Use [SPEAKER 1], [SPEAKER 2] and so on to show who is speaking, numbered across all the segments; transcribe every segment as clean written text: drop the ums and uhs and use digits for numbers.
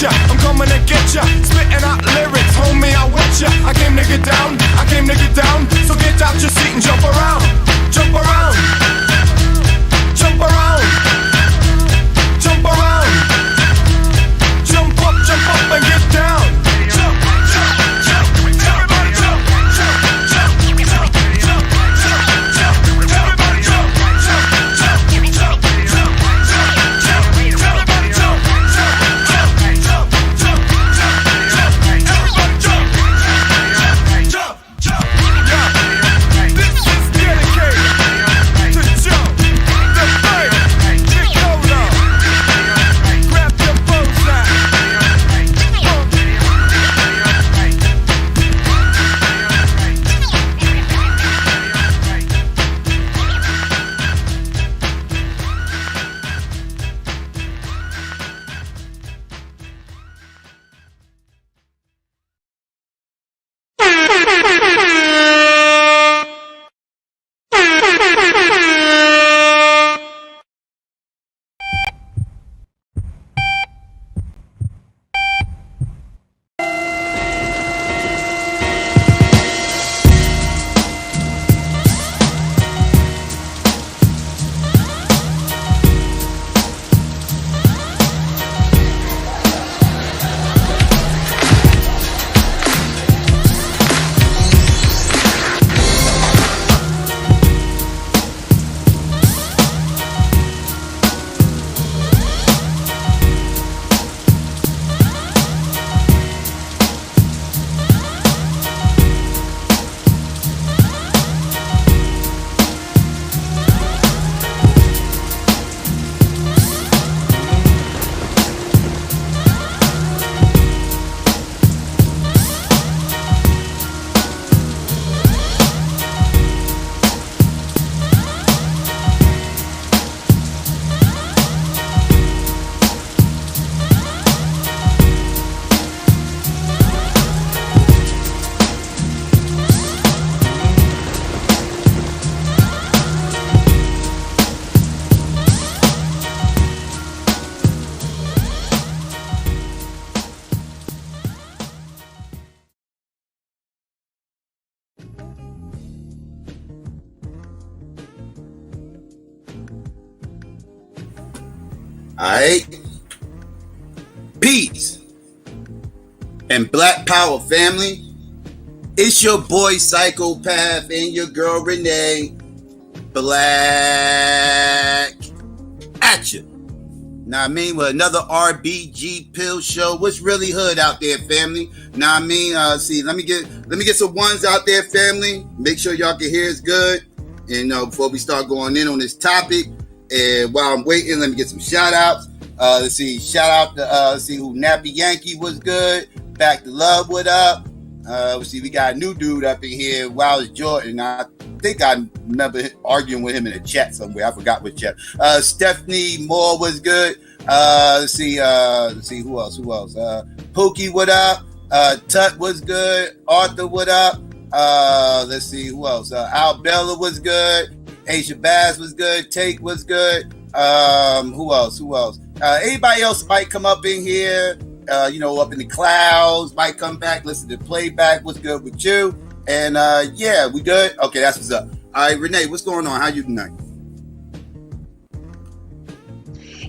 [SPEAKER 1] ya. I'm coming to get ya. Spitting out lyrics, homie, I wet ya. I came to get down, I came to get down. So get out your seat and jump around. Jump around. Jump around. Jump around. Jump up and get down. Jump, jump, jump. Everybody jump, jump, jump, jump, jump, jump, jump. Everybody jump, jump, jump, jump, jump, jump, jump. Everybody jump, jump, jump, jump, jump, jump. Everybody jump, jump, jump, jump. This is dedicated to Joe, the third, Nicola. Grab your bows now.
[SPEAKER 2] Alright. Peace and Black Power family. It's your boy Psychopath and your girl Renee. Black at you. Now I mean, with another RBG pill show. What's really hood out there, family? Now I mean, see, let me get some ones out there, family. Make sure y'all can hear us good. And before we start going in on this topic, and while I'm waiting, let me get some shout outs. Let's see, shout out to let's see who Nappy Yankee was good. Back to Love, what up? Let's see, we got a new dude up in here, Wiles Jordan. I think I remember arguing with him in a chat somewhere. I forgot what chat. Stephanie Moore was good. Let's see who else? Pookie, what up? Tut was good. Arthur, what up? Let's see who else. Al Bella was good. Asia Bass was good. Take was good. Who else? Anybody else might come up in here, up in the clouds, might come back, listen to playback. What's good with you? And yeah, we good? Okay, that's what's up. All right, Renee, what's going on? How you tonight?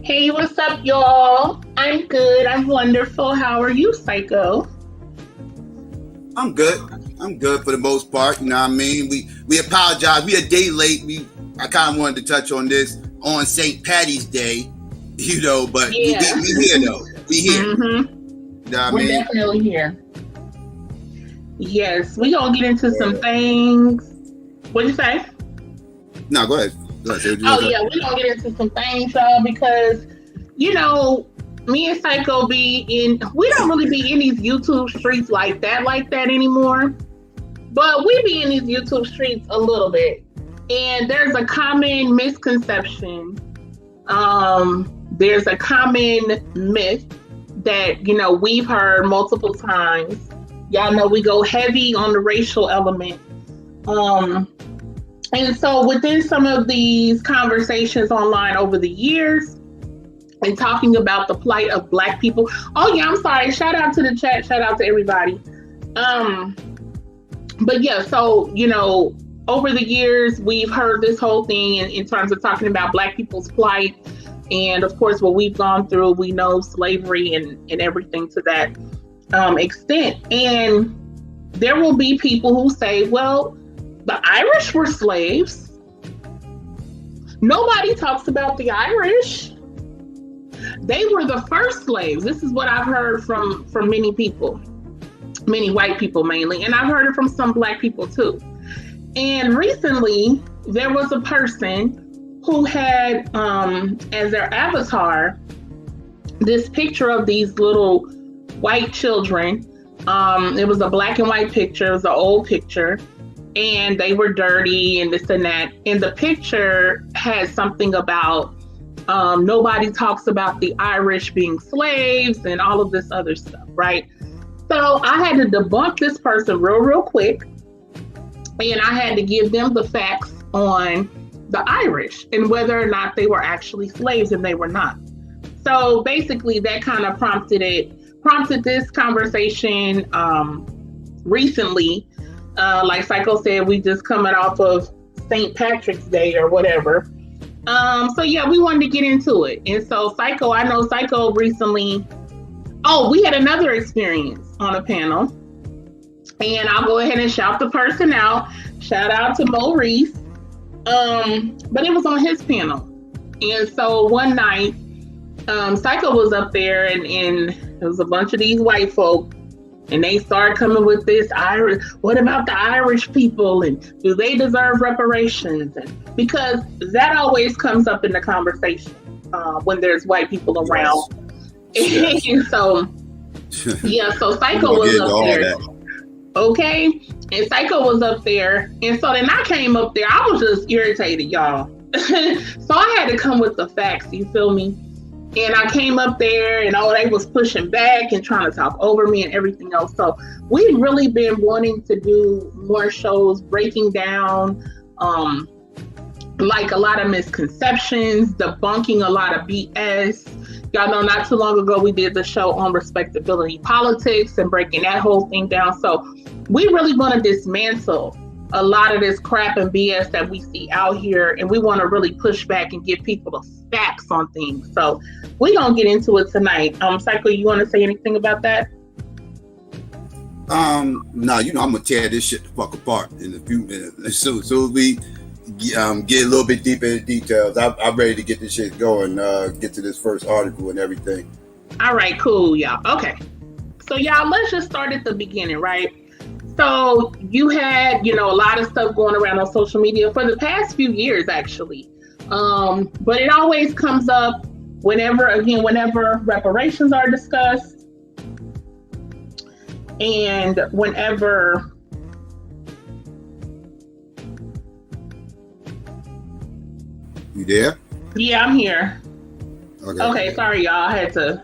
[SPEAKER 3] Hey, what's up, y'all? I'm good. I'm wonderful. How are you, Psycho?
[SPEAKER 2] I'm good for the most part. You know what I mean? We apologize. We a day late. I kind of wanted to touch on this on St. Patty's Day, but yeah. we here though. We here.
[SPEAKER 3] Mm-hmm.
[SPEAKER 2] You know what
[SPEAKER 3] We're definitely here. Yes, we gonna get into some things. What'd you say?
[SPEAKER 2] No, go ahead.
[SPEAKER 3] Oh yeah, we gonna get into some things, y'all, because me and Psycho we don't really be in these YouTube streets like that anymore. But we be in these YouTube streets a little bit. And there's a common misconception. There's a common myth that, we've heard multiple times. Y'all know we go heavy on the racial element. And so within some of these conversations online over the years, and talking about the plight of Black people. Oh yeah, I'm sorry. Shout out to the chat. Shout out to everybody. But yeah, so, you know, over the years, we've heard this whole thing in terms of talking about Black people's plight. And of course, what we've gone through, we know slavery and everything to that extent. And there will be people who say, well, the Irish were slaves. Nobody talks about the Irish. They were the first slaves. This is what I've heard from many people, many white people mainly, and I've heard it from some Black people too. And recently, there was a person who had as their avatar this picture of these little white children. It was a black and white picture. It was an old picture, and they were dirty and this and that. And the picture had something about nobody talks about the Irish being slaves and all of this other stuff, right? So I had to debunk this person real quick, and I had to give them the facts on the Irish and whether or not they were actually slaves, and they were not. So basically that kind of prompted this conversation recently. Like Psycho said, we just coming off of St. Patrick's Day or whatever. So yeah, we wanted to get into it. And so Psycho, I know Psycho recently, we had another experience on a panel, and I'll go ahead and shout the person out. Shout out to Maurice. But it was on his panel. And so one night, Psycho was up there, and there was a bunch of these white folk, and they started coming with this Irish, what about the Irish people, and do they deserve reparations? And because that always comes up in the conversation when there's white people around. Yes. And so, yeah, so Psycho was up there. Okay, and Psycho was up there, and so then I came up there. I was just irritated, y'all. So I had to come with the facts, you feel me? And I came up there, and they was pushing back and trying to talk over me and everything else. So we've really been wanting to do more shows breaking down like a lot of misconceptions, debunking a lot of BS. Y'all know not too long ago we did the show on respectability politics and breaking that whole thing down. So we really want to dismantle a lot of this crap and BS that we see out here, and we want to really push back and give people the facts on things. So we're going to get into it tonight. Psycho, you want to say anything about that?
[SPEAKER 2] No, you know, I'm going to tear this shit the fuck apart in a few minutes. As soon as we get a little bit deeper into details, I'm ready to get this shit going, get to this first article and everything. All
[SPEAKER 3] right, cool, y'all. Okay. So y'all, let's just start at the beginning, right? So you had, a lot of stuff going around on social media for the past few years, actually. But it always comes up whenever reparations are discussed, and whenever
[SPEAKER 2] you there?
[SPEAKER 3] Yeah, I'm here. Okay, sorry, y'all. I had to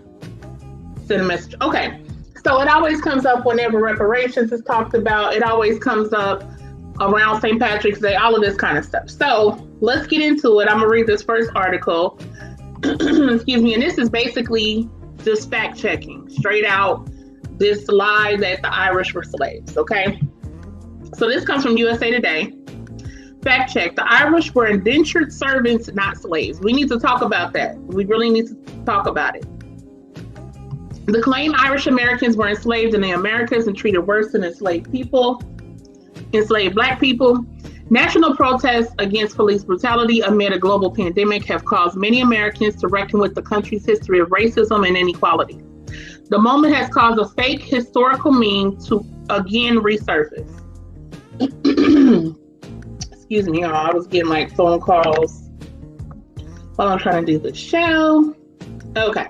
[SPEAKER 3] send a message. Okay. So it always comes up whenever reparations is talked about. It always comes up around St. Patrick's Day, all of this kind of stuff. So let's get into it. I'm going to read this first article. Excuse me. And this is basically just fact checking, straight out this lie that the Irish were slaves. Okay. So this comes from USA Today. Fact check. The Irish were indentured servants, not slaves. We need to talk about that. We really need to talk about it. The claim Irish Americans were enslaved in the Americas and treated worse than enslaved Black people. National protests against police brutality amid a global pandemic have caused many Americans to reckon with the country's history of racism and inequality. The moment has caused a fake historical meme to again resurface. Excuse me, y'all. I was getting like phone calls while I'm trying to do the show. Okay.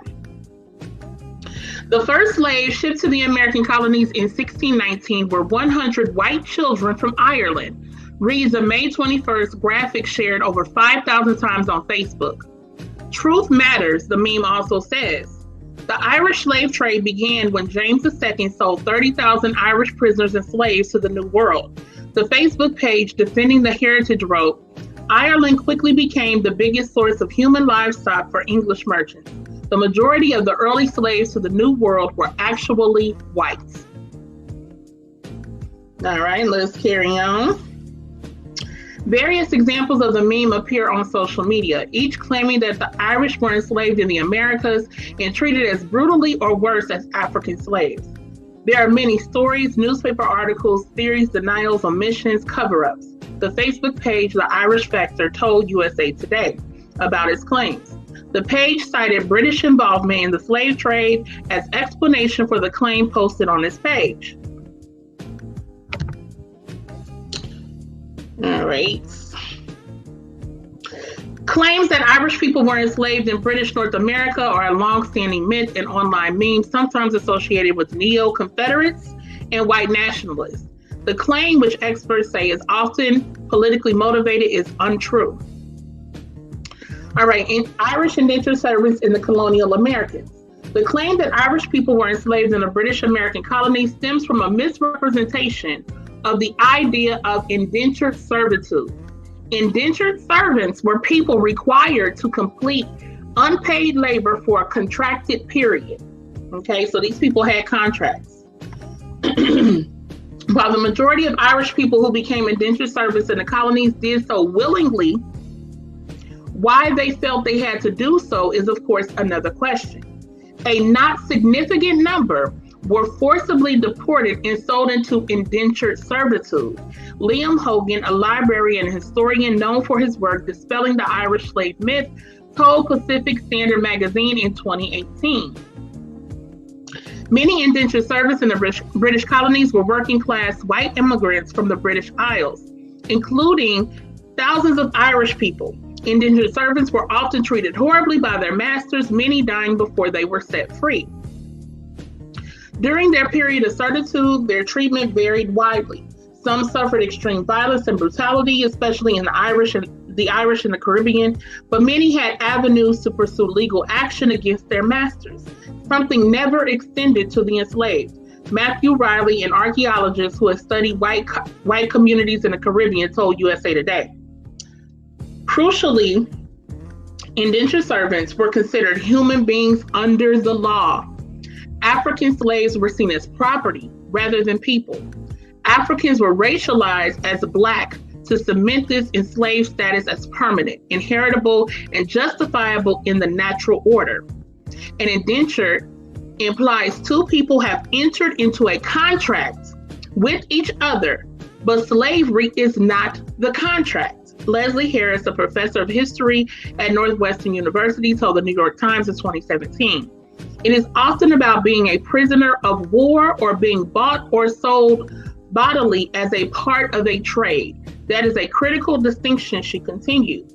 [SPEAKER 3] The first slaves shipped to the American colonies in 1619 were 100 white children from Ireland, reads a May 21st graphic shared over 5,000 times on Facebook. Truth matters, the meme also says. The Irish slave trade began when James II sold 30,000 Irish prisoners and slaves to the New World. The Facebook page Defending the Heritage wrote, Ireland quickly became the biggest source of human livestock for English merchants. The majority of the early slaves to the New World were actually whites. All right, let's carry on. Various examples of the meme appear on social media, each claiming that the Irish were enslaved in the Americas and treated as brutally or worse as African slaves. There are many stories, newspaper articles, theories, denials, omissions, cover-ups. The Facebook page, The Irish Factor, told USA Today about its claims. The page cited British involvement in the slave trade as explanation for the claim posted on its page. All right. Claims that Irish people were enslaved in British North America are a long-standing myth and online meme, sometimes associated with neo-Confederates and white nationalists. The claim, which experts say is often politically motivated, is untrue. All right, Irish indentured servants in the colonial Americas. The claim that Irish people were enslaved in the British American colonies stems from a misrepresentation of the idea of indentured servitude. Indentured servants were people required to complete unpaid labor for a contracted period. Okay, so these people had contracts. While the majority of Irish people who became indentured servants in the colonies did so willingly, why they felt they had to do so is, of course, another question. A not significant number were forcibly deported and sold into indentured servitude. Liam Hogan, a librarian and historian known for his work dispelling the Irish slave myth, told Pacific Standard magazine in 2018. Many indentured servants in the British colonies were working class white immigrants from the British Isles, including thousands of Irish people. Indentured servants were often treated horribly by their masters, many dying before they were set free. During their period of servitude, their treatment varied widely. Some suffered extreme violence and brutality, especially in the Irish and the Caribbean, but many had avenues to pursue legal action against their masters, something never extended to the enslaved. Matthew Riley, an archaeologist who has studied white communities in the Caribbean, told USA Today. Crucially, indentured servants were considered human beings under the law. African slaves were seen as property rather than people. Africans were racialized as Black to cement this enslaved status as permanent, inheritable, and justifiable in the natural order. An indenture implies two people have entered into a contract with each other, but slavery is not the contract. Leslie Harris, a professor of history at Northwestern University, told the New York Times in 2017. It is often about being a prisoner of war or being bought or sold bodily as a part of a trade. That is a critical distinction, she continued.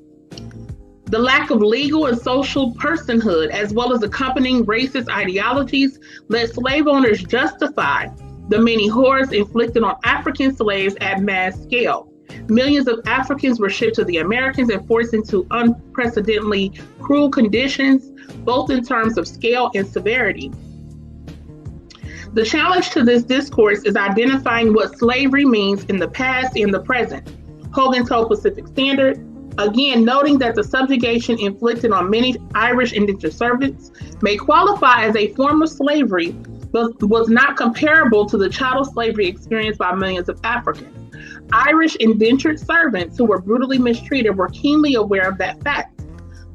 [SPEAKER 3] The lack of legal and social personhood, as well as accompanying racist ideologies, let slave owners justify the many horrors inflicted on African slaves at mass scale. Millions of Africans were shipped to the Americans and forced into unprecedentedly cruel conditions, both in terms of scale and severity. The challenge to this discourse is identifying what slavery means in the past and the present, Hogan told Pacific Standard, again noting that the subjugation inflicted on many Irish indentured servants may qualify as a form of slavery, but was not comparable to the chattel slavery experienced by millions of Africans. Irish indentured servants who were brutally mistreated were keenly aware of that fact.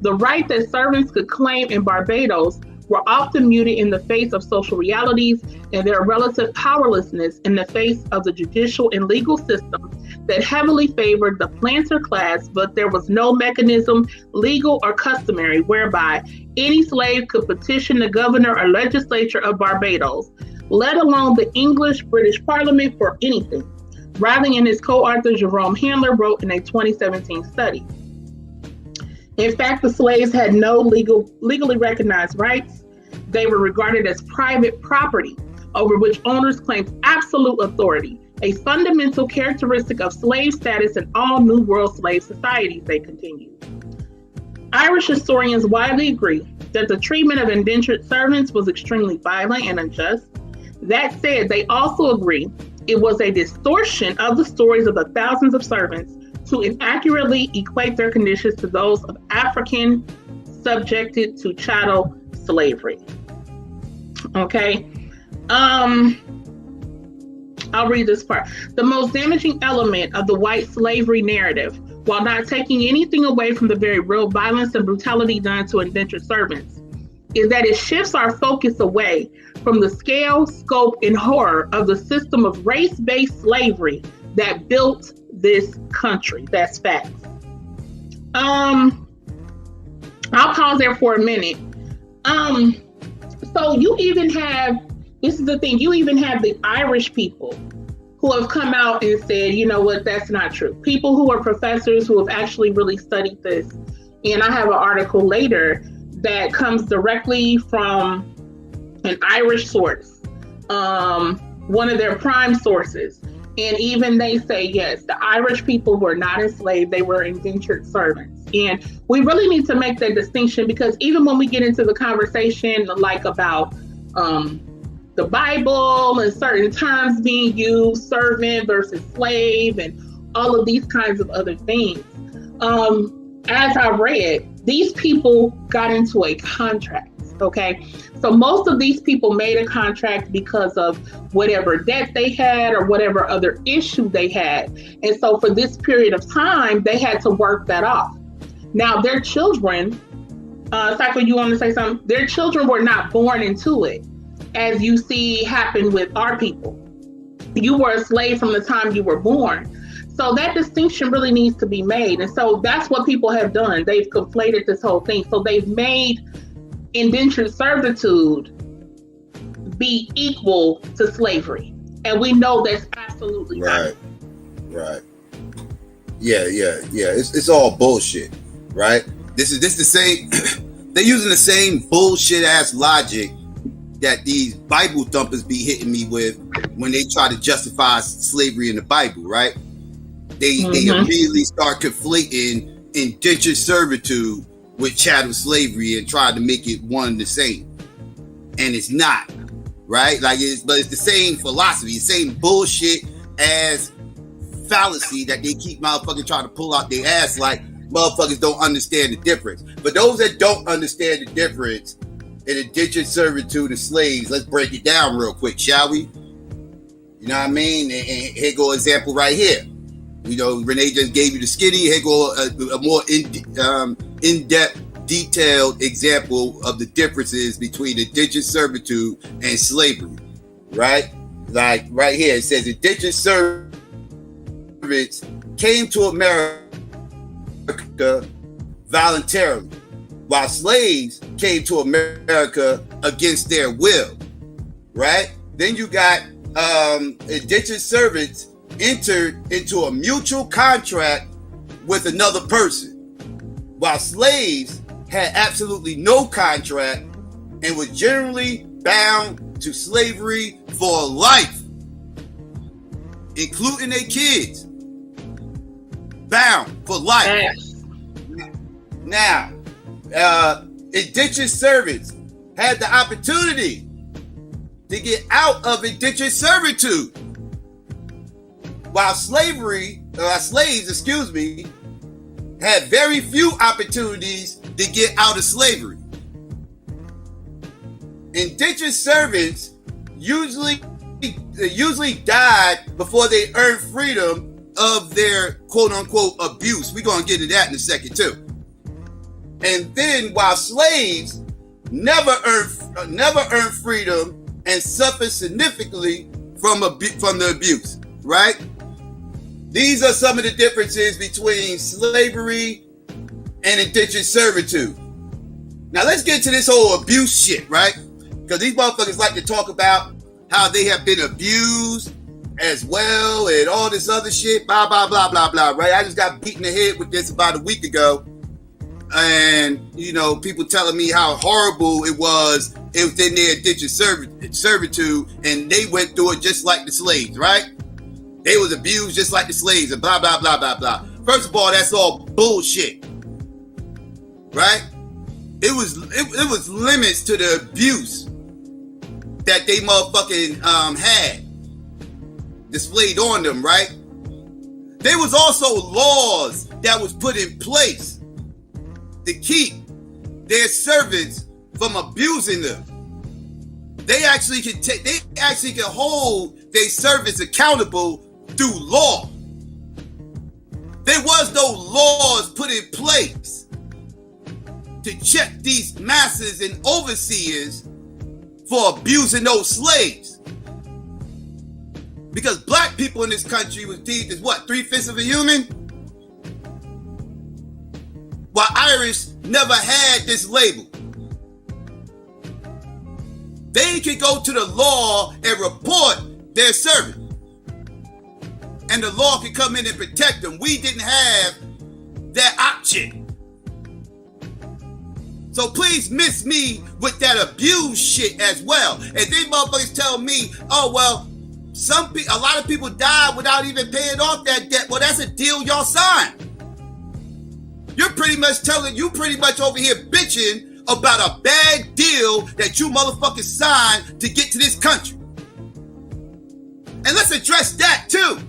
[SPEAKER 3] The right that servants could claim in Barbados were often muted in the face of social realities and their relative powerlessness in the face of the judicial and legal system that heavily favored the planter class, but there was no mechanism, legal or customary, whereby any slave could petition the governor or legislature of Barbados, let alone the English-British Parliament, for anything. Riley and his co-author Jerome Handler wrote in a 2017 study. In fact, the slaves had no legally recognized rights. They were regarded as private property over which owners claimed absolute authority, a fundamental characteristic of slave status in all New World slave societies, they continued. Irish historians widely agree that the treatment of indentured servants was extremely violent and unjust. That said, they also agree it was a distortion of the stories of the thousands of servants to inaccurately equate their conditions to those of African subjected to chattel slavery. Okay. I'll read this part. The most damaging element of the white slavery narrative, while not taking anything away from the very real violence and brutality done to indentured servants, is that it shifts our focus away from the scale, scope, and horror of the system of race-based slavery that built this country. That's facts. I'll pause there for a minute. So you even have, this is the thing, you even have the Irish people who have come out and said, you know what, that's not true. People who are professors who have actually really studied this. And I have an article later that comes directly from an Irish source, one of their prime sources. And even they say, yes, the Irish people were not enslaved, they were indentured servants. And we really need to make that distinction, because even when we get into the conversation like about the Bible and certain terms being used, servant versus slave, and all of these kinds of other things, as I read, these people got into a contract, okay? So most of these people made a contract because of whatever debt they had or whatever other issue they had. And so for this period of time, they had to work that off. Now their children, Psycho, you want to say something? Their children were not born into it, as you see happen with our people. You were a slave from the time you were born. So that distinction really needs to be made. And so that's what people have done. They've conflated this whole thing. So they've made indentured servitude be equal to slavery. And we know that's absolutely
[SPEAKER 2] right. Right. Yeah. It's all bullshit, right? This is the same. They're using the same bullshit ass logic that these Bible thumpers be hitting me with when they try to justify slavery in the Bible, right? They immediately start conflating indentured servitude with chattel slavery and try to make it one and the same. And it's not, right? But it's the same philosophy, the same bullshit ass fallacy that they keep motherfucking trying to pull out their ass like motherfuckers don't understand the difference. But those that don't understand the difference in indentured servitude and slaves, let's break it down real quick, shall we? You know what I mean? And here go an example right here. You know, Renee just gave you the skinny. Here go a more in-depth, detailed example of the differences between indentured servitude and slavery, right? Like right here, it says indentured servants came to America voluntarily, while slaves came to America against their will, right? Then you got indentured servants entered into a mutual contract with another person, while slaves had absolutely no contract and were generally bound to slavery for life, including their kids. Bound for life. Now, indentured servants had the opportunity to get out of indentured servitude, while slaves, had very few opportunities to get out of slavery. Indentured servants usually died before they earned freedom of their quote-unquote abuse. We're going to get to that in a second too. And then while slaves never earned freedom and suffered significantly from the abuse, right? These are some of the differences between slavery and indentured servitude. Now let's get to this whole abuse shit, right? Because these motherfuckers like to talk about how they have been abused as well and all this other shit, blah, blah, blah, blah, blah, right? I just got beat in the head with this about a week ago. And, you know, people telling me how horrible it was in their indentured servitude, and they went through it just like the slaves, right? They was abused just like the slaves and blah, blah, blah, blah, blah. First of all, that's all bullshit, right? It was limits to the abuse that they motherfucking had displayed on them, right? There was also laws that was put in place to keep their servants from abusing them. They actually can hold their servants accountable through law. There was no laws put in place to check these masters and overseers for abusing those slaves. Because black people in this country was deemed as what, 3/5 of a human? While Irish never had this label. They could go to the law and report their servant. And the law could come in and protect them. We didn't have that option. So please miss me with that abuse shit as well. And these motherfuckers tell me, oh, well, a lot of people died without even paying off that debt. Well, that's a deal y'all signed. You pretty much over here bitching about a bad deal that you motherfuckers signed to get to this country. And let's address that too.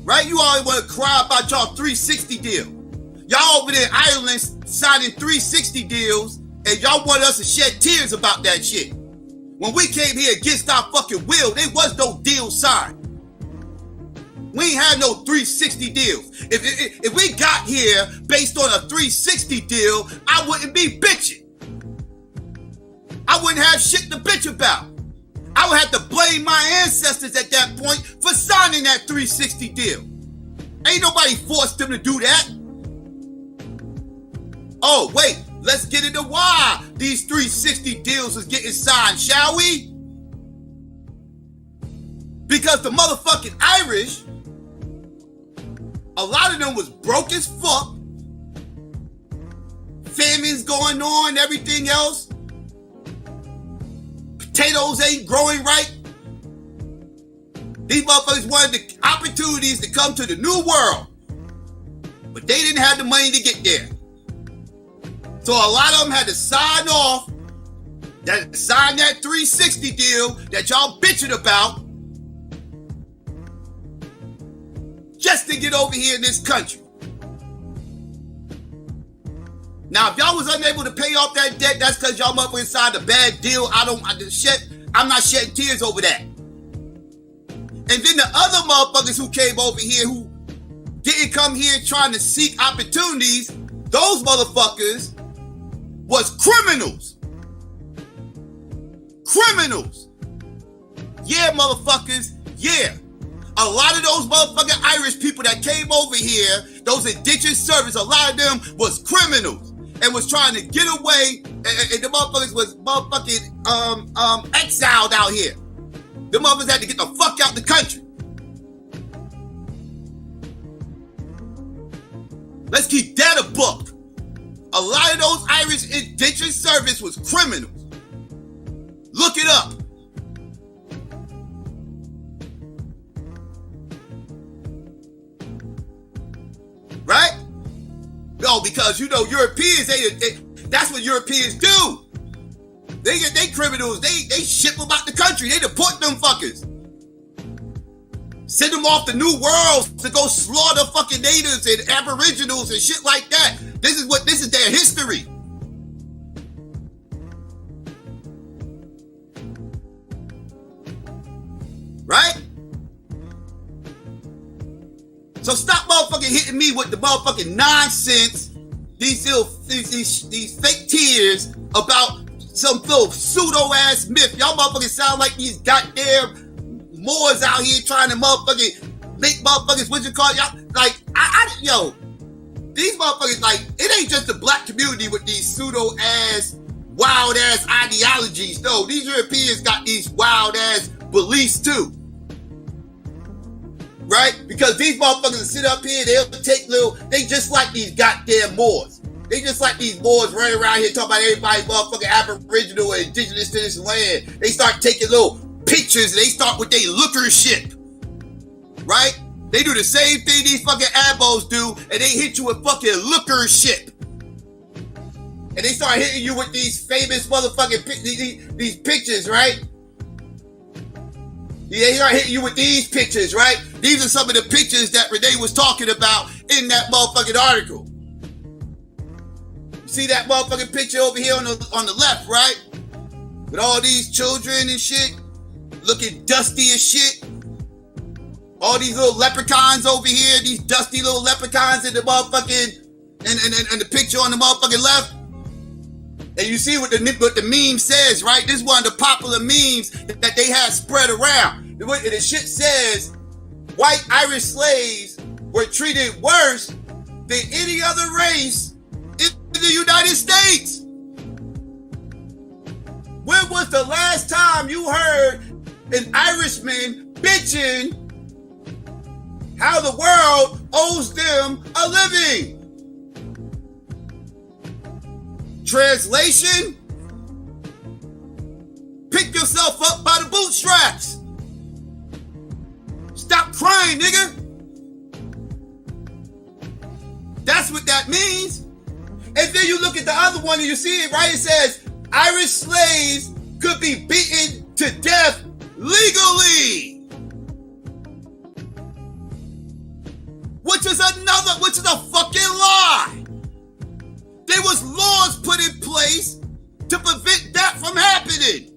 [SPEAKER 2] Right? You always want to cry about y'all 360 deal. Y'all over there in Ireland signing 360 deals, and y'all want us to shed tears about that shit. When we came here against our fucking will, there was no deal signed. We ain't had no 360 deals. If we got here based on a 360 deal, I wouldn't be bitching. I wouldn't have shit to bitch about. I would have to blame my ancestors at that point for signing that 360 deal. Ain't nobody forced them to do that. Oh, wait, let's get into why these 360 deals was getting signed, shall we? Because the motherfucking Irish, a lot of them was broke as fuck. Famines going on, everything else. Potatoes ain't growing right. These motherfuckers wanted the opportunities to come to the new world, but they didn't have the money to get there. So a lot of them had to sign that 360 deal that y'all bitching about just to get over here in this country. Now, if y'all was unable to pay off that debt, that's because y'all motherfuckers signed a bad deal. I'm not shedding tears over that. And then the other motherfuckers who came over here who didn't come here trying to seek opportunities, those motherfuckers was criminals. Criminals. Yeah, motherfuckers. Yeah. A lot of those motherfucking Irish people that came over here, those indentured servants, a lot of them was criminals and was trying to get away, and the motherfuckers was motherfucking exiled out here. The motherfuckers had to get the fuck out the country. Let's keep that a book. A lot of those Irish indentured servants was criminals. Look it up. Right? No, because Europeans, that's what Europeans do. They criminals, they ship them out the country, they deport them fuckers. Send them off to new worlds to go slaughter fucking natives and aboriginals and shit like that. This is their history. Right? So stop motherfucking hitting me with the motherfucking nonsense, these fake tears about some little pseudo-ass myth. Y'all motherfuckers sound like these goddamn Moors out here trying to motherfucking make motherfuckers, what you call y'all? Like, yo, these motherfuckers, like, it ain't just the black community with these pseudo-ass, wild-ass ideologies. No, these Europeans got these wild-ass beliefs too. Right? Because these motherfuckers sit up here, they just like these goddamn Moors. They just like these Moors running around here talking about everybody motherfucking aboriginal and indigenous to this land. They start taking little pictures and they start with their lookership. Right? They do the same thing these fucking abos do, and they hit you with fucking lookership. And they start hitting you with these famous motherfucking these pictures, right? Yeah, they start hitting you with these pictures, right? These are some of the pictures that Renee was talking about in that motherfucking article. See that motherfucking picture over here on the left, right? With all these children and shit, looking dusty as shit. All these little leprechauns over here, these dusty little leprechauns in the motherfucking, and the picture on the motherfucking left. And you see what the meme says, right? This is one of the popular memes that they had spread around. The shit says, white Irish slaves were treated worse than any other race in the United States. When was the last time you heard an Irishman bitching how the world owes them a living? Translation: pick yourself up by the bootstraps. Stop crying, nigga. That's what that means. And then you look at the other one and you see it, right? It says Irish slaves could be beaten to death legally. Which is a fucking lie. There was laws put in place to prevent that from happening.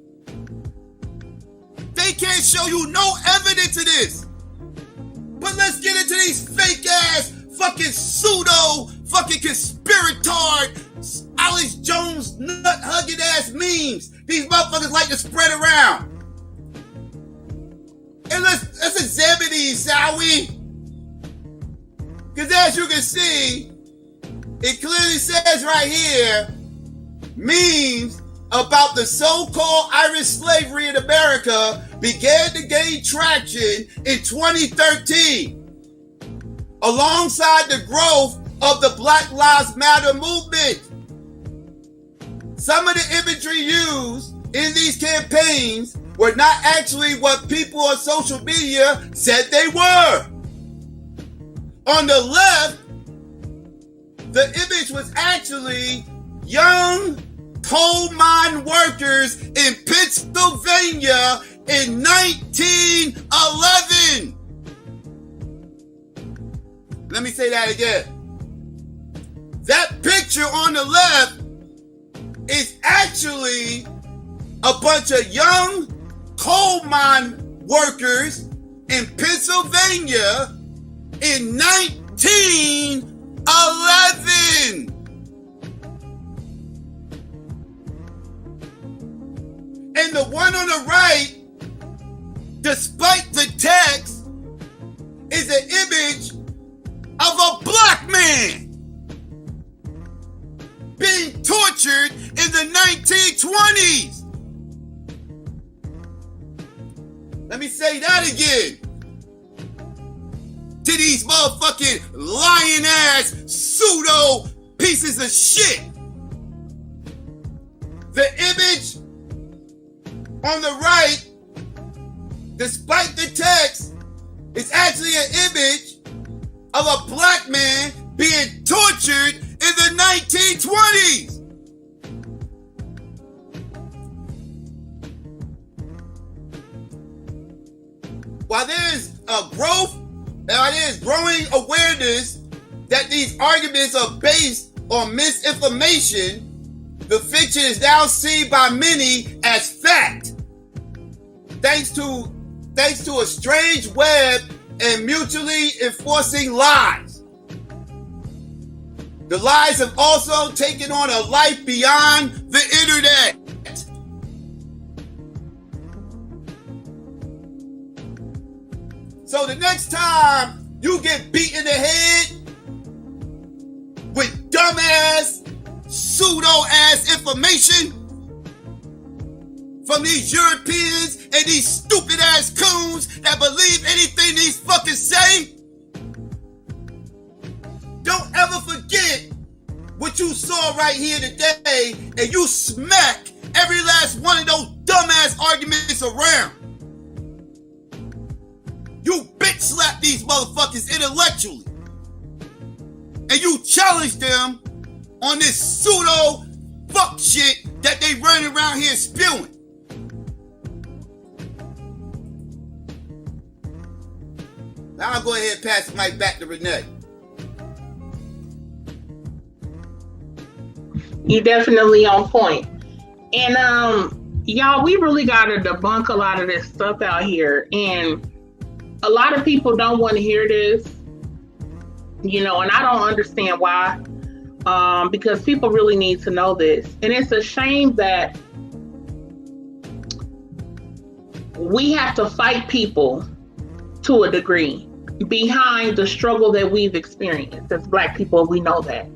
[SPEAKER 2] They can't show you no evidence of this. But let's get into these fake ass fucking pseudo fucking conspirator Alex Jones nut hugging ass memes these motherfuckers like to spread around. And let's examine these, shall we? Because as you can see, it clearly says right here, memes about the so-called Irish slavery in America began to gain traction in 2013, alongside the growth of the Black Lives Matter movement. Some of the imagery used in these campaigns were not actually what people on social media said they were. On the left, the image was actually young coal mine workers in Pennsylvania in 1911. Let me say that again. That picture on the left is actually a bunch of young coal mine workers in Pennsylvania in 1911. And the one on the right, despite the text, is an image of a black man being tortured in the 1920s. Let me say that again. To these motherfucking lying ass pseudo pieces of shit. The image on the right, despite the text, is actually an image of a black man being tortured in the 1920s. While there's growing awareness that these arguments are based on misinformation, the fiction is now seen by many as fact, thanks to a strange web and mutually enforcing lies. The lies have also taken on a life beyond the internet. So the next time you get beat in the head with dumbass, pseudo-ass information from these Europeans and these stupid-ass coons that believe anything these fuckers say, don't ever forget what you saw right here today and you smack every last one of those dumbass arguments around. You bitch slap these motherfuckers intellectually. And you challenge them on this pseudo fuck shit that they running around here spewing. Now I'll go ahead and pass the mic back to Renee.
[SPEAKER 3] You definitely on point. And y'all, we really gotta debunk a lot of this stuff out here. And a lot of people don't want to hear this, and I don't understand why. Because people really need to know this. And it's a shame that we have to fight people to a degree behind the struggle that we've experienced as Black people. We know that.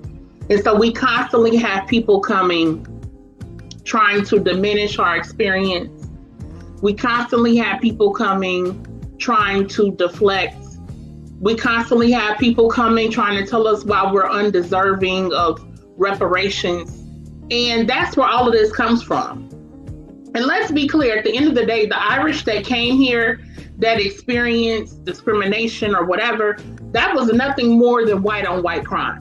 [SPEAKER 3] And so we constantly have people coming, trying to diminish our experience. We constantly have people coming, trying to deflect. We constantly have people coming, trying to tell us why we're undeserving of reparations. And that's where all of this comes from. And let's be clear, at the end of the day, the Irish that came here, that experienced discrimination or whatever, that was nothing more than white on white crime.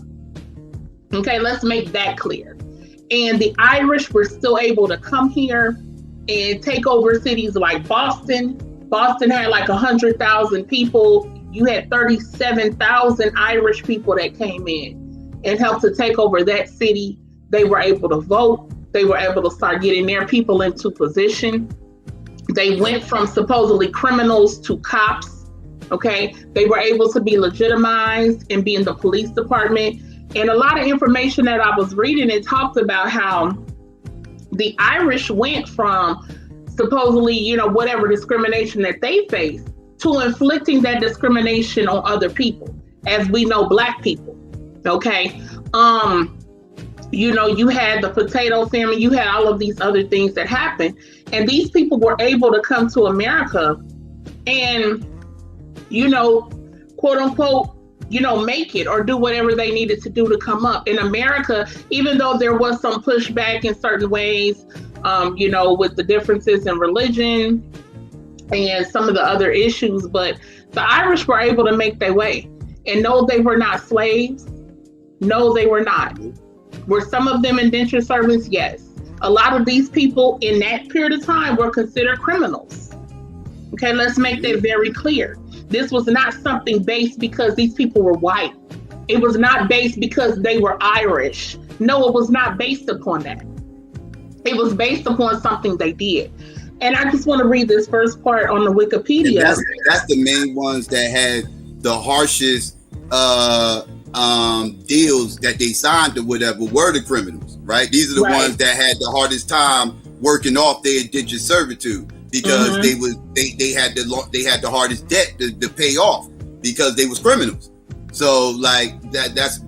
[SPEAKER 3] Okay, let's make that clear. And the Irish were still able to come here and take over cities like Boston. Boston had like 100,000 people. You had 37,000 Irish people that came in and helped to take over that city. They were able to vote. They were able to start getting their people into position. They went from supposedly criminals to cops. Okay, they were able to be legitimized and be in the police department. And a lot of information that I was reading, it talked about how the Irish went from supposedly, whatever discrimination that they faced to inflicting that discrimination on other people, as we know, Black people. Okay. You had the potato famine, you had all of these other things that happened. And these people were able to come to America and, quote unquote, make it or do whatever they needed to do to come up. In America, even though there was some pushback in certain ways, with the differences in religion and some of the other issues, but the Irish were able to make their way. And no, they were not slaves. No, they were not. Were some of them indentured servants? Yes. A lot of these people in that period of time were considered criminals. Okay, let's make that very clear. This was not something based because these people were white. It was not based because they were Irish. No, it was not based upon that. It was based upon something they did. And I just want to read this first part on the Wikipedia.
[SPEAKER 2] That's the main ones that had the harshest deals that they signed or whatever were the criminals, right? These are the ones that had the hardest time working off their indentured servitude because they had the hardest debt to pay off because they was criminals. So like that's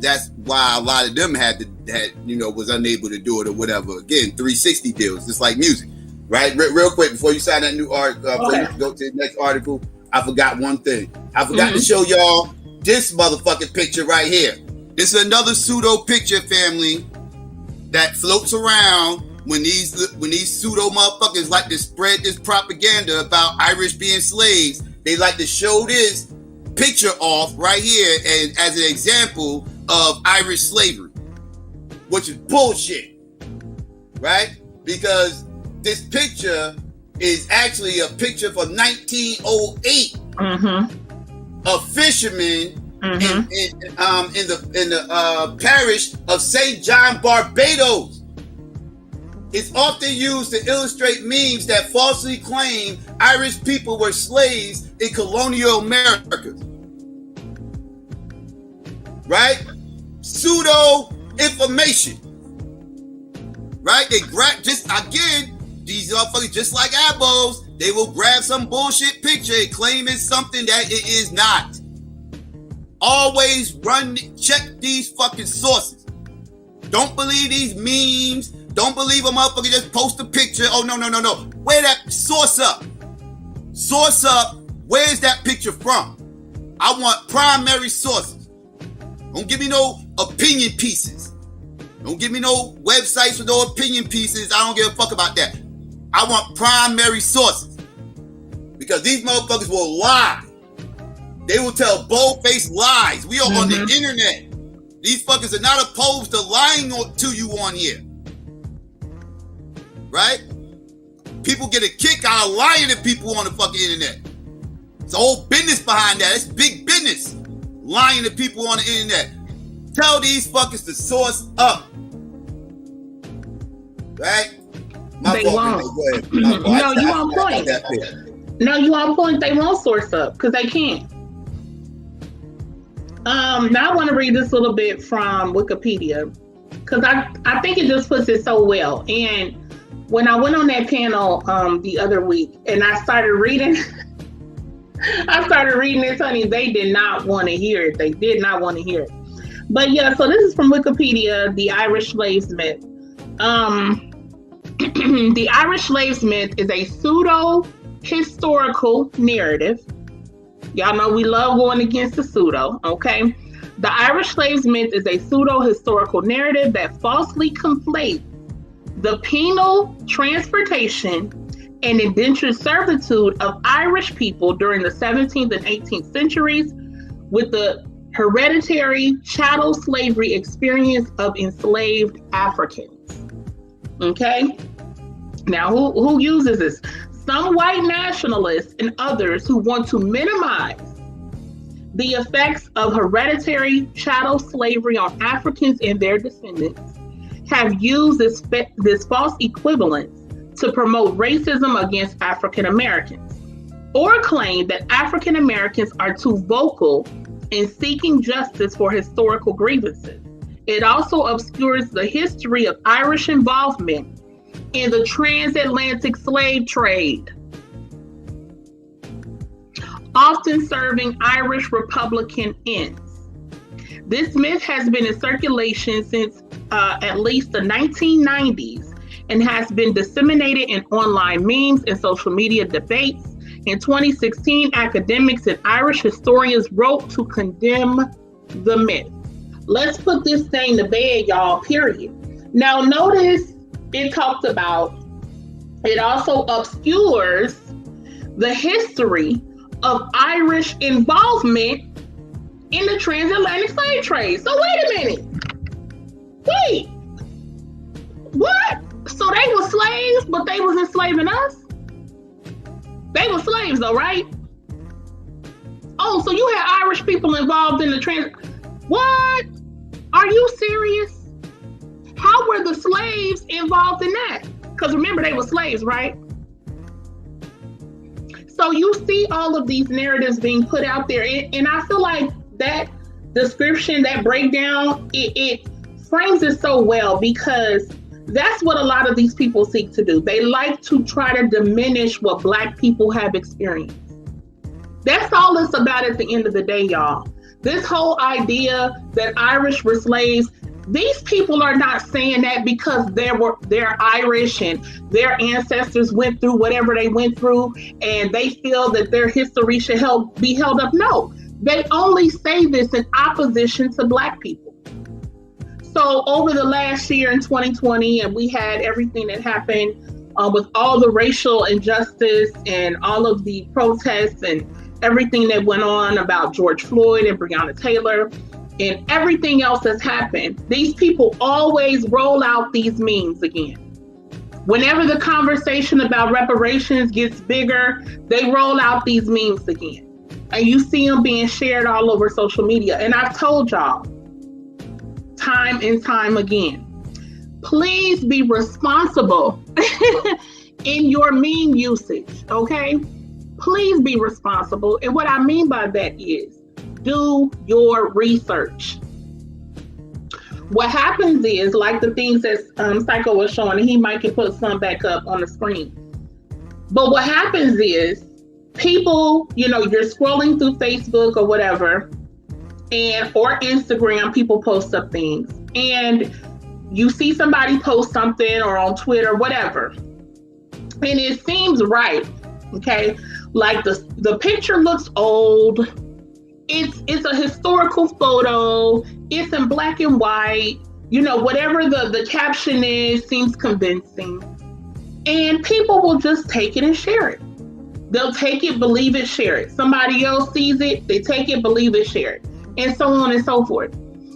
[SPEAKER 2] why a lot of them was unable to do it or whatever. Again, 360 deals, just like music, right? Real quick before you sign that new art, before you go to the next article, I forgot one thing. I forgot to show y'all this motherfucking picture right here. This is another pseudo picture, family, that floats around when these pseudo motherfuckers like to spread this propaganda about Irish being slaves. They like to show this picture off right here and as an example of Irish slavery, which is bullshit, right? Because this picture is actually a picture from 1908. A fisherman in the parish of St. John, Barbados. It's often used to illustrate memes that falsely claim Irish people were slaves in colonial America. Right? Pseudo information. Right? They grab these motherfuckers just like abos. They will grab some bullshit picture and claim it's something that it is not. Always check these fucking sources. Don't believe these memes. Don't believe a motherfucker just post a picture. Oh, no. Where that source up? Source up. Where's that picture from? I want primary sources. Don't give me no opinion pieces. Don't give me no websites with no opinion pieces. I don't give a fuck about that. I want primary sources. Because these motherfuckers will lie. They will tell bold-faced lies. We are on the internet. These fuckers are not opposed to lying to you on here. Right? People get a kick out of lying to people on the fucking internet. It's a whole business behind that. It's big business. Lying to people on the internet. Tell these fuckers to source up. right? My
[SPEAKER 3] They
[SPEAKER 2] fault,
[SPEAKER 3] won't.
[SPEAKER 2] Renee. Go ahead. My fault.
[SPEAKER 3] No, you on point. No, you on point. They won't source up because they can't. Now I want to read this little bit from Wikipedia because I think it just puts it so well. And when I went on that panel the other week and I started reading, this, honey, they did not want to hear it. They did not want to hear it. But yeah, so this is from Wikipedia, the Irish slaves myth. The Irish slaves myth is a pseudo-historical narrative. Y'all know we love going against the pseudo, okay? The Irish slaves myth is a pseudo-historical narrative that falsely conflates the penal transportation and indentured servitude of Irish people during the 17th and 18th centuries with the hereditary chattel slavery experience of enslaved Africans. Okay? Now, who uses this? Some white nationalists and others who want to minimize the effects of hereditary chattel slavery on Africans and their descendants have used this false equivalence to promote racism against African Americans, or claim that African Americans are too vocal in seeking justice for historical grievances. It also obscures the history of Irish involvement in the transatlantic slave trade, often serving Irish Republican ends. This myth has been in circulation since at least the 1990s and has been disseminated in online memes and social media debates. In 2016, academics and Irish historians wrote to condemn the myth. Let's put this thing to bed, y'all, period. Now, notice it talks about, it also obscures the history of Irish involvement in the transatlantic slave trade. So wait a minute. Wait. What? So they were slaves, but they was enslaving us? They were slaves though, right? Oh, so you had Irish people involved in the What? Are you serious? How were the slaves involved in that? Because remember, they were slaves, right? So you see all of these narratives being put out there. And I feel like that description, that breakdown, it frames it so well, because that's what a lot of these people seek to do. They like to try to diminish what Black people have experienced. That's all it's about at the end of the day, y'all. This whole idea that Irish were slaves, these people are not saying that because they're Irish and their ancestors went through whatever they went through and they feel that their history should be held up. No, they only say this in opposition to Black people. So over the last year in 2020, and we had everything that happened with all the racial injustice and all of the protests and everything that went on about George Floyd and Breonna Taylor and everything else that's happened, these people always roll out these memes again. Whenever the conversation about reparations gets bigger, they roll out these memes again. And you see them being shared all over social media. And I've told y'all time and time again, please be responsible in your meme usage, okay? Please be responsible. And what I mean by that is, do your research. What happens is, like the things that Psycho was showing, and he might can put some back up on the screen. But what happens is, people, you're scrolling through Facebook or whatever, or Instagram, people post up things, and you see somebody post something, or on Twitter, whatever, and it seems right, okay? Like the picture looks old. It's a historical photo. It's in black and white. Whatever the caption is seems convincing. And people will just take it and share it. They'll take it, believe it, share it. Somebody else sees it, they take it, believe it, share it. And so on and so forth.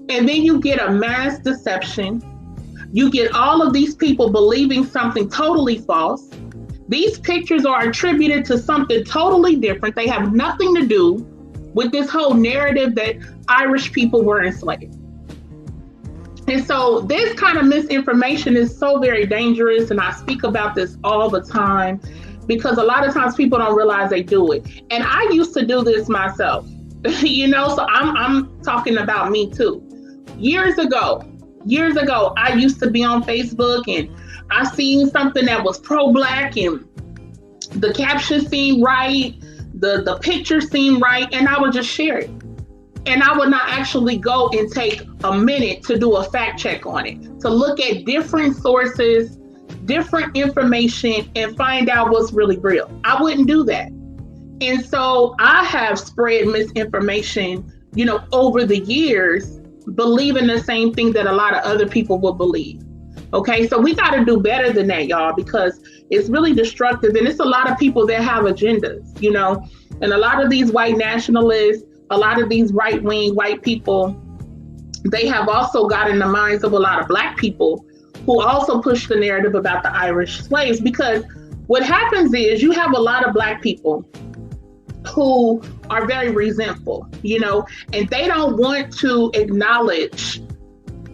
[SPEAKER 3] And then you get a mass deception. You get all of these people believing something totally false. These pictures are attributed to something totally different. They have nothing to do with this whole narrative that Irish people were enslaved. And And so this kind of misinformation is so very dangerous. And I speak about this all the time because a lot of times people don't realize they do it. And I used to do this myself, so I'm talking about me too. Years ago, I used to be on Facebook and I seen something that was pro-Black and the caption seemed right, the picture seemed right, and I would just share it. And I would not actually go and take a minute to do a fact check on it, to look at different sources, different information, and find out what's really real. I wouldn't do that. And so I have spread misinformation, over the years, believing the same thing that a lot of other people will believe. Okay, so we got to do better than that, y'all, because it's really destructive. And it's a lot of people that have agendas, and a lot of these white nationalists, a lot of these right-wing white people, they have also got in the minds of a lot of Black people who also push the narrative about the Irish slaves. Because what happens is you have a lot of Black people who are very resentful, and they don't want to acknowledge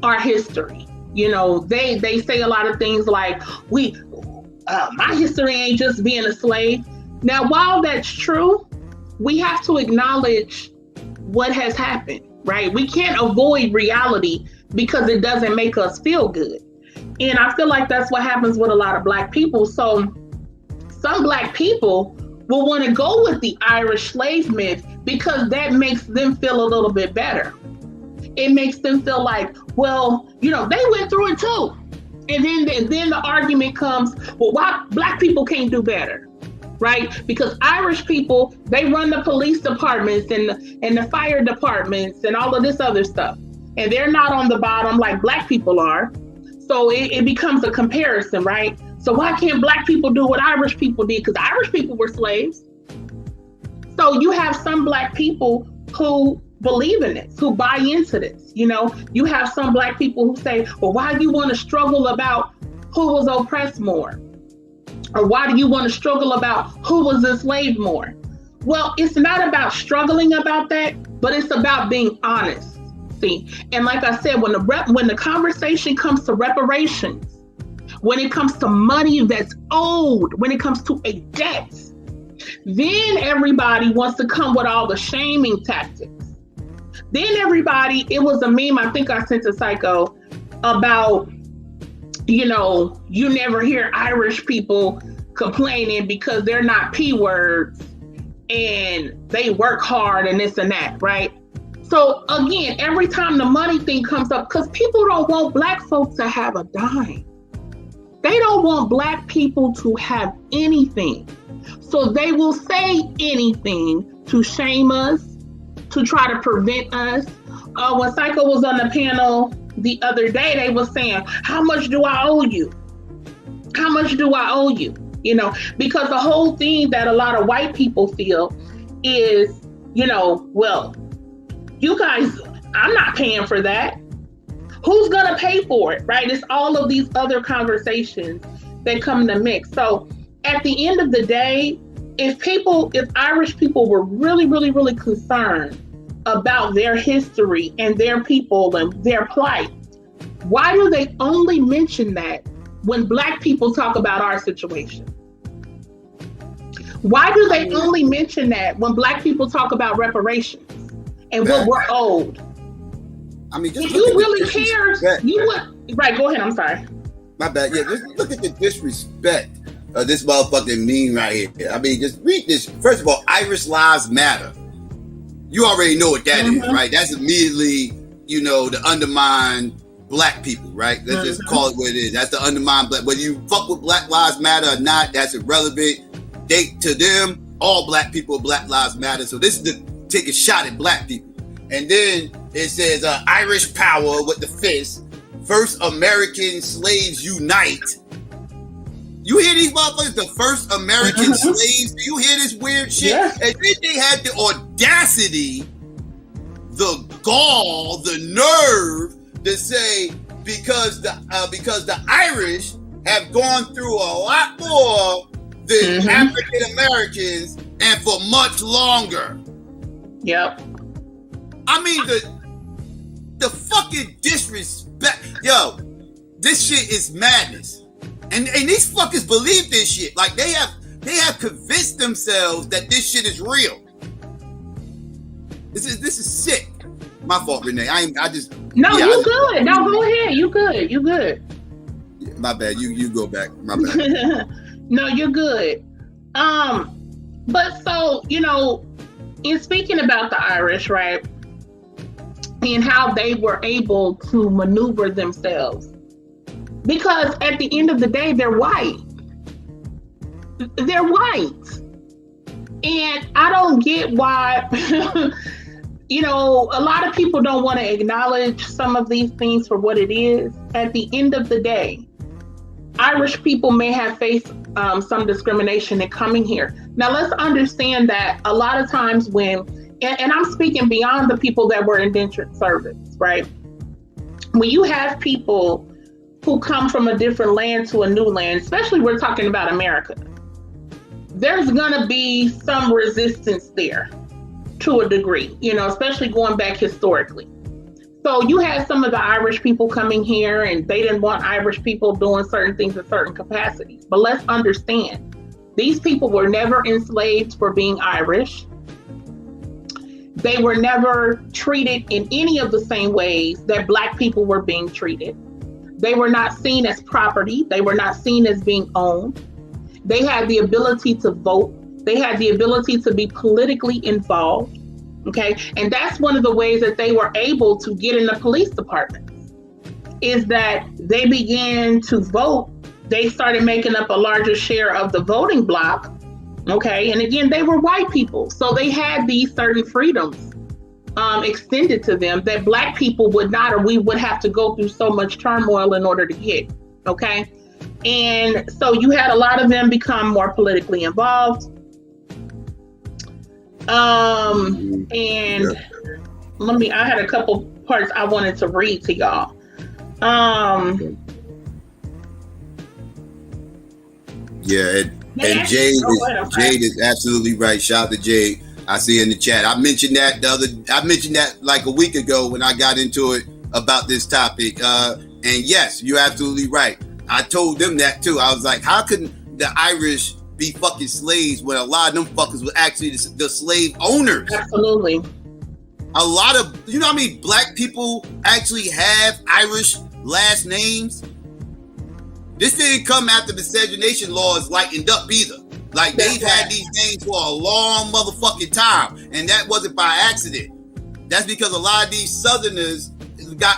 [SPEAKER 3] our history. They say a lot of things like, my history ain't just being a slave. Now, while that's true, we have to acknowledge what has happened, right? We can't avoid reality because it doesn't make us feel good. And I feel like that's what happens with a lot of Black people. So some Black people will want to go with the Irish slave myth because that makes them feel a little bit better. It makes them feel like, well, they went through it too. And then the argument comes, well, why Black people can't do better? Right? Because Irish people, they run the police departments and the fire departments and all of this other stuff. And they're not on the bottom like Black people are. So it becomes a comparison, right? So why can't Black people do what Irish people did? Because Irish people were slaves. So you have some Black people who believe in this, who buy into this. You have some Black people who say, well, why do you want to struggle about who was oppressed more? Or why do you want to struggle about who was enslaved more? Well, it's not about struggling about that, but it's about being honest. See, and like I said, when the conversation comes to reparations, when it comes to money that's owed, when it comes to a debt, then everybody wants to come with all the shaming tactics. Then everybody, it was a meme I think I sent to Psycho about, you never hear Irish people complaining because they're not P words and they work hard and this and that, right? So again, every time the money thing comes up, because people don't want Black folks to have a dime. They don't want Black people to have anything. So they will say anything to shame us, to try to prevent us. When Psycho was on the panel the other day, they were saying, how much do I owe you? How much do I owe you? Because the whole thing that a lot of white people feel is, well, you guys, I'm not paying for that. Who's gonna pay for it, right? It's all of these other conversations that come in the mix. So at the end of the day, if Irish people were really, really, really concerned about their history and their people and their plight, why do they only mention that when Black people talk about our situation? Why do they only mention that when Black people talk about reparations and what we're owed?
[SPEAKER 2] I mean, just
[SPEAKER 3] if you really cared, you would. Right, go ahead. I'm sorry.
[SPEAKER 2] My bad. Yeah, just look at the disrespect of this motherfucking meme right here. I mean, just read this. First of all, Irish lives matter. You already know what that is, right? That's immediately, to undermine Black people, right? Let's just call it what it is. That's to undermine Black. Whether you fuck with Black Lives Matter or not, that's irrelevant. To them, all Black people, Black Lives Matter. So this is to take a shot at Black people. And then it says Irish power with the fist. First American slaves unite. You hear these motherfuckers, the first American slaves? Do you hear this weird shit? Yeah. And then they had the audacity, the gall, the nerve to say because the Irish have gone through a lot more than African Americans and for much longer.
[SPEAKER 3] Yep.
[SPEAKER 2] I mean the fucking disrespect Yo, this shit is madness. And these fuckers believe this shit. Like they have convinced themselves that this shit is real. This is sick. My fault, Renee.
[SPEAKER 3] No, you good. No, go ahead. You good.
[SPEAKER 2] My bad. You go back. My bad.
[SPEAKER 3] No, you're good. But so, in speaking about the Irish, right? And how they were able to maneuver themselves. Because at the end of the day, they're white. They're white. And I don't get why, a lot of people don't want to acknowledge some of these things for what it is. At the end of the day, Irish people may have faced some discrimination in coming here. Now, let's understand that a lot of times when, and I'm speaking beyond the people that were indentured servants, right? When you have people who come from a different land to a new land, especially we're talking about America, there's gonna be some resistance there to a degree, especially going back historically. So you had some of the Irish people coming here and they didn't want Irish people doing certain things in certain capacities. But let's understand, these people were never enslaved for being Irish. They were never treated in any of the same ways that Black people were being treated. They were not seen as property. They were not seen as being owned. They had the ability to vote. They had the ability to be politically involved. Okay. And that's one of the ways that they were able to get in the police department, is that they began to vote. They started making up a larger share of the voting block. Okay. And again, they were white people. So they had these certain freedoms extended to them that Black people would not, or we would have to go through so much turmoil in order to get. Okay. And so you had a lot of them become more politically involved. And I had a couple parts I wanted to read to y'all.
[SPEAKER 2] Yeah, and Jade is absolutely right. Shout out to Jade. I see in the chat. I mentioned that like a week ago when I got into it about this topic. And yes, you're absolutely right. I told them that too. I was like, how can the Irish be fucking slaves when a lot of them fuckers were actually the slave owners?
[SPEAKER 3] Absolutely.
[SPEAKER 2] A lot of, how many Black people actually have Irish last names? This didn't come after miscegenation laws lightened up either. Like, they've had these names for a long motherfucking time, and that wasn't by accident. That's because a lot of these Southerners got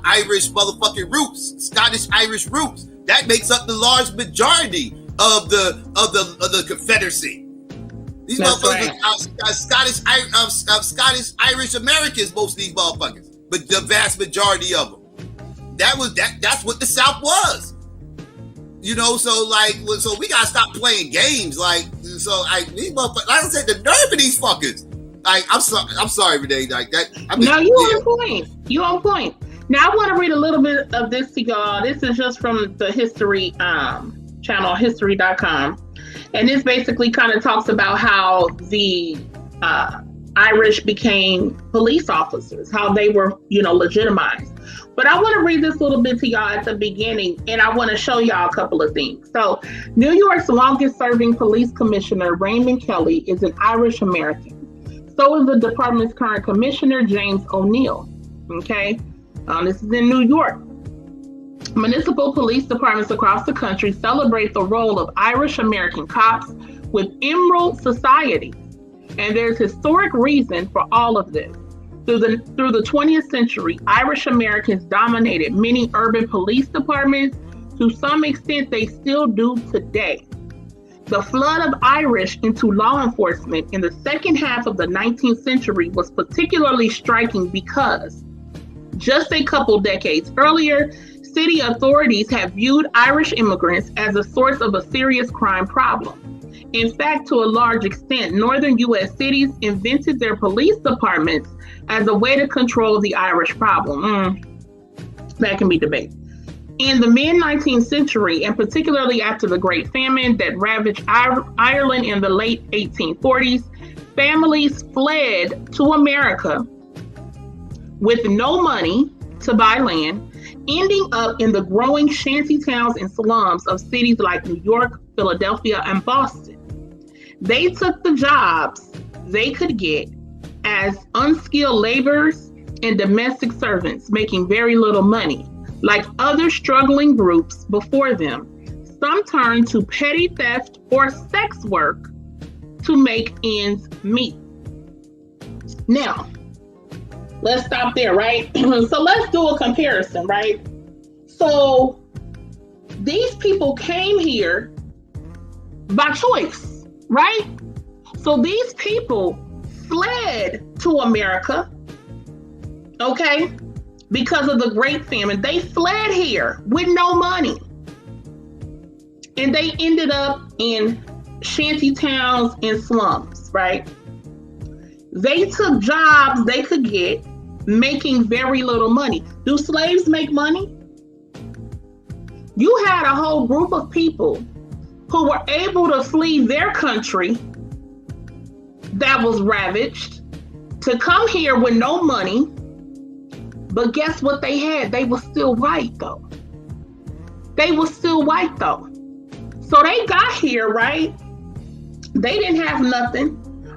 [SPEAKER 2] Irish motherfucking roots, Scottish Irish roots. That makes up the large majority of the Confederacy. These motherfuckers are Scottish Irish Americans. Most of these motherfuckers, but the vast majority of them. That's what the South was. So we gotta stop playing games. These motherfuckers, like I said, the nerve of these fuckers. I'm sorry, Renee. Like that. You on point. Now I want to read a little bit of this to y'all. This is just from the history channel, history.com, and this basically kind of talks about how the Irish became police officers, how they were, legitimized. But I want to read this little bit to y'all at the beginning, and I want to show y'all a couple of things. So, New York's longest serving police commissioner, Raymond Kelly, is an Irish American. So is the department's current commissioner, James O'Neill. Okay, this is in New York. Municipal police departments across the country celebrate the role of Irish American cops with emerald society. And there's historic reason for all of this. Through the 20th century, Irish Americans dominated many urban police departments. To some extent, they still do today. The flood of Irish into law enforcement in the second half of the 19th century was particularly striking because just a couple decades earlier, city authorities have viewed Irish immigrants as a source of a serious crime problem. In fact, to a large extent, northern U.S. cities invented their police departments as a way to control the Irish problem. That can be debated. In the mid-19th century, and particularly after the Great Famine that ravaged Ireland in the late 1840s, families fled to America with no money to buy land
[SPEAKER 3] ending up in the growing shanty towns and slums of cities like New York, Philadelphia, and Boston. They took the jobs they could get as unskilled laborers and domestic servants, making very little money. Like other struggling groups before them, some turned to petty theft or sex work to make ends meet. Now, let's stop there, right? So let's do a comparison, right? So these people came here by choice, right? So these people fled to America, okay, because of the Great Famine. They fled here with no money. And they ended up in shanty towns and slums, right? They took jobs they could get, making very little money. Do slaves make money? You had a whole group of people who were able to flee their country that was ravaged to come here with no money. But guess what they had? They were still white, though. They were still white, though. So they got here, right? They didn't have nothing.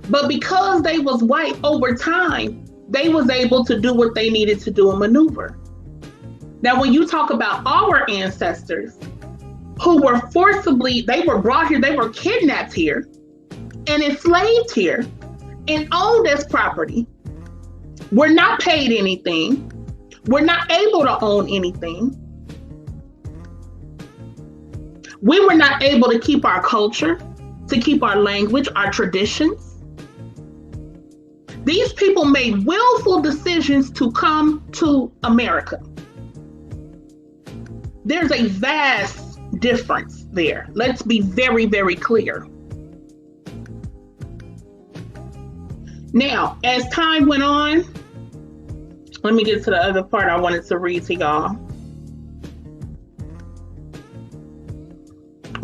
[SPEAKER 3] But because they was white, over time, they was able to do what they needed to do and maneuver. Now, when you talk about our ancestors who were forcibly, they were brought here, they were kidnapped here and enslaved here and owned as property, were not paid anything, were not able to own anything. We were not able to keep our culture, to keep our language, our traditions. These people made willful decisions to come to America. There's a vast difference there. Let's be very, very clear. Now, as time went on, let me get to the other part I wanted to read to y'all.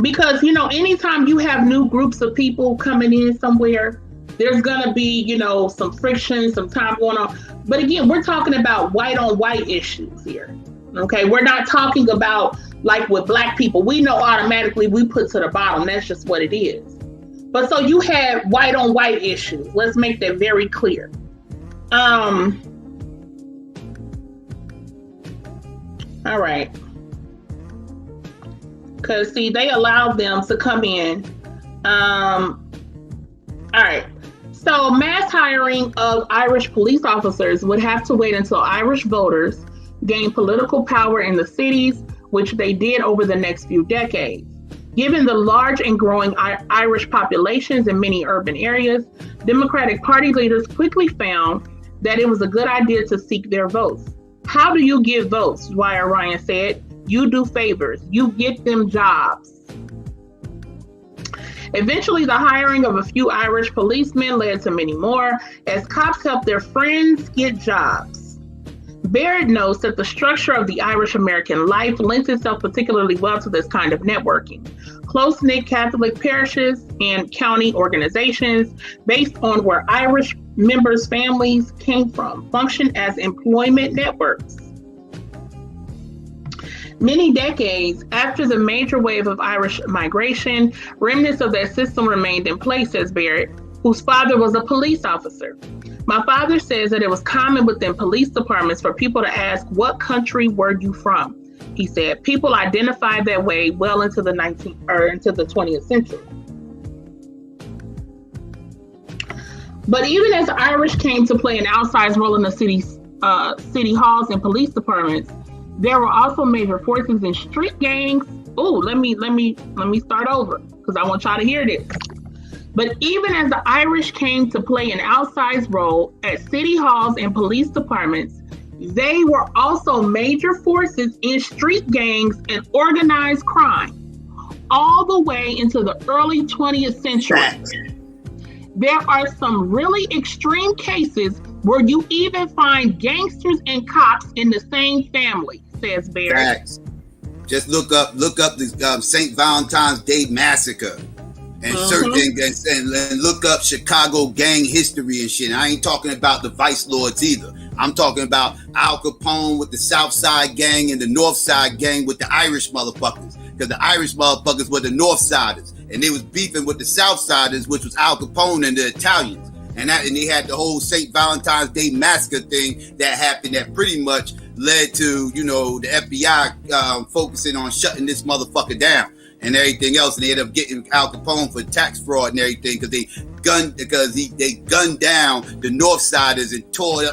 [SPEAKER 3] Because, you know, anytime you have new groups of people coming in somewhere, there's going to be, you know, some friction, some time going on. But again, we're talking about white on white issues here. Okay, we're not talking about like with Black people. We know automatically we put to the bottom. That's just what it is. But so you have white on white issues. Let's make that very clear. All right. Because see, they allowed them to come in. All right. So mass hiring of Irish police officers would have to wait until Irish voters gained political power in the cities, which they did over the next few decades. Given the large and growing Irish populations in many urban areas, Democratic Party leaders quickly found that it was a good idea to seek their votes. How do you get votes? Dwyer Ryan said. You do favors. You get them jobs. Eventually, the hiring of a few Irish policemen led to many more, as cops helped their friends get jobs. Barrett notes that the structure of the Irish American life lends itself particularly well to this kind of networking. Close-knit Catholic parishes and county organizations, based on where Irish members' families came from, function as employment networks. Many decades after the major wave of Irish migration, remnants of that system remained in place, says Barrett, whose father was a police officer. My father says that it was common within police departments for people to ask, what country were you from? He said, people identified that way well into the 20th century. But even as Irish came to play an outsized role in the city halls and police departments, there were also major forces in street gangs. Oh, let me start over because I want y'all to hear this. But even as the Irish came to play an outsized role at city halls and police departments, they were also major forces in street gangs and organized crime, all the way into the early 20th century. There are some really extreme cases where you even find gangsters and cops in the same family, says Barrett.
[SPEAKER 2] Facts. Just look up the St. Valentine's Day Massacre and certain and look up Chicago gang history and shit. I ain't talking about the vice lords either. I'm talking about Al Capone with the South Side gang and the North Side gang with the Irish motherfuckers. Because the Irish motherfuckers were the North Siders. And they was beefing with the South Siders, which was Al Capone and the Italians. And they had the whole St. Valentine's Day massacre thing that happened that pretty much led to, you know, the FBI focusing on shutting this motherfucker down and everything else. And they ended up getting Al Capone for tax fraud and everything because they gunned down the North Siders and tore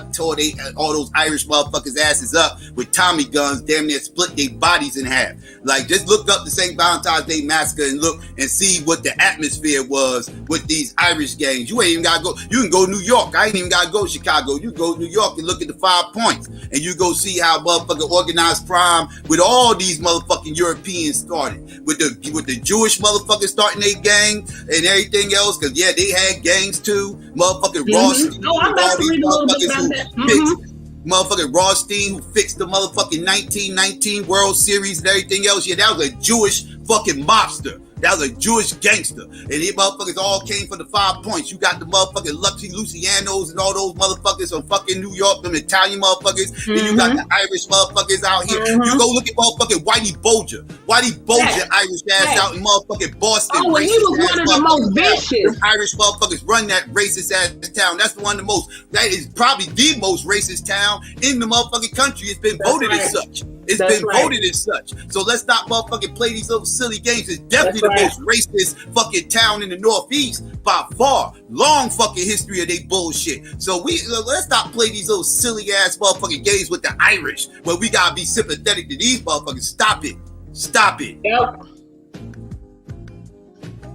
[SPEAKER 2] all those Irish motherfuckers' asses up with Tommy guns, damn near split their bodies in half. Like, just look up the St. Valentine's Day massacre and look and see what the atmosphere was with these Irish gangs. You ain't even gotta go. You can go to New York. I ain't even gotta go to Chicago. You go to New York and look at the 5 points, and you go see how motherfucking organized crime with all these motherfucking Europeans started. With the Jewish motherfuckers starting their gang and everything else, because yeah, they had gangs too. Motherfucking Rothstein.
[SPEAKER 3] Oh, I'm about to read a little bit about that.
[SPEAKER 2] Motherfucking Rothstein, who fixed the motherfucking 1919 World Series and everything else. Yeah, that was a Jewish fucking mobster. That was a Jewish gangster. And these motherfuckers all came from the 5 points. You got the motherfucking Lucianos and all those motherfuckers from fucking New York, them Italian motherfuckers. Then you got the Irish motherfuckers out here. You go look at motherfucking Whitey Bulger. Irish ass out in motherfucking Boston.
[SPEAKER 3] Oh, well, he was one of the most vicious.
[SPEAKER 2] Irish motherfuckers run that racist ass town. That's the one of the most, that is probably the most racist town in the motherfucking country. It's been voted as such. It's been voted as such. So let's not motherfucking play these little silly games. It's definitely the most racist fucking town in the Northeast by far. Long fucking history of they bullshit. So let's stop playing these little silly ass motherfucking games with the Irish where we gotta be sympathetic to these motherfuckers. Stop it. Stop it.
[SPEAKER 3] Yep.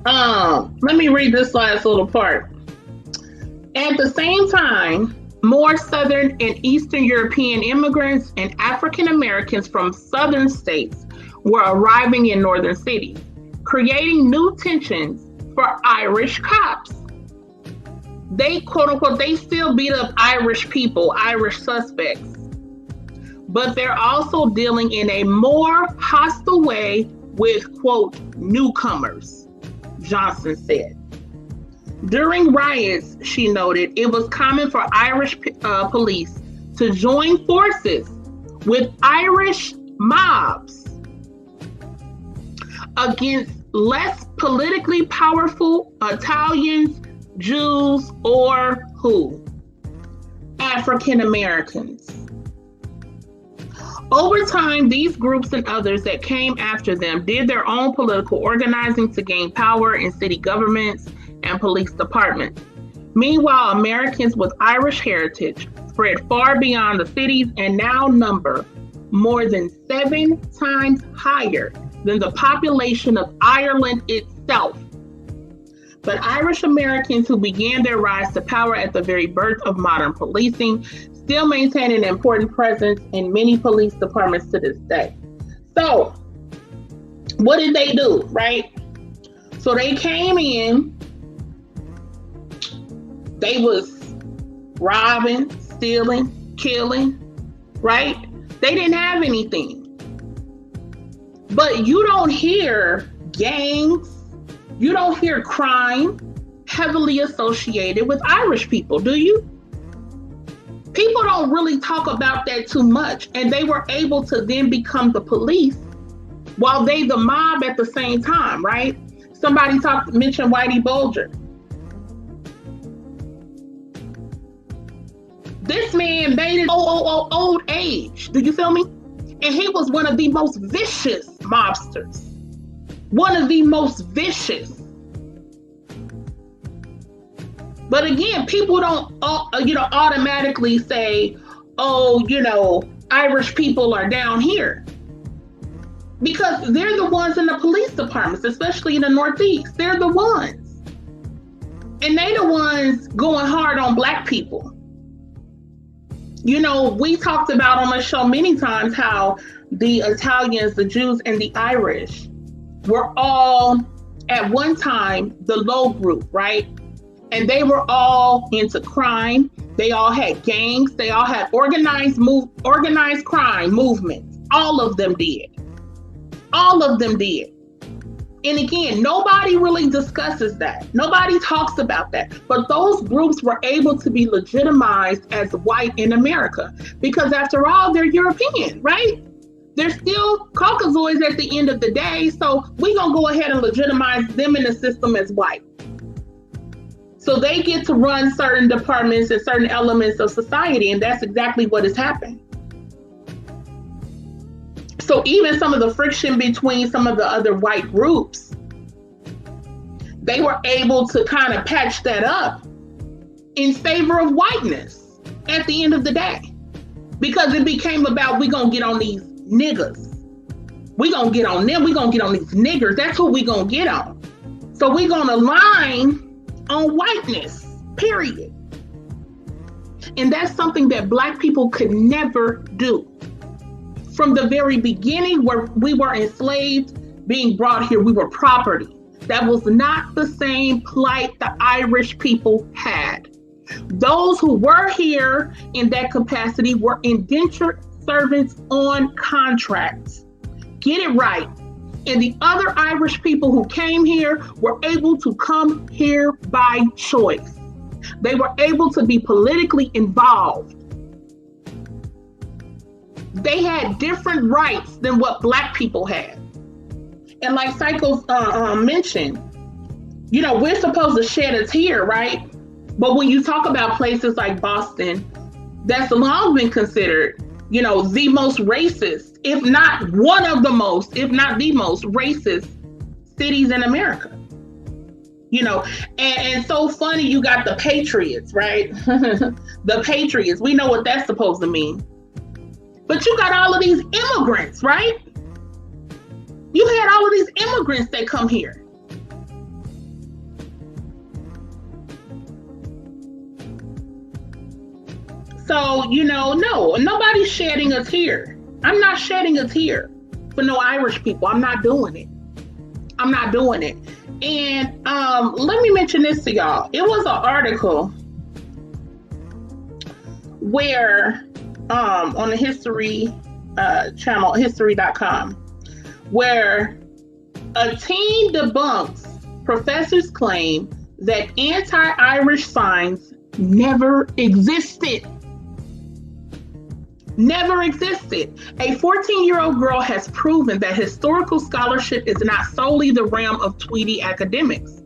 [SPEAKER 3] Let me read this last little part. At the same time, more Southern and Eastern European immigrants and African Americans from Southern states were arriving in Northern cities, creating new tensions for Irish cops. They, quote unquote, they still beat up Irish people, Irish suspects, but they're also dealing in a more hostile way with, quote, newcomers, Johnson said. During riots, she noted, it was common for Irish police to join forces with Irish mobs against less politically powerful Italians, Jews, or who? African Americans. Over time, these groups and others that came after them did their own political organizing to gain power in city governments and police departments. Meanwhile, Americans with Irish heritage spread far beyond the cities and now number more than 7 times higher than the population of Ireland itself. But Irish Americans who began their rise to power at the very birth of modern policing still maintain an important presence in many police departments to this day. So, what did they do, right? So they came in, they was robbing, stealing, killing, right? They didn't have anything. But you don't hear gangs, you don't hear crime heavily associated with Irish people, do you? People don't really talk about that too much. And they were able to then become the police while they the mob at the same time, right? Somebody mentioned Whitey Bulger. This man made it old age. Do you feel me? And he was one of the most vicious mobsters. One of the most vicious. But again, people don't, automatically say, Irish people are down here. Because they're the ones in the police departments, especially in the Northeast. They're the ones. And they the ones going hard on Black people. We talked about on the show many times how the Italians, the Jews, and the Irish were all, at one time, the low group, right? And they were all into crime. They all had gangs. They all had organized crime movements. All of them did. All of them did. And again, nobody really discusses that. Nobody talks about that. But those groups were able to be legitimized as white in America because after all, they're European, right? They're still Caucasoids at the end of the day. So we're going to go ahead and legitimize them in the system as white. So they get to run certain departments and certain elements of society. And that's exactly what has happened. So even some of the friction between some of the other white groups, they were able to kind of patch that up in favor of whiteness at the end of the day. Because it became about, we're going to get on these niggas. We're going to get on them. We're going to get on these niggers. That's who we're going to get on. So we're going to align on whiteness, period. And that's something that Black people could never do. From the very beginning, where we were enslaved, being brought here, we were property. That was not the same plight the Irish people had. Those who were here in that capacity were indentured servants on contracts. Get it right. And the other Irish people who came here were able to come here by choice. They were able to be politically involved. They had different rights than what Black people had. And like Psycho mentioned, you know, we're supposed to shed a tear, right? But when you talk about places like Boston, that's long been considered, you know, the most racist, if not one of the most, if not the most racist cities in America. You know, and so funny, you got the Patriots, right? The Patriots, we know what that's supposed to mean. But you got all of these immigrants, right? You had all of these immigrants that come here. So, you know, no, nobody's shedding a tear. I'm not shedding a tear for no Irish people. I'm not doing it. I'm not doing it. And let me mention this to y'all. It was an article where on the history channel, history.com, where a team debunks professors' claim that anti-Irish signs never existed. Never existed. A 14-year-old girl has proven that historical scholarship is not solely the realm of Tweedy academics.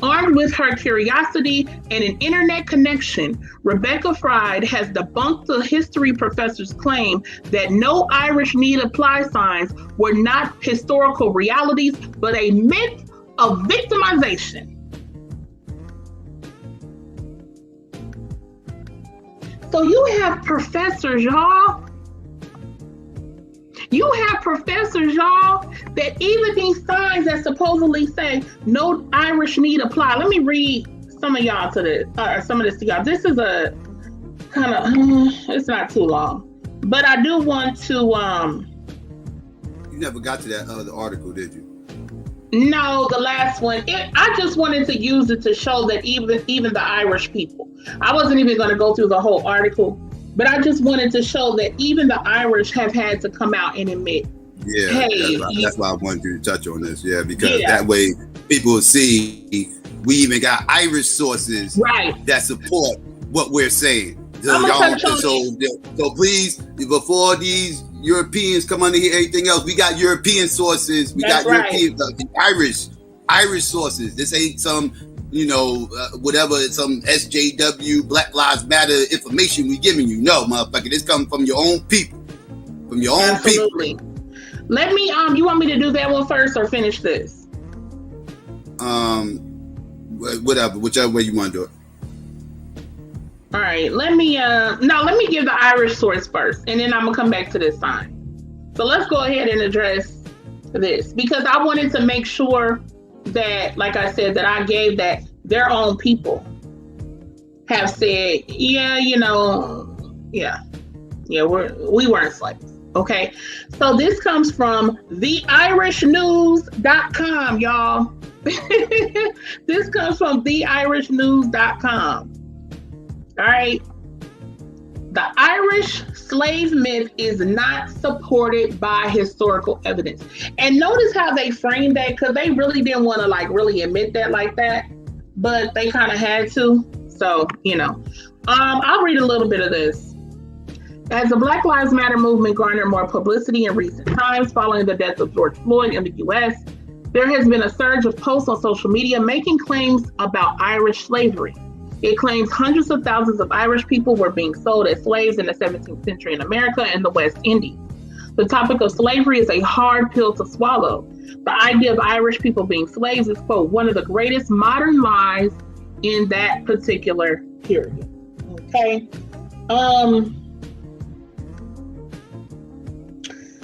[SPEAKER 3] Armed with her curiosity and an internet connection, Rebecca Fried has debunked the history professor's claim that no Irish need apply signs were not historical realities, but a myth of victimization. So you have professors, y'all. You have professors, y'all, that even these signs that supposedly say no Irish need apply. Let me read some of y'all to this, some of this to y'all. This is a kind of, it's not too long, but I do want to.
[SPEAKER 2] You never got to that other article, did you?
[SPEAKER 3] No, the last one. I just wanted to use it to show that even the Irish people. I wasn't even going to go through the whole article, but I just wanted to show that even the Irish have had to come out and admit.
[SPEAKER 2] Yeah,
[SPEAKER 3] hey,
[SPEAKER 2] that's why I wanted you to touch on this. Yeah, because that way people will see we even got Irish sources that support what we're saying. So please, before these Europeans come under here, anything else, we got European sources. We got European, Irish sources. This ain't some, whatever, some SJW, Black Lives Matter information we giving you. No, motherfucker, this comes from your own people. From your own people.
[SPEAKER 3] Let me, you want me to do that one first or finish this?
[SPEAKER 2] Whatever, whichever way you want to do it.
[SPEAKER 3] All right, let me give the Irish source first, and then I'm gonna come back to this sign. So let's go ahead and address this, because I wanted to make sure that, like I said, that I gave that their own people have said, we weren't slaves. Okay, so this comes from theirishnews.com, y'all. This comes from theirishnews.com. All right. The Irish slave myth is not supported by historical evidence. And notice how they framed that, because they really didn't want to like really admit that like that, but they kind of had to. So, I'll read a little bit of this. As the Black Lives Matter movement garnered more publicity in recent times following the death of George Floyd in the U.S., there has been a surge of posts on social media making claims about Irish slavery. It claims hundreds of thousands of Irish people were being sold as slaves in the 17th century in America and the West Indies. The topic of slavery is a hard pill to swallow. The idea of Irish people being slaves is, quote, one of the greatest modern lies in that particular period. Okay.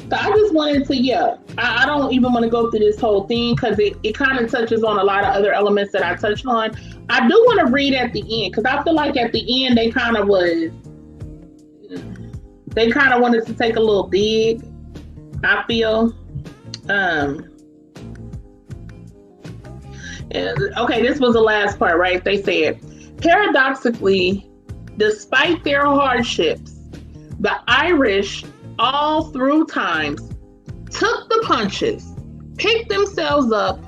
[SPEAKER 3] So I just wanted to, I don't even want to go through this whole thing because it kind of touches on a lot of other elements that I touched on. I do want to read at the end because I feel like at the end they kind of wanted to take a little dig, I feel. Okay, this was the last part, right? They said, paradoxically, despite their hardships, the Irish all through times took the punches, picked themselves up,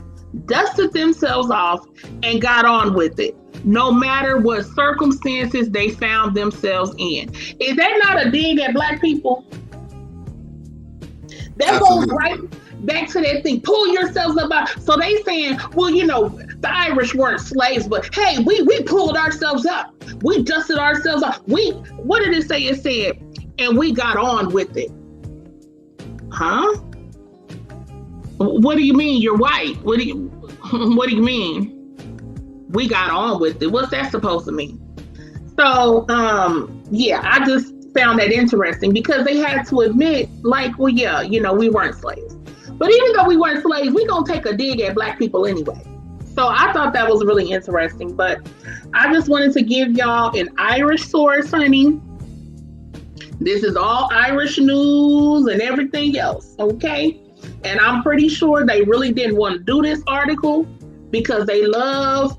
[SPEAKER 3] dusted themselves off, and got on with it, no matter what circumstances they found themselves in. Is that not a dig at Black people? That goes right back to that thing, pull yourselves up. So they saying, well, the Irish weren't slaves, but hey, we pulled ourselves up. We dusted ourselves off. What did it say? It said, and we got on with it. Huh? What do you mean you're white? What do you mean? We got on with it. What's that supposed to mean? So, I just found that interesting because they had to admit, like, well, we weren't slaves. But even though we weren't slaves, we gonna take a dig at Black people anyway. So I thought that was really interesting. But I just wanted to give y'all an Irish source, honey. This is all Irish news and everything else, okay? And I'm pretty sure they really didn't want to do this article because they love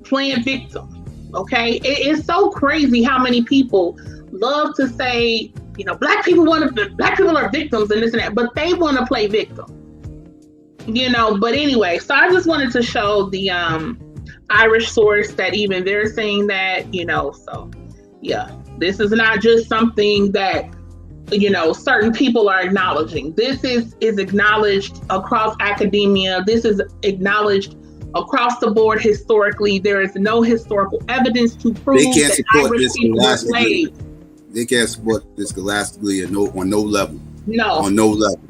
[SPEAKER 3] playing victim, okay? It's so crazy how many people love to say, Black people are victims and this and that, but they want to play victim, But anyway, so I just wanted to show the Irish source that even they're saying that, so yeah. This is not just something that, certain people are acknowledging. This is acknowledged across academia. This is acknowledged across the board historically. There is no historical evidence to prove that Irish people were slaves.
[SPEAKER 2] They can't support this scholastically on no level.
[SPEAKER 3] No.
[SPEAKER 2] On no level.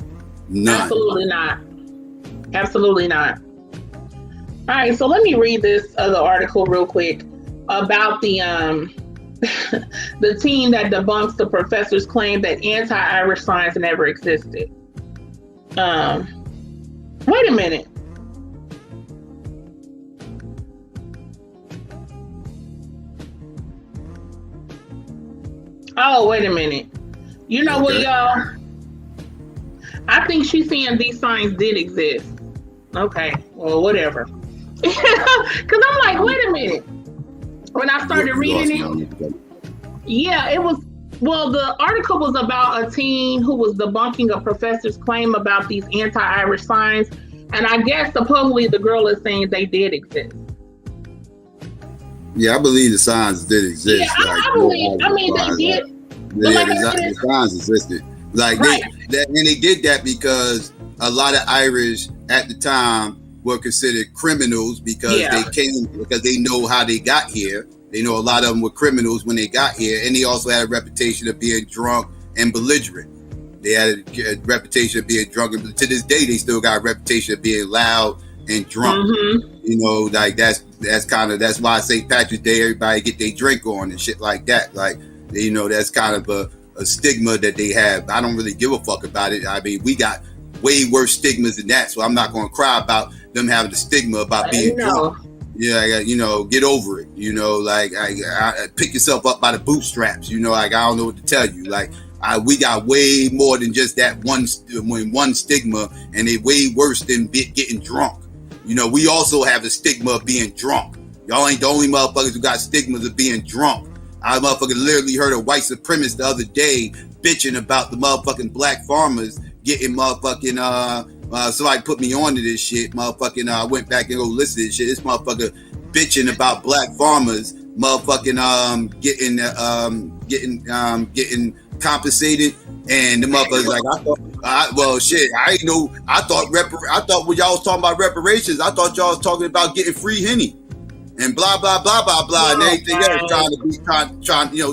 [SPEAKER 2] None.
[SPEAKER 3] Absolutely not. Absolutely not. All right, so let me read this other article real quick about the the team that debunks the professor's claim that anti-Irish science never existed. Wait a minute. Oh, wait a minute. You know what, y'all? I think she's saying these signs did exist. Okay, well, whatever. Because I'm like, wait a minute. When I started reading it, it was, the article was about a teen who was debunking a professor's claim about these anti-Irish signs. And I guess supposedly the girl is saying they did exist.
[SPEAKER 2] Yeah, I believe the signs did exist.
[SPEAKER 3] Yeah, I believe, they did.
[SPEAKER 2] The signs existed. Like, right. They did that because a lot of Irish at the time were considered criminals because they know how they got here. They know a lot of them were criminals when they got here, and they also had a reputation of being drunk and belligerent. They had a reputation of being drunk, and to this day, they still got a reputation of being loud and drunk. Mm-hmm. Like that's why St. Patrick's Day, everybody get their drink on and shit like that. Like, that's kind of a stigma that they have. I don't really give a fuck about it. I mean, we got way worse stigmas than that, so I'm not going to cry about them having the stigma about being drunk. Yeah, get over it. I pick yourself up by the bootstraps. I don't know what to tell you. Like, we got way more than just that one stigma, and they way worse than getting drunk. We also have a stigma of being drunk. Y'all ain't the only motherfuckers who got stigmas of being drunk. I motherfucking literally heard a white supremacist the other day bitching about the motherfucking black farmers getting motherfucking somebody put me on to this shit. Motherfucking I went back and go listen to this shit. This motherfucker bitching about black farmers motherfucking getting compensated, and the motherfuckers like I thought when y'all was talking about reparations, I thought y'all was talking about getting free Henny and blah blah blah blah blah and everything else,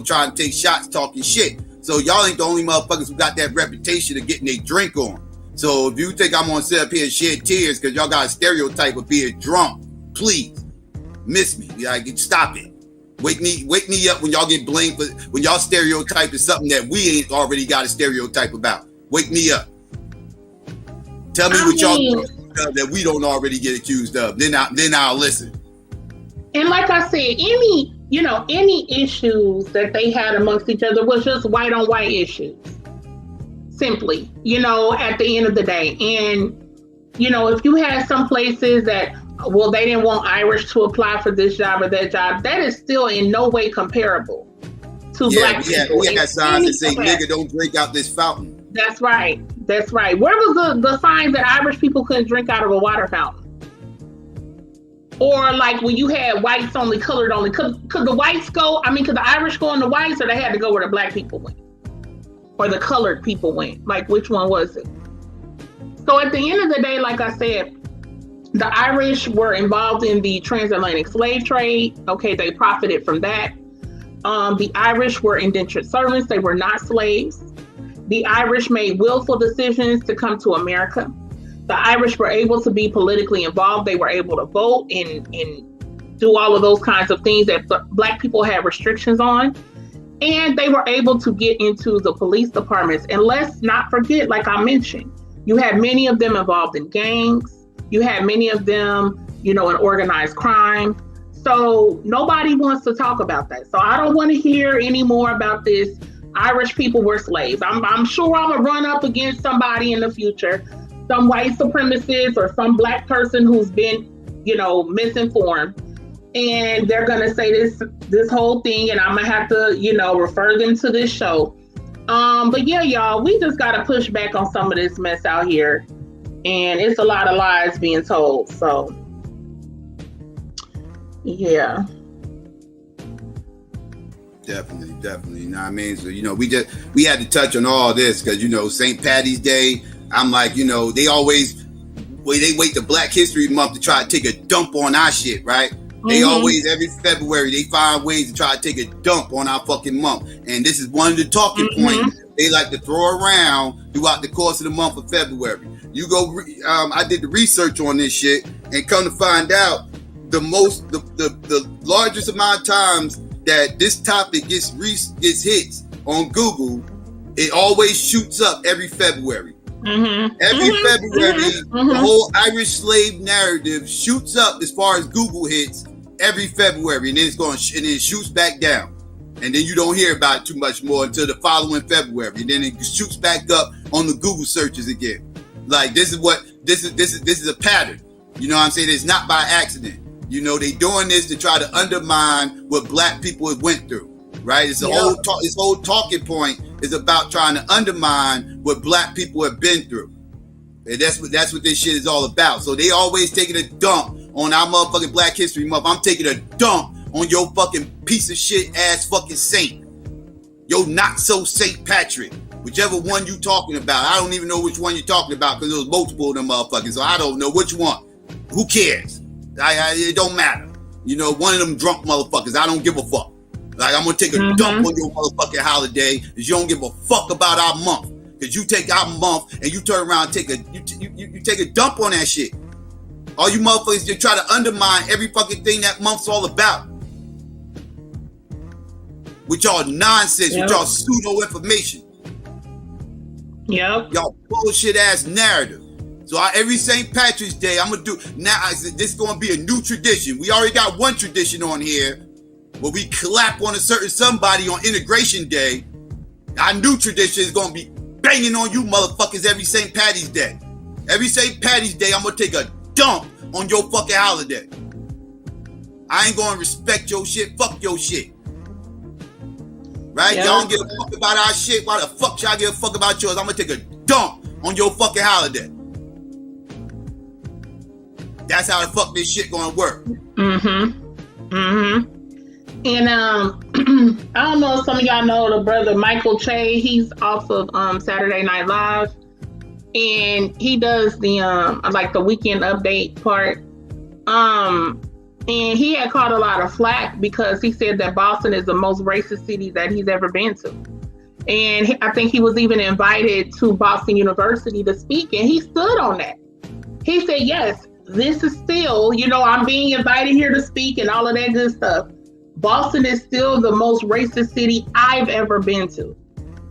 [SPEAKER 2] trying to take shots, talking shit. So y'all ain't the only motherfuckers who got that reputation of getting their drink on. So if you think I'm gonna sit up here and shed tears because y'all got a stereotype of being drunk, please miss me. Like, stop it. Wake me up when y'all get blamed for when y'all stereotype is something that we ain't already got a stereotype about. Wake me up. Tell me what y'all do that we don't already get accused of. Then I'll listen.
[SPEAKER 3] And like I said, any issues that they had amongst each other was just white on white issues. Simply, at the end of the day. And, if you had some places that, well, they didn't want Irish to apply for this job or that job, that is still in no way comparable to black people.
[SPEAKER 2] We had signs that say, nigga, don't drink out this fountain.
[SPEAKER 3] That's right. Where was the sign that Irish people couldn't drink out of a water fountain? Or like when you had whites only, colored only, could the whites go, could the Irish go on the whites, or they had to go where the black people went? Or the colored people went? Like, which one was it? So at the end of the day, like I said, the Irish were involved in the transatlantic slave trade. Okay, they profited from that. The Irish were indentured servants. They were not slaves. The Irish made willful decisions to come to America. The Irish were able to be politically involved. They were able to vote and do all of those kinds of things that black people had restrictions on. And they were able to get into the police departments. And let's not forget, like I mentioned, you had many of them involved in gangs. You had many of them, in organized crime. So nobody wants to talk about that. So I don't want to hear any more about this. Irish people were slaves. I'm sure I'm going to run up against somebody in the future, some white supremacist or some black person who's been, misinformed. And they're going to say this whole thing, and I'm going to have to, refer them to this show. But yeah, y'all, we just got to push back on some of this mess out here. And it's a lot of lies being told. So, yeah.
[SPEAKER 2] Definitely. You know what I mean? So, we had to touch on all this because, St. Patty's Day, I'm like, they wait till Black History Month to try to take a dump on our shit, right? Mm-hmm. They always, every February, they find ways to try to take a dump on our fucking month. And this is one of the talking points they like to throw around throughout the course of the month of February. You go, I did the research on this shit and come to find out the largest amount of times that this topic gets hits on Google, it always shoots up every February. Every February, the whole Irish slave narrative shoots up as far as Google hits every February, and then it shoots back down. And then you don't hear about it too much more until the following February. And then it shoots back up on the Google searches again. Like, this is a pattern. You know what I'm saying? It's not by accident. They doing this to try to undermine what black people have went through, right? This whole talking point is about trying to undermine what black people have been through. And that's what this shit is all about. So they always taking a dump on our motherfucking Black History Month. I'm taking a dump on your fucking piece of shit ass fucking saint. Yo, not so St. Patrick. Whichever one you talking about. I don't even know which one you're talking about because there was multiple of them motherfuckers. So I don't know which one. Who cares? It don't matter. One of them drunk motherfuckers. I don't give a fuck. Like, I'm going to take a dump on your motherfucking holiday because you don't give a fuck about our month. Because you take our month and you turn around and take a dump on that shit. All you motherfuckers just try to undermine every fucking thing that month's all about. With y'all nonsense, with y'all pseudo information.
[SPEAKER 3] Yep.
[SPEAKER 2] Y'all bullshit ass narrative. So every St. Patrick's Day, I'm going to do, now this is going to be a new tradition. We already got one tradition on here where we clap on a certain somebody on Integration Day. Our new tradition is going to be banging on you motherfuckers every St. Patty's Day. Every St. Patty's Day, I'm going to take a dump on your fucking holiday. I ain't going to respect your shit. Fuck your shit. Right? Y'all don't give a fuck about our shit. Why the fuck y'all give a fuck about yours? I'm gonna take a dump on your fucking holiday. That's how the fuck this shit gonna work.
[SPEAKER 3] And I don't know if some of y'all know the brother Michael Che. He's off of Saturday Night Live, and he does the like the weekend update part. And he had caught a lot of flack because he said that Boston is the most racist city that he's ever been to. And I think he was even invited to Boston University to speak, and he stood on that. He said, yes, this is still, you know, I'm being invited here to speak and all of that good stuff. Boston is still the most racist city I've ever been to.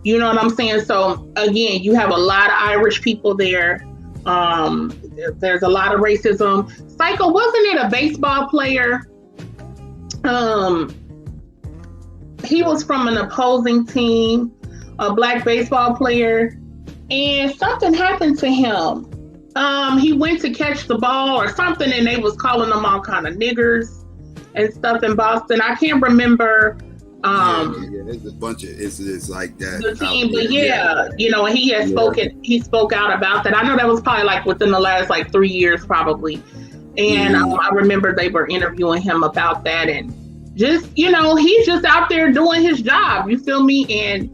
[SPEAKER 3] You know what I'm saying? So again, you have a lot of Irish people there. There's a lot of racism. Psycho, wasn't it a baseball player? He was from an opposing team, a black baseball player, and something happened to him. He went to catch the ball or something, and they was calling them all kind of niggers and stuff in Boston. I can't remember.
[SPEAKER 2] There's a bunch of incidents like that.
[SPEAKER 3] The team, but you know, he had spoken. He spoke out about that. I know that was probably like within the last like 3 years, probably. And I remember they were interviewing him about that, and just, you know, he's just out there doing his job. You feel me? And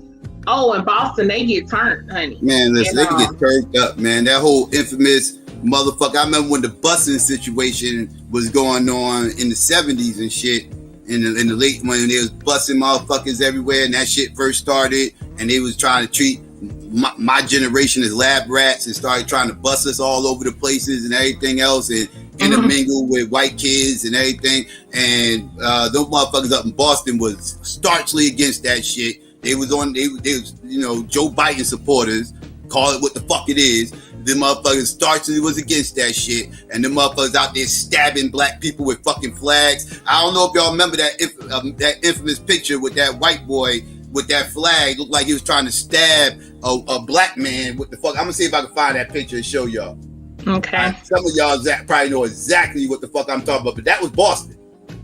[SPEAKER 3] in Boston, they get turned, honey.
[SPEAKER 2] Man, listen, they can get turned up, man. That whole infamous motherfucker. I remember when the busing situation was going on in the 70s and shit. In the late, when they was busting motherfuckers everywhere, and that shit first started, and they was trying to treat my generation as lab rats and started trying to bust us all over the places and everything else, and intermingle with white kids and everything. And those motherfuckers up in Boston was starchly against that shit. They was, you know, Joe Biden supporters, call it what the fuck it is. The motherfuckers starchly was against that shit, and the motherfuckers out there stabbing black people with fucking flags. I don't know if y'all remember that infamous picture with that white boy with that flag. Looked like he was trying to stab a black man. What the fuck? I'm gonna see if I can find that picture and show y'all.
[SPEAKER 3] Okay.
[SPEAKER 2] Some of y'all probably know exactly what the fuck I'm talking about, but that was Boston.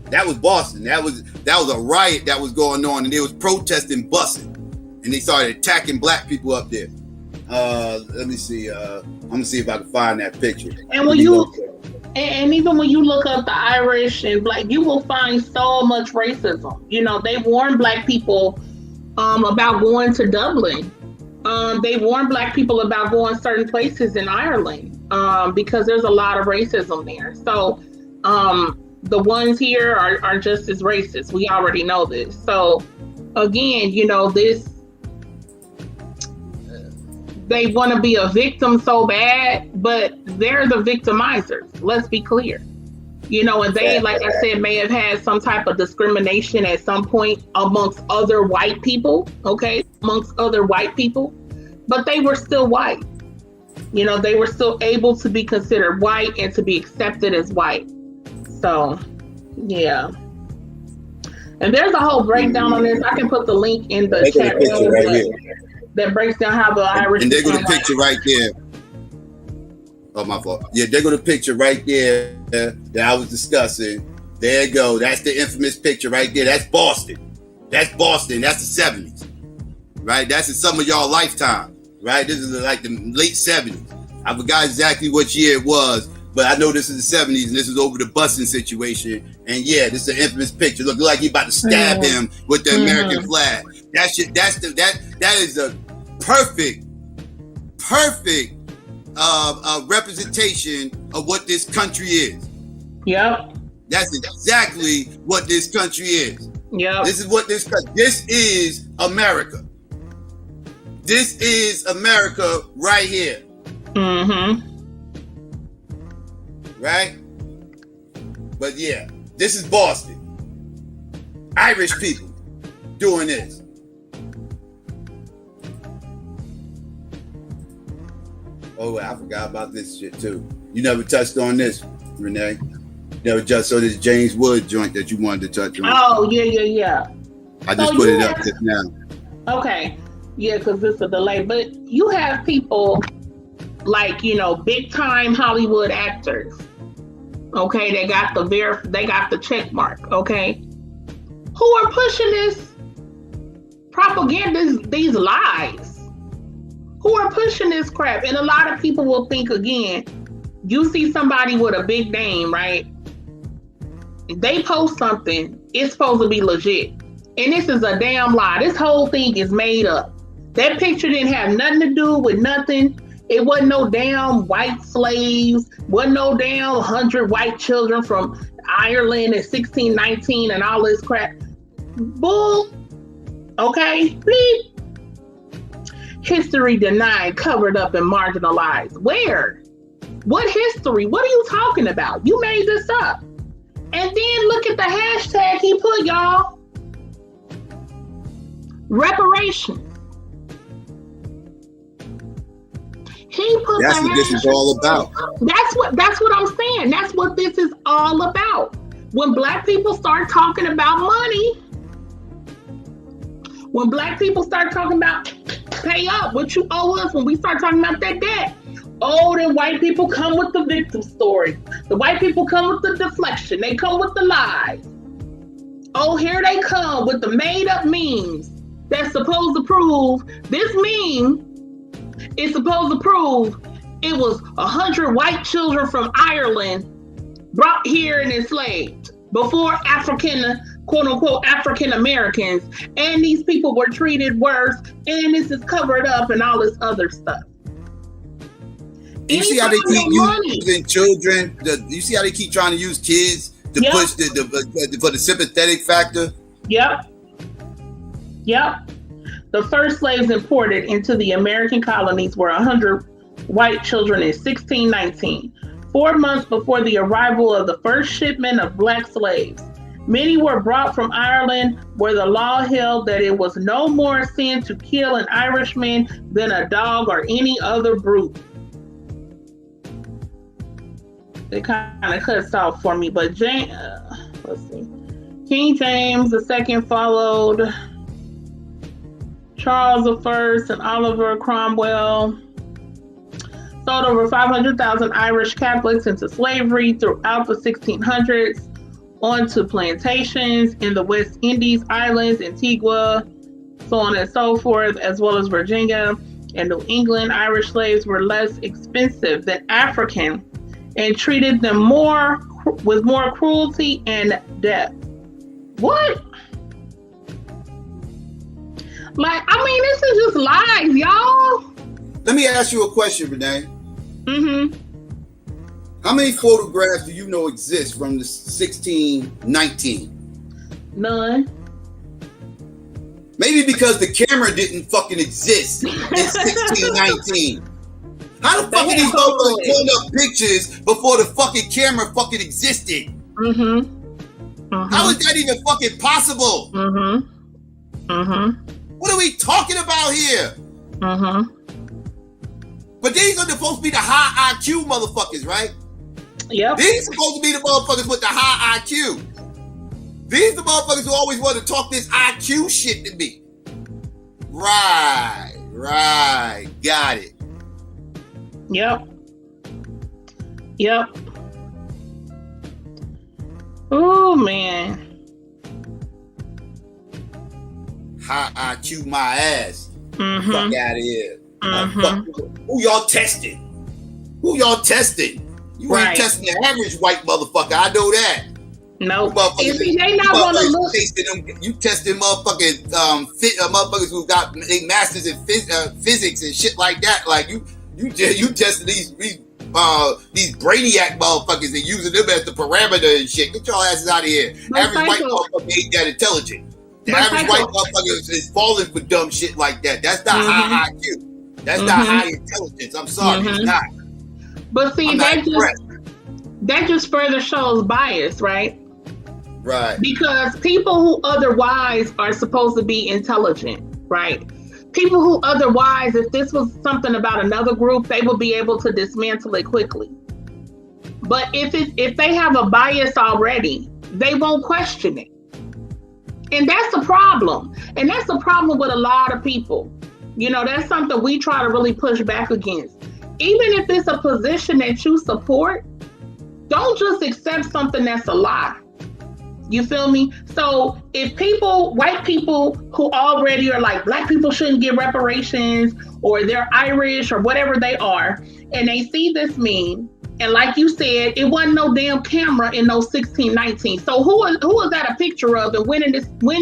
[SPEAKER 2] That was Boston. That was a riot that was going on, and they was protesting busing, and they started attacking black people up there. Let me see. I'm gonna see if I can find that picture.
[SPEAKER 3] And when and even when you look up the Irish and black, you will find so much racism. You know, they warned black people about going to Dublin. They warned black people about going certain places in Ireland because there's a lot of racism there. So the ones here are just as racist. We already know this. So again, you know, they want to be a victim so bad, but they're the victimizers. Let's be clear. You know, and they, like I said, may have had some type of discrimination at some point amongst other white people, okay? Amongst other white people, but they were still white. You know, they were still able to be considered white and to be accepted as white. So, yeah. And there's a whole breakdown on this. I can put the link in the chat room that breaks down how the Irish.
[SPEAKER 2] And there go the picture right there. Oh, my fault. Yeah, there go the picture right there that I was discussing. There you go. That's the infamous picture right there. That's Boston. That's Boston. That's the 70s. Right? That's in some of y'all lifetime. Right? This is like the late 70s. I forgot exactly what year it was, but I know this is the 70s, and this is over the busing situation. And yeah, this is an infamous picture. Look like he about to stab him with the American flag. That shit. That is a perfect representation of what this country is.
[SPEAKER 3] Yep.
[SPEAKER 2] That's exactly what this country is.
[SPEAKER 3] Yep.
[SPEAKER 2] This is America. This is America right here.
[SPEAKER 3] Mm-hmm.
[SPEAKER 2] Right? But yeah, this is Boston. Irish people doing this. Oh, I forgot about this shit too. You never touched on this, Renee. You never touched on this James Wood joint that you wanted to touch on.
[SPEAKER 3] Oh, yeah.
[SPEAKER 2] I just put it up just now.
[SPEAKER 3] Okay. Yeah, because it's a delay. But you have people like, you know, big time Hollywood actors. Okay, they got the check mark, okay? Who are pushing this propaganda these lies? Who are pushing this crap? And a lot of people will think, again, you see somebody with a big name, right? They post something, it's supposed to be legit. And this is a damn lie. This whole thing is made up. That picture didn't have nothing to do with nothing. It wasn't no damn white slaves, wasn't no damn 100 white children from Ireland in 1619 and all this crap. Bull. Okay? Bleep. History denied, covered up, and marginalized. Where? What history? What are you talking about? You made this up. And then look at the hashtag he put, y'all. Reparations. He put
[SPEAKER 2] That's what this is all about.
[SPEAKER 3] That's what I'm saying. That's what this is all about. When black people start talking about money, when black people start talking about pay up what you owe us, when we start talking about that debt, oh, then white people come with the victim story. The white people come with the deflection. They come with the lies. Oh, here they come with the made up memes that's supposed to prove this meme is supposed to prove it was 100 white children from Ireland brought here and enslaved before African, quote unquote, African Americans, and these people were treated worse, and this is covered up and all this other stuff.
[SPEAKER 2] You see how they keep using children? You see how they keep trying to use kids to push for the sympathetic factor?
[SPEAKER 3] Yep. The first slaves imported into the American colonies were 100 white children in 1619, 4 months before the arrival of the first shipment of black slaves. Many were brought from Ireland, where the law held that it was no more a sin to kill an Irishman than a dog or any other brute. It kind of cuts off for me, but let's see. King James II followed Charles I and Oliver Cromwell. Sold over 500,000 Irish Catholics into slavery throughout the 1600s, onto plantations in the West Indies Islands, Antigua, so on and so forth, as well as Virginia and New England. Irish slaves were less expensive than African and treated them with more cruelty and death. What? Like, I mean, this is just lies, y'all.
[SPEAKER 2] Let me ask you a question, Renee.
[SPEAKER 3] Mm-hmm.
[SPEAKER 2] How many photographs do you know exist from the 1619?
[SPEAKER 3] None.
[SPEAKER 2] Maybe because the camera didn't fucking exist in 1619. How the fuck are these motherfuckers pulling up pictures before the fucking camera fucking existed?
[SPEAKER 3] Mm-hmm.
[SPEAKER 2] How is that even fucking possible?
[SPEAKER 3] Mm-hmm. Mm-hmm.
[SPEAKER 2] What are we talking about here?
[SPEAKER 3] Mm-hmm.
[SPEAKER 2] But these are supposed to be the high IQ motherfuckers, right?
[SPEAKER 3] Yep.
[SPEAKER 2] These are supposed to be the motherfuckers with the high IQ. These are the motherfuckers who always want to talk this IQ shit to me. Right. Got it.
[SPEAKER 3] Yep. Oh, man.
[SPEAKER 2] High IQ my ass.
[SPEAKER 3] Mm-hmm.
[SPEAKER 2] Fuck out of here.
[SPEAKER 3] Mm-hmm.
[SPEAKER 2] Who y'all testing? You ain't testing the average white motherfucker. I know that.
[SPEAKER 3] No. See, they not gonna look.
[SPEAKER 2] You testing motherfucking motherfuckers who got a masters in physics and shit like that. Like you testing these brainiac motherfuckers and using them as the parameter and shit. Get your asses out of here. Average white motherfucker ain't that intelligent. The average white motherfucker is falling for dumb shit like that. That's not high IQ. That's not high intelligence. I'm sorry, it's not.
[SPEAKER 3] But see, that just further shows bias, right?
[SPEAKER 2] Right.
[SPEAKER 3] Because people who otherwise are supposed to be intelligent, right? People who otherwise, if this was something about another group, they would be able to dismantle it quickly. But if they have a bias already, they won't question it. And that's the problem. And that's the problem with a lot of people. You know, that's something we try to really push back against. Even if it's a position that you support, don't just accept something that's a lie. You feel me? So if white people who already are like, black people shouldn't get reparations, or they're Irish or whatever they are, and they see this meme, and like you said, it wasn't no damn camera in those 1619. So who is that a picture of, and when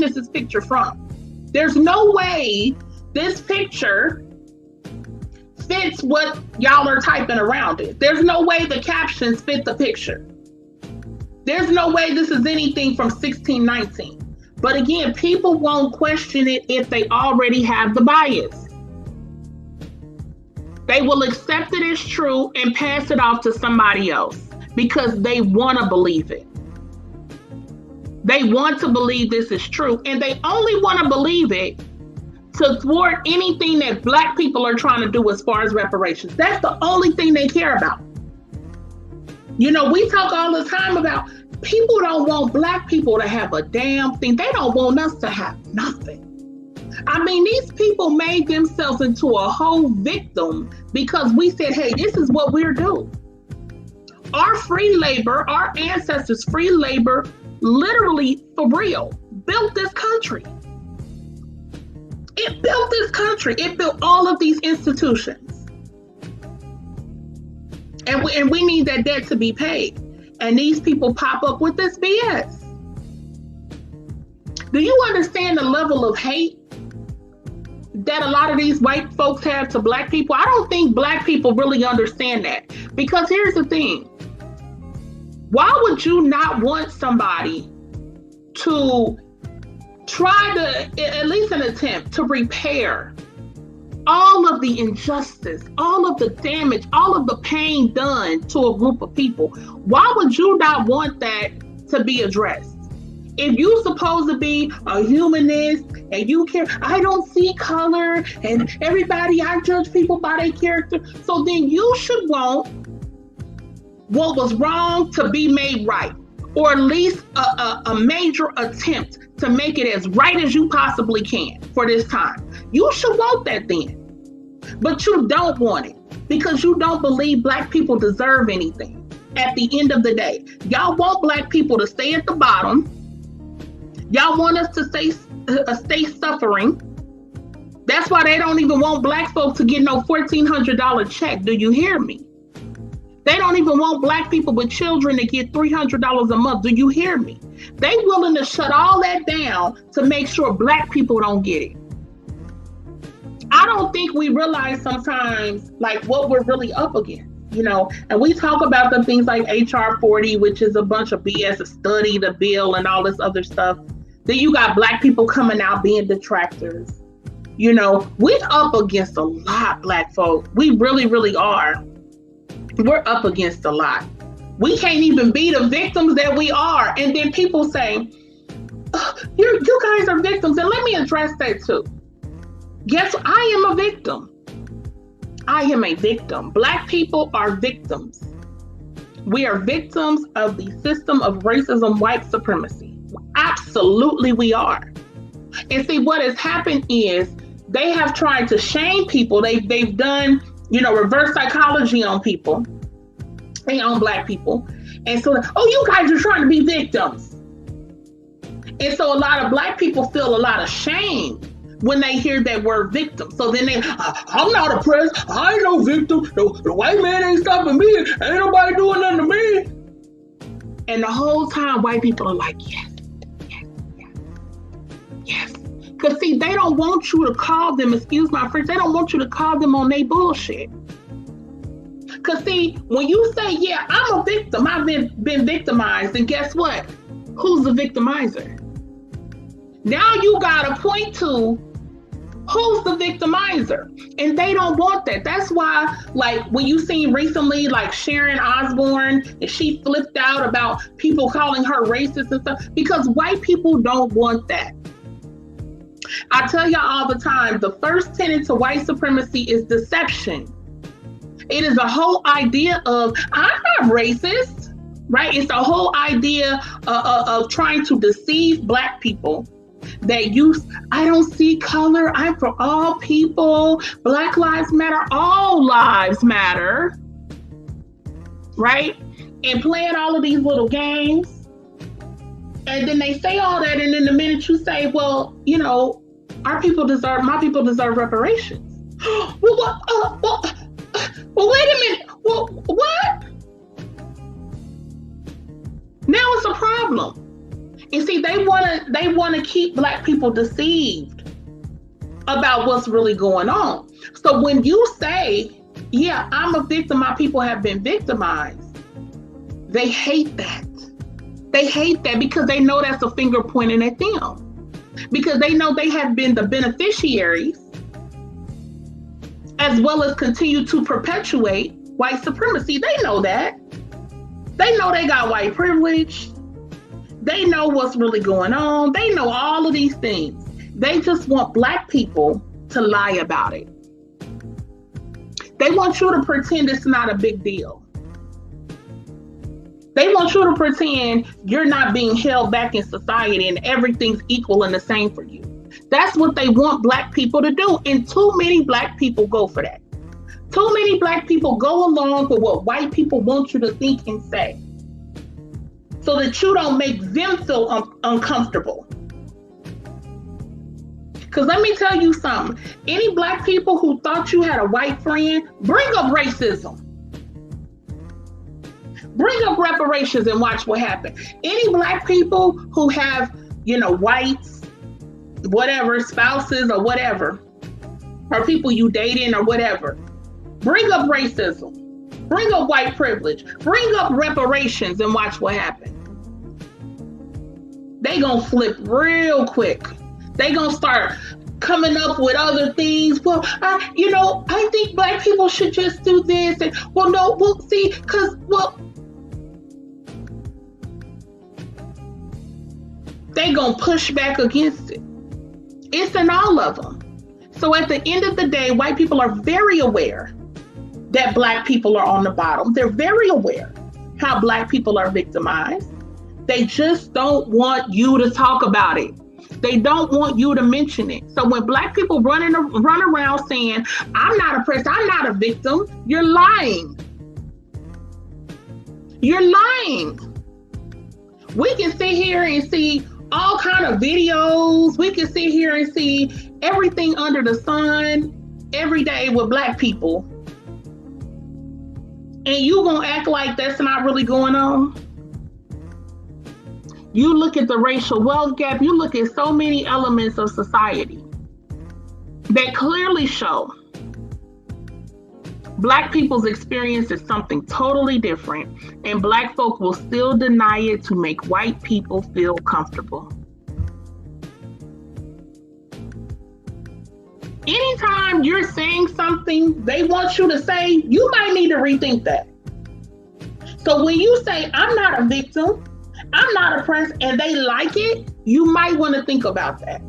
[SPEAKER 3] is this picture from? There's no way this picture fits what y'all are typing around it. There's no way the captions fit the picture. There's no way this is anything from 1619. But again, people won't question it if they already have the bias. They will accept it as true and pass it off to somebody else because they want to believe it. They want to believe this is true, and they only want to believe it to thwart anything that black people are trying to do as far as reparations. That's the only thing they care about. You know, we talk all the time about people don't want black people to have a damn thing. They don't want us to have nothing. I mean, these people made themselves into a whole victim because we said, hey, this is what we're doing. Our free labor, our ancestors' free labor, literally for real, built this country. It built this country. It built all of these institutions. And we need that debt to be paid. And these people pop up with this BS. Do you understand the level of hate that a lot of these white folks have to black people? I don't think black people really understand that. Because here's the thing. Why would you not want somebody to try to, at least an attempt to repair all of the injustice, all of the damage, all of the pain done to a group of people? Why would you not want that to be addressed? If you're supposed to be a humanist and you care, I don't see color, and everybody, I judge people by their character. So then you should want what was wrong to be made right, or at least a major attempt to make it as right as you possibly can for this time. You should want that then. But you don't want it because you don't believe black people deserve anything. At the end of the day, y'all want black people to stay at the bottom. Y'all want us to stay suffering. That's why they don't even want black folks to get no $1,400 check. Do you hear me? They don't even want black people with children to get $300 a month. Do you hear me? They willing to shut all that down to make sure black people don't get it. I don't think we realize sometimes like what we're really up against, you know, and we talk about the things like HR 40, which is a bunch of BS, a study, the bill, and all this other stuff. Then you got black people coming out being detractors. You know, we're up against a lot, black folk. We really, really are. We're up against a lot. We can't even be the victims that we are. And then people say, you guys are victims. And let me address that too. Yes, I am a victim. I am a victim. Black people are victims. We are victims of the system of racism, white supremacy. Absolutely we are. And see, what has happened is they have tried to shame people. They've done, you know, reverse psychology on people and on black people. And so, oh, you guys are trying to be victims. And so a lot of black people feel a lot of shame when they hear that word victim. So then I'm not oppressed. I ain't no victim. The white man ain't stopping me. Ain't nobody doing nothing to me. And the whole time, white people are like, yes. Because see, they don't want you to call them, excuse my French, they don't want you to call them on their bullshit. Because see, when you say, yeah, I'm a victim, I've been victimized, and guess what? Who's the victimizer? Now you got to point to who's the victimizer. And they don't want that. That's why, like, when you seen recently, like Sharon Osbourne, and she flipped out about people calling her racist and stuff, because white people don't want that. I tell y'all all the time, the first tenet to white supremacy is deception. It is a whole idea of, I'm not racist, right? It's a whole idea of trying to deceive black people that I don't see color, I'm for all people, Black Lives Matter, all lives matter, right? And playing all of these little games. And then they say all that, and then the minute you say, well, you know, my people deserve reparations. Well, wait a minute. Well, what? Now it's a problem. And see, they wanna keep Black people deceived about what's really going on. So when you say, yeah, I'm a victim, my people have been victimized, they hate that. They hate that because they know that's a finger pointing at them. Because they know they have been the beneficiaries as well as continue to perpetuate white supremacy. They know that. They know they got white privilege. They know what's really going on. They know all of these things. They just want Black people to lie about it. They want you to pretend it's not a big deal. They want you to pretend you're not being held back in society and everything's equal and the same for you. That's what they want Black people to do. And too many Black people go for that. Too many Black people go along with what white people want you to think and say so that you don't make them feel uncomfortable. Because let me tell you something. Any Black people who thought you had a white friend, bring up racism. Bring up reparations and watch what happens. Any Black people who have, you know, whites, whatever, spouses or whatever, or people you dating or whatever, bring up racism. Bring up white privilege. Bring up reparations and watch what happens. They gonna flip real quick. They gonna start coming up with other things. Well, I think Black people should just do this. And see, they gonna push back against it. It's in all of them. So at the end of the day, white people are very aware that Black people are on the bottom. They're very aware how Black people are victimized. They just don't want you to talk about it. They don't want you to mention it. So when Black people run around saying, I'm not oppressed, I'm not a victim, you're lying. You're lying. We can sit here and see all kind of videos. We can sit here and see everything under the sun every day with Black people. And you gonna act like that's not really going on? You look at the racial wealth gap, you look at so many elements of society that clearly show Black people's experience is something totally different, and Black folk will still deny it to make white people feel comfortable. Anytime you're saying something they want you to say, you might need to rethink that. So when you say, I'm not a victim, I'm not oppressed, and they like it, you might want to think about that.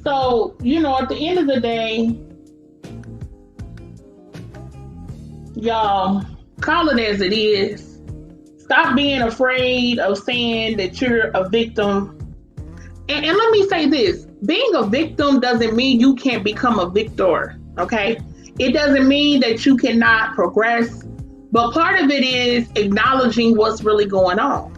[SPEAKER 3] So, at the end of the day, y'all, call it as it is. Stop being afraid of saying that you're a victim. And let me say this, being a victim doesn't mean you can't become a victor, okay? It doesn't mean that you cannot progress, but part of it is acknowledging what's really going on.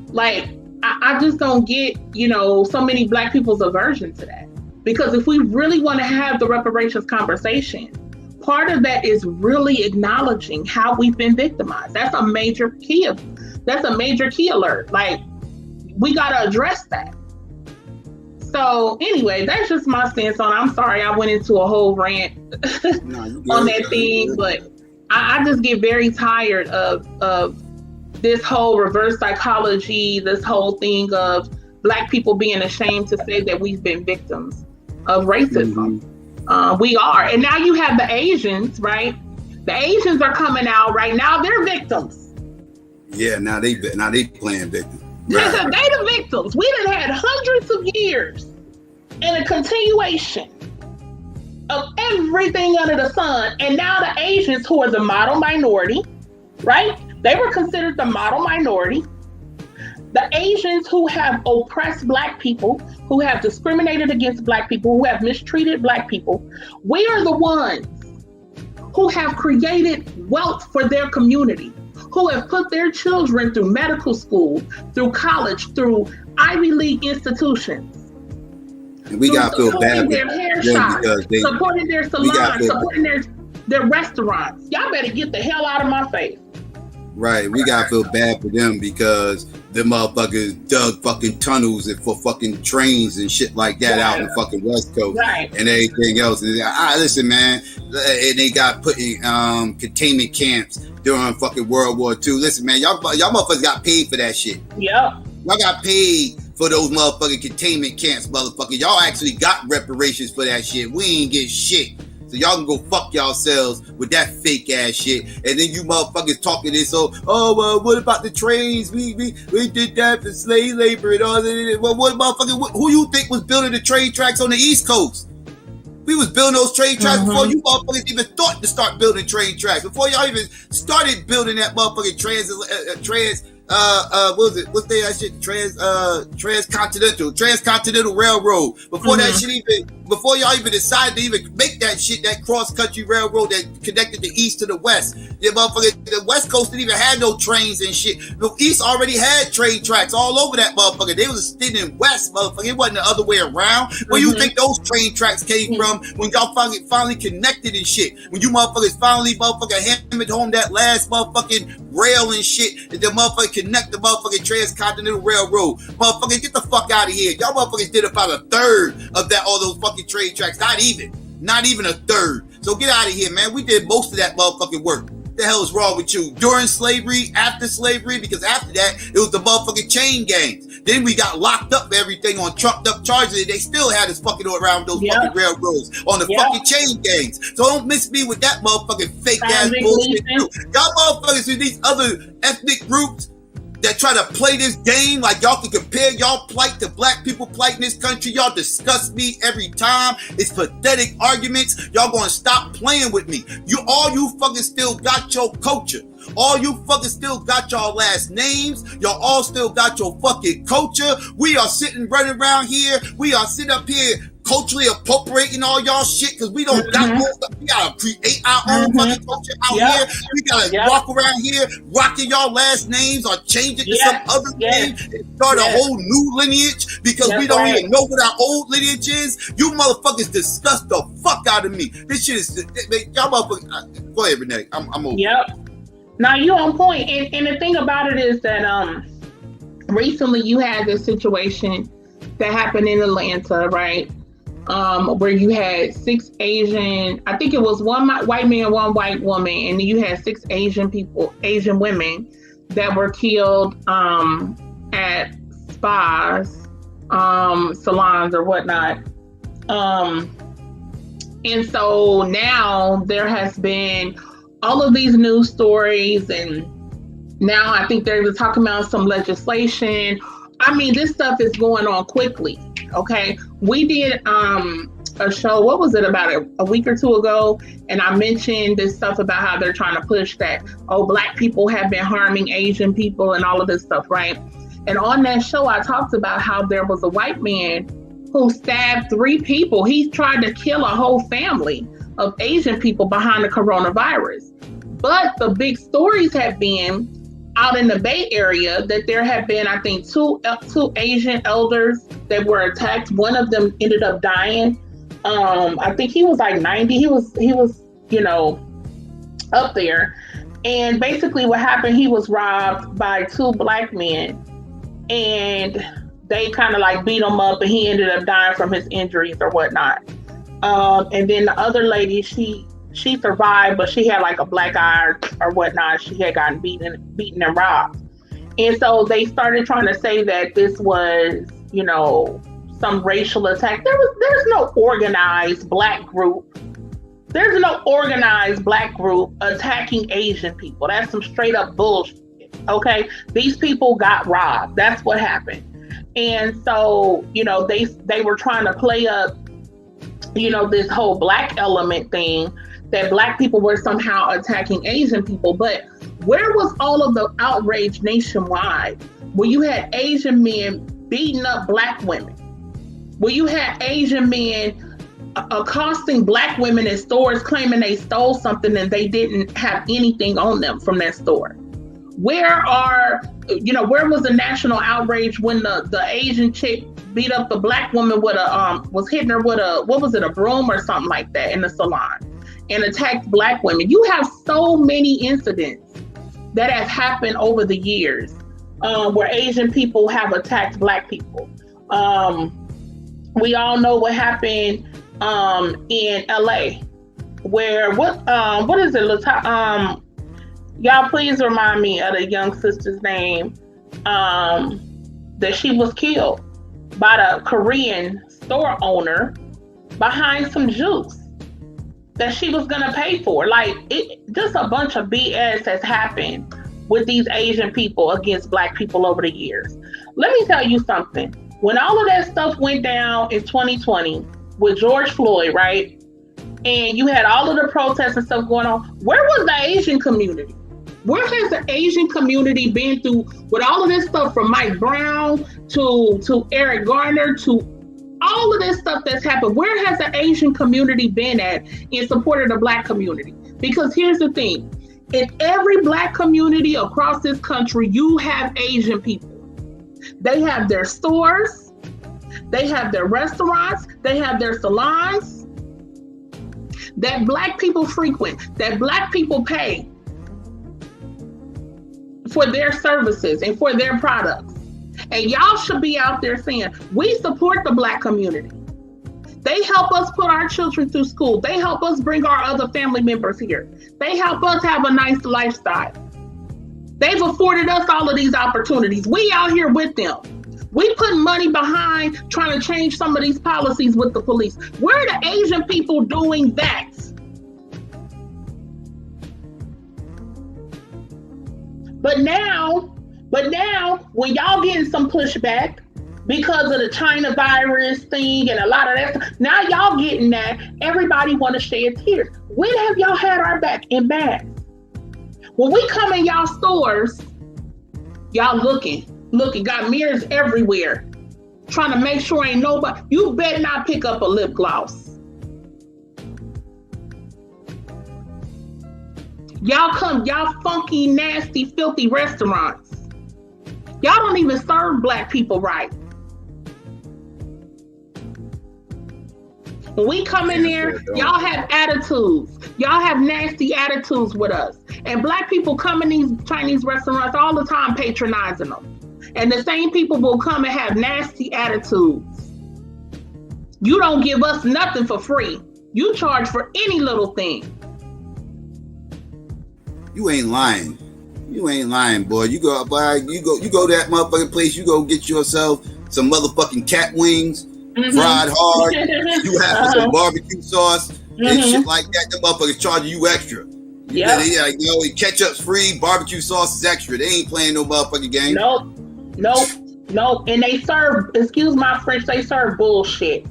[SPEAKER 3] Like, I just don't get, so many Black people's aversion to that. Because if we really want to have the reparations conversation, part of that is really acknowledging how we've been victimized. That's a major key alert. Like, we got to address that. So anyway, that's just my stance on it. I'm sorry I went into a whole rant on that thing, but I just get very tired of this whole reverse psychology, this whole thing of Black people being ashamed to say that we've been victims of racism. Mm-hmm. We are. And now you have the Asians, right? The Asians are coming out right now. They're victims.
[SPEAKER 2] Yeah, now they playing victim.
[SPEAKER 3] Right. They the victims. We done had hundreds of years and a continuation of everything under the sun. And now the Asians, who are the model minority, right? They were considered the model minority. The Asians who have oppressed Black people, who have discriminated against Black people, who have mistreated Black people, we are the ones who have created wealth for their community, who have put their children through medical school, through college, through Ivy League institutions.
[SPEAKER 2] And we got to feel bad
[SPEAKER 3] their hair shops, supporting their salons, supporting their restaurants. Y'all better get the hell out of my face.
[SPEAKER 2] Right, we gotta feel bad for them because the motherfuckers dug fucking tunnels and for fucking trains and shit like that out in the fucking West Coast and everything else. And listen, man, and they got put in containment camps during fucking World War II. Listen, man, y'all motherfuckers got paid for that shit.
[SPEAKER 3] Yep.
[SPEAKER 2] Y'all got paid for those motherfucking containment camps, motherfucker. Y'all actually got reparations for that shit. We ain't get shit. So y'all can go fuck yourselves with that fake ass shit. And then you motherfuckers talking this, what about the trains? We did that for slave labor and all that. Well, what motherfucker, who you think was building the train tracks on the East Coast? We was building those train tracks before you motherfuckers even thought to start building train tracks. Before y'all even started building that motherfucking what was it? What's that shit? Transcontinental Railroad. Before that shit before y'all even decided to even make that shit, that cross-country railroad that connected the East to the West. Yeah, motherfucker, the West Coast didn't even have no trains and shit. The East already had train tracks all over that motherfucker. They was extending west, motherfucker. It wasn't the other way around. Where you think those train tracks came from when y'all finally connected and shit? When you motherfuckers finally hammered home that last motherfucking rail and shit, and the motherfucker connect the motherfucking Transcontinental Railroad. Motherfucker, get the fuck out of here. Y'all motherfuckers did about a third of that, all those fucking train tracks. Not even a third. So get out of here, man. We did most of that motherfucking work. What the hell is wrong with you? During slavery, after slavery, because after that, it was the motherfucking chain gangs. Then we got locked up everything on trumped up charges, and they still had us fucking around those fucking railroads on the fucking chain gangs. So don't miss me with that motherfucking fake ass bullshit too. Y'all motherfuckers with these other ethnic groups that try to play this game like y'all can compare y'all plight to black people plight in this country. Y'all disgust me every time. It's pathetic arguments. Y'all gonna stop playing with me. All you fucking still got your culture. All you fucking still got y'all last names. Y'all all still got your fucking culture. We are sitting running around here. We are sitting up here culturally appropriating all y'all shit because we don't got no stuff. We gotta create our own fucking culture out here. We gotta walk around here rocking y'all last names or change it to some other name and start a whole new lineage because we don't even know what our old lineage is. You motherfuckers disgust the fuck out of me. This shit is y'all motherfuckers. Go ahead, Renee. I'm over.
[SPEAKER 3] Now you on point. And the thing about it is that recently you had this situation that happened in Atlanta, right? Where you had 6 Asian, I think it was one white man, one white woman, and you had 6 Asian women that were killed at spas, salons or whatnot. And so now there has been all of these news stories, and now I think they're talking about some legislation. I mean, this stuff is going on quickly. Okay, we did a show, what was it, about a week or 2 ago, and I mentioned this stuff about how they're trying to push that, black people have been harming Asian people and all of this stuff, right? And on that show, I talked about how there was a white man who stabbed 3 people. He tried to kill a whole family of Asian people behind the coronavirus. But the big stories have been out in the Bay Area that there have been, I think, two Asian elders that were attacked. One of them ended up dying. I think he was like 90. He was, up there. And basically what happened, he was robbed by 2 black men, and they kind of like beat him up, and he ended up dying from his injuries or whatnot. And then the other lady, she survived, but she had like a black eye or whatnot. She had gotten beaten and robbed. And so they started trying to say that this was, some racial attack. There's no organized black group. There's no organized black group attacking Asian people. That's some straight up bullshit. Okay. These people got robbed. That's what happened. And so, they were trying to play up, this whole black element thing, that black people were somehow attacking Asian people. But where was all of the outrage nationwide? Where you had Asian men beating up black women? Where you had Asian men accosting Black women in stores claiming they stole something and they didn't have anything on them from that store? Where was the national outrage when the Asian chick beat up the Black woman with was hitting her with a broom or something like that in the salon and attacked Black women? You have so many incidents that have happened over the years where Asian people have attacked Black people. We all know what happened in LA, where what is it? Y'all please remind me of the young sister's name, that she was killed by the Korean store owner behind some juice that she was gonna pay for. Just a bunch of BS has happened with these Asian people against Black people over the years. Let me tell you something. When all of that stuff went down in 2020 with George Floyd, right? And you had all of the protests and stuff going on, where was the Asian community? Where has the Asian community been through with all of this stuff from Mike Brown to Eric Garner to all of this stuff that's happened? Where has the Asian community been at in support of the Black community? Because here's the thing. In every Black community across this country, you have Asian people. They have their stores, they have their restaurants, they have their salons that Black people frequent, that Black people pay for their services and for their products. And y'all should be out there saying, we support the Black community. They help us put our children through school. They help us bring our other family members here. They help us have a nice lifestyle. They've afforded us all of these opportunities. We out here with them. We put money behind trying to change some of these policies with the police. Where are the Asian people doing that? But now, when y'all getting some pushback because of the China virus thing and a lot of that stuff, now y'all getting that. Everybody want to shed tears. When have y'all had our back in bad? When we come in y'all stores, y'all looking, got mirrors everywhere, trying to make sure ain't nobody. You better not pick up a lip gloss. Y'all funky, nasty, filthy restaurants. Y'all don't even serve Black people right. When we come in there, y'all have attitudes. Y'all have nasty attitudes with us. And Black people come in these Chinese restaurants all the time patronizing them. And the same people will come and have nasty attitudes. You don't give us nothing for free. You charge for any little thing.
[SPEAKER 2] You ain't lying. You ain't lying, boy. You go to that motherfucking place, you go get yourself some motherfucking cat wings, fried hard. You have some barbecue sauce and shit like that. The motherfuckers charging you extra. Yeah, ketchup's free, barbecue sauce is extra. They ain't playing no motherfucking game.
[SPEAKER 3] Nope. And they serve, excuse my French, they serve bullshit.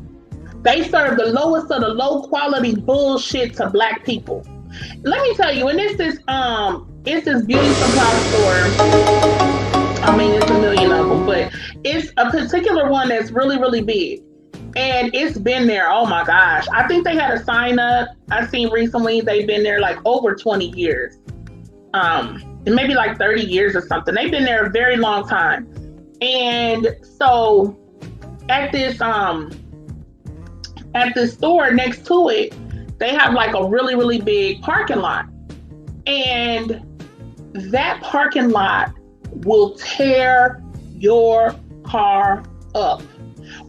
[SPEAKER 3] They serve the lowest of the low quality bullshit to Black people. Let me tell you, and it's this beauty supply store. I mean, it's a million of them, but it's a particular one that's really, really big. And it's been there, oh my gosh. I think they had a sign up I seen recently. They've been there like over 20 years. Maybe like 30 years or something. They've been there a very long time. And so at this store next to it, they have like a really, really big parking lot. And that parking lot will tear your car up.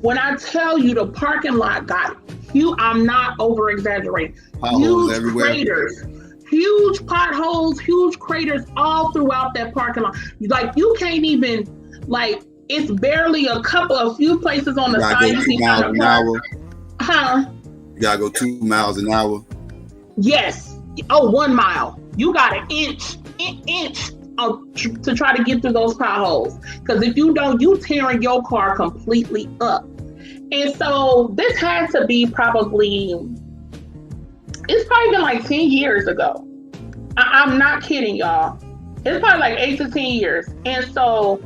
[SPEAKER 3] When I tell you the parking lot got huge, I'm not over exaggerating.
[SPEAKER 2] Potholes everywhere.
[SPEAKER 3] Craters, huge potholes, huge craters all throughout that parking lot. Like you can't even, like, it's barely a few places on the side.
[SPEAKER 2] You gotta go 2 miles an hour.
[SPEAKER 3] Huh?
[SPEAKER 2] You gotta go 2 miles an hour.
[SPEAKER 3] Yes. Oh, 1 mile. You got an inch to try to get through those potholes. Because if you don't, you tearing your car completely up. And so this had to be it's probably been like 10 years ago. I'm not kidding, y'all. It's probably like 8 to 10 years. And so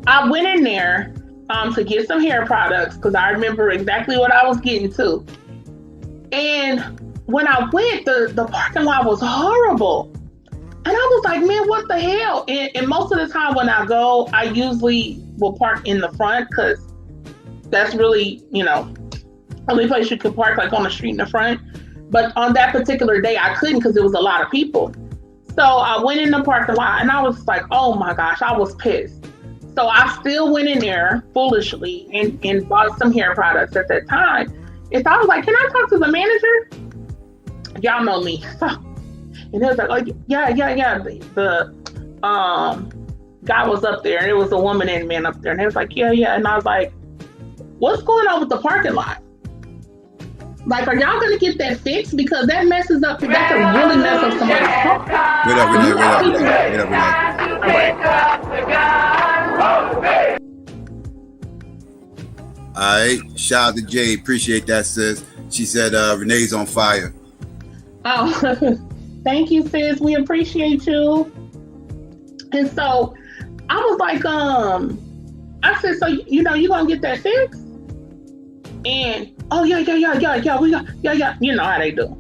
[SPEAKER 3] I went in there to get some hair products because I remember exactly what I was getting to. And when I went, the parking lot was horrible. And I was like, man, what the hell? And most of the time when I go, I usually will park in the front because that's really, only place you could park, like on the street in the front. But on that particular day, I couldn't because there was a lot of people. So I went in the parking lot and I was like, oh my gosh, I was pissed. So I still went in there foolishly and bought some hair products at that time. And so I was like, can I talk to the manager? Y'all know me. And he was like, oh, yeah. The guy was up there, and it was a woman and man up there. And he was like, yeah. And I was like, what's going on with the parking lot? Like, are y'all going to get that fixed? Because that messes up, that could really mess up somebody's car.
[SPEAKER 2] Wait up, Renee. All right. Shout out to Jay. Appreciate that, sis. She said Renee's on fire.
[SPEAKER 3] Oh, thank you, sis. We appreciate you. And so I was like, I said, so, you going to get that fixed? And, oh, yeah, we got, yeah, you know how they do.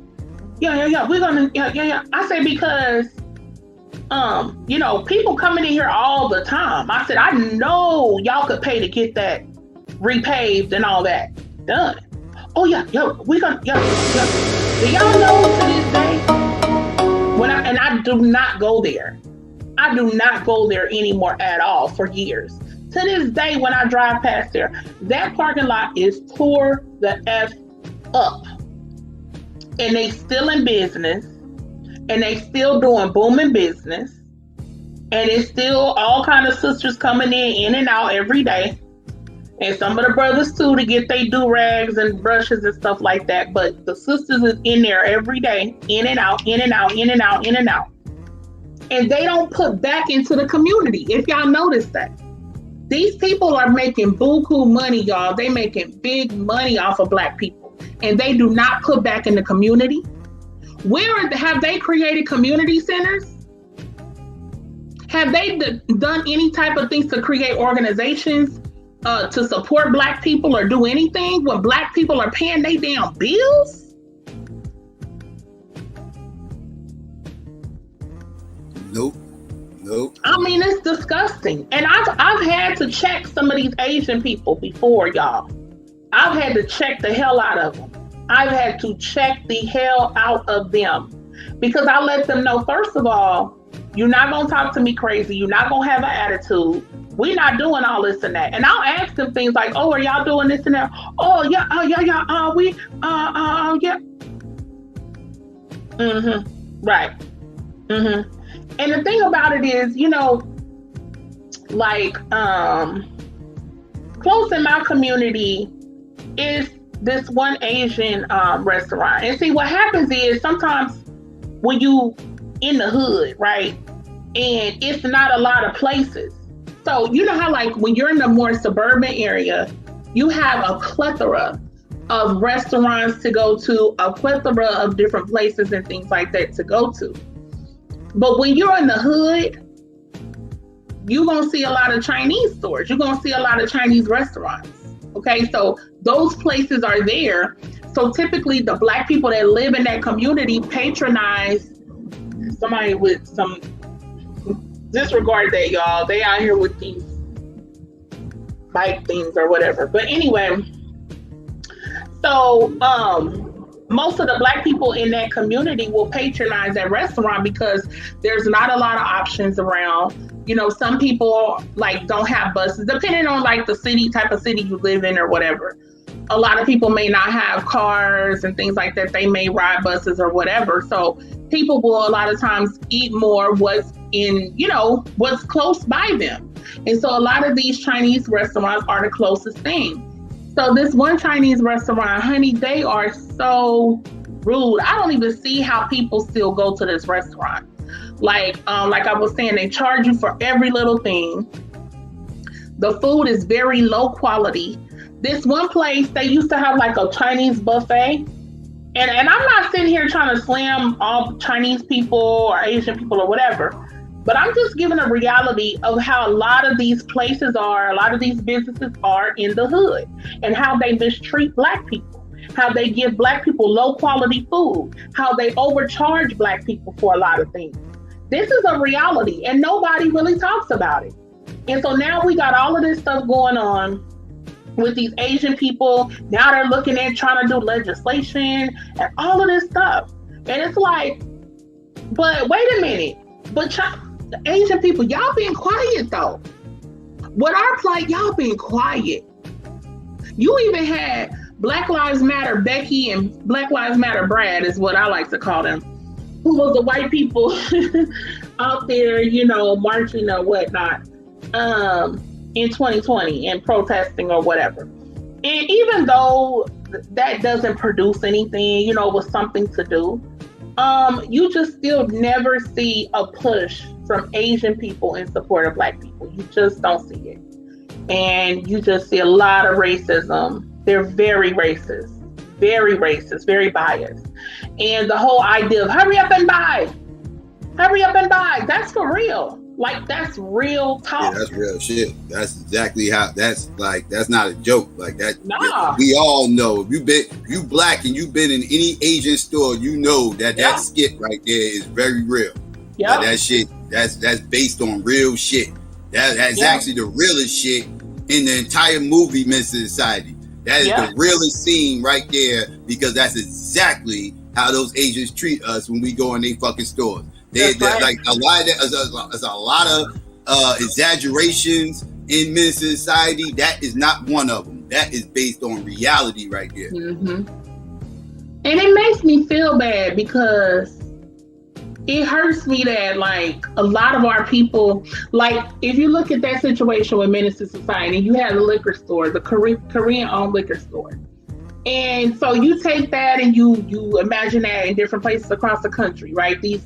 [SPEAKER 3] Yeah, we're going to, yeah. I said, because, people coming in here all the time. I said, I know y'all could pay to get that repaved and all that done. Oh, yeah, we're going to, yeah. Do y'all know to this day, I do not go there. I do not go there anymore at all for years. To this day, when I drive past there, that parking lot is tore the F up. And they still in business. And they still doing booming business. And it's still all kind of sisters coming in and out every day. And some of the brothers too, to get their do-rags and brushes and stuff like that. But the sisters is in there every day, in and out, in and out, in and out, in and out. And they don't put back into the community, if y'all notice that. These people are making buku money, y'all. They making big money off of Black people. And they do not put back in the community. Have they created community centers? Have they done any type of things to create organizations to support Black people or do anything when Black people are paying their damn bills?
[SPEAKER 2] Nope.
[SPEAKER 3] I mean, it's disgusting. And I've had to check some of these Asian people before, y'all. I've had to check the hell out of them. I've had to check the hell out of them because I let them know, first of all, you're not going to talk to me crazy. You're not going to have an attitude. We're not doing all this and that. And I'll ask them things like, oh, are y'all doing this and that? Oh, yeah, yeah. Mm-hmm. Right. Mm-hmm. And the thing about it is, close in my community is this one Asian restaurant. And see, what happens is sometimes when you in the hood, right, and it's not a lot of places. So you know how like when you're in the more suburban area, you have a plethora of restaurants to go to, a plethora of different places and things like that to go to. But when you're in the hood, you're going to see a lot of Chinese stores. You're going to see a lot of Chinese restaurants. Okay, so those places are there. So typically the Black people that live in that community patronize somebody with some, disregard that, y'all. They out here with these bike things or whatever. But anyway, so most of the Black people in that community will patronize that restaurant because there's not a lot of options around. Some people like don't have buses, depending on like the type of city you live in or whatever. A lot of people may not have cars and things like that. They may ride buses or whatever. So people will a lot of times eat more what's close by them. And so a lot of these Chinese restaurants are the closest thing. So this one Chinese restaurant, honey, they are so rude. I don't even see how people still go to this restaurant. Like I was saying, they charge you for every little thing. The food is very low quality. This one place, they used to have like a Chinese buffet. And I'm not sitting here trying to slam all Chinese people or Asian people or whatever. But I'm just giving a reality of how a lot of these places are, a lot of these businesses are in the hood and how they mistreat Black people. how they give Black people low quality food, how they overcharge Black people for a lot of things. This is a reality and nobody really talks about it. And so now we got all of this stuff going on with these Asian people. Now they're looking at trying to do legislation and all of this stuff. And it's like, but wait a minute. But the Asian people, y'all being quiet though. What our plight, y'all being quiet. You even had Black Lives Matter Becky and Black Lives Matter Brad is what I like to call them, who was the white people out there, you know, marching or whatnot in 2020 and protesting or whatever. And even though that doesn't produce anything, you know, was something to do, you just still never see a push from Asian people in support of Black people. You just don't see it. And you just see a lot of racism. They're very racist, very biased. And the whole idea of hurry up and buy, that's for real. Like, that's real talk.
[SPEAKER 2] Yeah, that's real shit. That's exactly how, that's not a joke. Like that,
[SPEAKER 3] nah.
[SPEAKER 2] We all know. If you Black and you've been in any Asian store, you know that skit right there is very real. Yeah. That shit, that's based on real shit. That's actually the realest shit in the entire movie, Mr. Society. That is the realest scene right there, because that's exactly how those Asians treat us when we go in their fucking stores. They're like a lot of that, there's a lot of exaggerations in Minister Society. That is not one of them. That is based on reality right there.
[SPEAKER 3] Mm-hmm. And it makes me feel bad because it hurts me that, like, a lot of our people, like, if you look at that situation with Minister Society, you have the liquor store, the Korean-owned liquor store. And so you take that and you imagine that in different places across the country, right? These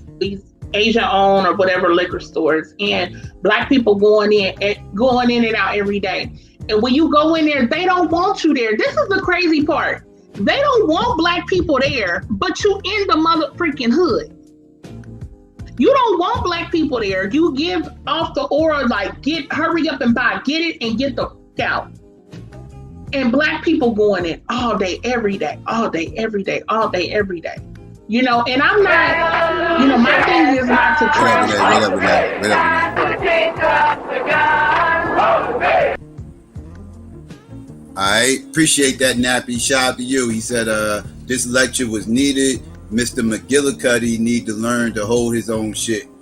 [SPEAKER 3] Asian-owned or whatever liquor stores, and Black people going in and out every day. And when you go in there, they don't want you there. This is the crazy part. They don't want Black people there, but you in the mother freaking hood. You don't want Black people there. You give off the aura like, hurry up and buy, get it and get the fuck out. And Black people going in all day, every day, all day, every day, all day, every day. You know, and I'm not, you know, my thing is not to trash.
[SPEAKER 2] I appreciate that, Nappy. Shout out to you. He said this lecture was needed. Mr. McGillicuddy need to learn to hold his own shit. All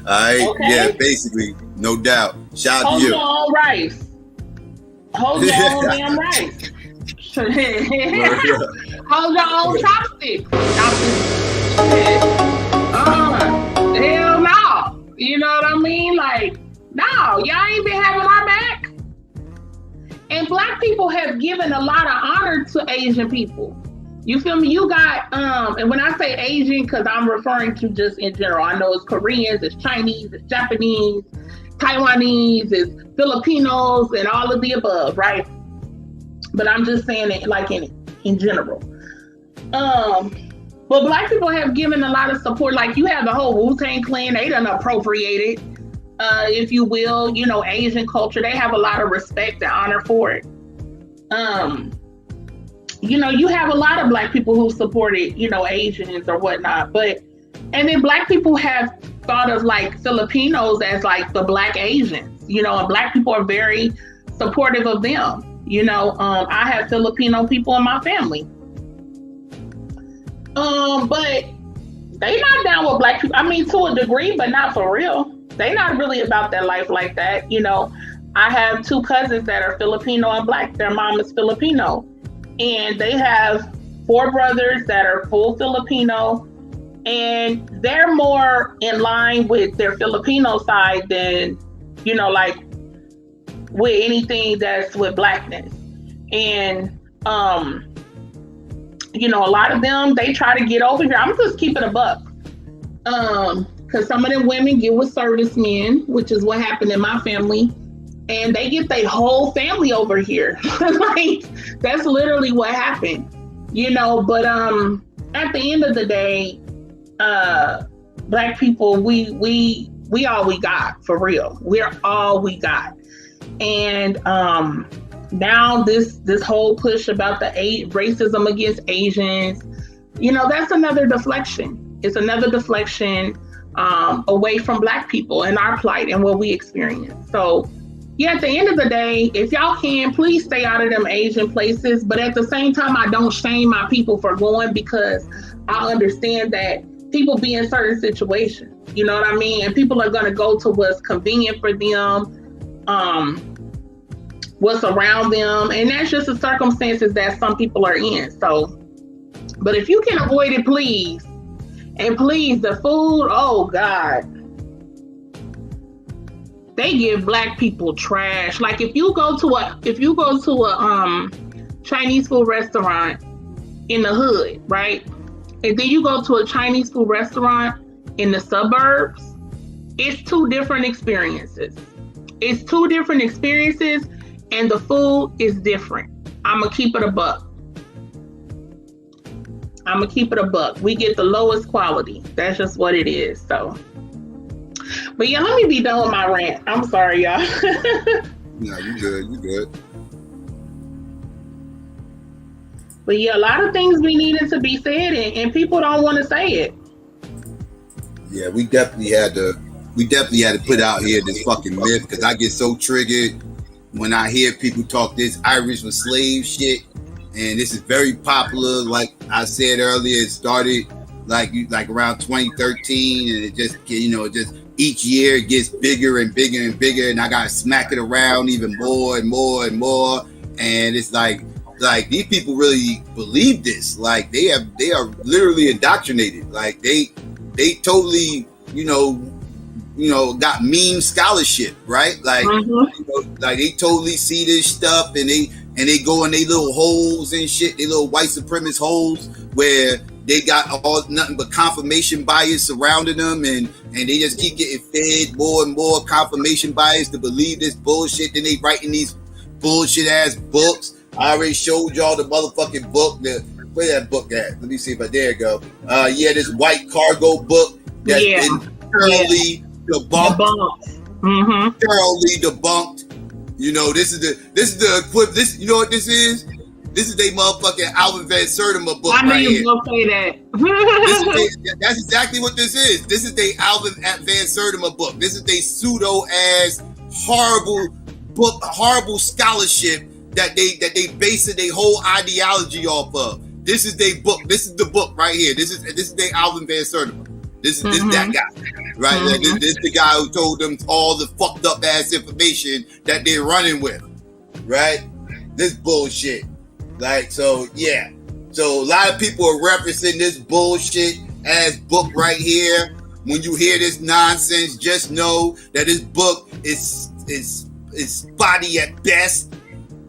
[SPEAKER 2] right, okay. Yeah, basically, no doubt. Shout out to you.
[SPEAKER 3] Hold your own rice. Hold your own damn rice. Hold your own chopsticks. Hell no. You know what I mean? Like, no, y'all ain't been having our back. And Black people have given a lot of honor to Asian people. You feel me? You got, and when I say Asian, because I'm referring to just in general, I know it's Koreans, it's Chinese, it's Japanese, Taiwanese, it's Filipinos, and all of the above, right? But I'm just saying it like in general. But Black people have given a lot of support. Like, you have the whole Wu-Tang Clan, they done appropriated, if you will, you know, Asian culture. They have a lot of respect and honor for it. You know, you have a lot of Black people who supported, you know, Asians or whatnot. And then Black people have thought of like Filipinos as like the Black Asians, you know, and Black people are very supportive of them. You know, I have Filipino people in my family. But they not down with Black people. I mean, to a degree, but not for real. They not really about that life like that. You know, I have 2 cousins that are Filipino and Black. Their mom is Filipino. And they have 4 brothers that are full Filipino. And they're more in line with their Filipino side than, you know, like with anything that's with Blackness. And, you know, a lot of them, they try to get over here. I'm just keeping a buck. Because some of them women get with servicemen, which is what happened in my family. And they get their whole family over here. Like, that's literally what happened, you know. But at the end of the day, Black people, we all we got, for real. We're all we got. And now this whole push about the racism against Asians, that's another deflection. It's another deflection away from Black people and our plight and what we experience. So yeah, at the end of the day, if y'all can, please stay out of them Asian places. But at the same time, I don't shame my people for going, because I understand that people be in certain situations. You know what I mean? And people are going to go to what's convenient for them, what's around them. And that's just the circumstances that some people are in. So, but if you can avoid it, please. And please, the food, oh God. They give Black people trash. Like if you go to a Chinese food restaurant in the hood, right? And then you go to a Chinese food restaurant in the suburbs, it's two different experiences. It's two different experiences, and the food is different. I'ma keep it a buck. We get the lowest quality. That's just what it is. So. But yeah, let me be done with my rant. I'm sorry, y'all.
[SPEAKER 2] No, you good.
[SPEAKER 3] But yeah, a lot of things be needed to be said, and people don't want to say it.
[SPEAKER 2] Yeah, we definitely had to put out here this fucking myth, because I get so triggered when I hear people talk this Irish with slave shit, and this is very popular. Like I said earlier, it started like around 2013, and it just each year it gets bigger and bigger and bigger, and I gotta smack it around even more and more and more. And it's like these people really believe this. Like they are literally indoctrinated. Like they totally got meme scholarship, right? Like like they totally see this stuff, and they go in their little holes and shit, their little white supremacist holes where they got nothing but confirmation bias surrounding them, and they just keep getting fed more and more confirmation bias to believe this bullshit. Then they writing these bullshit ass books. I already showed y'all the motherfucking book. Where that book at? Let me see if there it go. This white cargo book that's been thoroughly debunked. Thoroughly debunked. This is the equivalent. This, you know what this is? This is their motherfucking Alvin Van Sertima book.
[SPEAKER 3] I knew you were gonna say that.
[SPEAKER 2] That's exactly what this is. This is their Alvin Van Sertima book. This is their pseudo ass horrible book, horrible scholarship that they base their whole ideology off of. This is their book. This is the book right here. This is their Alvin Van Sertima. This is that guy, right? This is the guy who told them all the fucked up ass information that they're running with, right? This bullshit. Like, so yeah. So a lot of people are referencing this bullshit ass book right here. When you hear this nonsense, just know that this book is spotty at best.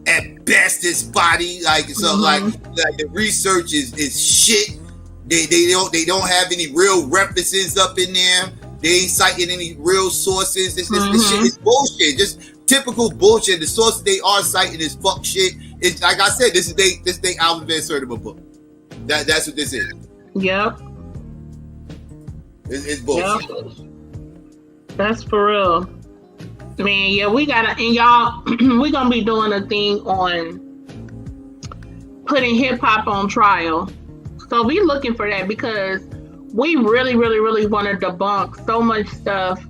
[SPEAKER 2] At best, it's spotty. Like so, like the research is shit. They don't have any real references up in there. They ain't citing any real sources. This shit is bullshit. Just typical bullshit. The sources they are citing is fuck shit. It's like I said, this is they Alvin Van Sertima book. That's what this is.
[SPEAKER 3] Yep.
[SPEAKER 2] It's bullshit.
[SPEAKER 3] Yep. That's for real. Man, yeah, we gotta, and y'all, we're gonna be doing a thing on putting hip hop on trial. So be looking for that, because we really, really, really want to debunk so much stuff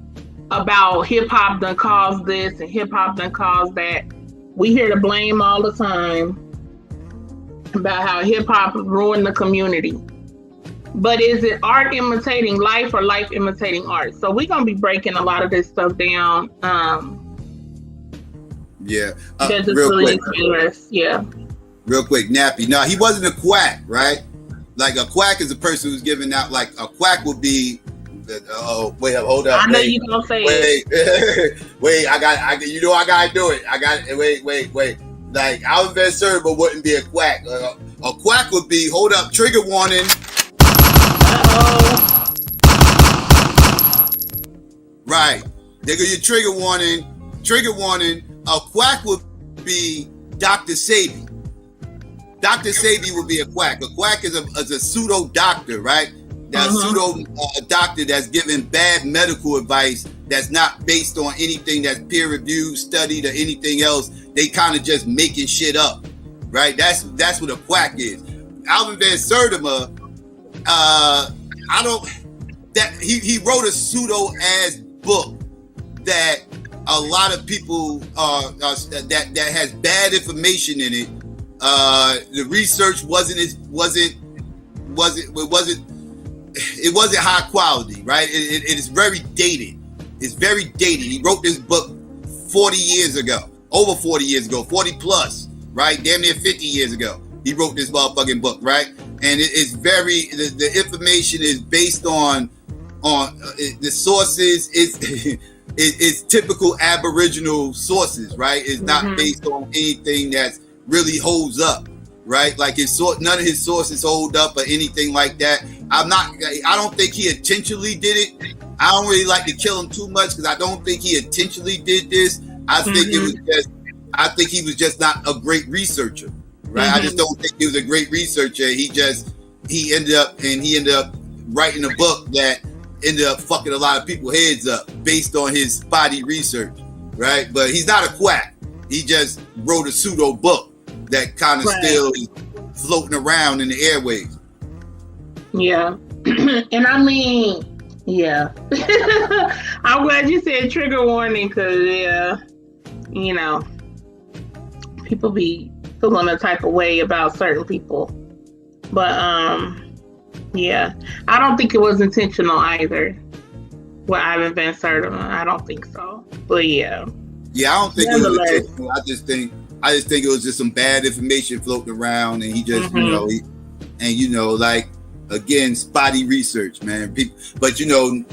[SPEAKER 3] about hip hop done caused this and hip hop done caused that. We hear the blame all the time about how hip hop ruined the community. But is it art imitating life or life imitating art? So we're gonna be breaking a lot of this stuff down.
[SPEAKER 2] Real
[SPEAKER 3] really
[SPEAKER 2] quick. Real quick, Nappy. No, he wasn't a quack, right? Like a quack is a person who's giving out. Like a quack would be. Hold up.
[SPEAKER 3] I know you gonna say it.
[SPEAKER 2] Wait. I gotta do it. Wait. Like Alvin Van Sertima wouldn't be a quack. A quack would be. Hold up. Trigger warning. Right. Nigga, your trigger warning. A quack would be Dr. Sebi. Dr. Sebi would be a quack. A quack is a pseudo doctor, right? That's pseudo doctor that's giving bad medical advice that's not based on anything that's peer reviewed, studied, or anything else they kind of just making shit up, right? That's what a quack is. Alvin Van Sertima, he wrote a pseudo-ass book that a lot of people that has bad information in it. The research wasn't high quality, right? It is very dated. It's very dated. He wrote this book 40 years ago, over 40 years ago, 40 plus, right? Damn near 50 years ago. He wrote this motherfucking book, right? And it's very, the information is based on the sources. It's typical Aboriginal sources, right? It's not based on anything that really holds up, right? Like none of his sources hold up or anything like that. I don't think he intentionally did it. I don't really like to kill him too much because I don't think he intentionally did this. I think he was just not a great researcher, right? I just don't think he was a great researcher. He ended up writing a book that ended up fucking a lot of people's heads up based on his spotty research, right? But he's not a quack. He just wrote a pseudo book that kind of still is floating around in the airways.
[SPEAKER 3] Yeah. And I mean, yeah. I'm glad you said trigger warning because, people be feeling a type of way about certain people. But, yeah, I don't think it was intentional either. With Ivan Van Sertima, I don't think so. But yeah.
[SPEAKER 2] Yeah, I don't think it was intentional. I just think it was just some bad information floating around, and he just, again, spotty research, man. But in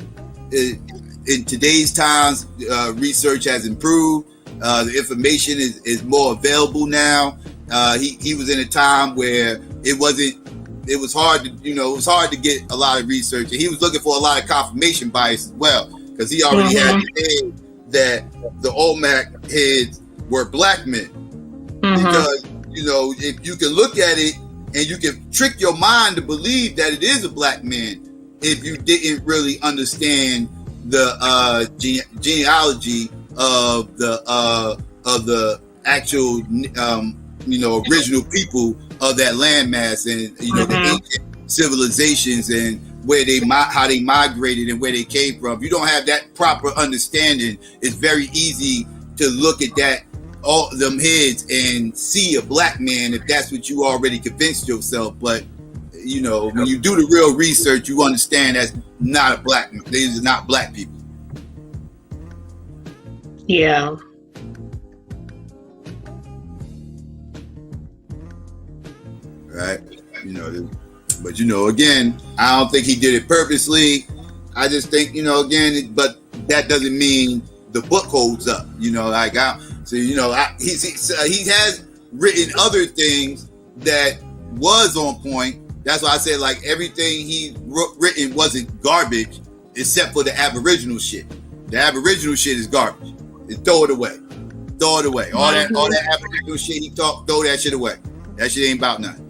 [SPEAKER 2] today's times, research has improved. The information is more available now. He was in a time where it was hard to get a lot of research, and he was looking for a lot of confirmation bias as well, because he already had the head that the Olmec heads were black men. Because if you can look at it and you can trick your mind to believe that it is a black man, if you didn't really understand the genealogy of the actual original people of that landmass, and the ancient civilizations and how they migrated and where they came from. If you don't have that proper understanding, it's very easy to look at that, all them heads, and see a black man if that's what you already convinced yourself. But when you do the real research, you understand that's not a black man. These are not black people.
[SPEAKER 3] Yeah.
[SPEAKER 2] Right. But again, I don't think he did it purposely. I just think, but that doesn't mean the book holds up. He has written other things that was on point. That's why I said, like, everything he written wasn't garbage except for the Aboriginal shit. The Aboriginal shit is garbage. Throw it away. All that Aboriginal shit he talked, throw that shit away. That shit ain't about nothing.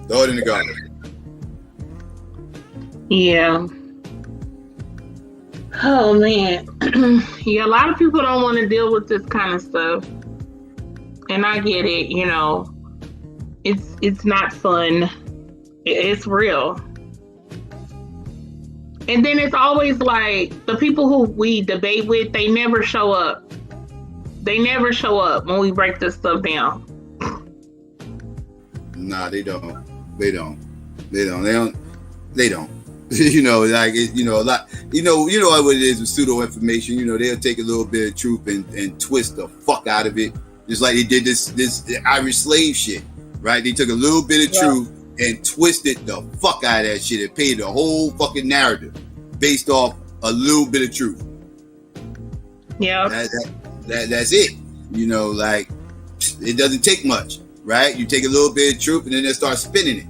[SPEAKER 2] Throw it in the garbage.
[SPEAKER 3] Yeah. Oh man. Yeah, a lot of people don't want to deal with this kind of stuff. And I get it, It's not fun. It's real. And then it's always like the people who we debate with, they never show up. They never show up when we break this stuff down.
[SPEAKER 2] Nah, they don't. They don't. A lot. What it is with pseudo information. They'll take a little bit of truth and twist the fuck out of it, just like they did this Irish slave shit, right? They took a little bit of truth and twisted the fuck out of that shit and painted a whole fucking narrative based off a little bit of truth.
[SPEAKER 3] Yeah,
[SPEAKER 2] that's it. It doesn't take much. Right? You take a little bit of truth and then they start spinning it.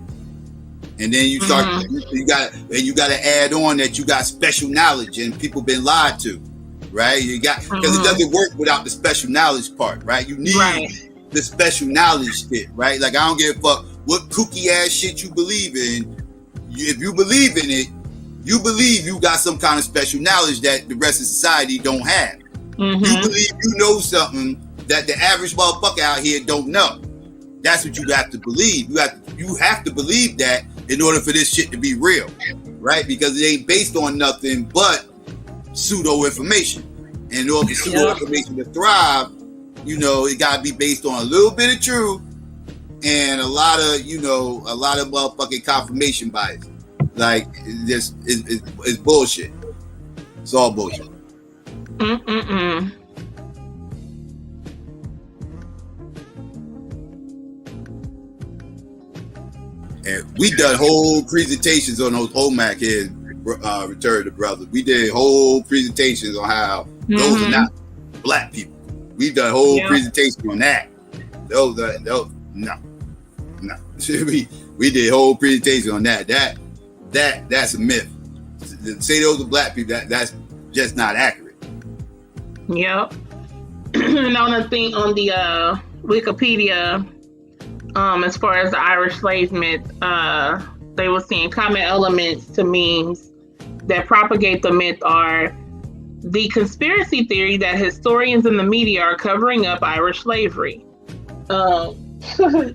[SPEAKER 2] And then you start, you got to add on that you got special knowledge and people been lied to, right? You got, because it doesn't work without the special knowledge part, right? You need the special knowledge shit, right? Like, I don't give a fuck what kooky ass shit you believe in. If you believe in it, you believe you got some kind of special knowledge that the rest of society don't have.
[SPEAKER 3] Mm-hmm.
[SPEAKER 2] You believe you know something that the average motherfucker out here don't know. That's what you have to believe. You have to believe that in order for this shit to be real, right? Because it ain't based on nothing but pseudo information. And in order for pseudo information to thrive, it gotta be based on a little bit of truth and a lot of motherfucking confirmation bias. Like it's bullshit. It's all bullshit. And we done whole presentations on those OMAC here, Return to Brothers. We did whole presentations on how those are not black people. We've done whole presentations on that. Those no. we did whole presentation on that. That's a myth. To say those are black people, that's just not accurate.
[SPEAKER 3] Yep. And on the thing on the Wikipedia, as far as the Irish slave myth, they were seeing common elements to memes that propagate the myth are the conspiracy theory that historians and the media are covering up Irish slavery.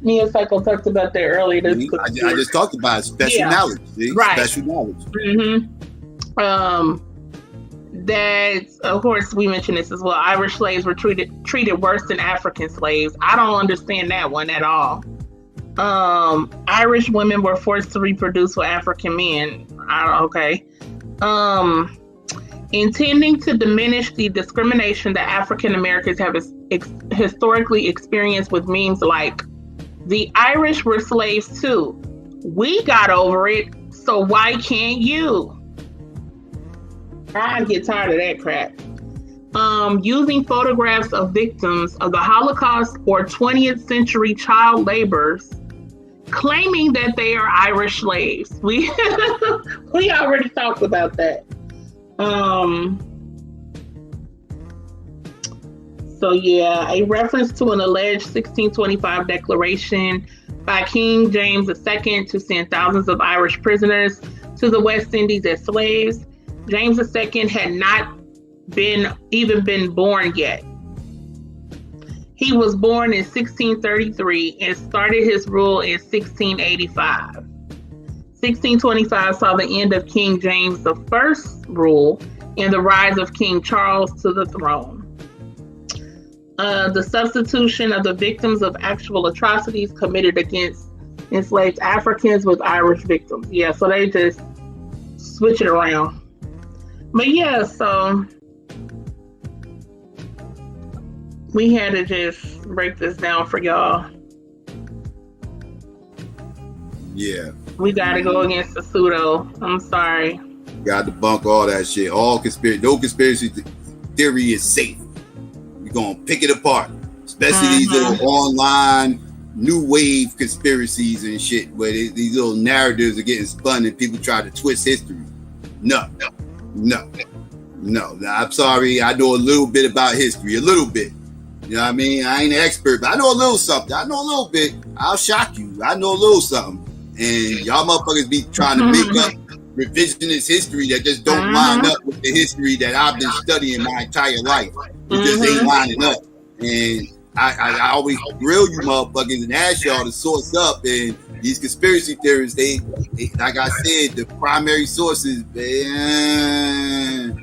[SPEAKER 3] Me and Psycho talked about that earlier.
[SPEAKER 2] I just talked about it. Special knowledge. See?
[SPEAKER 3] Right.
[SPEAKER 2] Special knowledge.
[SPEAKER 3] That, of course, we mentioned this as well. Irish slaves were treated worse than African slaves. I don't understand that one at all. Irish women were forced to reproduce with African men. Okay. Intending to diminish the discrimination that African Americans have historically experienced with memes like, the Irish were slaves too. We got over it, so why can't you? I get tired of that crap. Using photographs of victims of the Holocaust or 20th century child laborers, claiming that they are Irish slaves. We already talked about that. A reference to an alleged 1625 declaration by King James II to send thousands of Irish prisoners to the West Indies as slaves. James II had not even been born yet. He was born in 1633 and started his rule in 1685. 1625 saw the end of King James I's rule and the rise of King Charles to the throne. The substitution of the victims of actual atrocities committed against enslaved Africans with Irish victims. Yeah, so they just switch it around. But yeah, so we had to just break this down for y'all.
[SPEAKER 2] Yeah.
[SPEAKER 3] We got to go against the pseudo. I'm sorry.
[SPEAKER 2] Got to debunk all that shit. No conspiracy theory is safe. We're going to pick it apart. Especially these little online new wave conspiracies and shit where these little narratives are getting spun and people try to twist history. No. I'm sorry. I know a little bit about history. A little bit. You know what I mean? I ain't an expert, but I know a little something. I know a little bit. I'll shock you. I know a little something. And y'all motherfuckers be trying to make up revisionist history that just don't line up with the history that I've been studying my entire life. It just ain't lining up. And I always grill you motherfuckers and ask y'all to source up. And these conspiracy theories, they like I said, the primary sources, if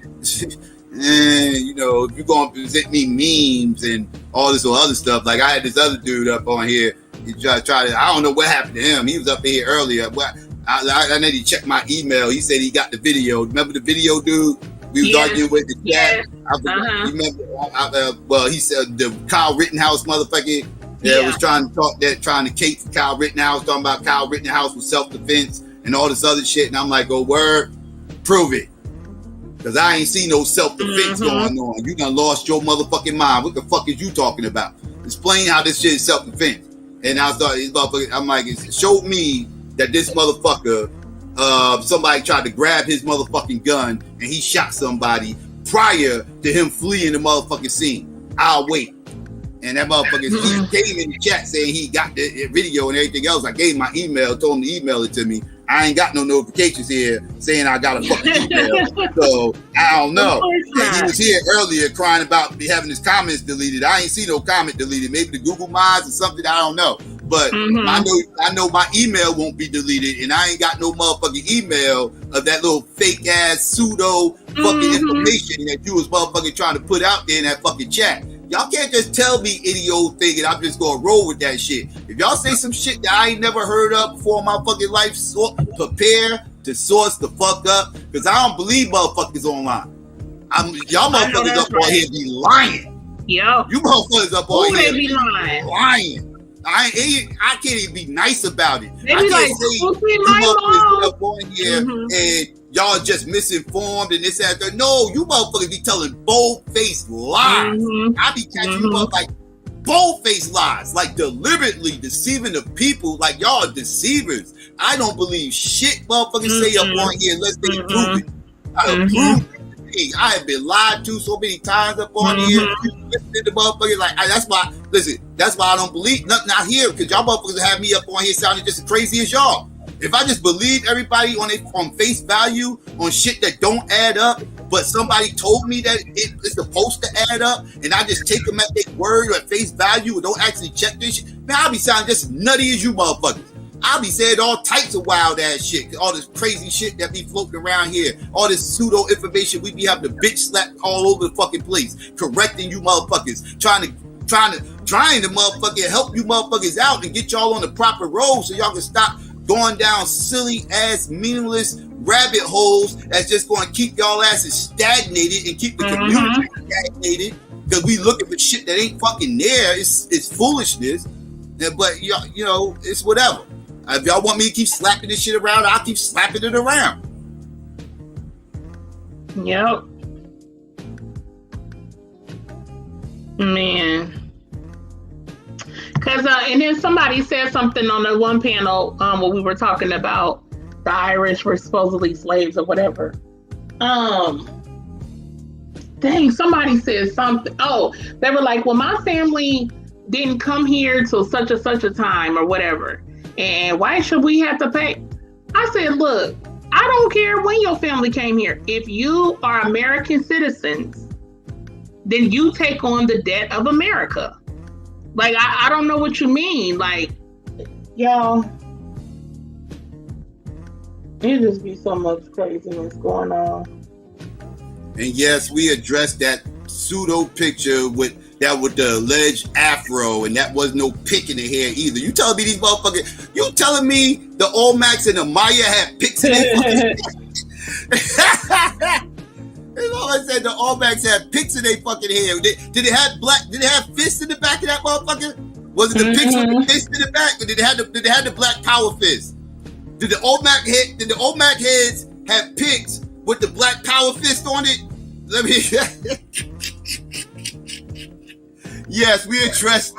[SPEAKER 2] you're gonna present me memes and all this other stuff, like I had this other dude up on here. He tried to. I don't know what happened to him. He was up here earlier. But I need to check my email. He said he got the video. Remember the video, dude? We was arguing with the chat. He said the Kyle Rittenhouse motherfucker was trying to cape for Kyle Rittenhouse, talking about Kyle Rittenhouse was self-defense and all this other shit. And I'm like, oh, word, prove it. Because I ain't seen no self-defense going on. You done lost your motherfucking mind. What the fuck is you talking about? Explain how this shit is self-defense. And I thought, I'm like, it showed me that this motherfucker, somebody tried to grab his motherfucking gun and he shot somebody prior to him fleeing the motherfucking scene. I'll wait. And that motherfucker, he came in the chat saying he got the video and everything else. I gave him my email, told him to email it to me. I ain't got no notifications here saying I got a fucking email. So I don't know. And he was here earlier crying about having his comments deleted. I ain't see no comment deleted. Maybe the Google Minds or something. I don't know. But I know my email won't be deleted, and I ain't got no motherfucking email of that little fake ass pseudo fucking information that you was motherfucking trying to put out there in that fucking chat. Y'all can't just tell me any old thing and I'm just gonna roll with that shit. If y'all say some shit that I ain't never heard of before in my fucking life, prepare to source the fuck up, because I don't believe motherfuckers online. Y'all motherfuckers up on here be lying.
[SPEAKER 3] Yeah.
[SPEAKER 2] You motherfuckers up on here
[SPEAKER 3] be
[SPEAKER 2] lying. I can't even be nice about it.
[SPEAKER 3] They
[SPEAKER 2] I
[SPEAKER 3] be
[SPEAKER 2] can't
[SPEAKER 3] like,
[SPEAKER 2] say you motherfuckers up on here and y'all just misinformed and this and that. No, you motherfuckers be telling bold-faced lies. I be catching you up like bold-faced lies, like deliberately deceiving the people, like y'all are deceivers. I don't believe shit motherfuckers say up on here unless they prove it. I prove it. I have been lied to so many times up on here. Listening to motherfuckers like that's why. Listen, that's why I don't believe nothing out here, because y'all motherfuckers have me up on here sounding just as crazy as y'all. If I just believe everybody on face value on shit that don't add up, but somebody told me that it's supposed to add up, and I just take them at their word or at face value and don't actually check this shit, man, I'll be sounding just as nutty as you motherfuckers. I'll be saying all types of wild ass shit, all this crazy shit that be floating around here, all this pseudo information we be having to bitch slap all over the fucking place, correcting you motherfuckers, trying to motherfucking help you motherfuckers out and get y'all on the proper road so y'all can stop going down silly ass meaningless rabbit holes that's just going to keep y'all asses stagnated and keep the community stagnated, because we looking for shit that ain't fucking there. It's foolishness, but you know, it's whatever. If y'all want me to keep slapping this shit around, I'll keep slapping it around.
[SPEAKER 3] Yep. Man. Because, and then somebody said something on the one panel when we were talking about the Irish were supposedly slaves or whatever. Dang, somebody said something. Oh, they were like, well, my family didn't come here till such and such a time or whatever. And why should we have to pay? I said, look, I don't care when your family came here. If you are American citizens, then you take on the debt of America. Like, I don't know what you mean. Like, y'all, it just be so much craziness going on.
[SPEAKER 2] And yes, we addressed that pseudo picture with the alleged afro, and that was no pick in the hair either. You telling me these motherfuckers, you telling me the Olmecs and the Maya had picks in their fucking hair? I said the Olmecs had picks in their fucking hair. Did it have fists in the back of that motherfucker? Was it the picks with the fist in the back, or did it have the black power fist? Did the Olmec heads have picks with the black power fist on it? Let me. Yes, we addressed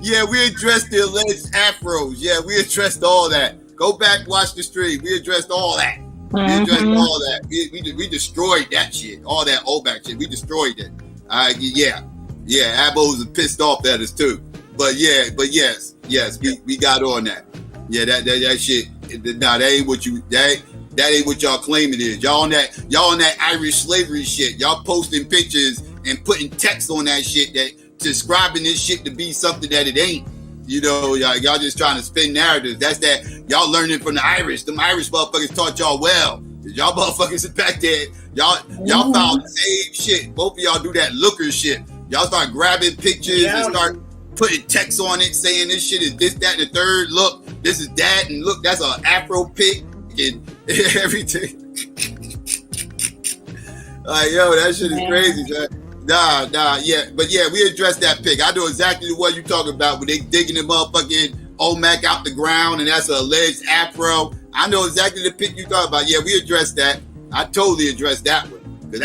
[SPEAKER 2] the alleged afros. Yeah, we addressed all that. Go back, watch the stream. We addressed all that. We addressed all that. We destroyed that shit. All that Olmec shit. We destroyed it. Yeah, Abos are pissed off at us too. But yes, we got on that. Yeah, that shit. Nah, that ain't what y'all claim it is. Y'all on that Irish slavery shit. Y'all posting pictures and putting text on that shit, that describing this shit to be something that it ain't. You know, y'all just trying to spin narratives. That's that y'all learning from the Irish. Them Irish motherfuckers taught y'all well. Y'all motherfuckers are back there. Y'all found the same shit. Both of y'all do that looker shit. Y'all start grabbing pictures and start putting text on it saying this shit is this, that, and the third. Look, this is that, and look, that's an afro pic and everything. Like, yo, that shit is crazy, man. We addressed that pic. I know exactly what you're talking about when they digging the motherfucking Olmec out the ground, and that's an alleged afro. I know exactly the pic you're talking about. Yeah, we addressed that. I totally addressed that one. Cause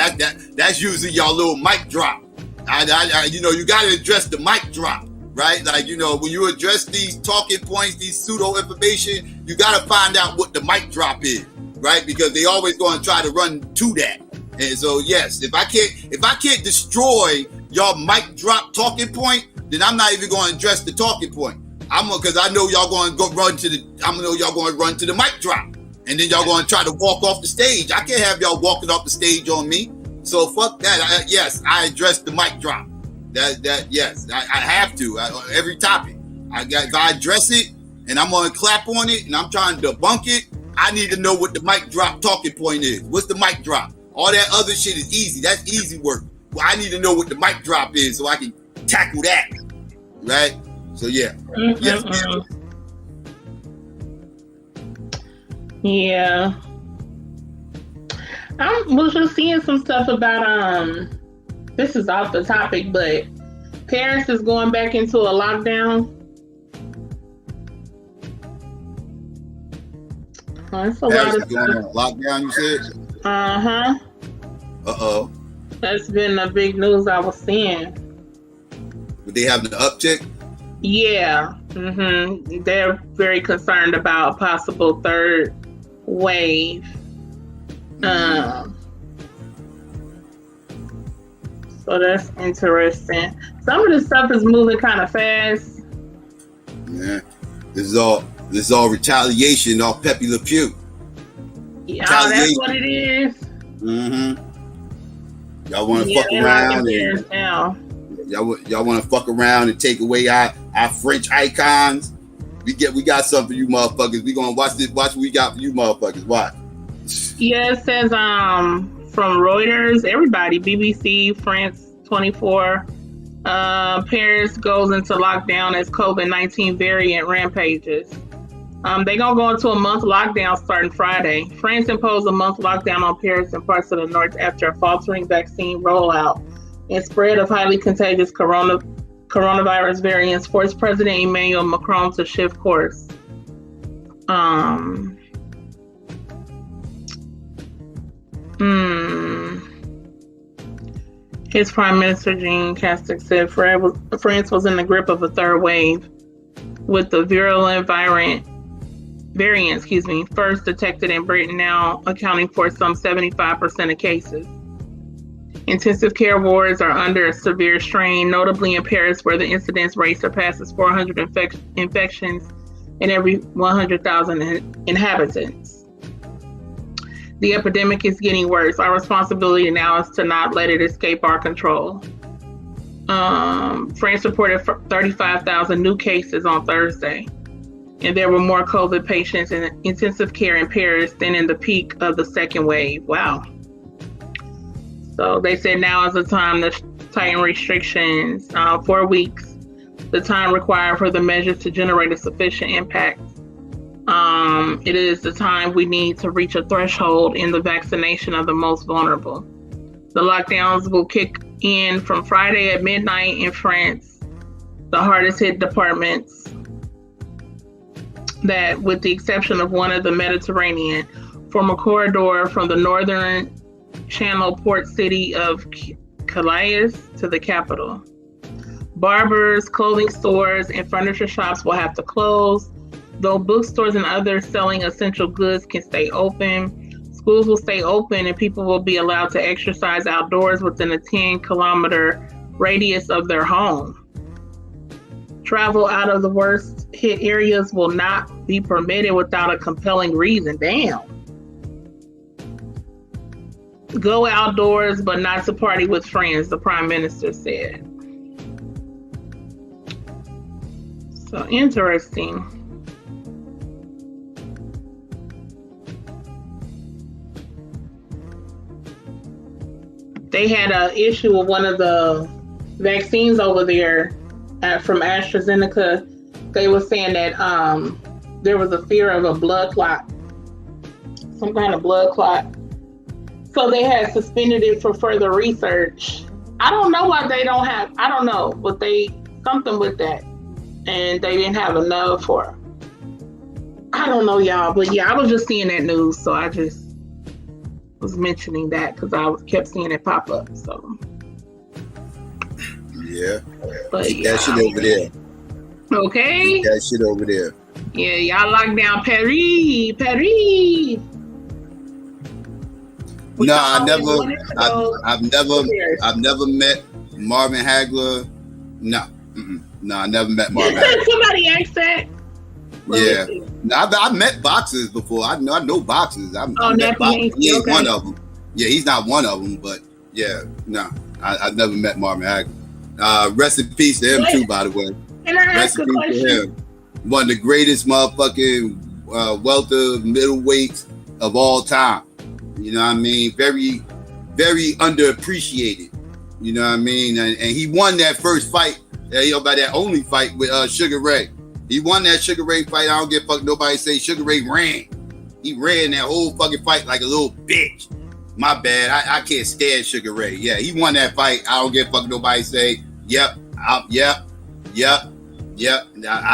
[SPEAKER 2] that's usually y'all little mic drop. You gotta address the mic drop, right? Like, when you address these talking points, these pseudo information, you gotta find out what the mic drop is, right? Because they always gonna try to run to that. And so, yes, if I can't destroy y'all mic drop talking point, then I'm not even going to address the talking point. Because I know y'all going to run to the mic drop. And then y'all gonna try to walk off the stage. I can't have y'all walking off the stage on me. So fuck that. Yes, I addressed the mic drop. Yes, I have to. Every topic. If I address it and I'm gonna clap on it and I'm trying to debunk it, I need to know what the mic drop talking point is. What's the mic drop? All that other shit is easy. That's easy work. Well, I need to know what the mic drop is so I can tackle that. Right? So yeah.
[SPEAKER 3] Mm-hmm.
[SPEAKER 2] Yes.
[SPEAKER 3] Yeah. I was just seeing some stuff about this is off the topic, but Paris is going back into a lockdown. That's a lot of
[SPEAKER 2] going on lockdown, you said?
[SPEAKER 3] Uh-huh.
[SPEAKER 2] Uh-oh.
[SPEAKER 3] That's been the big news I was seeing.
[SPEAKER 2] Would they have an uptick?
[SPEAKER 3] Yeah. Mm-hmm. They're very concerned about a possible third wave. So that's interesting. Some of the stuff is moving kind of fast.
[SPEAKER 2] Yeah. This is all retaliation off Pepe Le Pew.
[SPEAKER 3] Yeah, that's what it is.
[SPEAKER 2] Mm-hmm. Y'all want to fuck around y'all want to fuck around and take away our French icons. We got something for you motherfuckers. We gonna watch what we got for you motherfuckers. Watch.
[SPEAKER 3] Yeah, it says from Reuters, everybody, BBC, France 24. Paris goes into lockdown as COVID-19 variant rampages. They're gonna go into a month lockdown starting Friday. France imposed a month lockdown on Paris and parts of the north after a faltering vaccine rollout and spread of highly contagious coronavirus variants forced President Emmanuel Macron to shift course. His Prime Minister Jean Castex said France was in the grip of a third wave, with the virulent variant first detected in Britain, now accounting for some 75% of cases. Intensive care wards are under severe strain, notably in Paris, where the incidence rate surpasses 400 infections in every 100,000 inhabitants. The epidemic is getting worse. Our responsibility now is to not let it escape our control. France reported 35,000 new cases on Thursday, and there were more COVID patients in intensive care in Paris than in the peak of the second wave. Wow. So they said now is the time to tighten restrictions. 4 weeks, the time required for the measures to generate a sufficient impact. It is the time we need to reach a threshold in the vaccination of the most vulnerable. The lockdowns will kick in from Friday at midnight in France, the hardest hit departments that, with the exception of one of the Mediterranean, form a corridor from the northern Channel port city of Calais to the capital. Barbers, clothing stores, and furniture shops will have to close, though bookstores and others selling essential goods can stay open. Schools will stay open and people will be allowed to exercise outdoors within a 10-kilometer radius of their home. Travel out of the worst hit areas will not be permitted without a compelling reason. Damn. Go outdoors, but not to party with friends, the Prime Minister said. So interesting. They had an issue with one of the vaccines over there from AstraZeneca. They were saying that there was a fear of a blood clot, some kind of blood clot. So they had suspended it for further research. I don't know why they don't have, I don't know, but something with that. And they didn't have enough for, I don't know, y'all. But yeah, I was just seeing that news. So I just was mentioning that because I kept seeing it pop up. So
[SPEAKER 2] yeah,
[SPEAKER 3] but
[SPEAKER 2] keep that shit over there.
[SPEAKER 3] Okay,
[SPEAKER 2] keep that shit over there.
[SPEAKER 3] Yeah, y'all locked down Paris.
[SPEAKER 2] No, I've never met Marvin Hagler. No, I never met Marvin Hagler.
[SPEAKER 3] Somebody asked that.
[SPEAKER 2] Yeah, I've met boxers before. I know boxers. I met boxers. He ain't one of them. Yeah, he's not one of them. But yeah, no, I've never met Marvin Hagler. Rest in peace to him too, by the way.
[SPEAKER 3] Can I ask a question?
[SPEAKER 2] One of the greatest motherfucking welter middleweights of all time. You know what I mean? Very, very underappreciated. You know what I mean? And he won that first fight. By that only fight with Sugar Ray. He won that Sugar Ray fight. I don't give a fuck nobody say Sugar Ray ran. He ran that whole fucking fight like a little bitch. My bad. I can't stand Sugar Ray. Yeah, he won that fight. I don't give a fuck nobody say, yep. I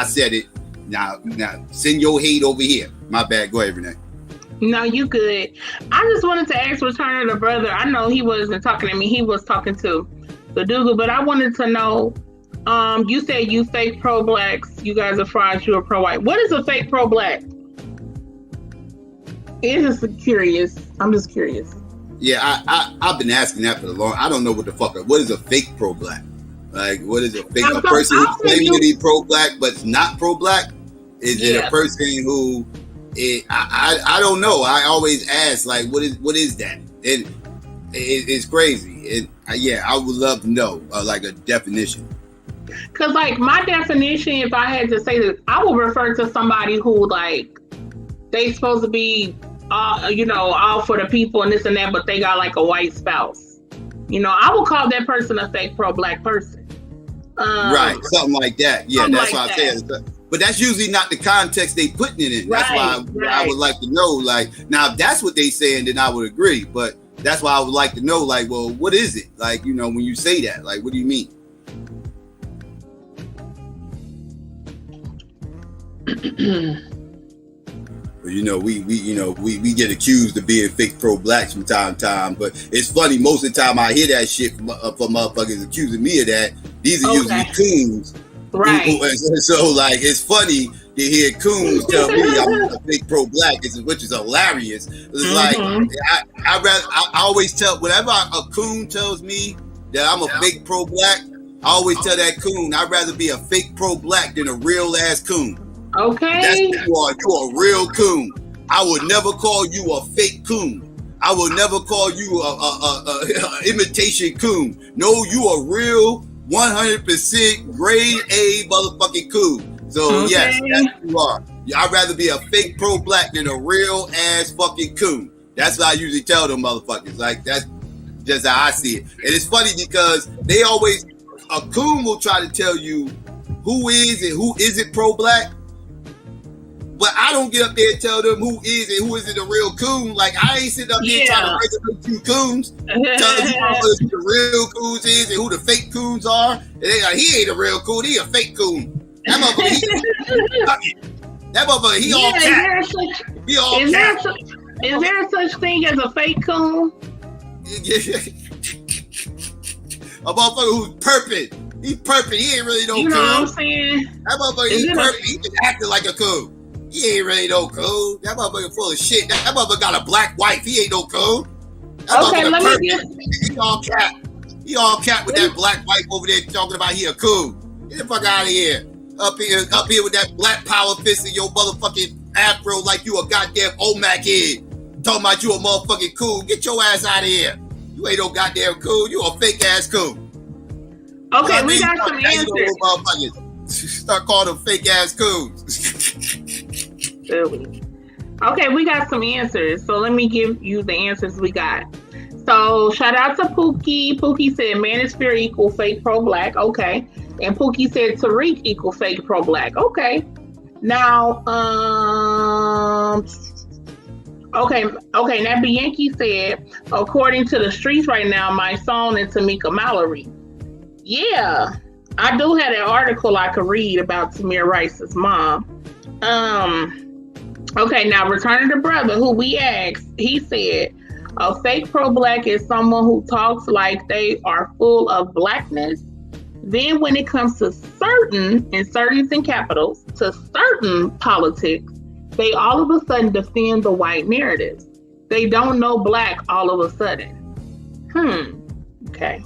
[SPEAKER 2] said it. Now send your hate over here. My bad. Go ahead, Renee.
[SPEAKER 3] No, you good. I just wanted to ask Return of the Brother. I know he wasn't talking to me. He was talking to the Dougal, but I wanted to know, you said you fake pro-blacks. You guys are frauds. You are pro-white. What is a fake pro-black? It's just curious. I'm just curious.
[SPEAKER 2] Yeah, I've been asking that for a long. I don't know what the fuck. What is a fake pro-black? Like, what is a fake? A person who's claiming to be pro-black but not pro-black? Is it a person who? I don't know. I always ask, like, what is that? It's crazy. I would love to know, like, a definition.
[SPEAKER 3] Because, like, my definition, if I had to say this, I would refer to somebody who, like, they supposed to be, all for the people and this and that, but they got, like, a white spouse. I would call that person a fake pro-black person.
[SPEAKER 2] Right, something like that. Yeah, that's what I said. But that's usually not the context they putting it in. That's why I would like to know, like, now if that's what they saying, then I would agree. But that's why I would like to know, like, well, what is it? Like, when you say that, like, what do you mean? We get accused of being fake pro-blacks from time to time, but it's funny. Most of the time I hear that shit from motherfuckers accusing me of that. These are usually coons.
[SPEAKER 3] Right.
[SPEAKER 2] So, like, it's funny to hear coons tell me I'm a fake pro-black, which is hilarious. It's like, I always tell, whenever a coon tells me that I'm a fake pro-black, I always tell that coon, I'd rather be a fake pro-black than a real ass coon.
[SPEAKER 3] Okay.
[SPEAKER 2] That's what you are. You're a real coon. I would never call you a fake coon. I will never call you a imitation coon. No, you a real 100% grade A motherfucking coon. So yes, that's what you are. I'd rather be a fake pro-black than a real ass fucking coon. That's what I usually tell them motherfuckers. Like, that's just how I see it. And it's funny because a coon will try to tell you who is and who isn't pro-black. But I don't get up there and tell them who is and who isn't a real coon. Like, I ain't sitting up there trying to regulate you coons. Telling you who the real coons is and who the fake coons are. And they like, he ain't a real coon, he a fake coon. That motherfucker, he all cat. He all cat.
[SPEAKER 3] Is there such thing as a fake coon?
[SPEAKER 2] A motherfucker who's perping. He's perping. He ain't really no coon.
[SPEAKER 3] You know what I'm saying?
[SPEAKER 2] That motherfucker, he's perping. He just acting like a coon. He ain't really no coon. That motherfucker full of shit. That motherfucker got a black wife. He ain't no coon.
[SPEAKER 3] Okay, let me get.
[SPEAKER 2] He all cat. He all cat with that black wife over there talking about he a coon. Get the fuck out of here. Up here with that black power fist in your motherfucking afro like you a goddamn OMAC head. Talking about you a motherfucking coon. Get your ass out of here. You ain't no goddamn coon. You a fake ass coon.
[SPEAKER 3] Okay, we got some answers.
[SPEAKER 2] Start calling them fake ass coons.
[SPEAKER 3] Okay, we got some answers. So let me give you the answers we got. So shout out to Pookie. Pookie said manosphere equal fake pro-black. Okay. And Pookie said Tariq equal fake pro-black. Okay. Now, okay. Now Bianchi said, according to the streets right now, my song is Tamika Mallory. Yeah. I do have an article I could read about Tamir Rice's mom. Okay, now Return of the Brother, who we asked, he said, a fake pro-black is someone who talks like they are full of blackness. Then when it comes to certain, insertions in capitals, to certain politics, they all of a sudden defend the white narratives. They don't know black all of a sudden. Okay.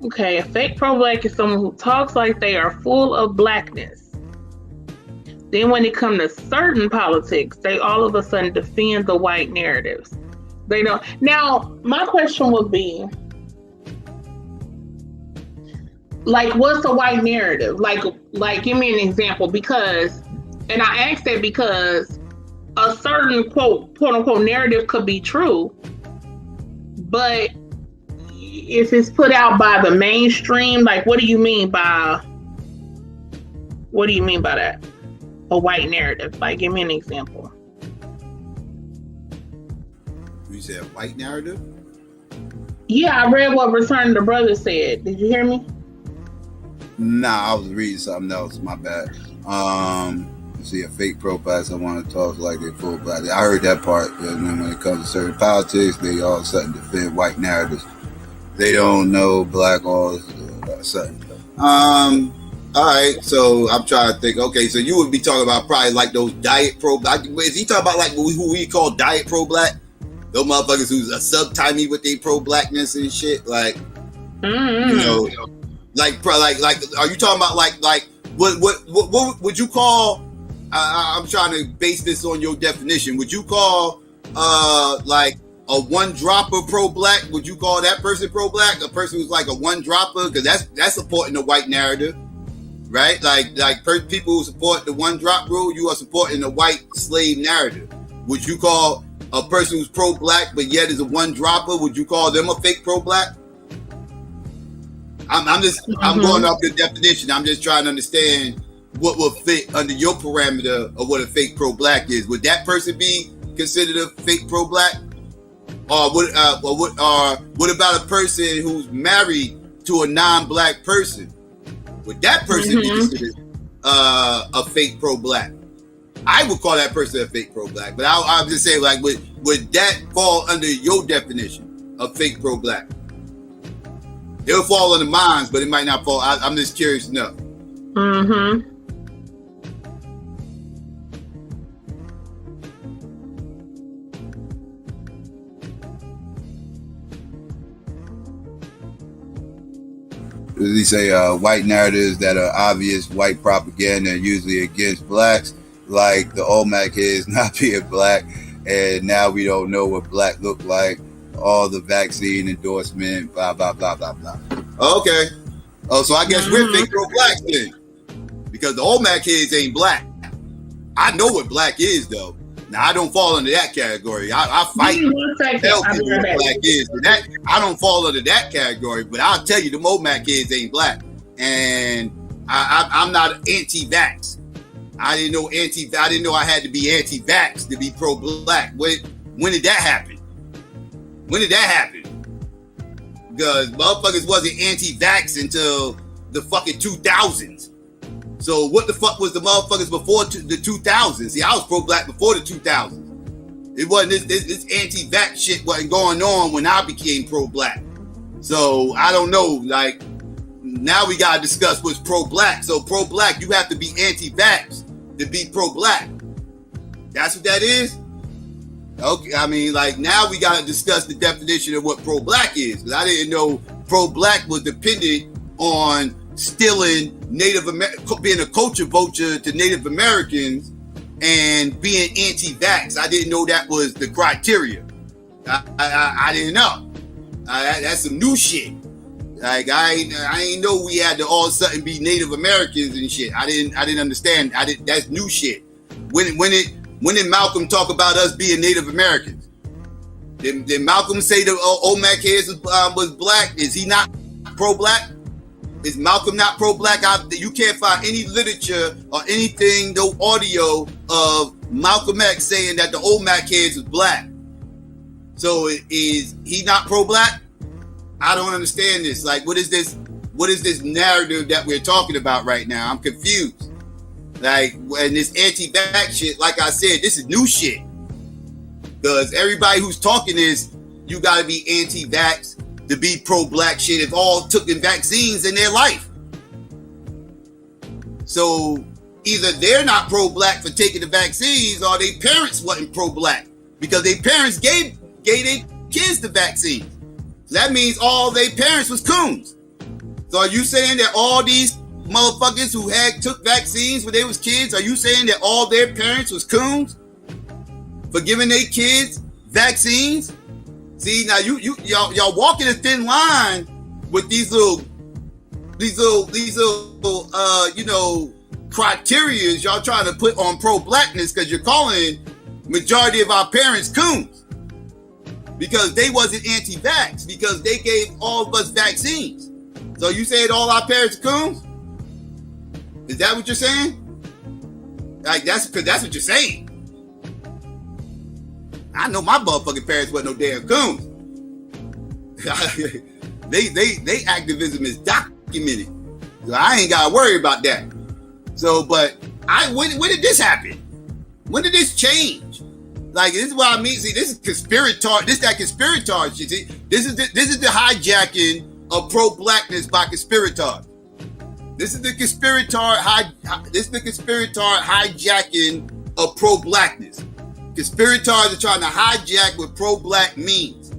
[SPEAKER 3] Okay, a fake pro-black is someone who talks like they are full of blackness. Then when it comes to certain politics, they all of a sudden defend the white narratives. They don't. Now, my question would be, like, what's the white narrative? Like, give me an example, because, and I ask that because a certain quote unquote narrative could be true, but if it's put out by the mainstream, like, what do you mean by that? A white narrative? Like, give me an example.
[SPEAKER 2] You said white narrative?
[SPEAKER 3] Yeah, I read what Return of the Brother said. Did you hear me?
[SPEAKER 2] Nah, I was reading something else. My bad. You see a fake pro-black, I want to talk like they're pro-black. I heard that part, and then when it comes to certain politics, they all of a sudden defend white narratives. They don't know black all of a sudden. All right, so I'm trying to think. Okay, so you would be talking about probably like those diet pro-black. Is he talking about like who we call diet pro-black? Those motherfuckers who's a subtimey with their pro-blackness and shit, like, you know, like, are you talking about like what would you call? I'm trying to base this on your definition. Would you call like a one dropper pro-black? Would you call that person pro-black? A person who's like a one dropper, because that's supporting the white narrative, right? Like people who support the one drop rule, you are supporting the white slave narrative. Would you call a person who's pro-black but yet is a one dropper, would you call them a fake pro-black? I'm going off your definition. I'm just trying to understand what would fit under your parameter of what a fake pro-black is. Would that person be considered a fake pro-black? Or what about a person who's married to a non-black person? Would that person be considered a fake pro-black? I would call that person a fake pro-black, but I'm just saying, like, would that fall under your definition of fake pro-black? It'll fall under mine, but it might not fall. I'm just curious to know.
[SPEAKER 3] Mm-hmm.
[SPEAKER 2] He say white narratives that are obvious white propaganda, usually against blacks, like the OMAC is not being black, and now we don't know what black look like, all the vaccine endorsement, blah, blah, blah, blah, blah. Okay. Oh, so I guess we're fake pro-black then, because the OMAC kids ain't black. I know what black is, though. Now, I don't fall under that category. I fight tell people what black is, but that I don't fall under that category. But I'll tell you, the OMAC kids ain't black, and I'm not anti-vax. I didn't know I had to be anti-vax to be pro-black. When did that happen? When did that happen? Because motherfuckers wasn't anti-vax until the fucking 2000s. So what the fuck was the motherfuckers before the 2000s? See, I was pro-black before the 2000s. It wasn't this anti-vax shit wasn't going on when I became pro-black. So I don't know. Like, now we gotta discuss what's pro-black. So pro-black, you have to be anti-vax to be pro-black. That's what that is? Okay, I mean, like, now we gotta discuss the definition of what pro-black is, because I didn't know pro-black was dependent on stealing being a culture vulture to Native Americans and being anti-vax. I didn't know that was the criteria. I didn't know. That's some new shit. Like, I ain't know we had to all of a sudden be Native Americans and shit. I didn't understand. That's new shit. When did Malcolm talk about us being Native Americans? Did Malcolm say the OMAC heads was black? Is he not pro-black? Is Malcolm not pro-black? You can't find any literature or anything, no audio of Malcolm X saying that the OMAC heads was black. So is he not pro-black? I don't understand this. Like, what is this narrative that we're talking about right now? I'm confused. Like, when this anti-vax shit, like I said, this is new shit. Because everybody who's talking is, you gotta be anti-vax to be pro-black shit if all took in vaccines in their life. So either they're not pro-black for taking the vaccines, or their parents wasn't pro-black because their parents gave their kids the vaccine. So that means all their parents was coons. So are you saying that all these motherfuckers who took vaccines when they was kids, are you saying that all their parents was coons for giving their kids vaccines? See, now y'all walking a thin line with these little criterias y'all trying to put on pro-blackness, because you're calling majority of our parents coons because they wasn't anti-vax, because they gave all of us vaccines. So you said all our parents are coons? Is that what you're saying? Like, that's what you're saying. I know my motherfucking parents wasn't no damn coons. They activism is documented. So I ain't gotta worry about that. So, but when did this happen? When did this change? Like, this is what I mean. See, this is conspiratorial. This is that conspiratorial shit. See, this is the hijacking of pro-blackness by conspirators. This is the conspiratorial hijacking of pro-blackness. Conspirators are trying to hijack what pro-black means.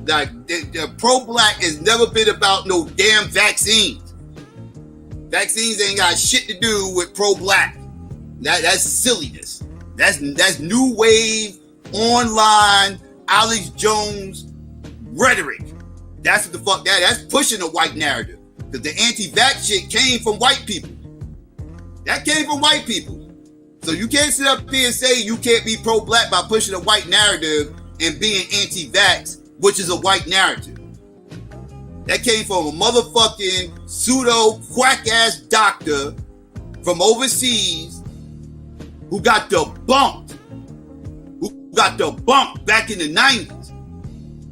[SPEAKER 2] Like, the pro-black has never been about no damn vaccines. Vaccines ain't got shit to do with pro-black. That's silliness. That's new wave, online, Alex Jones rhetoric. That's what the fuck that's pushing a white narrative. Because the anti-vax shit came from white people. That came from white people. So you can't sit up here and say you can't be pro-black by pushing a white narrative and being anti-vax, which is a white narrative. That came from a motherfucking pseudo quack-ass doctor from overseas who got debunked back in the 90s.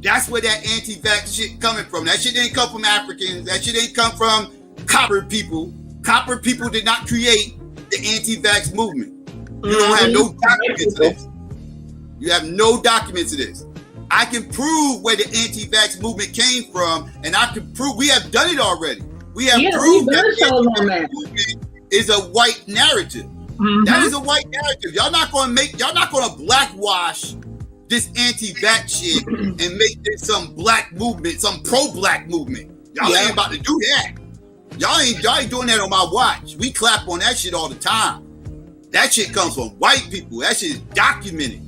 [SPEAKER 2] That's where that anti-vax shit coming from. That shit didn't come from Africans. That shit didn't come from copper people. Copper people did not create the anti-vax movement. You don't have no documents of this. You have no documents of this. I can prove where the anti-vax movement came from, and I can prove we have done it already. We have proved that the anti-vax movement is a white narrative. Mm-hmm. That is a white narrative. Y'all not gonna blackwash this anti-vax shit and make this some black movement, some pro-black movement. Y'all ain't about to do that. Y'all ain't doing that on my watch. We clap on that shit all the time. That shit comes from white people. That shit is documented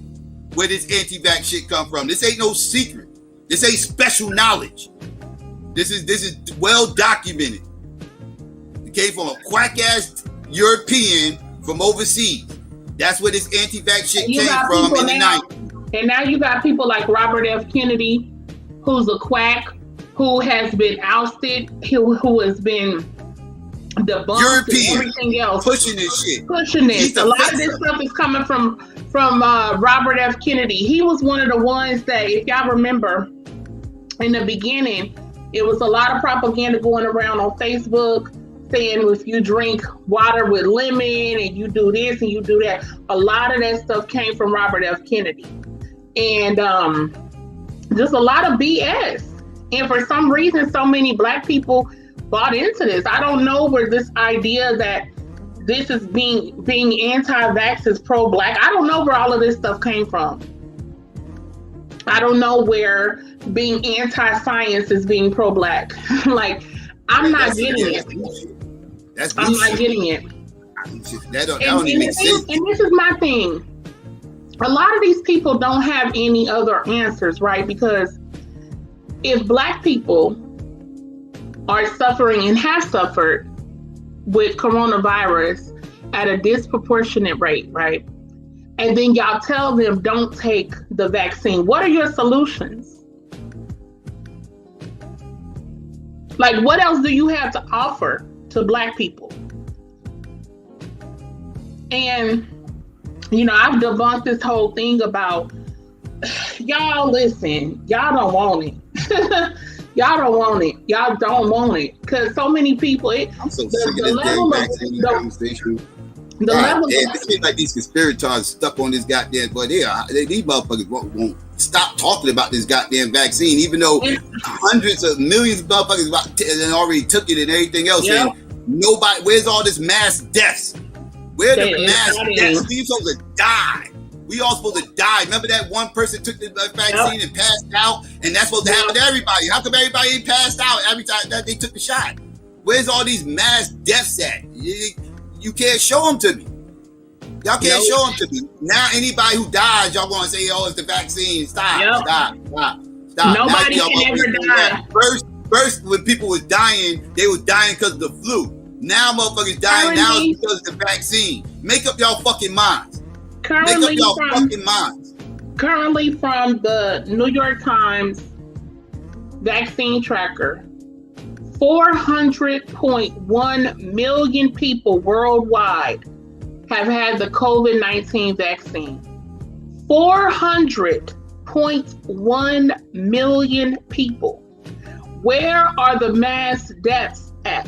[SPEAKER 2] where this anti-vax shit come from. This ain't no secret. This ain't special knowledge. This is well documented. It came from a quack-ass European from overseas. That's where this anti-vax shit came from in the 90s.
[SPEAKER 3] And now you got people like Robert F. Kennedy, who's a quack, who has been ousted, who has been debunked,
[SPEAKER 2] European,
[SPEAKER 3] and everything else.
[SPEAKER 2] Pushing this shit.
[SPEAKER 3] Pushing this. A lot of this stuff is coming from Robert F. Kennedy. He was one of the ones that, if y'all remember, in the beginning, it was a lot of propaganda going around on Facebook saying if you drink water with lemon and you do this and you do that. A lot of that stuff came from Robert F. Kennedy. And just a lot of BS. And for some reason, so many black people bought into this. I don't know where this idea that this is being anti-vax is pro-black. I don't know where all of this stuff came from. I don't know where being anti-science is being pro-black. Like, I'm not getting it. I'm not getting it.
[SPEAKER 2] That don't even make sense.
[SPEAKER 3] And this is my thing. A lot of these people don't have any other answers, right? Because if black people are suffering and have suffered with coronavirus at a disproportionate rate, right? And then y'all tell them don't take the vaccine. What are your solutions? Like, what else do you have to offer to black people? And, you know, I've debunked this whole thing about, y'all listen, y'all don't want it. Y'all don't want it. Y'all don't want it. Because so many people,
[SPEAKER 2] I'm so sick of this damn vaccine conversation. It seems like these conspirators stuck on this goddamn, but these motherfuckers won't stop talking about this goddamn vaccine, even though hundreds of millions of motherfuckers already took it and everything else.
[SPEAKER 3] Yep.
[SPEAKER 2] And nobody, where's all this mass deaths? Where the mass deaths? We supposed to die. We all supposed to die. Remember that one person took the vaccine and passed out, and that's supposed to happen to everybody. How come everybody ain't passed out every time that they took the shot? Where's all these mass deaths at? You can't show them to me. Y'all can't show them to me. Now anybody who dies, y'all want to say, oh, it's the vaccine. Stop.
[SPEAKER 3] Nobody can ever die.
[SPEAKER 2] First, when people was dying, they was dying because of the flu. Now motherfuckers dying now is because of the vaccine. Make up y'all fucking minds. Currently
[SPEAKER 3] from the New York Times vaccine tracker, 400.1 million people worldwide have had the COVID-19 vaccine. 400.1 million people. Where are the mass deaths at?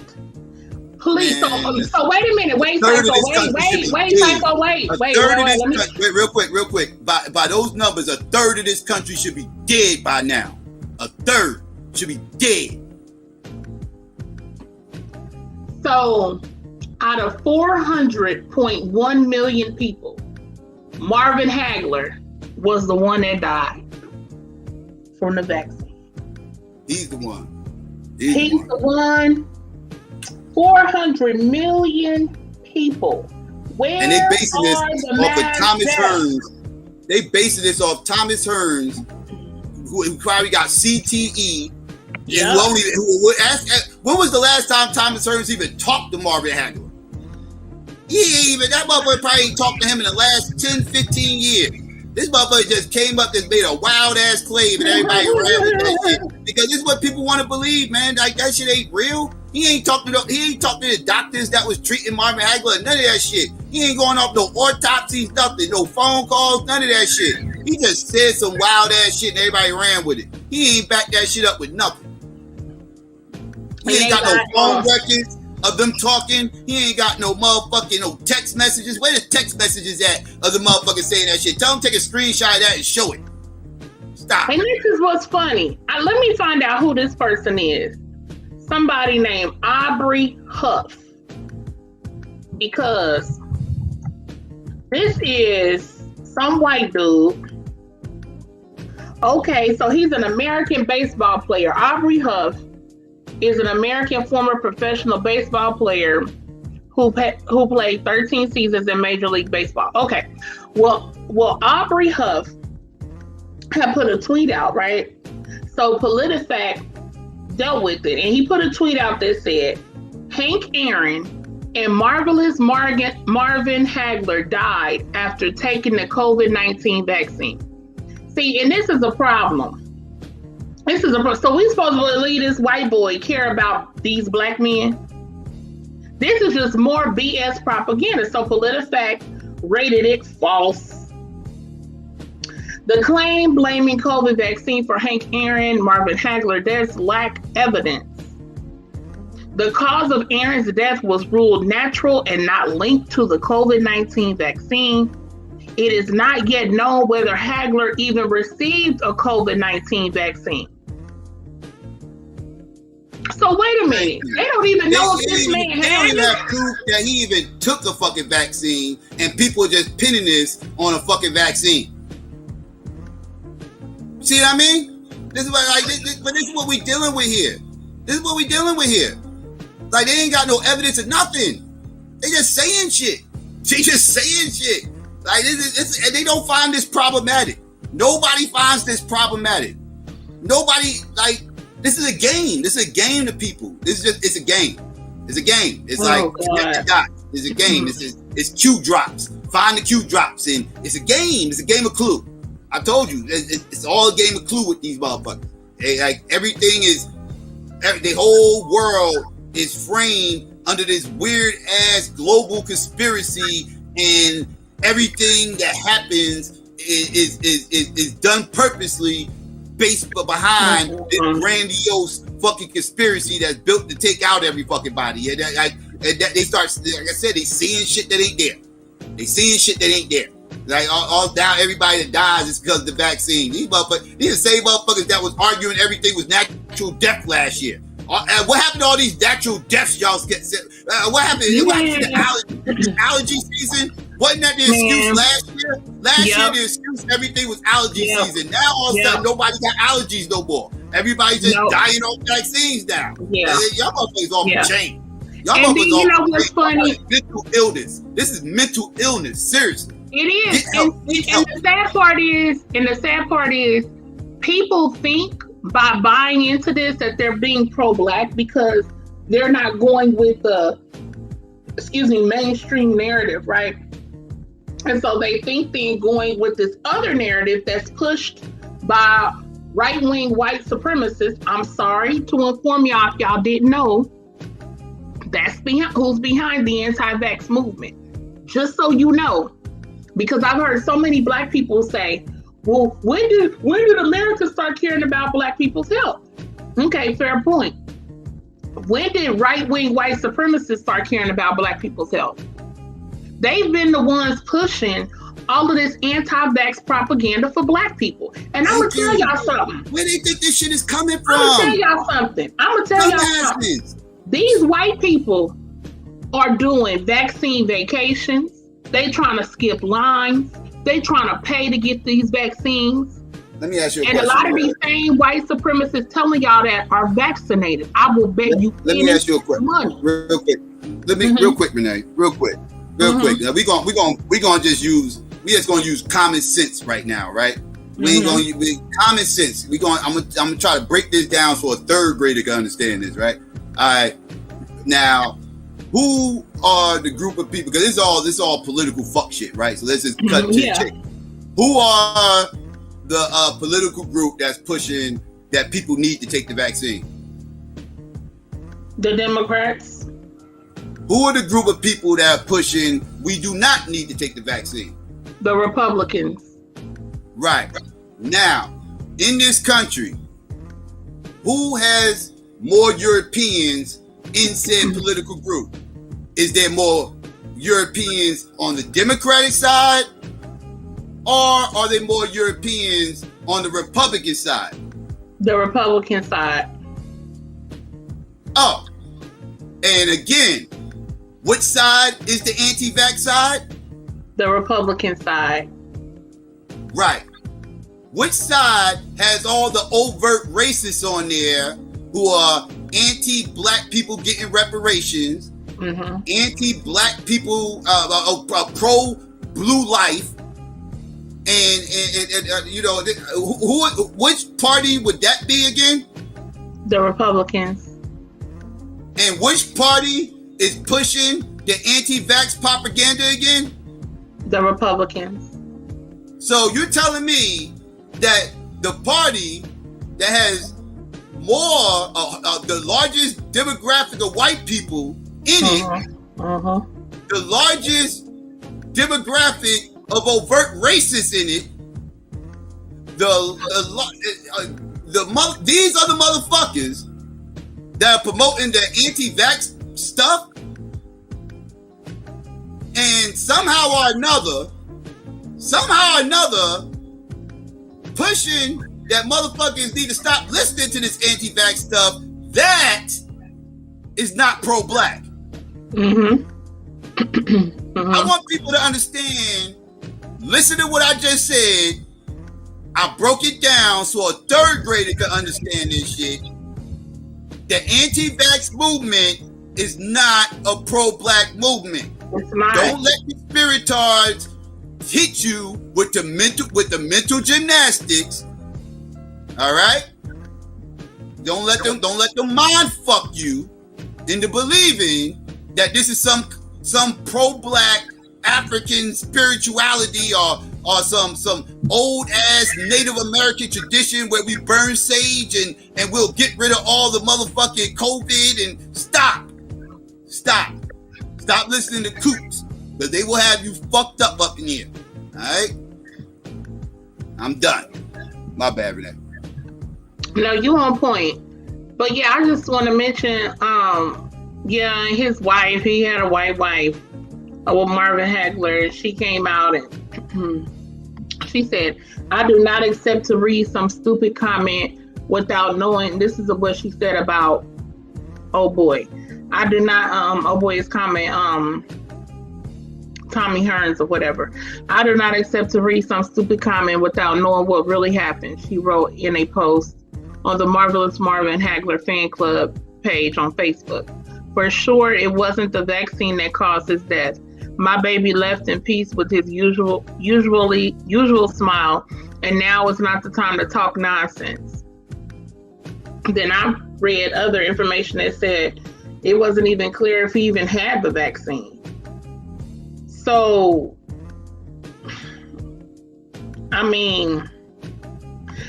[SPEAKER 3] Please, so wait a minute. Wait, Psycho, wait.
[SPEAKER 2] Real quick. By those numbers, a third of this country should be dead by now. A third should be dead.
[SPEAKER 3] So, out of 400.1 million people, Marvin Hagler was the one that died from the vaccine.
[SPEAKER 2] He's the one.
[SPEAKER 3] He's the one. 400 million people. Where
[SPEAKER 2] and they basing this off of Thomas Hearns. They basing this off Thomas Hearns, who probably got CTE. Yeah. When was the last time Thomas Hearns even talked to Marvin Hagler? That motherfucker probably ain't talked to him in the last 10, 15 years. This motherfucker just came up and made a wild ass claim and everybody ran with that shit. Because this is what people want to believe, man. Like that shit ain't real. He ain't talking to the doctors that was treating Marvin Hagler, none of that shit. He ain't going off no autopsies, nothing, no phone calls, none of that shit. He just said some wild ass shit and everybody ran with it. He ain't backed that shit up with nothing. He ain't got no phone records of them talking. He ain't got no motherfucking no text messages. Where the text messages at of the motherfucker saying that shit? Tell him take a screenshot of that and show it. Stop.
[SPEAKER 3] And this is what's funny. Let me find out who this person is. Somebody named Aubrey Huff. Because this is some white dude. Okay, so he's an American baseball player. Aubrey Huff is an American former professional baseball player who played 13 seasons in Major League Baseball. Okay, well, Aubrey Huff had put a tweet out, right? So PolitiFact dealt with it, and he put a tweet out that said, Hank Aaron and Marvelous Marvin Hagler died after taking the COVID-19 vaccine. See, and this is a problem. So we supposed to believe this white boy care about these black men? This is just more BS propaganda. So PolitiFact rated it false. The claim blaming COVID vaccine for Hank Aaron, Marvin Hagler deaths lack evidence. The cause of Aaron's death was ruled natural and not linked to the COVID-19 vaccine. It is not yet known whether Hagler even received a COVID-19 vaccine. So wait a minute. They don't even know if this man
[SPEAKER 2] had it. They don't even have proof that he even took a fucking vaccine, and people are just pinning this on a fucking vaccine. See what I mean? This is what we dealing with here. Like, they ain't got no evidence of nothing. They just saying shit. Like, and they don't find this problematic. Nobody finds this problematic. Nobody, like, this is a game. This is a game to people. It's a game. It's like connect the dots. It's a game. It's cue drops. Find the cue drops, and it's a game. It's a game of Clue. I told you, it's all a game of Clue with these motherfuckers. Like, everything is, the whole world is framed under this weird ass global conspiracy, and everything that happens is done purposely, based behind this grandiose fucking conspiracy that's built to take out every fucking body. And they start, like I said, they seeing shit that ain't there. Like, all down, everybody that dies is because of the vaccine. These the same motherfuckers that was arguing everything was natural death last year. What happened to all these natural deaths y'all get? What happened? It was the allergy season. Wasn't that the excuse last year? Last year, the excuse everything was allergy season. Now all of a sudden, nobody got allergies no more. Everybody's just dying off vaccines now.
[SPEAKER 3] Yeah.
[SPEAKER 2] Y'all motherfuckers off the chain. Y'all
[SPEAKER 3] and then,
[SPEAKER 2] motherfuckers
[SPEAKER 3] you know what's funny?
[SPEAKER 2] Mental illness. This is mental illness. Seriously.
[SPEAKER 3] It is. And the sad part is, people think by buying into this that they're being pro-Black because they're not going with the, mainstream narrative, right? And so they think they're going with this other narrative that's pushed by right-wing white supremacists. I'm sorry to inform y'all, if y'all didn't know, that's who's behind the anti-vax movement. Just so you know, because I've heard so many Black people say, well, when did America start caring about Black people's health? Okay, fair point. When did right-wing white supremacists start caring about Black people's health? They've been the ones pushing all of this anti-vax propaganda for Black people. And I'm going to tell y'all something.
[SPEAKER 2] Where do you think this shit is coming from?
[SPEAKER 3] I'm going to tell y'all something. These white people are doing vaccine vacations. They trying to skip lines. They trying to pay to get these vaccines.
[SPEAKER 2] Let me ask you a
[SPEAKER 3] question. And a lot of these same white supremacists telling y'all that are vaccinated. I will bet you.
[SPEAKER 2] Let me ask you a question. Real quick. Real quick, Renee. Real quick. Quick. Now we just gonna use common sense right now, right? We ain't gonna use common sense. I'm gonna try to break this down so a third grader can understand this, right? All right. Now, who are the group of people? Because this is all political fuck shit, right? So let's just cut to the chase. Who are the political group that's pushing that people need to take the vaccine?
[SPEAKER 3] The Democrats.
[SPEAKER 2] Who are the group of people that are pushing we do not need to take the vaccine?
[SPEAKER 3] The Republicans.
[SPEAKER 2] Right. Now, in this country, who has more Europeans in said political group? Is there more Europeans on the Democratic side, or are there more Europeans on the Republican side?
[SPEAKER 3] The Republican side.
[SPEAKER 2] Oh, and again, which side is the anti-vax side?
[SPEAKER 3] The Republican side.
[SPEAKER 2] Right. Which side has all the overt racists on there who are anti-Black people getting reparations, anti-Black people, pro-blue life, and you know, which party would that be again?
[SPEAKER 3] The Republicans.
[SPEAKER 2] And which party is pushing the anti-vax propaganda again? The
[SPEAKER 3] Republicans.
[SPEAKER 2] So you're telling me that the party that has more, the largest demographic of white people in it, the largest demographic of overt racists in it, these are the motherfuckers that are promoting the anti-vax stuff, and somehow or another pushing that motherfuckers need to stop listening to this anti-vax stuff. That is not pro-Black. I want people to understand. Listen to what I just said. I broke it down so a third grader can understand this shit. The anti-vax movement is not a pro-Black movement.
[SPEAKER 3] It's not.
[SPEAKER 2] Don't let the spiritards hit you with the mental gymnastics. All right? Don't let them mind fuck you into believing that this is some pro-Black African spirituality or some old ass Native American tradition where we burn sage and we'll get rid of all the motherfucking COVID. And stop listening to coops, because they will have you fucked up in here. All right, I'm done. My bad, Renee.
[SPEAKER 3] No, you on point. But yeah, I just want to mention, his wife. He had a white wife, with Marvin Hagler. She came out and she said, "I do not accept to read some stupid comment without knowing." This is what she said about oh boy. I do not oh boy's comment, Tommy Hearns or whatever. "I do not accept to read some stupid comment without knowing what really happened," she wrote in a post on the Marvelous Marvin Hagler fan club page on Facebook. For sure, it wasn't the vaccine that caused his death. My baby left in peace with his usual smile, and now is not the time to talk nonsense. Then I read other information that said it wasn't even clear if he even had the vaccine. So, I mean,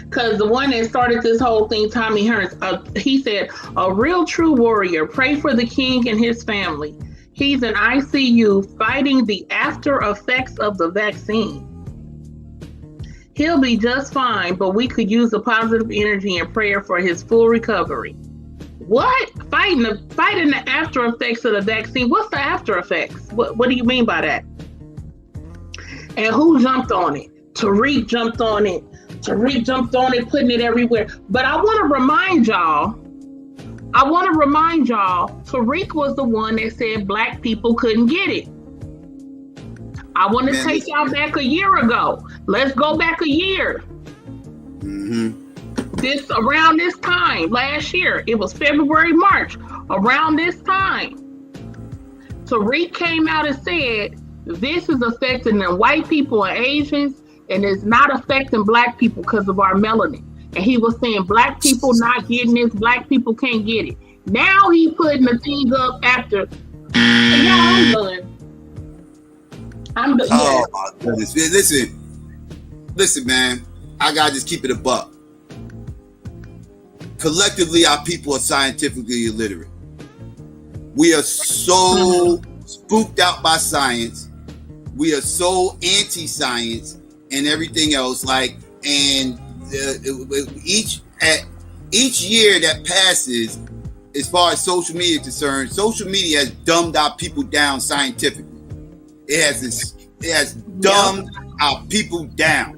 [SPEAKER 3] because the one that started this whole thing, Tommy Hearns, he said, a real true warrior, pray for the king and his family. He's in ICU fighting the after effects of the vaccine. He'll be just fine, but we could use the positive energy and prayer for his full recovery. What? Fighting the after effects of the vaccine? What's the after effects? What do you mean by that? And who jumped on it? Tariq jumped on it. Putting it everywhere. But I want to remind y'all, Tariq was the one that said black people couldn't get it. I want to take y'all back a year ago. Let's go back a year. Around this time last year, it was February, March, around this time, Tariq came out and said, this is affecting the white people and Asians, and it's not affecting black people because of our melanin. And he was saying black people not getting this, black people can't get it. Now he putting the thing up after. I'm done.
[SPEAKER 2] Oh my goodness. Listen, man. I gotta just keep it a buck. Collectively, our people are scientifically illiterate. We are so spooked out by science. We are so anti-science and everything else. And each year that passes, as far as social media is concerned, social media has dumbed our people down scientifically. It has dumbed our people down,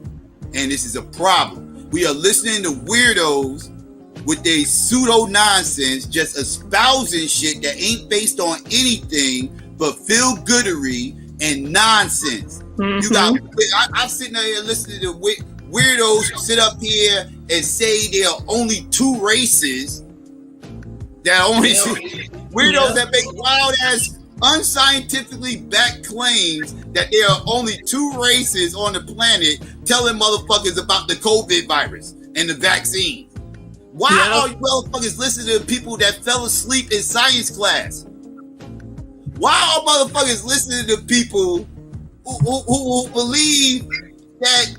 [SPEAKER 2] and this is a problem. We are listening to weirdos with their pseudo nonsense, just espousing shit that ain't based on anything but feel goodery and nonsense. I'm sitting there listening to weirdos sit up here and say there are only two races. Weirdos that make wild ass, unscientifically backed claims that there are only two races on the planet, telling motherfuckers about the COVID virus and the vaccine. Why are you motherfuckers listening to people that fell asleep in science class? Why are motherfuckers listening to people who believe that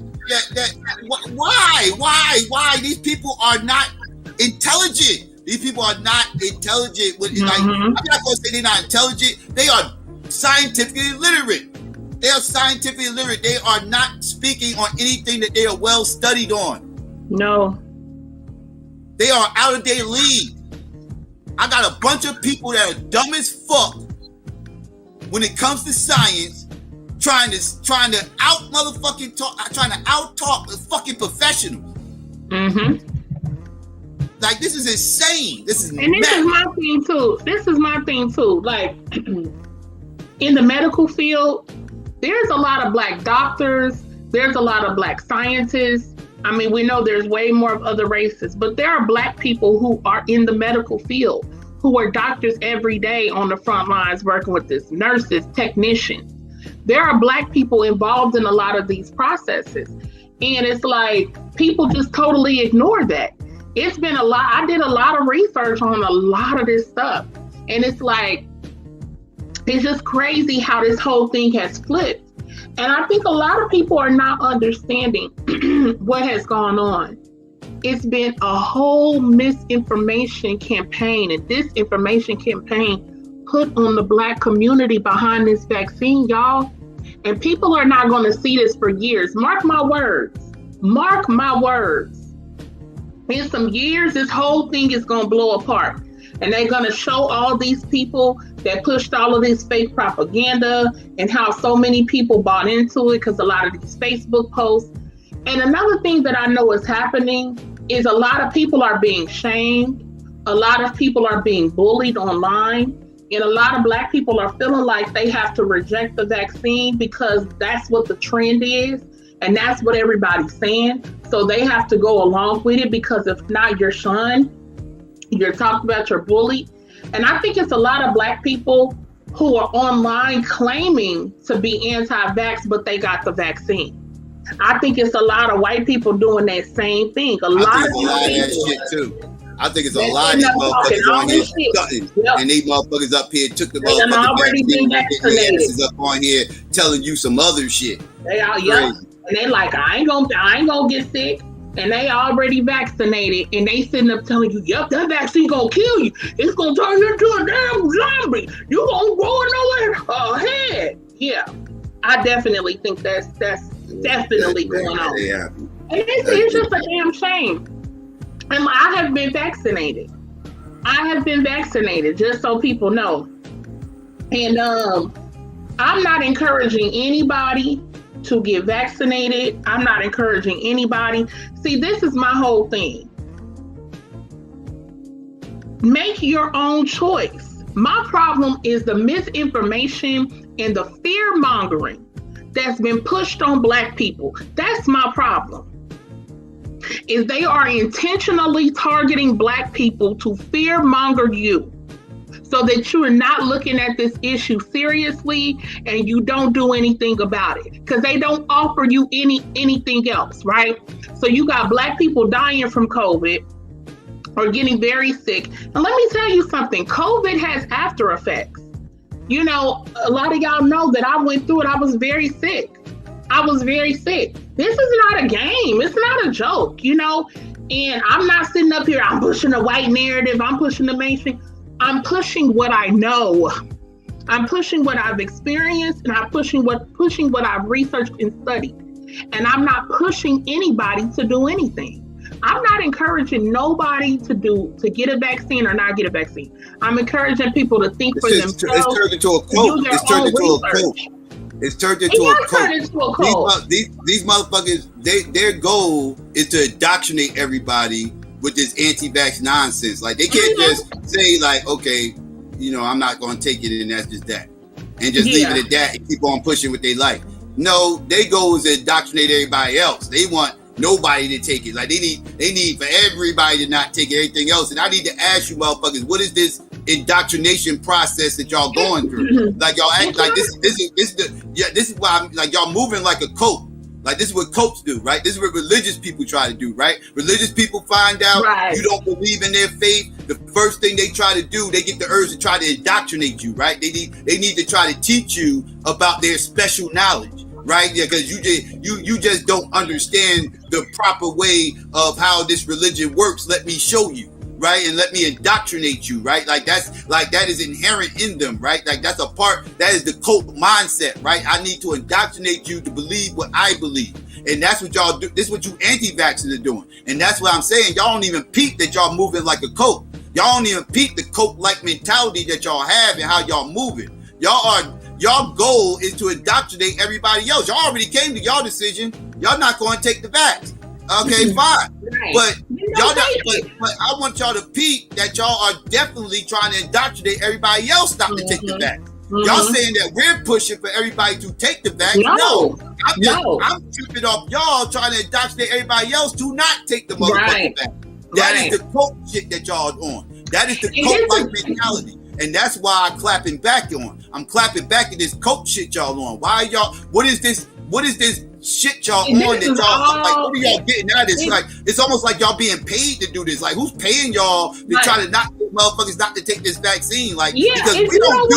[SPEAKER 2] why these people are not intelligent? These people are not intelligent. I'm not going to say they're not intelligent. They are scientifically illiterate. They are not speaking on anything that they are well studied on.
[SPEAKER 3] No.
[SPEAKER 2] They are out of their league. I got a bunch of people that are dumb as fuck when it comes to science, trying to out motherfucking talk, trying to out talk the fucking professionals. Like, this is insane. This is my thing too. Like, in the medical field, there's a lot of black doctors. There's a lot of black scientists. I mean, we know there's way more of other races, but there are black people who are in the medical field, who are doctors every day on the front lines working with this, nurses, technicians. There are black people involved in a lot of these processes. And it's like, people just totally ignore that. It's been a lot. I did a lot of research on a lot of this stuff. And it's like, it's just crazy how this whole thing has flipped. And I think a lot of people are not understanding what has gone on. It's been a whole misinformation campaign and disinformation campaign put on the black community behind this vaccine, y'all. And people are not going to see this for years. Mark my words. In some years, this whole thing is going to blow apart. And they're going to show all these people that pushed all of this fake propaganda and how so many people bought into it because a lot of these Facebook posts. And another thing that I know is happening is a lot of people are being shamed. A lot of people are being bullied online. And a lot of black people are feeling like they have to reject the vaccine because that's what the trend is.
[SPEAKER 3] And that's what everybody's saying. So they have to go along with it, because if not, you're shunned, you're talked about, you're bullied. And I think it's a lot of Black people who are online claiming to be anti-vax, but they got the vaccine. I think it's a lot of white people doing that same thing. A lot of
[SPEAKER 2] that shit too. I think it's a lot of these motherfuckers on here stunting, and these motherfuckers up here took the motherfucking vaccine up on here telling you some other shit.
[SPEAKER 3] They are, and they like, I ain't gonna get sick. And they already vaccinated, and they sitting up telling you, yep, that vaccine gonna kill you. It's gonna turn you into a damn zombie. You gonna go nowhere ahead. Yeah, I definitely think that's definitely going on.
[SPEAKER 2] Yeah.
[SPEAKER 3] And it's just a damn shame. And I have been vaccinated. Just so people know. And I'm not encouraging anybody to get vaccinated. I'm not encouraging anybody. See, this is my whole thing. Make your own choice. My problem is the misinformation and the fear mongering that's been pushed on Black people. That's my problem. Is they are intentionally targeting Black people to fear monger you, so that you are not looking at this issue seriously and you don't do anything about it, because they don't offer you anything else, right? So you got Black people dying from COVID or getting very sick. And let me tell you something, COVID has after effects. You know, a lot of y'all know that I went through it. I was very sick. This is not a game. It's not a joke, you know? And I'm not sitting up here, I'm pushing a white narrative, I'm pushing the mainstream. I'm pushing what I know. I'm pushing what I've experienced, and I'm pushing what I've researched and studied. And I'm not pushing anybody to do anything. I'm not encouraging nobody to get a vaccine or not get a vaccine. I'm encouraging people to think for themselves.
[SPEAKER 2] It's turned into a cult. It's turned into a cult. These motherfuckers, their goal is to indoctrinate everybody with this anti-vax nonsense. Like, they can't just say, like, okay, you know, I'm not going to take it, and that's just that. And just leave it at that and keep on pushing what they like. No, their goal is to indoctrinate everybody else. They want nobody to take it. Like, they need for everybody to not take everything else. And I need to ask you motherfuckers, what is this indoctrination process that y'all going through? Like, y'all act like this is why I'm like, y'all moving like a cult. Like, this is what cults do, right? This is what religious people try to do, right? Religious people find out you don't believe in their faith. The first thing they try to do, they get the urge to try to indoctrinate you, right? They need to try to teach you about their special knowledge, right? Yeah, because you just don't understand the proper way of how this religion works. Let me show you, right? And let me indoctrinate you, right? That is inherent in them, right? Like, that's a part, that is the cult mindset, right? I need to indoctrinate you to believe what I believe. And that's what y'all do. This is what you anti-vaxxers are doing. And that's what I'm saying. Y'all don't even peep that y'all moving like a cult. Y'all don't even peep the cult-like mentality that y'all have and how y'all moving. Y'all goal is to indoctrinate everybody else. Y'all already came to y'all decision. Y'all not going to take the vax. Okay, fine. Right. But but I want y'all to peep that y'all are definitely trying to indoctrinate everybody else not to take the vax. Y'all saying that we're pushing for everybody to take the vax. No. I'm tripping off y'all trying to indoctrinate everybody else to not take the motherfucking vax. That is the cult shit that y'all on. That is the cult-like mentality. And that's why I'm clapping back on. I'm clapping back at this cult shit y'all on. Why y'all, what is this shit y'all on that y'all, like, what are y'all getting out of this? Like, it's almost like y'all being paid to do this. Like, who's paying y'all to try to not motherfuckers not to take this vaccine? Like, because we don't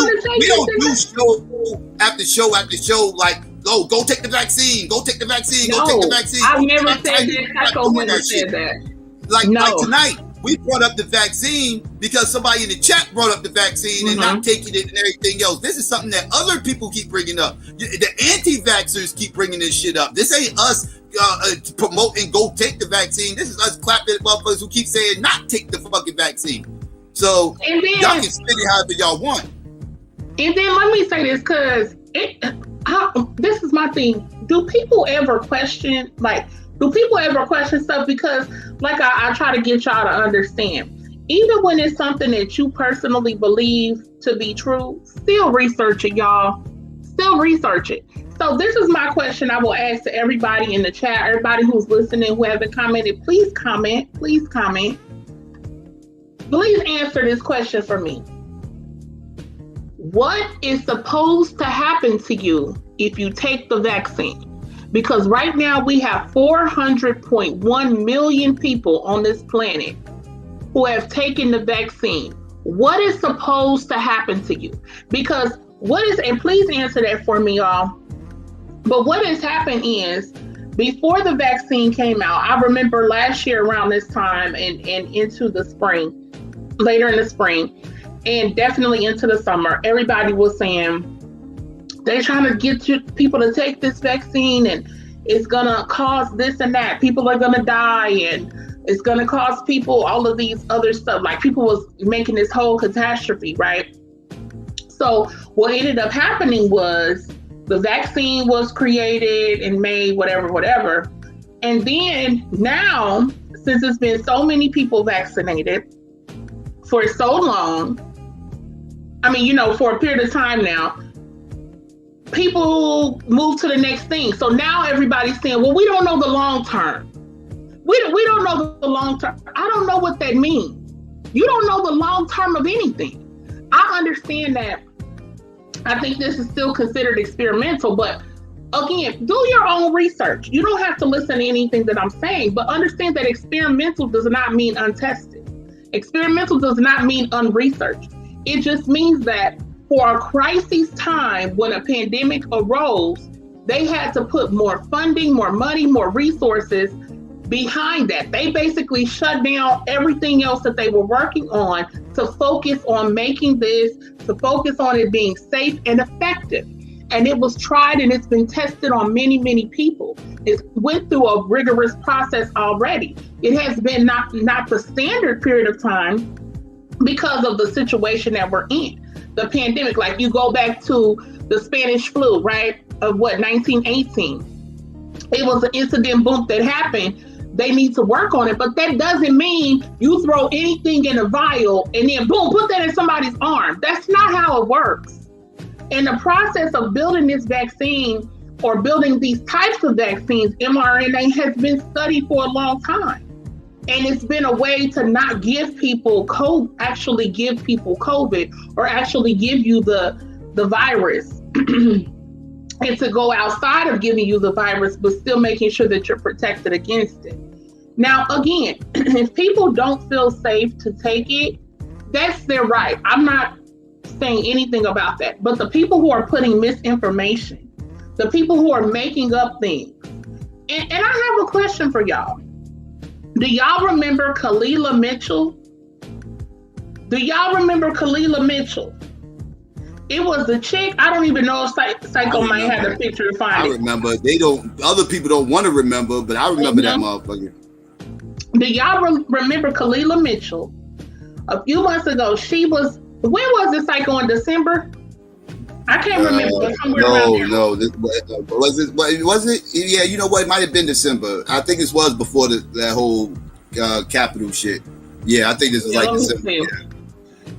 [SPEAKER 2] do show after show after show, like, oh, go take the vaccine, go take the vaccine, go take the vaccine.
[SPEAKER 3] I've never said that. I never said that.
[SPEAKER 2] Like tonight, we brought up the vaccine because somebody in the chat brought up the vaccine and not taking it and everything else. This is something that other people keep bringing up. The anti-vaxxers keep bringing this shit up. This ain't us promoting go take the vaccine. This is us clapping at motherfuckers who keep saying not take the fucking vaccine. So y'all can spin it however y'all want.
[SPEAKER 3] And then let me say this, because this is my thing. Do people ever question stuff? Because like I try to get y'all to understand, even when it's something that you personally believe to be true, still research it, y'all. Still research it. So this is my question I will ask to everybody in the chat, everybody who's listening, who haven't commented, please comment. Please answer this question for me. What is supposed to happen to you if you take the vaccine? Because right now we have 400.1 million people on this planet who have taken the vaccine. What is supposed to happen to you? Because and please answer that for me, y'all. But what has happened is, before the vaccine came out, I remember last year around this time and into the spring, later in the spring, and definitely into the summer, everybody was saying they're trying to get people to take this vaccine and it's gonna cause this and that. People are gonna die and it's gonna cause people all of these other stuff. Like, people was making this whole catastrophe, right? So what ended up happening was the vaccine was created and made, whatever. And then now, since it's been so many people vaccinated for so long, I mean, for a period of time now, people move to the next thing. So now everybody's saying, well, we don't know the long term. We don't know the long term. I don't know what that means. You don't know the long term of anything. I understand that. I think this is still considered experimental, but again, do your own research. You don't have to listen to anything that I'm saying, but understand that experimental does not mean untested. Experimental does not mean unresearched. It just means that for a crisis time, when a pandemic arose, they had to put more funding, more money, more resources behind that. They basically shut down everything else that they were working on to focus on making this, to focus on it being safe and effective. And it was tried and it's been tested on many, many people. It went through a rigorous process already. It has been not the standard period of time because of the situation that we're in. The pandemic, like you go back to the Spanish flu, right? Of 1918. It was an incident boom that happened. They need to work on it, but that doesn't mean you throw anything in a vial and then boom, put that in somebody's arm. That's not how it works. In the process of building this vaccine or building these types of vaccines, mRNA has been studied for a long time. And it's been a way to not give people actually give people COVID, or actually give you the virus. And to go outside of giving you the virus, but still making sure that you're protected against it. Now, again, if people don't feel safe to take it, that's their right. I'm not saying anything about that. But the people who are putting misinformation, the people who are making up things, and I have a question for y'all. Do y'all remember Kalila Mitchell? Do y'all remember Kalila Mitchell? It was the chick. I don't even know if Psycho might have a picture to find it.
[SPEAKER 2] I remember. Other people don't want to remember, but I remember that motherfucker.
[SPEAKER 3] Do y'all remember Kalila Mitchell? A few months ago, when was it, Psycho, in December? I can't remember. No. Was it? Yeah, you know what? It might have been December. I think this was before that whole Capitol shit. Yeah, I think this was December.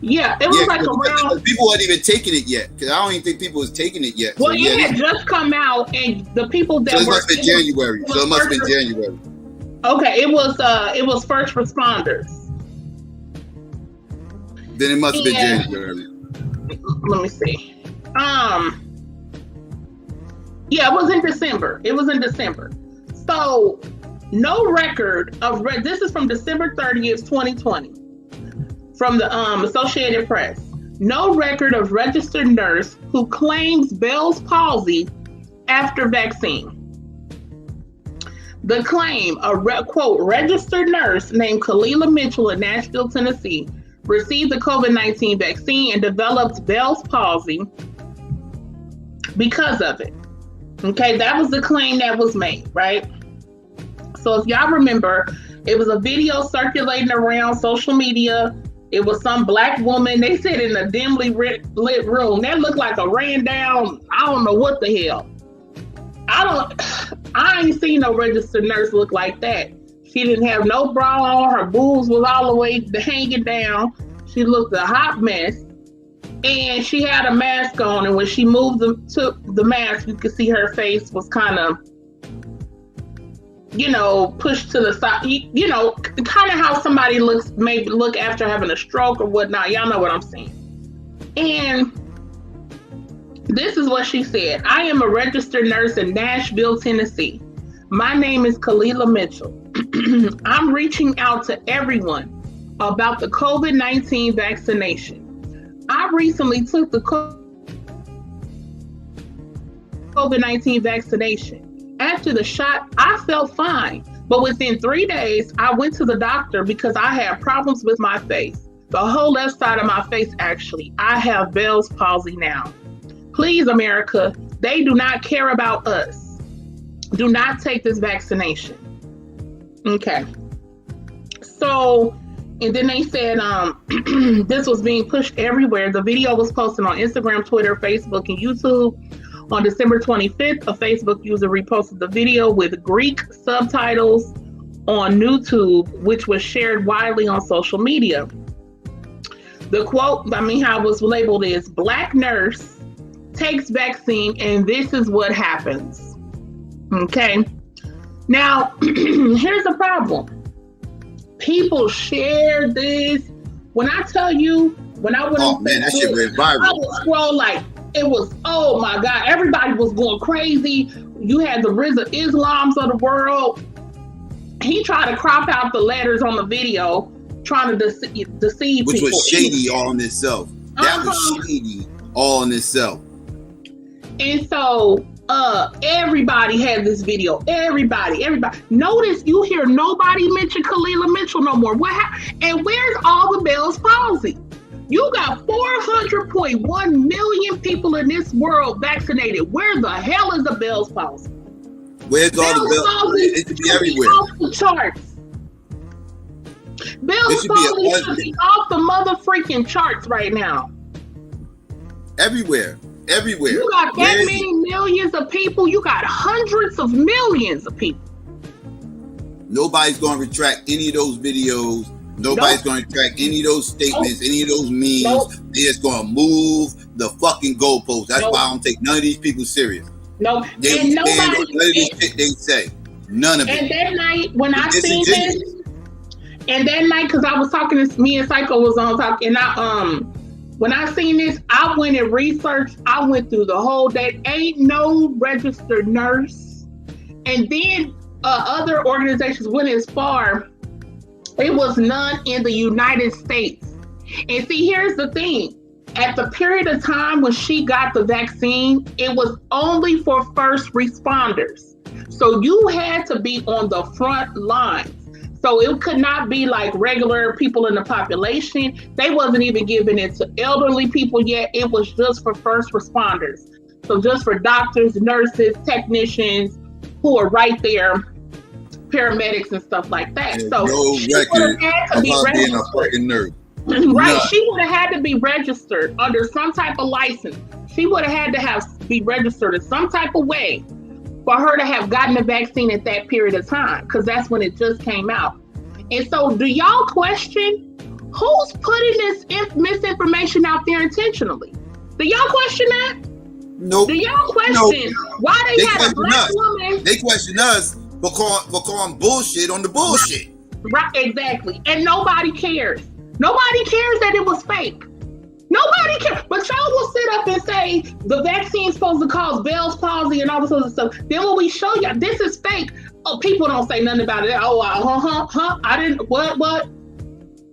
[SPEAKER 3] Yeah, it was around. People weren't even taking it yet, because I don't even think people was taking it yet. Well, it had just come out, and the people that
[SPEAKER 2] it must have been January. So it must have been January.
[SPEAKER 3] Okay, it was first responders.
[SPEAKER 2] Then it must have been January.
[SPEAKER 3] Let me see. Yeah, it was in December. So no record of this is from December 30th, 2020. From the Associated Press. No record of registered nurse who claims Bell's palsy after vaccine. The claim, quote, registered nurse named Kalila Mitchell in Nashville, Tennessee, received the COVID-19 vaccine and developed Bell's palsy because of it. Okay, that was the claim that was made, right? So if y'all remember, it was a video circulating around social media. It was some black woman, they said, in a dimly lit room. That looked like a ran down, I don't know what the hell. I ain't seen no registered nurse look like that. She didn't have no bra on. Her boobs was all the way hanging down. She looked a hot mess. And she had a mask on, and when she took the mask, you could see her face was kind of, pushed to the side. Kind of how somebody maybe look after having a stroke or whatnot. Y'all know what I'm saying. And this is what she said. I am a registered nurse in Nashville, Tennessee. My name is Kalila Mitchell. I'm reaching out to everyone about the COVID-19 vaccination. I recently took the COVID-19 vaccination. After the shot, I felt fine. But within 3 days, I went to the doctor because I had problems with my face. The whole left side of my face, actually. I have Bell's palsy now. Please, America, they do not care about us. Do not take this vaccination. Okay. So, and then they said this was being pushed everywhere. The video was posted on Instagram, Twitter, Facebook, and YouTube. On December 25th, a Facebook user reposted the video with Greek subtitles on YouTube, which was shared widely on social media. The quote, how it was labeled is, Black nurse takes vaccine and this is what happens. Okay. Now, here's the problem. People share this. When I tell you, when I went
[SPEAKER 2] that shit went viral.
[SPEAKER 3] I would scroll it was, oh my God, everybody was going crazy. You had the Rizza Islams of the world. He tried to crop out the letters on the video, trying to deceive
[SPEAKER 2] Which
[SPEAKER 3] people.
[SPEAKER 2] was shady all in itself. That was shady all in itself.
[SPEAKER 3] And so everybody had this video. Everybody. Notice you hear nobody mention Kalila Mitchell no more. What happened? And where's all the Bell's palsy? You got 400.1 million people in this world vaccinated. Where the hell is the Bell's palsy?
[SPEAKER 2] Where's all the Bell's palsy? It should be everywhere.
[SPEAKER 3] Off the charts. Bell's palsy should be off the mother freaking charts right now.
[SPEAKER 2] Everywhere.
[SPEAKER 3] You got that many millions of people. You got hundreds of millions of people.
[SPEAKER 2] Nobody's going to retract any of those videos. Nobody's going to retract any of those statements, any of those memes. They're just going to move the fucking goalposts. That's why I don't take none of these people serious.
[SPEAKER 3] None of this
[SPEAKER 2] shit they say. None of it.
[SPEAKER 3] And that night when I seen this, because I was talking to me and Psycho was on talking, and when I seen this, I went and researched. I went through the whole day. Ain't no registered nurse. And then other organizations went as far. It was none in the United States. And see, here's the thing. At the period of time when she got the vaccine, it was only for first responders. So you had to be on the front lines. So it could not be like regular people in the population. They wasn't even giving it to elderly people yet. It was just for first responders. So just for doctors, nurses, technicians who are right there, paramedics and stuff like that.
[SPEAKER 2] There's
[SPEAKER 3] so
[SPEAKER 2] no record about being a fucking nurse.
[SPEAKER 3] Right. She would have had to be registered under some type of license. She would have had to be registered in some type of way for her to have gotten the vaccine at that period of time, because that's when it just came out. And so do y'all question who's putting this misinformation out there intentionally? Do y'all question that?
[SPEAKER 2] Nope.
[SPEAKER 3] Do y'all question why they had a Black woman?
[SPEAKER 2] They question us for calling bullshit on the bullshit.
[SPEAKER 3] Right, exactly. And nobody cares. Nobody cares that it was fake. Nobody cares. But y'all will sit up and say the vaccine's supposed to cause Bell's palsy and all this other stuff. Then when we show y'all this is fake, people don't say nothing about it. I didn't, what?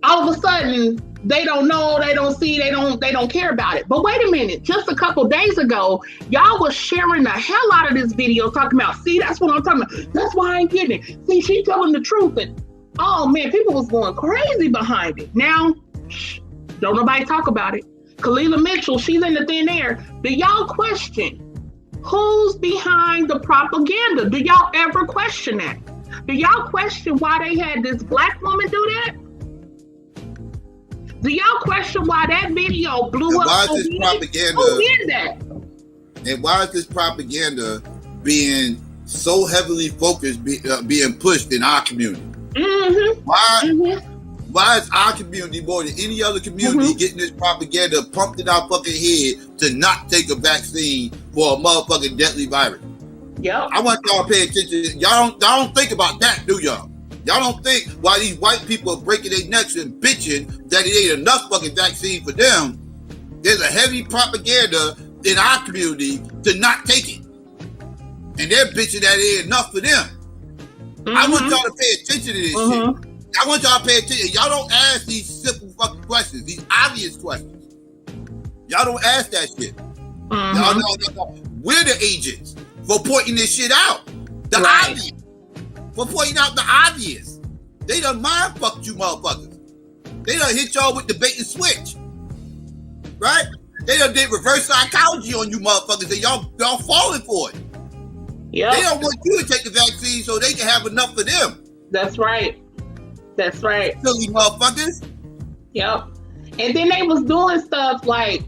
[SPEAKER 3] All of a sudden, they don't know, they don't see, they don't care about it. But wait a minute, just a couple days ago, y'all was sharing the hell out of this video talking about, see, that's what I'm talking about. That's why I ain't getting it. See, she's telling the truth. And oh man, people was going crazy behind it. Now, don't nobody talk about it. Kalila Mitchell, she's in the thin air. Do y'all question who's behind the propaganda? Do y'all ever question that? Do y'all question why they had this Black woman do that? Do y'all question why that video blew up?
[SPEAKER 2] Why is this propaganda?
[SPEAKER 3] Who did that?
[SPEAKER 2] And why is this propaganda being so heavily focused, being pushed in our community?
[SPEAKER 3] Mm-hmm.
[SPEAKER 2] Why?
[SPEAKER 3] Mm-hmm.
[SPEAKER 2] Why is our community more than any other community getting this propaganda pumped in our fucking head to not take a vaccine for a motherfucking deadly virus?
[SPEAKER 3] Yep.
[SPEAKER 2] I want y'all to pay attention. Y'all don't think about that, do y'all? Y'all don't think why these white people are breaking their necks and bitching that it ain't enough fucking vaccine for them. There's a heavy propaganda in our community to not take it. And they're bitching that it ain't enough for them. I want y'all to pay attention to this shit. I want y'all to pay attention. Y'all don't ask these simple fucking questions, these obvious questions. Y'all don't ask that shit. Y'all know we're the agents for pointing this shit out. The obvious. For pointing out the obvious. They done mind fucked you motherfuckers. They done hit y'all with the bait and switch. Right? They done did reverse psychology on you motherfuckers and y'all falling for it. Yep. They don't want you to take the vaccine so they can have enough for them.
[SPEAKER 3] That's right. That's right.
[SPEAKER 2] Silly motherfuckers.
[SPEAKER 3] Yep. And then they was doing stuff like,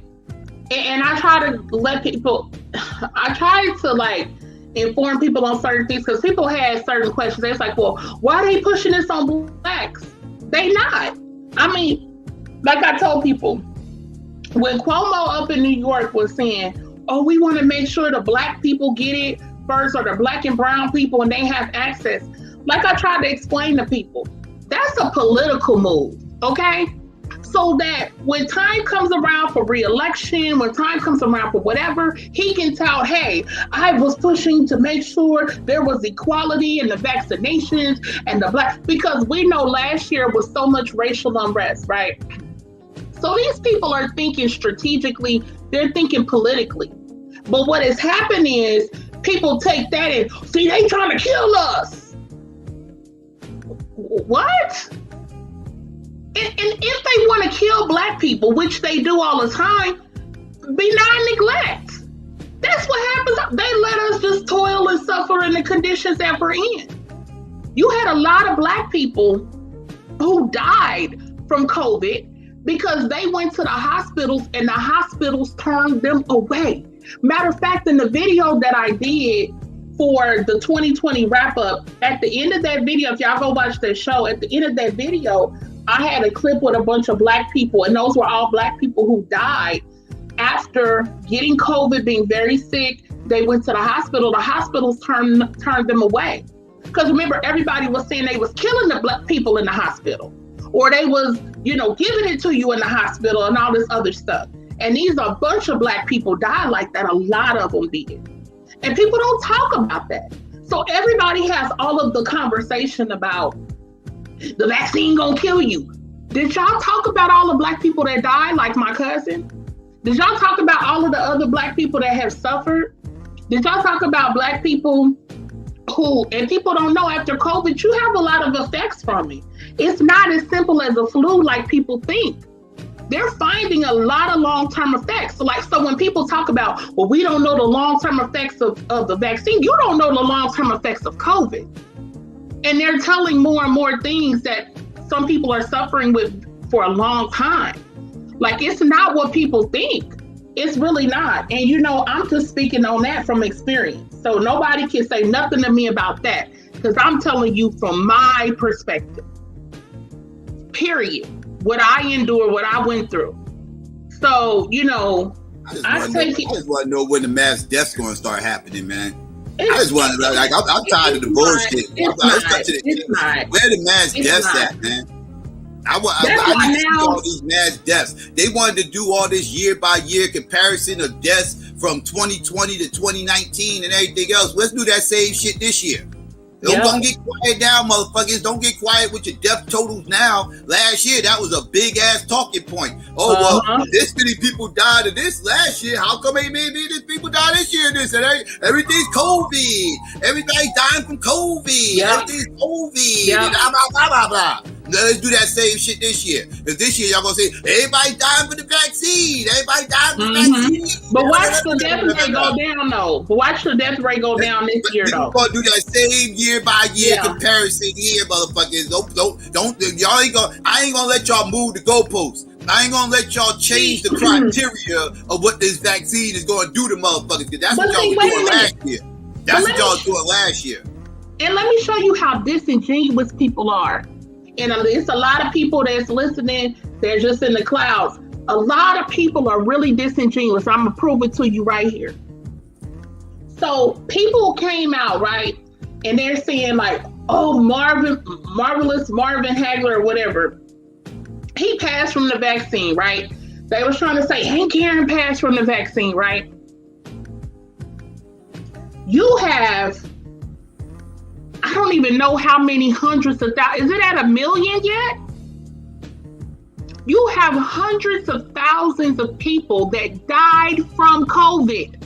[SPEAKER 3] and I try to let people, I try to like inform people on certain things because people had certain questions. They're like, well, why are they pushing this on blacks? They not. I mean, like I told people, when Cuomo up in New York was saying, oh, we want to make sure the black people get it first, or the black and brown people, and they have access. Like I tried to explain to people, that's a political move, okay? So that when time comes around for re-election, when time comes around for whatever, he can tell, hey, I was pushing to make sure there was equality in the vaccinations and the black, because we know last year was so much racial unrest, right? So these people are thinking strategically, they're thinking politically. But what has happened is people take that and see, they trying to kill us. What? And if they want to kill black people, which they do all the time, benign neglect. That's what happens. They let us just toil and suffer in the conditions that we're in. You had a lot of black people who died from COVID because they went to the hospitals and the hospitals turned them away. Matter of fact, in the video that I did for the 2020 wrap up, at the end of that video, if y'all go watch that show, at the end of that video, I had a clip with a bunch of black people, and those were all black people who died after getting COVID, being very sick. They went to the hospital. The hospitals turned them away. Because remember, everybody was saying they was killing the black people in the hospital, or they was, giving it to you in the hospital and all this other stuff. And these are a bunch of black people died like that. A lot of them did. And people don't talk about that. So everybody has all of the conversation about the vaccine gonna kill you. Did y'all talk about all the black people that died, like my cousin? Did y'all talk about all of the other black people that have suffered? Did y'all talk about black people who, and people don't know, after COVID, you have a lot of effects from it. It's not as simple as a flu like people think. They're finding a lot of long-term effects. So when people talk about, well, we don't know the long-term effects of the vaccine, you don't know the long-term effects of COVID. And they're telling more and more things that some people are suffering with for a long time. Like, it's not what people think. It's really not. And I'm just speaking on that from experience. So nobody can say nothing to me about that, because I'm telling you from my perspective. Period. What I endured, what I went through. So,
[SPEAKER 2] I just want to know when the mass death's going to start happening, man. I just want to, I'm tired of the bullshit. Where the mass deaths at, man? I need to see all these mass deaths. They wanted to do all this year by year comparison of deaths from 2020 to 2019 and everything else. Let's do that same shit this year. Don't get quiet now, motherfuckers. Don't get quiet with your death totals now. Last year, that was a big ass talking point. Oh, well, this many people died of this last year. How come maybe these people died this year? Everything's COVID. Everybody's dying from COVID. Everything's COVID. Blah, blah, blah, blah, blah. Let's do that same shit this year. Because this year, y'all going to say, everybody dying for the vaccine. Everybody dying for the vaccine.
[SPEAKER 3] But watch the death rate go down, though. Watch the death rate go down this year, though.
[SPEAKER 2] We're going to do that same year by year comparison here, motherfuckers. Don't, y'all ain't going to, I ain't going to let y'all move the goalposts. I ain't going to let y'all change the criteria of what this vaccine is going to do to motherfuckers. Because that's what y'all were doing last year. That's what y'all was doing last year.
[SPEAKER 3] And let me show you how disingenuous people are. And it's a lot of people that's listening. They're just in the clouds. A lot of people are really disingenuous. I'm gonna prove it to you right here. So people came out, right? And they're saying like, oh, Marvelous Marvin Hagler or whatever. He passed from the vaccine, right? They was trying to say Hank Aaron passed from the vaccine, right? You have, I don't even know how many hundreds of thousands. Is it at 1 million yet? You have hundreds of thousands of people that died from COVID.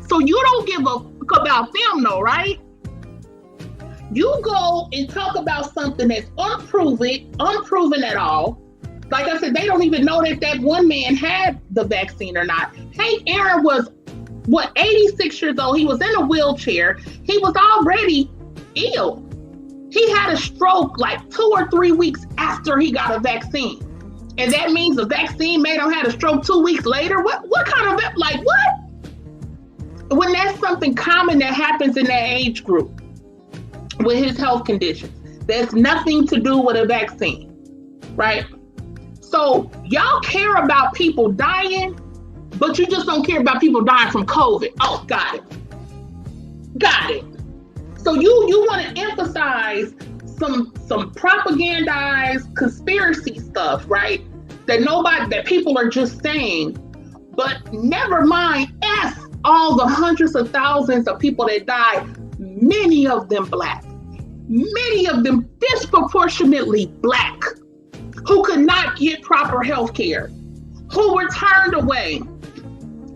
[SPEAKER 3] So you don't give a fuck about them, though, right? You go and talk about something that's unproven at all. Like I said, they don't even know that one man had the vaccine or not. Hank Aaron was, 86 years old. He was in a wheelchair. He was already ill. He had a stroke like 2 or 3 weeks after he got a vaccine. And that means the vaccine made him have a stroke 2 weeks later? What kind of, like what? When that's something common that happens in that age group with his health conditions. There's nothing to do with a vaccine, right? So y'all care about people dying, but you just don't care about people dying from COVID. Oh, got it. So you want to emphasize some propagandized conspiracy stuff, right? That people are just saying, but never mind all the hundreds of thousands of people that died, many of them Black, many of them disproportionately Black, who could not get proper health care, who were turned away,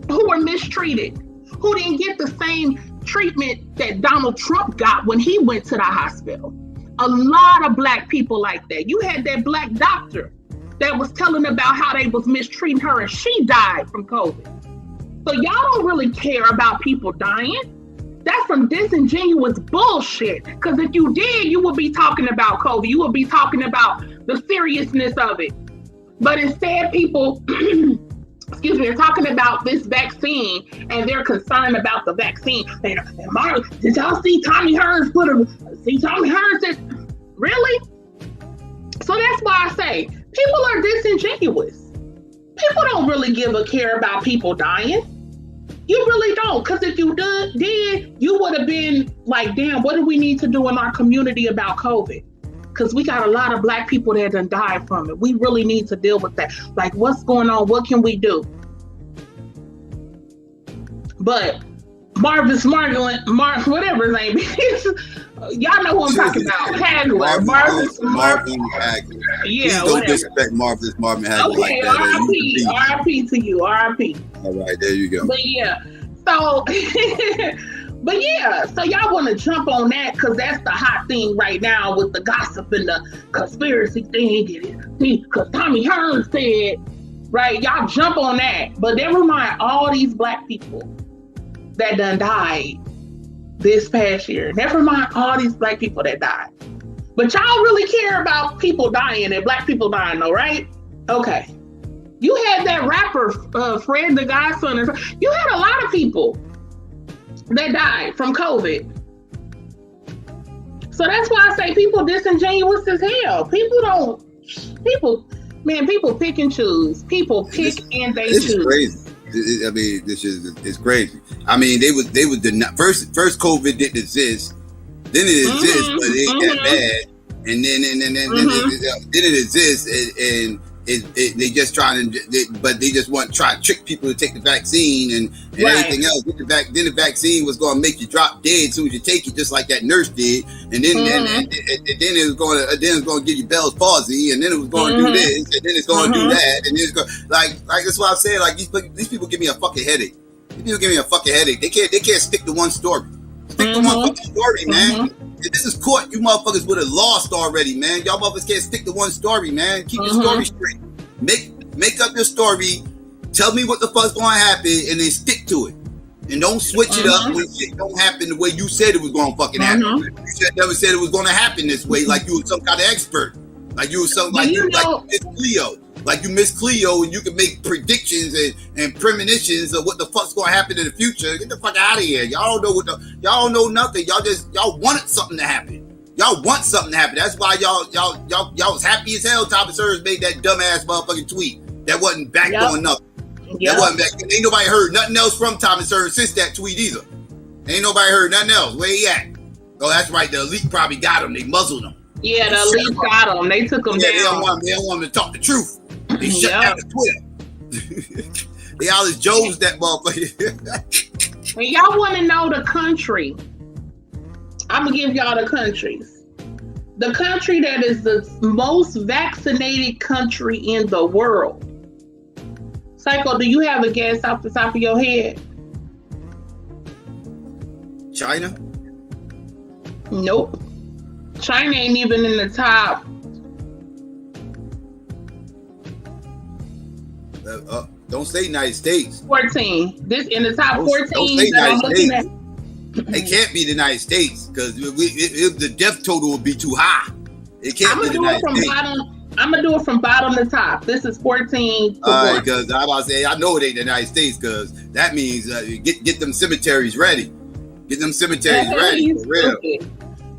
[SPEAKER 3] who were mistreated, who didn't get the same treatment that Donald Trump got when he went to the hospital. A lot of Black people like that. You had that Black doctor that was telling about how they was mistreating her and she died from COVID. So y'all don't really care about people dying. That's some disingenuous bullshit. Because if you did, you would be talking about COVID. You would be talking about the seriousness of it. But instead, people, they're talking about this vaccine and they're concerned about the vaccine. And did y'all see Tommy Hearns Tommy Hearns said, really? So that's why I say people are disingenuous. People don't really give a care about people dying. You really don't, because if you did, you would have been like, damn, what do we need to do in our community about COVID? Because we got a lot of Black people that done died from it. We really need to deal with that. Like, what's going on? What can we do? But whatever his name is, y'all know who I'm talking about. Hagler.
[SPEAKER 2] Marvin Hagler.
[SPEAKER 3] Yeah,
[SPEAKER 2] please don't disrespect Marvin Hagler.
[SPEAKER 3] Okay,
[SPEAKER 2] like that.
[SPEAKER 3] RIP to you, RIP.
[SPEAKER 2] All right, there you go.
[SPEAKER 3] But yeah, so so y'all want to jump on that because that's the hot thing right now with the gossip and the conspiracy thing. Because Tommy Hearns said, right? Y'all jump on that, but never mind all these Black people that done died this past year. Never mind all these Black people that died. But y'all really care about people dying and Black people dying, though, right? Okay. You had that rapper, Fred the Godson. You had a lot of people that died from COVID. So that's why I say people disingenuous as hell. People pick and choose. People pick and they choose.
[SPEAKER 2] This is crazy. I mean, it's crazy. I mean, they would deny first COVID didn't exist, then it exists, but it ain't that bad, and then it exists, and they just trying to, they just want to try to trick people to take the vaccine and everything else. Then the vaccine was going to make you drop dead as soon as you take it, just like that nurse did. And then and then it was going to give you Bell's palsy, and then it was going to do this, and then it's going to do that, and then it's going like that's why I'm saying like these people give me a fucking headache. These people give me a fucking headache. They can't stick to one story. Stick to one fucking story, man. If this is court, you motherfuckers would have lost already, man. Y'all motherfuckers can't stick to one story, man. Keep your story straight. Make up your story. Tell me what the fuck's going to happen, and then stick to it. And don't switch it up when shit don't happen the way you said it was going to fucking happen. You never said it was going to happen this way, like you were some kind of expert. Like you were some like Miss Cleo. Like you Miss Cleo, and you can make predictions and premonitions of what the fuck's going to happen in the future. Get the fuck out of here. Y'all don't know y'all don't know nothing. Y'all wanted something to happen. Y'all want something to happen. That's why y'all was happy as hell. Thomas Hearns made that dumbass motherfucking tweet. That wasn't back on nothing. That wasn't back. Ain't nobody heard nothing else from Thomas Hearns since that tweet either. Ain't nobody heard nothing else. Where he at? Oh, that's right. The elite probably got him. They muzzled him.
[SPEAKER 3] Yeah, the elite got him. They took him down. They don't want him to talk the truth. They shut down the Twitter. They all his Joes that motherfucker. When y'all want to know the country, I'm gonna give y'all the countries. The country that is the most vaccinated country in the world. Psycho, do you have a guess off the top of your head?
[SPEAKER 2] China?
[SPEAKER 3] Nope. China ain't even in the top.
[SPEAKER 2] Don't say United States.
[SPEAKER 3] 14. This in the top 14
[SPEAKER 2] don't say
[SPEAKER 3] that I'm looking at.
[SPEAKER 2] It can't be the United States because the death total would be too high. It can't be the United States.
[SPEAKER 3] I'm gonna do it from bottom to top. This is 14.
[SPEAKER 2] All right, because I'm about to say I know it ain't the United States because that means get them cemeteries ready. Get them cemeteries ready for real.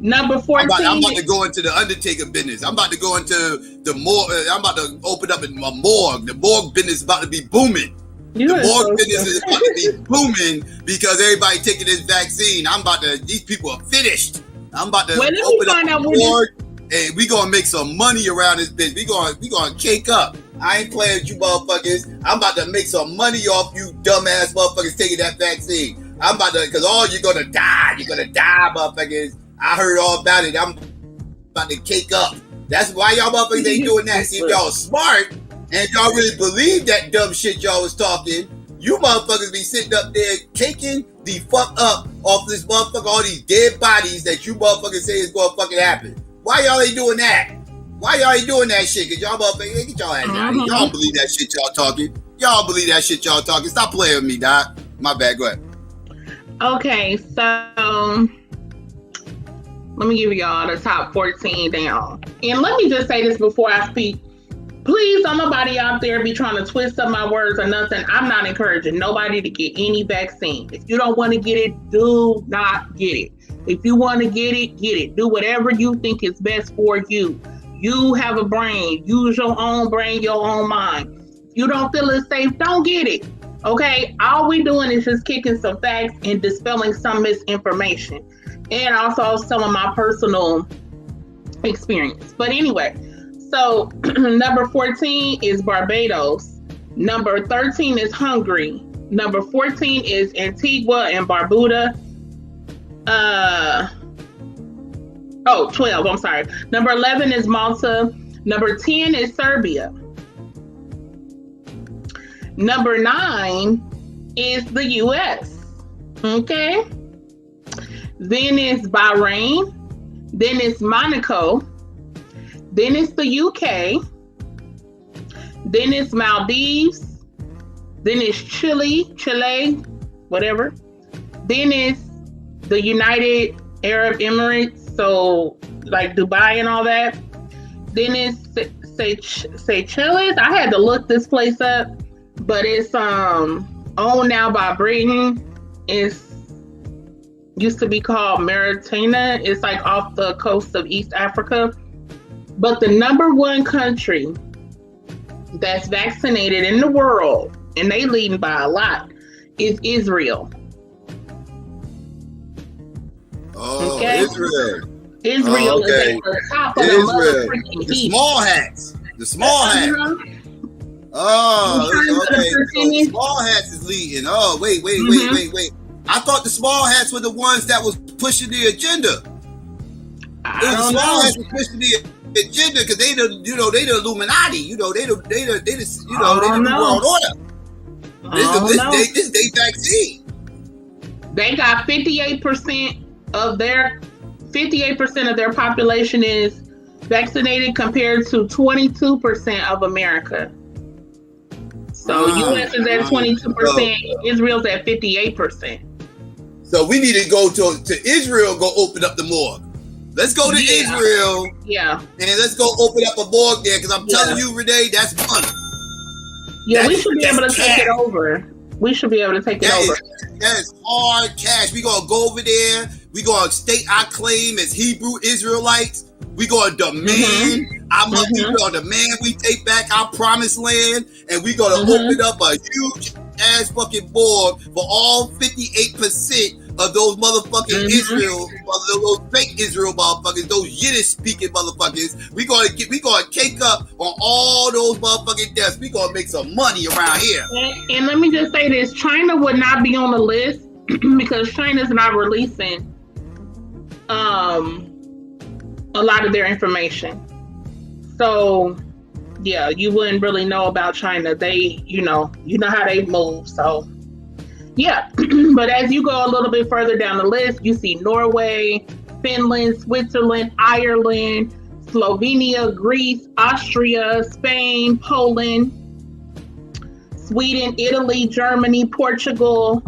[SPEAKER 3] Number 14.
[SPEAKER 2] I'm about to go into the Undertaker business. I'm about to go into the morgue. I'm about to open up a morgue. The morgue business is about to be booming. The morgue business is about to be booming because everybody taking this vaccine. These people are finished. I'm about to open up a morgue and we gonna make some money around this bitch. We gonna cake up. I ain't playing with you motherfuckers. I'm about to make some money off you dumbass motherfuckers taking that vaccine. I'm about to, because all you're gonna die. You're gonna die, motherfuckers. I heard all about it. I'm about to cake up. That's why y'all motherfuckers ain't doing that. See, if y'all smart and y'all really believe that dumb shit y'all was talking, you motherfuckers be sitting up there caking the fuck up off this motherfucker, all these dead bodies that you motherfuckers say is gonna fucking happen. Why y'all ain't doing that? Why y'all ain't doing that shit? Because y'all motherfuckers, get y'all ass out of here. Y'all don't believe that shit y'all talking. Y'all believe that shit y'all talking. Stop playing with me, Doc. My bad, go ahead.
[SPEAKER 3] Okay, so let me give y'all the top 14 down. And let me just say this before I speak. Please, don't nobody out there be trying to twist up my words or nothing. I'm not encouraging nobody to get any vaccine. If you don't want to get it, do not get it. If you want to get it, get it. Do whatever you think is best for you. You have a brain. Use your own brain, your own mind. If you don't feel it's safe, don't get it. Okay? All we doing is just kicking some facts and dispelling some misinformation. And also some of my personal experience. But anyway, so number 14 is Barbados. Number 13 is Hungary. Number 14 is Antigua and Barbuda. 12, I'm sorry. Number 11 is Malta. Number 10 is Serbia. Number 9 is the US. Okay? Then it's Bahrain. Then it's Monaco. Then it's the UK. Then it's Maldives. Then it's Chile, whatever. Then it's the United Arab Emirates, so like Dubai and all that. Then it's Seychelles. I had to look this place up, but it's owned now by Britain. It's used to be called Mauritania. It's like off the coast of East Africa. But the number one country that's vaccinated in the world, and they leading by a lot, is Israel.
[SPEAKER 2] Oh, okay.
[SPEAKER 3] Israel is at the top of the motherfucking heap.
[SPEAKER 2] The small hats. Oh, okay. So small hats is leading. Oh, wait. I thought the small hats were the ones that was pushing the agenda. The small hats was pushing the agenda because they the Illuminati. They the world order. This they vaccine.
[SPEAKER 3] They got 58% of their population is vaccinated compared to 22% of America. So US is at 22%, Israel's at 58%.
[SPEAKER 2] So we need to go to Israel, go open up the morgue. Let's go to Israel.
[SPEAKER 3] Yeah.
[SPEAKER 2] And let's go open up a morgue there because I'm telling you, Renee, that's money.
[SPEAKER 3] Yeah, we should be able to take it over. We should be able to take it over.
[SPEAKER 2] That is hard cash. We gonna go over there. We gonna state our claim as Hebrew Israelites. We gonna demand we gonna demand we take back our promised land, and we gonna open up a huge ass fucking board for all 58% of those motherfucking Israel, those fake Israel motherfuckers, those Yiddish speaking motherfuckers. We gonna cake up on all those motherfucking deaths. We gonna make some money around here.
[SPEAKER 3] And let me just say this: China would not be on the list because China's not releasing a lot of their information. So yeah, you wouldn't really know about China. They, you know how they move. So yeah, but as you go a little bit further down the list, you see Norway, Finland, Switzerland, Ireland, Slovenia, Greece, Austria, Spain, Poland, Sweden, Italy, Germany, Portugal,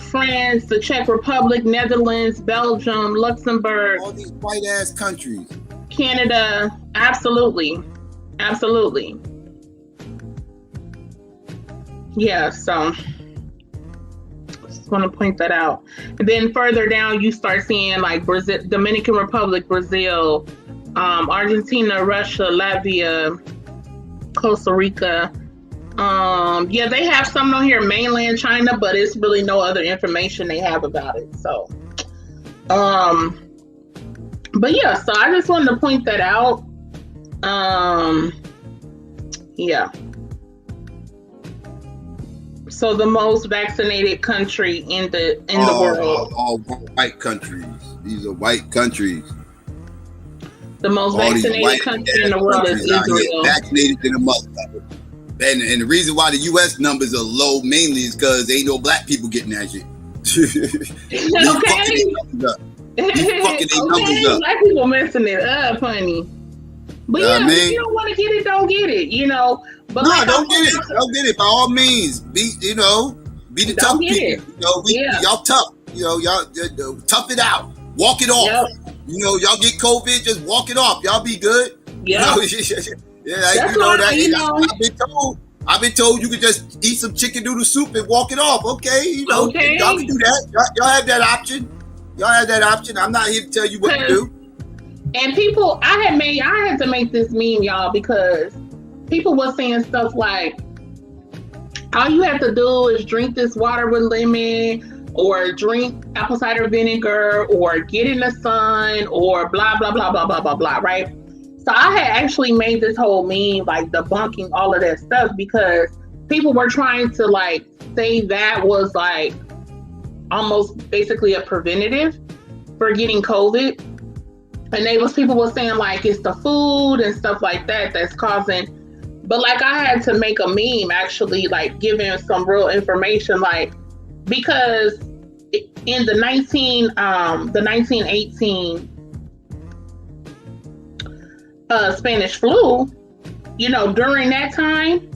[SPEAKER 3] France, the Czech Republic, Netherlands, Belgium, Luxembourg.
[SPEAKER 2] All these white ass countries.
[SPEAKER 3] Canada, absolutely. Yeah, so just want to point that out. And then further down, you start seeing like Brazil, Dominican Republic, Brazil, Argentina, Russia, Latvia, Costa Rica. Yeah, they have some on here, mainland China, but it's really no other information they have about it. So, but yeah, so I just wanted to point that out. Yeah. So the most vaccinated country in the world.
[SPEAKER 2] All white countries. These are white countries.
[SPEAKER 3] The most vaccinated country in the world is Israel.
[SPEAKER 2] Vaccinated in a motherfucker. And the reason why the U.S. numbers are low mainly is because ain't no black people getting that shit.
[SPEAKER 3] Okay. Black people messing it up, honey. But yeah, if you don't want to get it, don't get it, you know. But
[SPEAKER 2] no, don't get it. Don't get it. By all means, be the tough people. Y'all tough. Y'all tough it out. Walk it off. Yep. Y'all get COVID, just walk it off. Y'all be good.
[SPEAKER 3] Yeah.
[SPEAKER 2] I've been told you could just eat some chicken noodle soup and walk it off. Okay, y'all can do that. Y'all have that option. I'm not here to tell you what to do.
[SPEAKER 3] And people, I had to make this meme, y'all, because people were saying stuff like, all you have to do is drink this water with lemon, or drink apple cider vinegar, or get in the sun, or blah, blah, blah, blah, blah, blah, blah, right? So I had actually made this whole meme, like debunking all of that stuff, because people were trying to like say that was like almost basically a preventative for getting COVID. And people were saying like it's the food and stuff like that that's causing. But like I had to make a meme actually, like giving some real information, like because in the 1918 Spanish flu, during that time,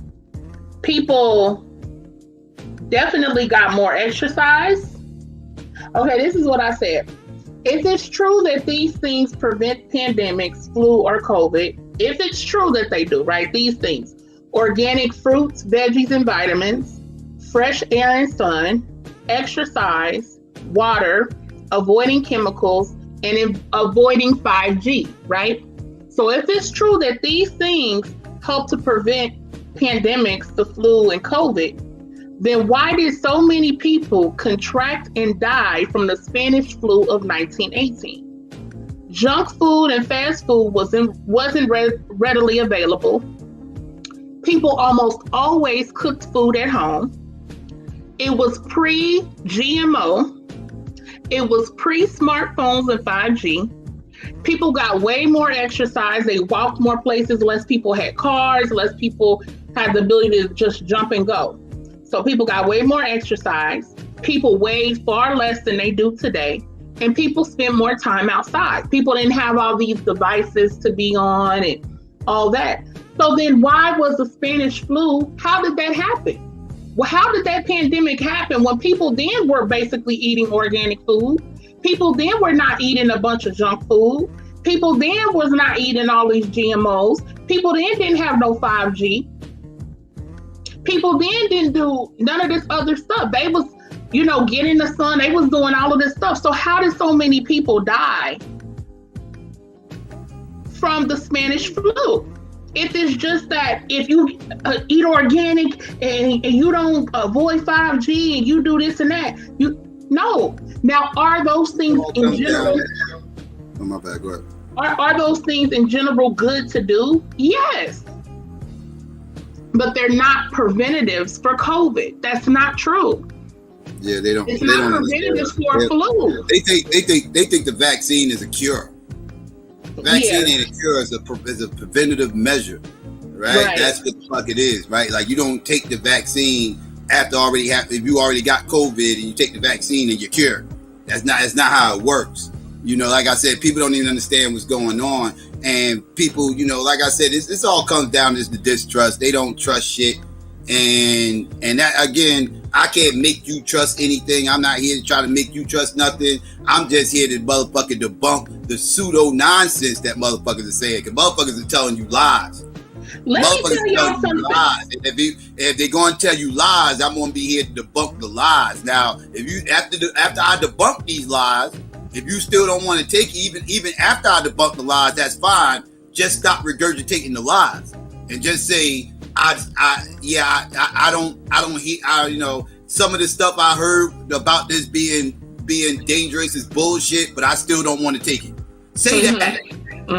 [SPEAKER 3] people definitely got more exercise. Okay, this is what I said. If it's true that these things prevent pandemics, flu or COVID, if it's true that they do, right? These things, organic fruits, veggies, and vitamins, fresh air and sun, exercise, water, avoiding chemicals, and avoiding 5G, right? So if it's true that these things help to prevent pandemics, the flu and COVID, then why did so many people contract and die from the Spanish flu of 1918? Junk food and fast food wasn't readily available. People almost always cooked food at home. It was pre-GMO. It was pre-smartphones and 5G. People got way more exercise. They walked more places. Less people had cars. Less people had the ability to just jump and go. So people got way more exercise. People weighed far less than they do today. And people spent more time outside. People didn't have all these devices to be on and all that. So then why was the Spanish flu? How did that happen? Well, how did that pandemic happen when people then were basically eating organic food? People then were not eating a bunch of junk food. People then was not eating all these GMOs. People then didn't have no 5G. People then didn't do none of this other stuff. They was get in the sun. They was doing all of this stuff. So how did so many people die from the Spanish flu? If it's just that if you eat organic and you don't avoid 5G and you do this and that, no. Now, are those things in general?
[SPEAKER 2] Oh, my bad. Go ahead.
[SPEAKER 3] Are those things in general good to do? Yes. But they're not preventatives for COVID. That's not true.
[SPEAKER 2] Yeah, they don't.
[SPEAKER 3] It's
[SPEAKER 2] they
[SPEAKER 3] not
[SPEAKER 2] don't
[SPEAKER 3] preventatives for flu.
[SPEAKER 2] They think the vaccine is a cure. Vaccine ain't a cure. Is a preventative measure, right? That's what the fuck it is, right? Like, you don't take the vaccine after if you already got COVID and you take the vaccine and you're cured. That's not how it works. Like I said, people don't even understand what's going on, and people, like I said, this all comes down to the distrust. They don't trust shit, and that, again, I can't make you trust anything. I'm not here to try to make you trust nothing. I'm just here to motherfucking debunk the pseudo nonsense that motherfuckers are saying, because motherfuckers are telling you lies.
[SPEAKER 3] Let me tell y'all something.
[SPEAKER 2] Lies. If they're going to tell you lies, I'm going to be here to debunk the lies. Now, if you after I debunk these lies, if you still don't want to take it, even after I debunk the lies, that's fine. Just stop regurgitating the lies and just say, I don't hear, some of the stuff I heard about this being dangerous is bullshit, but I still don't want to take it. Say that.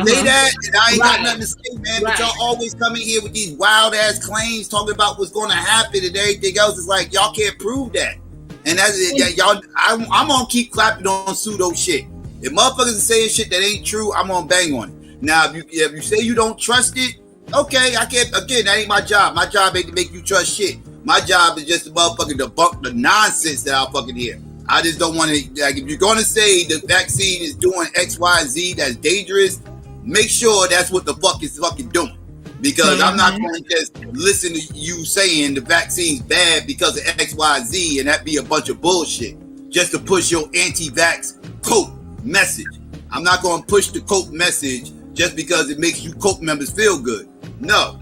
[SPEAKER 2] Say that, and I ain't got nothing to say, man. But y'all always come in here with these wild ass claims, talking about what's going to happen and everything else. It's like, y'all can't prove that. And that's it. Y'all, I'm gonna keep clapping on pseudo shit. If motherfuckers are saying shit that ain't true, I'm gonna bang on it. Now, if you say you don't trust it, okay, I can't. Again, that ain't my job. My job ain't to make you trust shit. My job is just to motherfucking debunk the nonsense that I'll fucking hear. I just don't want to. Like, if you're gonna say the vaccine is doing X, Y, Z, that's dangerous, make sure that's what the fuck is fucking doing. Because I'm not going to just listen to you saying the vaccine's bad because of X, Y, Z, and that be a bunch of bullshit just to push your anti-vax cope message. I'm not going to push the cope message just because it makes you cope members feel good. No,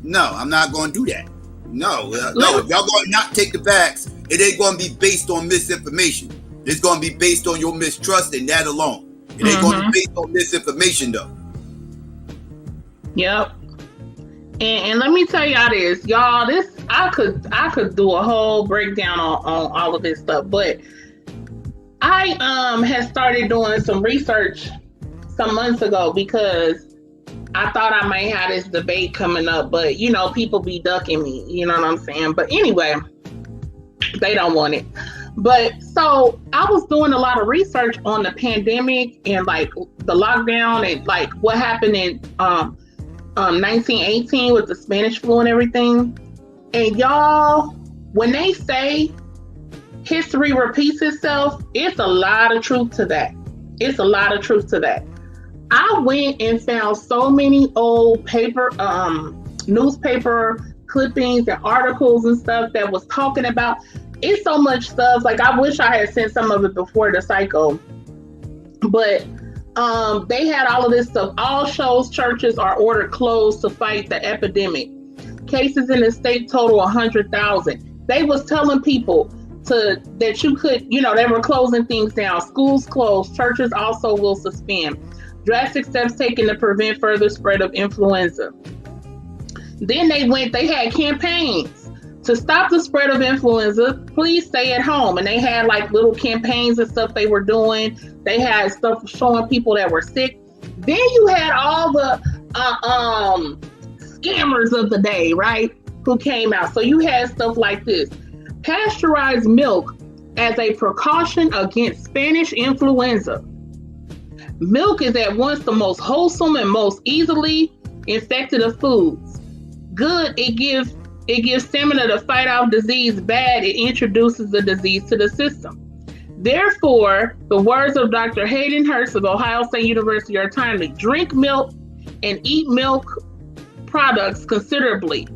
[SPEAKER 2] I'm not going to do that. No. If y'all going to not take the vax, it ain't going to be based on misinformation. It's going to be based on your mistrust and that alone. It ain't going to be based on misinformation, though.
[SPEAKER 3] Yep. And let me tell y'all this, y'all. I could do a whole breakdown on all of this stuff, but I had started doing some research some months ago because I thought I might have this debate coming up, but people be ducking me. You know what I'm saying? But anyway, they don't want it. But so I was doing a lot of research on the pandemic and like the lockdown and like what happened in 1918 with the Spanish flu and everything. And y'all, when they say history repeats itself, it's a lot of truth to that. I went and found so many old newspaper clippings and articles and stuff that was talking about. It's so much stuff. Like, I wish I had sent some of it before the Psycho, but they had all of this stuff. All shows, churches are ordered closed to fight the epidemic. Cases in the state total 100,000. They was telling people that you could, they were closing things down. Schools closed. Churches also will suspend. Drastic steps taken to prevent further spread of influenza. Then they had campaigns to stop the spread of influenza. Please stay at home. And they had like little campaigns and stuff they were doing. They had stuff showing people that were sick. Then you had all the scammers of the day, right? Who came out. So you had stuff like this. Pasteurized milk as a precaution against Spanish influenza. Milk is at once the most wholesome and most easily infected of foods. Good, it gives stamina to fight off disease. Bad, it introduces the disease to the system. Therefore, the words of Dr. Hayden Hurst of Ohio State University are timely. Drink milk and eat milk products considerably,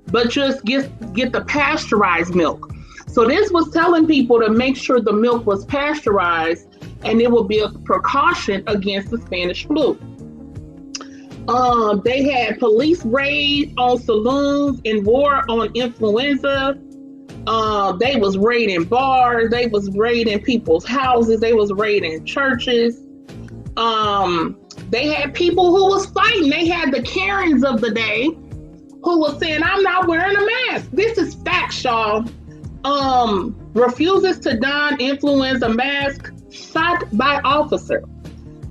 [SPEAKER 3] but just get the pasteurized milk. So this was telling people to make sure the milk was pasteurized, and it would be a precaution against the Spanish flu. They had police raid on saloons and war on influenza. They was raiding bars. They was raiding people's houses. They was raiding churches. They had people who was fighting. They had the Karens of the day who was saying, I'm not wearing a mask. This is facts, y'all. Refuses to don influenza mask, shot by officer.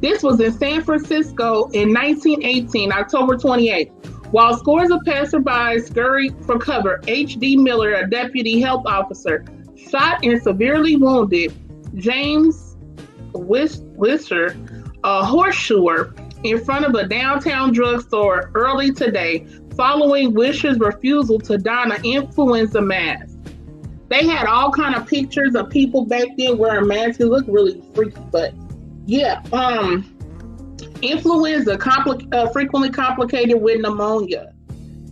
[SPEAKER 3] This was in San Francisco in 1918, October 28th. While scores of passersby scurried for cover, H.D. Miller, a deputy health officer, shot and severely wounded James Wisher, a horseshoer, in front of a downtown drugstore early today, following Wisher's refusal to don an influenza mask. They had all kind of pictures of people back then wearing masks. It looked really freaky, but yeah. Influenza, frequently complicated with pneumonia,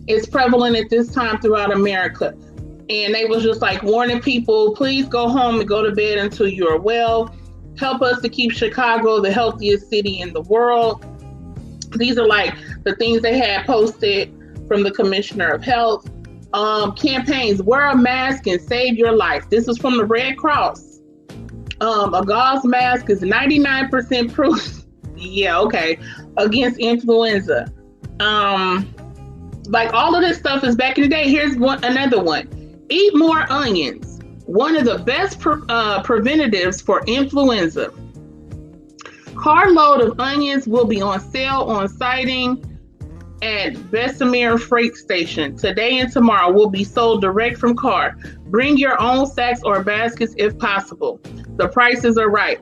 [SPEAKER 3] is prevalent at this time throughout America. And they was just like warning people, please go home and go to bed until you're well. Help us to keep Chicago the healthiest city in the world. These are like the things they had posted from the Commissioner of Health. Campaigns, wear a mask and save your life. This is from the Red Cross. A gauze mask is 99% proof. Yeah, okay. Against influenza. Like all of this stuff is back in the day. Here's another one. Eat more onions. One of the best preventatives for influenza. Carload of onions will be on sale on sighting at Bessemer Freight Station. Today and tomorrow will be sold direct from car. Bring your own sacks or baskets if possible. The prices are right.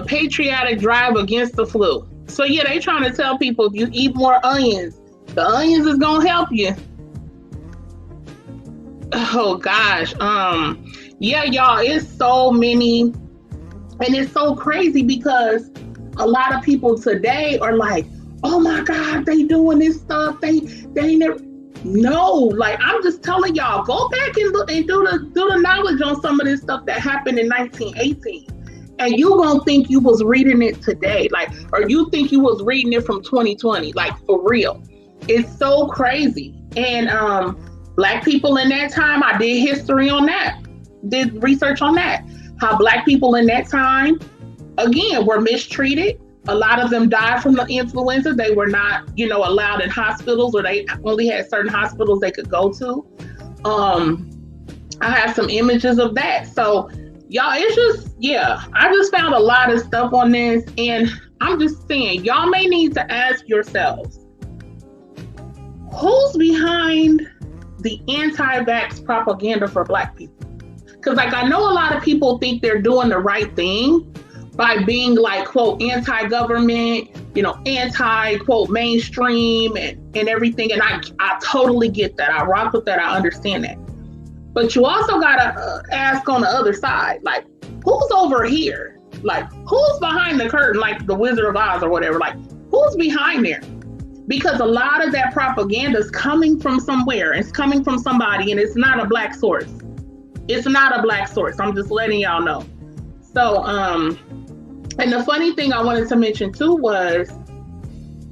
[SPEAKER 3] Patriotic drive against the flu. So yeah, they trying to tell people if you eat more onions, the onions is gonna help you. Oh gosh. Yeah, y'all, it's so many, and it's so crazy because a lot of people today are like, oh my God, they doing this stuff. They never. No, like I'm just telling y'all, go back and look and do the knowledge on some of this stuff that happened in 1918. And you gonna think you was reading it today, like, or you think you was reading it from 2020, like for real. It's so crazy. And Black people in that time, I did history on that, did research on that. How Black people in that time, again, were mistreated. A lot of them died from the influenza. They were not, allowed in hospitals, or they only had certain hospitals they could go to. I have some images of that. So y'all, it's just, yeah, I just found a lot of stuff on this, and I'm just saying, y'all may need to ask yourselves, who's behind the anti-vax propaganda for Black people? Because like, I know a lot of people think they're doing the right thing by being like, quote, anti-government, anti, quote, mainstream and everything. And I totally get that. I rock with that. I understand that. But you also got to ask on the other side, like, who's over here? Like, who's behind the curtain, like the Wizard of Oz or whatever? Like, who's behind there? Because a lot of that propaganda is coming from somewhere. It's coming from somebody, and it's not a Black source. It's not a Black source. I'm just letting y'all know. So, and the funny thing I wanted to mention too was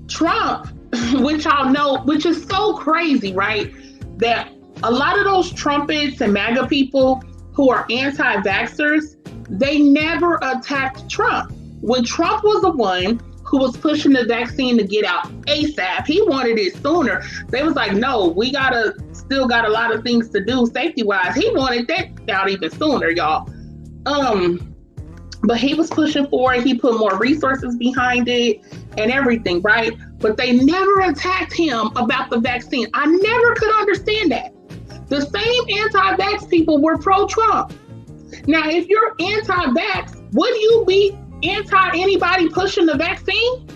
[SPEAKER 3] Trump, which y'all know, which is so crazy, right? That a lot of those trumpets and MAGA people who are anti-vaxxers, they never attacked Trump. When Trump was the one who was pushing the vaccine to get out ASAP, he wanted it sooner. They was like, no, we still got a lot of things to do safety-wise. He wanted that out even sooner, y'all. But he was pushing for it. He put more resources behind it and everything, right? But they never attacked him about the vaccine. I never could understand that. The same anti-vax people were pro-Trump. Now, if you're anti-vax, would you be anti-anybody pushing the vaccine?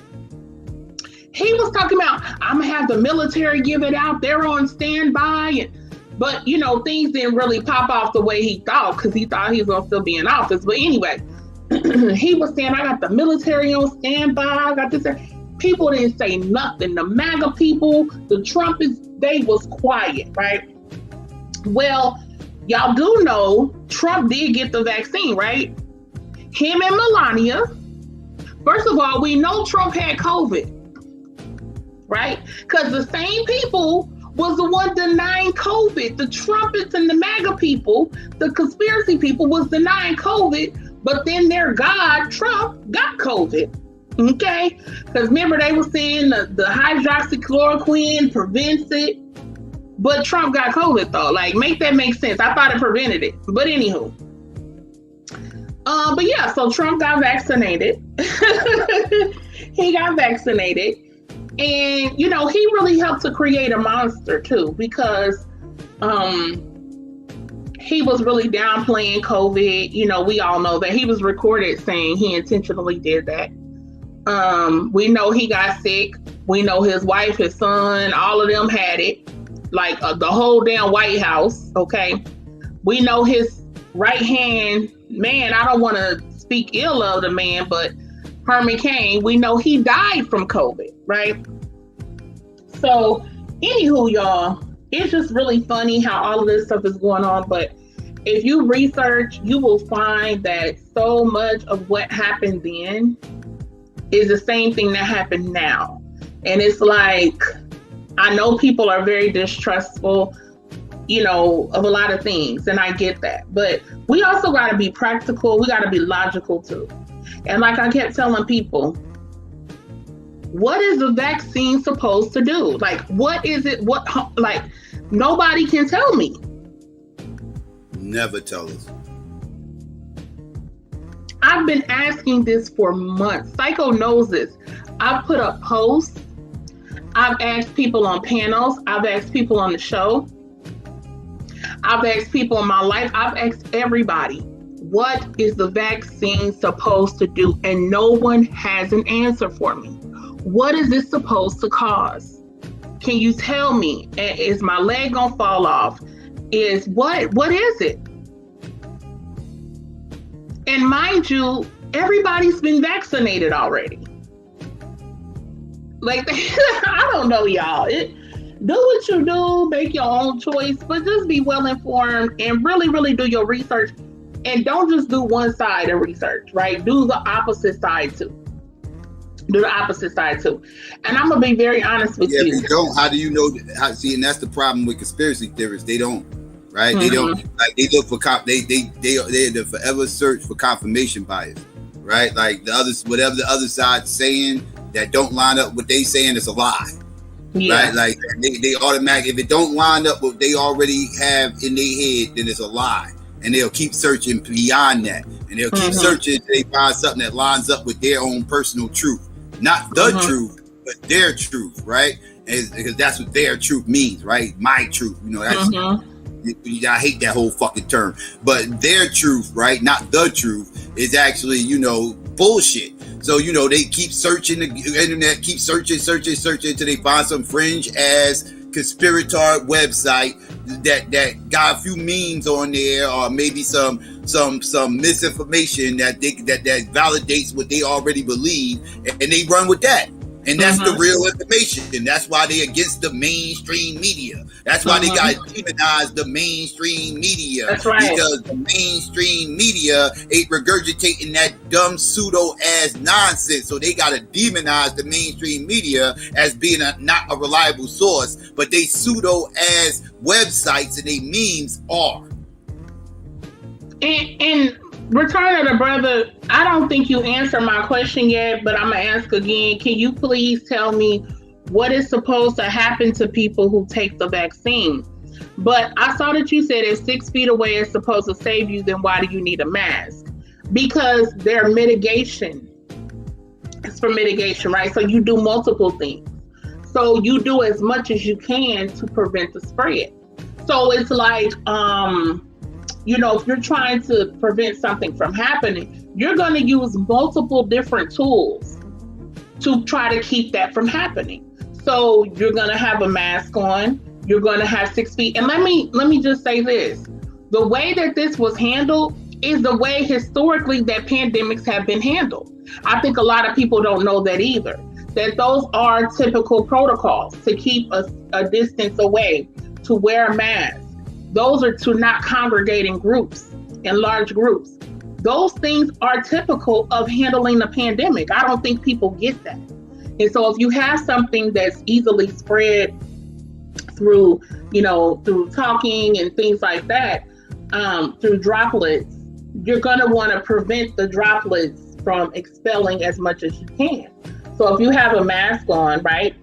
[SPEAKER 3] He was talking about, I'm gonna have the military give it out. They're on standby. But, things didn't really pop off the way he thought, because he thought he was gonna still be in office. But anyway, he was saying, I got the military on standby. I got this. People didn't say nothing. The MAGA people, the Trumpists, they was quiet, right? Well, y'all do know Trump did get the vaccine, right? Him and Melania. First of all, we know Trump had COVID, right? Because the same people was the one denying COVID. The Trumpets and the MAGA people, the conspiracy people, was denying COVID, but then their God, Trump, got COVID. Okay? Because remember, they were saying the hydroxychloroquine prevents it, but Trump got COVID though. Like, make that make sense. I thought it prevented it. But anywho. But yeah, so Trump got vaccinated. He got vaccinated. And, you know, he really helped to create a monster too, because he was really downplaying COVID. You know, we all know that he was recorded saying he intentionally did that. We know he got sick. We know his wife, his son, all of them had it. Like the whole damn White House, okay? We know his right hand man, I don't want to speak ill of the man, but Herman Cain, we know he died from COVID, right? So, anywho, y'all, it's just really funny how all of this stuff is going on, but if you research, you will find that so much of what happened then is the same thing that happened now. And it's like, I know people are very distrustful, you know, of a lot of things, and I get that. But we also got to be practical. We got to be logical too. And like I kept telling people, what is the vaccine supposed to do? Like, what is it? Like, nobody can tell me.
[SPEAKER 2] Never tell us.
[SPEAKER 3] I've been asking this for months. Psycho knows this. I've put up posts. I've asked people on panels. I've asked people on the show. I've asked people in my life. I've asked everybody, what is the vaccine supposed to do? And no one has an answer for me. What is this supposed to cause? Can you tell me? Is my leg gonna fall off? What is it? And mind you, everybody's been vaccinated already. Like, I don't know, y'all. Do what you do, make your own choice, but just be well informed and really, really do your research. And don't just do one side of research, right? Do the opposite side too. And I'm gonna be very honest with you.
[SPEAKER 2] Yeah, if you don't, how do you know? See, and that's the problem with conspiracy theorists. They don't, right? Mm-hmm. They don't, like, they look for they're the forever search for confirmation bias, right? Like whatever the other side's saying that don't line up with what they saying is a lie. Yeah. Right? Like they automatically, if it don't line up with what they already have in their head, then it's a lie. And they'll keep searching beyond that. And they'll keep searching until they find something that lines up with their own personal truth. Not the truth, but their truth, right? Because that's what their truth means, right? My truth. You know, that's I hate that whole fucking term. But their truth, right? Not the truth, is actually, you know, bullshit. So, you know, they keep searching the internet, keep searching until they find some fringe ass conspirator website that got a few memes on there, or maybe some misinformation that validates what they already believe, and they run with that. And that's the real information. And that's why they're against the mainstream media. That's why they got to demonize the mainstream media. That's right. Because the mainstream media ain't regurgitating that dumb pseudo-ass nonsense. So they got to demonize the mainstream media as being not a reliable source. But they pseudo-ass websites and they memes are.
[SPEAKER 3] And Return of the Brother, I don't think you answered my question yet, but I'm going to ask again. Can you please tell me what is supposed to happen to people who take the vaccine? But I saw that you said if 6 feet away is supposed to save you, then why do you need a mask? Because they're mitigation. It's for mitigation, right? So you do multiple things. So you do as much as you can to prevent the spread. So it's like, you know, if you're trying to prevent something from happening, you're going to use multiple different tools to try to keep that from happening. So you're going to have a mask on, you're going to have 6 feet. And let me just say this. The way that this was handled is the way historically that pandemics have been handled. I think a lot of people don't know that either, that those are typical protocols to keep a distance away, to wear a mask. Those are to not congregate in groups, in large groups. Those things are typical of handling the pandemic. I don't think people get that. And so if you have something that's easily spread through, through talking and things like that, through droplets, you're going to want to prevent the droplets from expelling as much as you can. So if you have a mask on, right,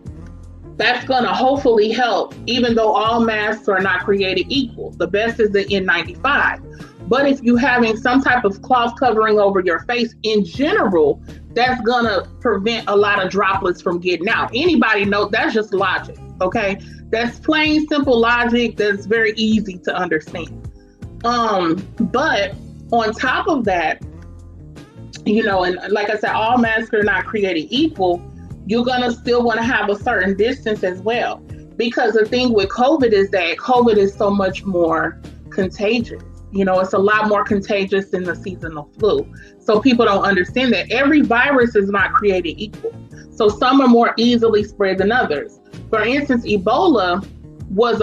[SPEAKER 3] that's going to hopefully help, even though all masks are not created equal. The best is the N95. But if you're having some type of cloth covering over your face in general, that's going to prevent a lot of droplets from getting out. Anybody knows that's just logic, okay? That's plain, simple logic that's very easy to understand. But on top of that, and like I said, all masks are not created equal. You're going to still want to have a certain distance as well. Because the thing with COVID is that COVID is so much more contagious. It's a lot more contagious than the seasonal flu. So people don't understand that every virus is not created equal. So some are more easily spread than others. For instance, Ebola was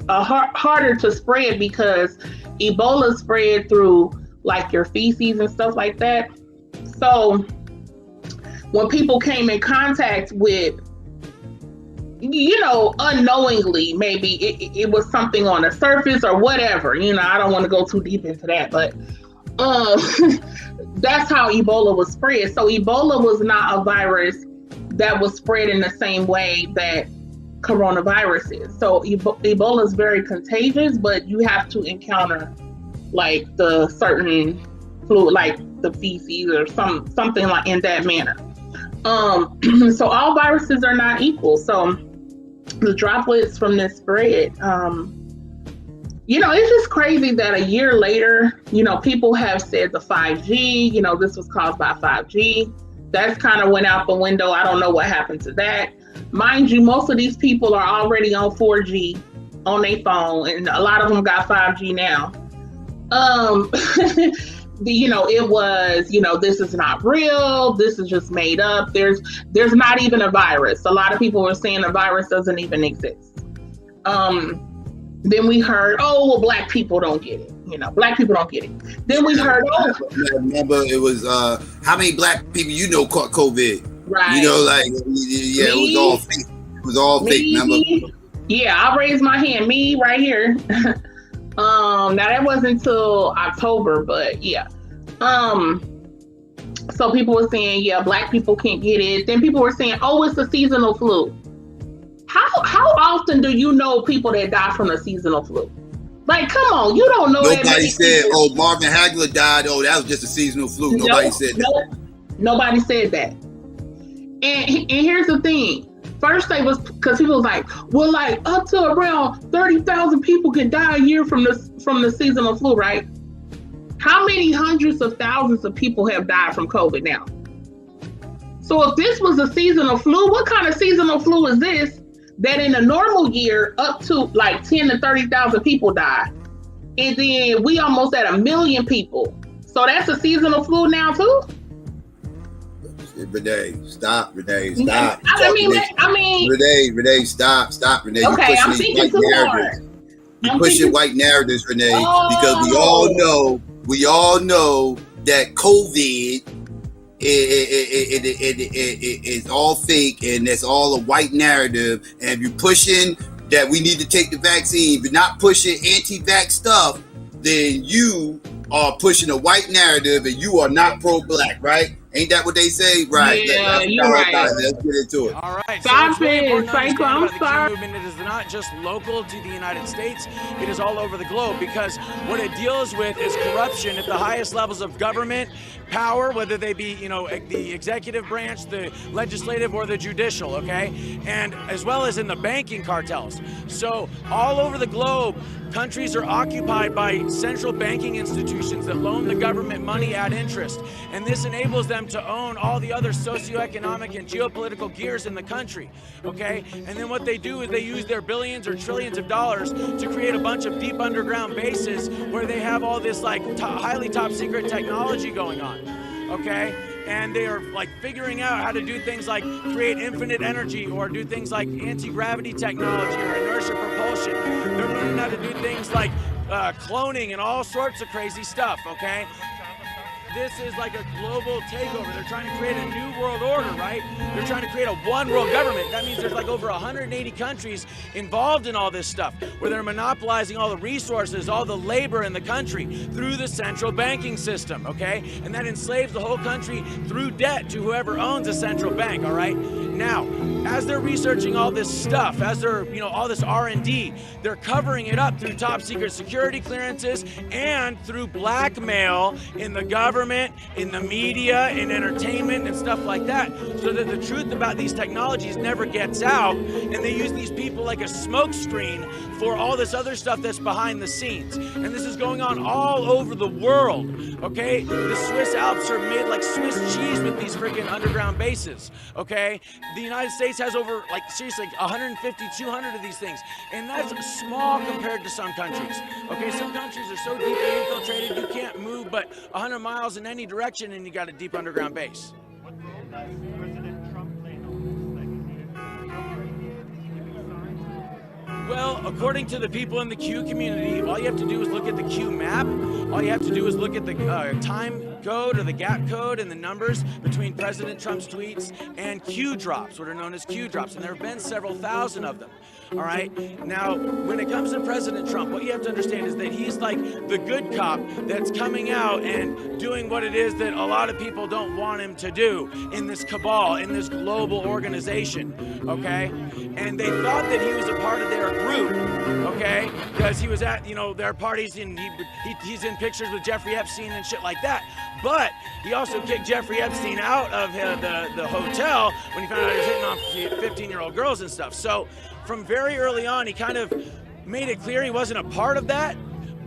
[SPEAKER 3] harder to spread because Ebola spread through like your feces and stuff like that. So when people came in contact with, unknowingly, maybe it was something on the surface or whatever, I don't want to go too deep into that, but that's how Ebola was spread. So Ebola was not a virus that was spread in the same way that coronavirus is. So Ebola is very contagious, but you have to encounter like the certain fluid, like the feces or something like in that manner. So all viruses are not equal. So the droplets from this spread, it's just crazy that a year later, people have said the 5G, this was caused by 5G. That's kind of went out the window. I don't know what happened to that. Mind you, most of these people are already on 4G on their phone, and a lot of them got 5G now. It was, this is not real. This is just made up. There's not even a virus. A lot of people were saying the virus doesn't even exist. Then we heard, Black people don't get it. Black people don't get it. Then we heard,
[SPEAKER 2] remember it was, how many Black people caught COVID?
[SPEAKER 3] Right.
[SPEAKER 2] It was all fake. It was all fake, remember?
[SPEAKER 3] Yeah, I'll raise my hand. Me right here. Now that wasn't until October, but yeah. So people were saying, Black people can't get it. Then people were saying, it's a seasonal flu. How often do you know people that die from the seasonal flu? Like, come on, you don't know.
[SPEAKER 2] Nobody said, Marvin Hagler died. That was just a seasonal flu. Nobody said that. Nobody
[SPEAKER 3] said that. And here's the thing. First they was, because people was like, up to around 30,000 people can die a year from the seasonal flu, right? How many hundreds of thousands of people have died from COVID now? So if this was a seasonal flu, what kind of seasonal flu is this that in a normal year up to like 10 to 30,000 people die? And then we almost at 1 million people. So that's a seasonal flu now too?
[SPEAKER 2] Renee, stop. Renee, stop. Renee, stop. Renee,
[SPEAKER 3] okay, I'm thinking too hard.
[SPEAKER 2] You're pushing white narratives, Renee, because we all know that COVID is all fake and that's all a white narrative. And if you're pushing that we need to take the vaccine, but not pushing anti-vax stuff, then you are pushing a white narrative and you are not pro-Black, right? Ain't that what they say? Right.
[SPEAKER 3] Yeah, you're right.
[SPEAKER 2] Let's get into it.
[SPEAKER 4] All right.
[SPEAKER 3] Stop it, Psycho. I'm sorry.
[SPEAKER 4] Movement, it is not just local to the United States. It is all over the globe because what it deals with is corruption at the highest levels of government power, whether they be, the executive branch, the legislative, or the judicial, okay? And as well as in the banking cartels. So all over the globe, countries are occupied by central banking institutions that loan the government money at interest. And this enables them to own all the other socioeconomic and geopolitical gears in the country, okay? And then what they do is they use their billions or trillions of dollars to create a bunch of deep underground bases where they have all this highly top secret technology going on, okay? And they are figuring out how to do things like create infinite energy or do things like anti-gravity technology or inertia propulsion. They're learning how to do things like cloning and all sorts of crazy stuff, okay? this is like a global takeover. They're trying to create a new world order, right? They're trying to create a one world government. That means there's like over 180 countries involved in all this stuff, where they're monopolizing all the resources, all the labor in the country through the central banking system, okay? And that enslaves the whole country through debt to whoever owns a central bank, all right? Now, as they're researching all this stuff, as they're, all this R&D, they're covering it up through top secret security clearances and through blackmail in the government, in the media, in entertainment and stuff like that, so that the truth about these technologies never gets out, and they use these people like a smoke screen for all this other stuff that's behind the scenes. And this is going on all over the world, okay? The Swiss Alps are made like Swiss cheese with these freaking underground bases, okay? The United States has over, like, seriously, 150, 200 of these things, and that's small compared to some countries, okay? Some countries are so deeply infiltrated you can't move but 100 miles in any direction and you got a deep underground base.
[SPEAKER 5] What role does President Trump play in all this?
[SPEAKER 4] Well, according to the people in the Q community, all you have to do is look at the Q map. All you have to do is look at the time code or the gap code and the numbers between President Trump's tweets and Q drops, what are known as Q drops, and there have been several thousand of them. All right. Now, when it comes to President Trump, what you have to understand is that he's like the good cop that's coming out and doing what it is that a lot of people don't want him to do in this cabal, in this global organization. Okay. And they thought that he was a part of their group. Okay. Because he was at, their parties, and he's in pictures with Jeffrey Epstein and shit like that. But he also kicked Jeffrey Epstein out of the hotel when he found out he was hitting on 15-year-old girls and stuff. So from very early on, he kind of made it clear he wasn't a part of that,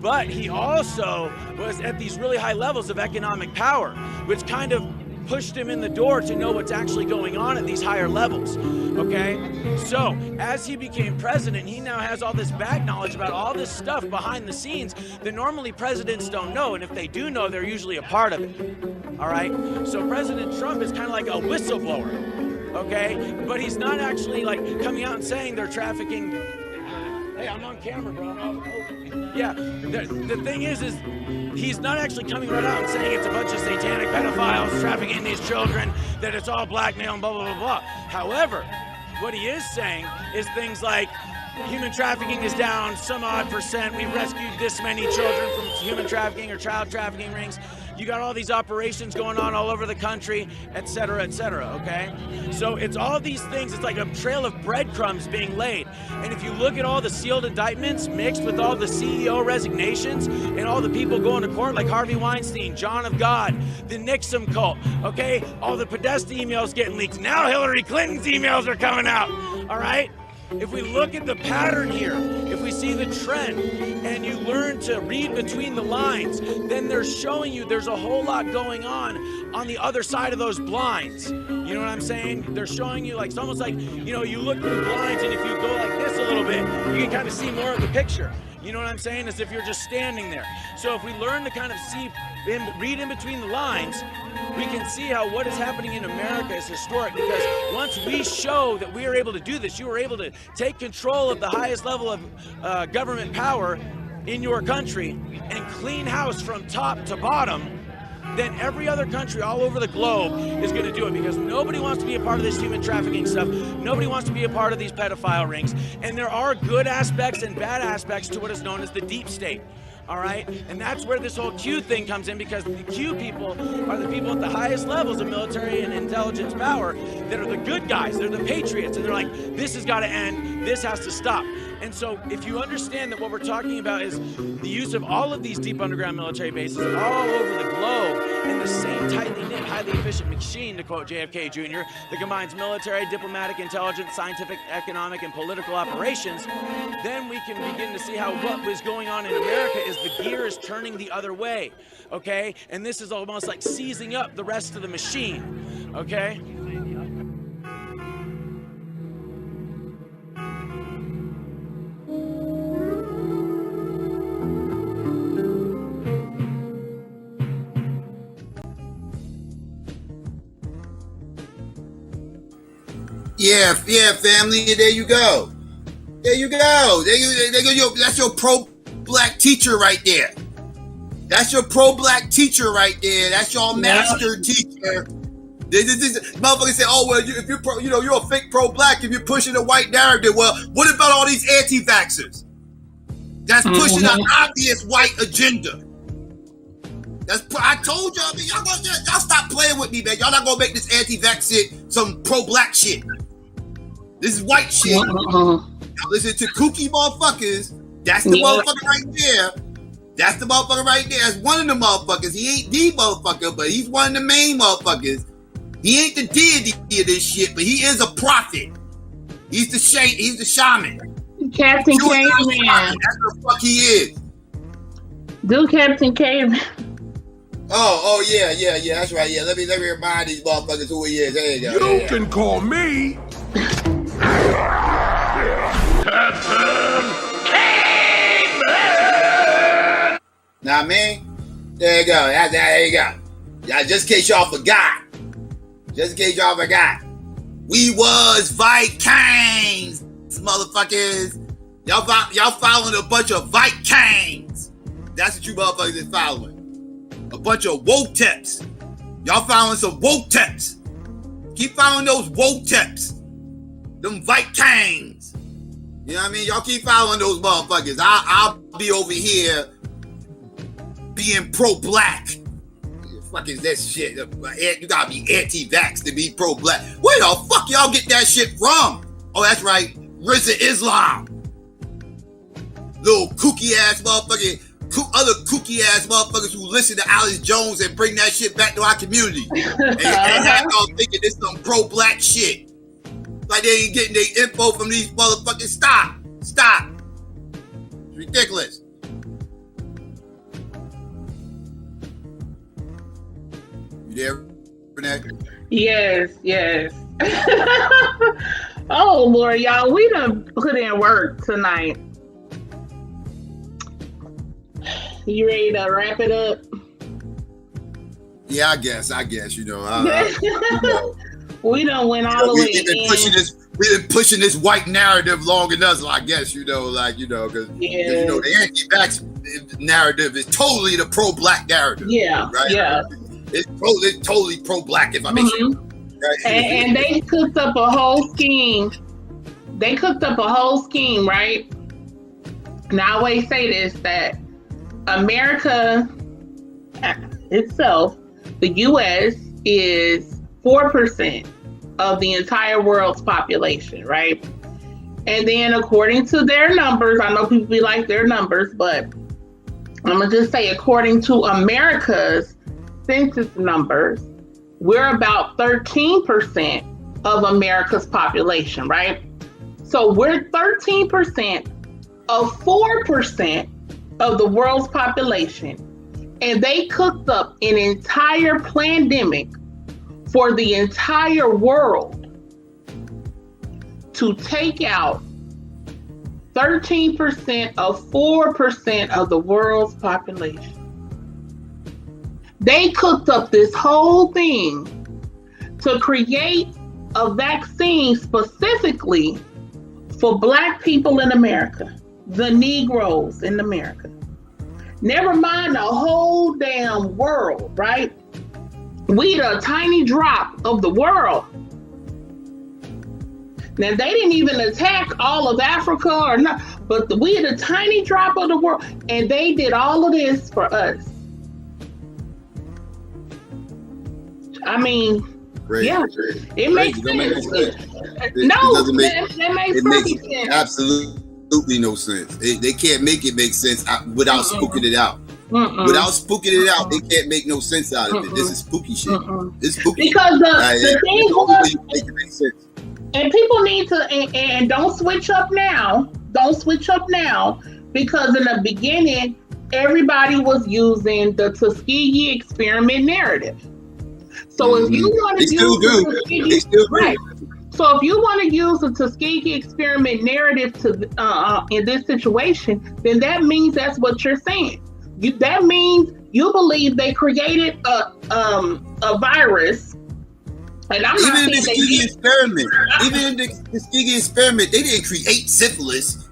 [SPEAKER 4] but he also was at these really high levels of economic power, which kind of pushed him in the door to know what's actually going on at these higher levels, okay? So, as he became president, he now has all this back knowledge about all this stuff behind the scenes that normally presidents don't know, and if they do know, they're usually a part of it, all right? So President Trump is kind of like a whistleblower, okay? But he's not actually like coming out and saying they're trafficking. Hey, I'm on camera, bro. Yeah, the thing is he's not actually coming right out and saying it's a bunch of satanic pedophiles trafficking these children, that it's all blackmail and blah, blah, blah, blah. However, what he is saying is things like human trafficking is down some odd %. We've rescued this many children from human trafficking or child trafficking rings. You got all these operations going on all over the country, et cetera, okay? So it's all these things. It's like a trail of breadcrumbs being laid. And if you look at all the sealed indictments mixed with all the CEO resignations and all the people going to court, like Harvey Weinstein, John of God, the Nixon cult, okay? All the Podesta emails getting leaked. Now Hillary Clinton's emails are coming out, all right? If we look at the pattern here, if we see the trend, and you learn to read between the lines, then they're showing you there's a whole lot going on the other side of those blinds. You know what I'm saying? They're showing you, like, it's almost like, you look through the blinds, and if you go like this a little bit, you can kind of see more of the picture. You know what I'm saying? As if you're just standing there. So if we learn to kind of read in between the lines, we can see how what is happening in America is historic, because once we show that we are able to do this, you are able to take control of the highest level of government power in your country and clean house from top to bottom, then every other country all over the globe is going to do it, because nobody wants to be a part of this human trafficking stuff. Nobody wants to be a part of these pedophile rings. And there are good aspects and bad aspects to what is known as the deep state. All right? And that's where this whole Q thing comes in, because the Q people are the people at the highest levels of military and intelligence power that are the good guys. They're the patriots. And they're like, this has got to end. This has to stop. And so if you understand that what we're talking about is the use of all of these deep underground military bases all over the globe in the same tightly knit, highly efficient machine, to quote JFK Jr., that combines military, diplomatic, intelligence, scientific, economic, and political operations, then we can begin to see how what was going on in America is the gear is turning the other way, okay? And this is almost like seizing up the rest of the machine, okay?
[SPEAKER 2] Yeah, family. There you go. That's your pro-black teacher right there. That's your pro-black teacher right there. That's your master teacher. This motherfuckers say, "Oh well, if you're pro, you're a fake pro-black if you're pushing a white narrative." Well, what about all these anti-vaxxers? That's pushing an obvious white agenda. I told y'all, man, y'all stop playing with me, man. Y'all not gonna make this anti-vax shit some pro-black shit. This is white shit. Y'all listen to kooky motherfuckers. That's the motherfucker right there. That's the motherfucker right there. That's one of the motherfuckers. He ain't the motherfucker, but he's one of the main motherfuckers. He ain't the deity of this shit, but he is a prophet. He's the shaman.
[SPEAKER 3] Captain Caveman.
[SPEAKER 2] That's the fuck he is.
[SPEAKER 3] Do Captain Caveman.
[SPEAKER 2] Oh yeah. That's right. Yeah, let me remind these motherfuckers who he is. There you go.
[SPEAKER 1] You can call me Captain Caveman.
[SPEAKER 2] Now, man, there you go. There you go. Yeah, just in case y'all forgot. We was Vikings, motherfuckers. Y'all following a bunch of Vikings. That's what you motherfuckers is following. A bunch of woke tips. Y'all following some woke tips. Keep following those woke tips. Them Vikings. You know what I mean? Y'all keep following those motherfuckers. I'll be over here being pro-black. Fuck is that shit? You gotta be anti-vax to be pro-black. Where the fuck y'all get that shit from? Oh, that's right. Risen Islam. Little kooky ass motherfucker. Other kooky ass motherfuckers who listen to Alex Jones and bring that shit back to our community. and have y'all thinking this some pro-black shit. Like they ain't getting their info from these motherfuckers. Stop. It's ridiculous. You there, Renee?
[SPEAKER 3] Yes. Oh Lord, y'all, we done put in work tonight. You ready to wrap it up?
[SPEAKER 2] Yeah, I guess.
[SPEAKER 3] We done went all the way in.
[SPEAKER 2] We've been pushing this white narrative long enough, so I guess, because the anti-vax narrative is totally the pro-black narrative. Yeah, right? Yeah. It's totally pro-black, if I make sure. Right?
[SPEAKER 3] And they cooked up a whole scheme. Right? Now, I always say this, that America itself, the U.S., is 4% of the entire world's population, right? And then according to their numbers, I know people be like their numbers, but I'm going to just say according to America's census numbers, we're about 13% of America's population, right? So we're 13% of 4% of the world's population, and they cooked up an entire pandemic for the entire world to take out 13% of 4% of the world's population. They cooked up this whole thing to create a vaccine specifically for Black people in America, the Negroes in America. Never mind the whole damn world, right? We the tiny drop of the world. Now, they didn't even attack all of Africa or not, but we the tiny drop of the world, and they did all of this for us. I mean, it makes sense. That makes perfect sense.
[SPEAKER 2] Absolutely no sense. They can't make it make sense without spooking it out. Without spooking it out, they can't make no sense out of it. This is spooky shit. It's spooky.
[SPEAKER 3] Because the thing was, make it make sense. And people need to, and don't switch up now. Don't switch up now, because in the beginning, everybody was using the Tuskegee experiment narrative. So if you want to use So if you want to use the Tuskegee experiment narrative to in this situation, then that means that's what you're saying. That means you believe they created a virus. And I'm
[SPEAKER 2] even in the Tuskegee experiment, they didn't create syphilis.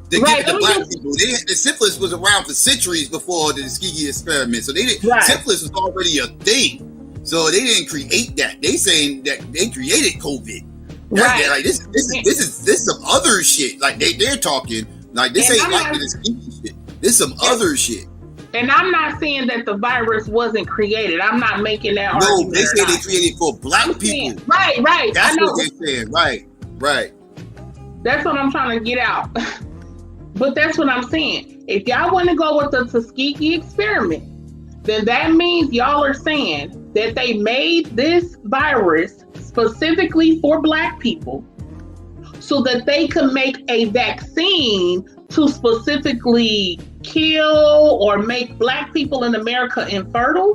[SPEAKER 2] They
[SPEAKER 3] Right,
[SPEAKER 2] give it to
[SPEAKER 3] let me
[SPEAKER 2] black
[SPEAKER 3] just-
[SPEAKER 2] people. The syphilis was around for centuries before the Tuskegee experiment. So
[SPEAKER 3] Right.
[SPEAKER 2] syphilis was already a thing. So they didn't create that. They saying that they created COVID.
[SPEAKER 3] Right.
[SPEAKER 2] Like this is some other shit. Like they're talking like this
[SPEAKER 3] And
[SPEAKER 2] ain't
[SPEAKER 3] I'm
[SPEAKER 2] like
[SPEAKER 3] not-
[SPEAKER 2] the Tuskegee shit. This some other shit.
[SPEAKER 3] And I'm not saying that the virus wasn't created. I'm not making that
[SPEAKER 2] No,
[SPEAKER 3] argument.
[SPEAKER 2] they
[SPEAKER 3] or
[SPEAKER 2] say they
[SPEAKER 3] not.
[SPEAKER 2] created for black
[SPEAKER 3] I'm saying-
[SPEAKER 2] people.
[SPEAKER 3] Right.
[SPEAKER 2] That's
[SPEAKER 3] I know.
[SPEAKER 2] what they're saying. Right.
[SPEAKER 3] That's what I'm trying to get out. But that's what I'm saying. If y'all want to go with the Tuskegee experiment, then that means y'all are saying that they made this virus specifically for black people so that they could make a vaccine to specifically kill or make black people in America infertile.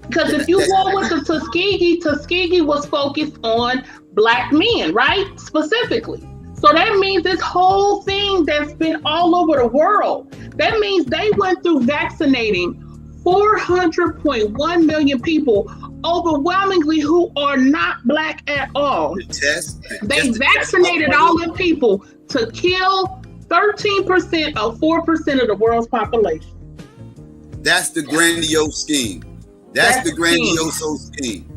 [SPEAKER 3] Because if you go with the Tuskegee was focused on black men, right? Specifically. So that means this whole thing that's been all over the world, that means they went through vaccinating 400.1 million people, overwhelmingly who are not black at all. They vaccinated all the people to kill 13% of 4% of the world's population.
[SPEAKER 2] That's the grandiose scheme. That's the grandiose scheme.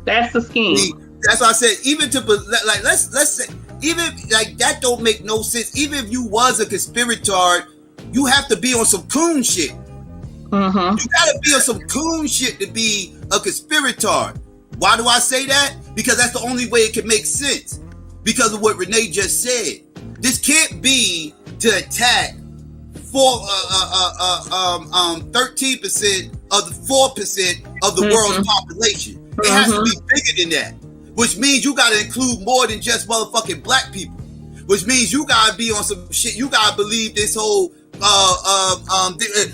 [SPEAKER 3] That's the scheme.
[SPEAKER 2] See, that's why I said, even to like, let's say, even like that don't make no sense. Even if you was a conspirator, you have to be on some coon shit.
[SPEAKER 3] Mm-hmm.
[SPEAKER 2] You gotta be on some coon shit to be a conspirator. Why do I say that? Because that's the only way it can make sense. Because of what Renee just said. This can't be to attack 13% of the 4% of the world's population. It has to be bigger than that. Which means you gotta include more than just motherfucking black people. Which means you gotta be on some shit. You gotta believe this whole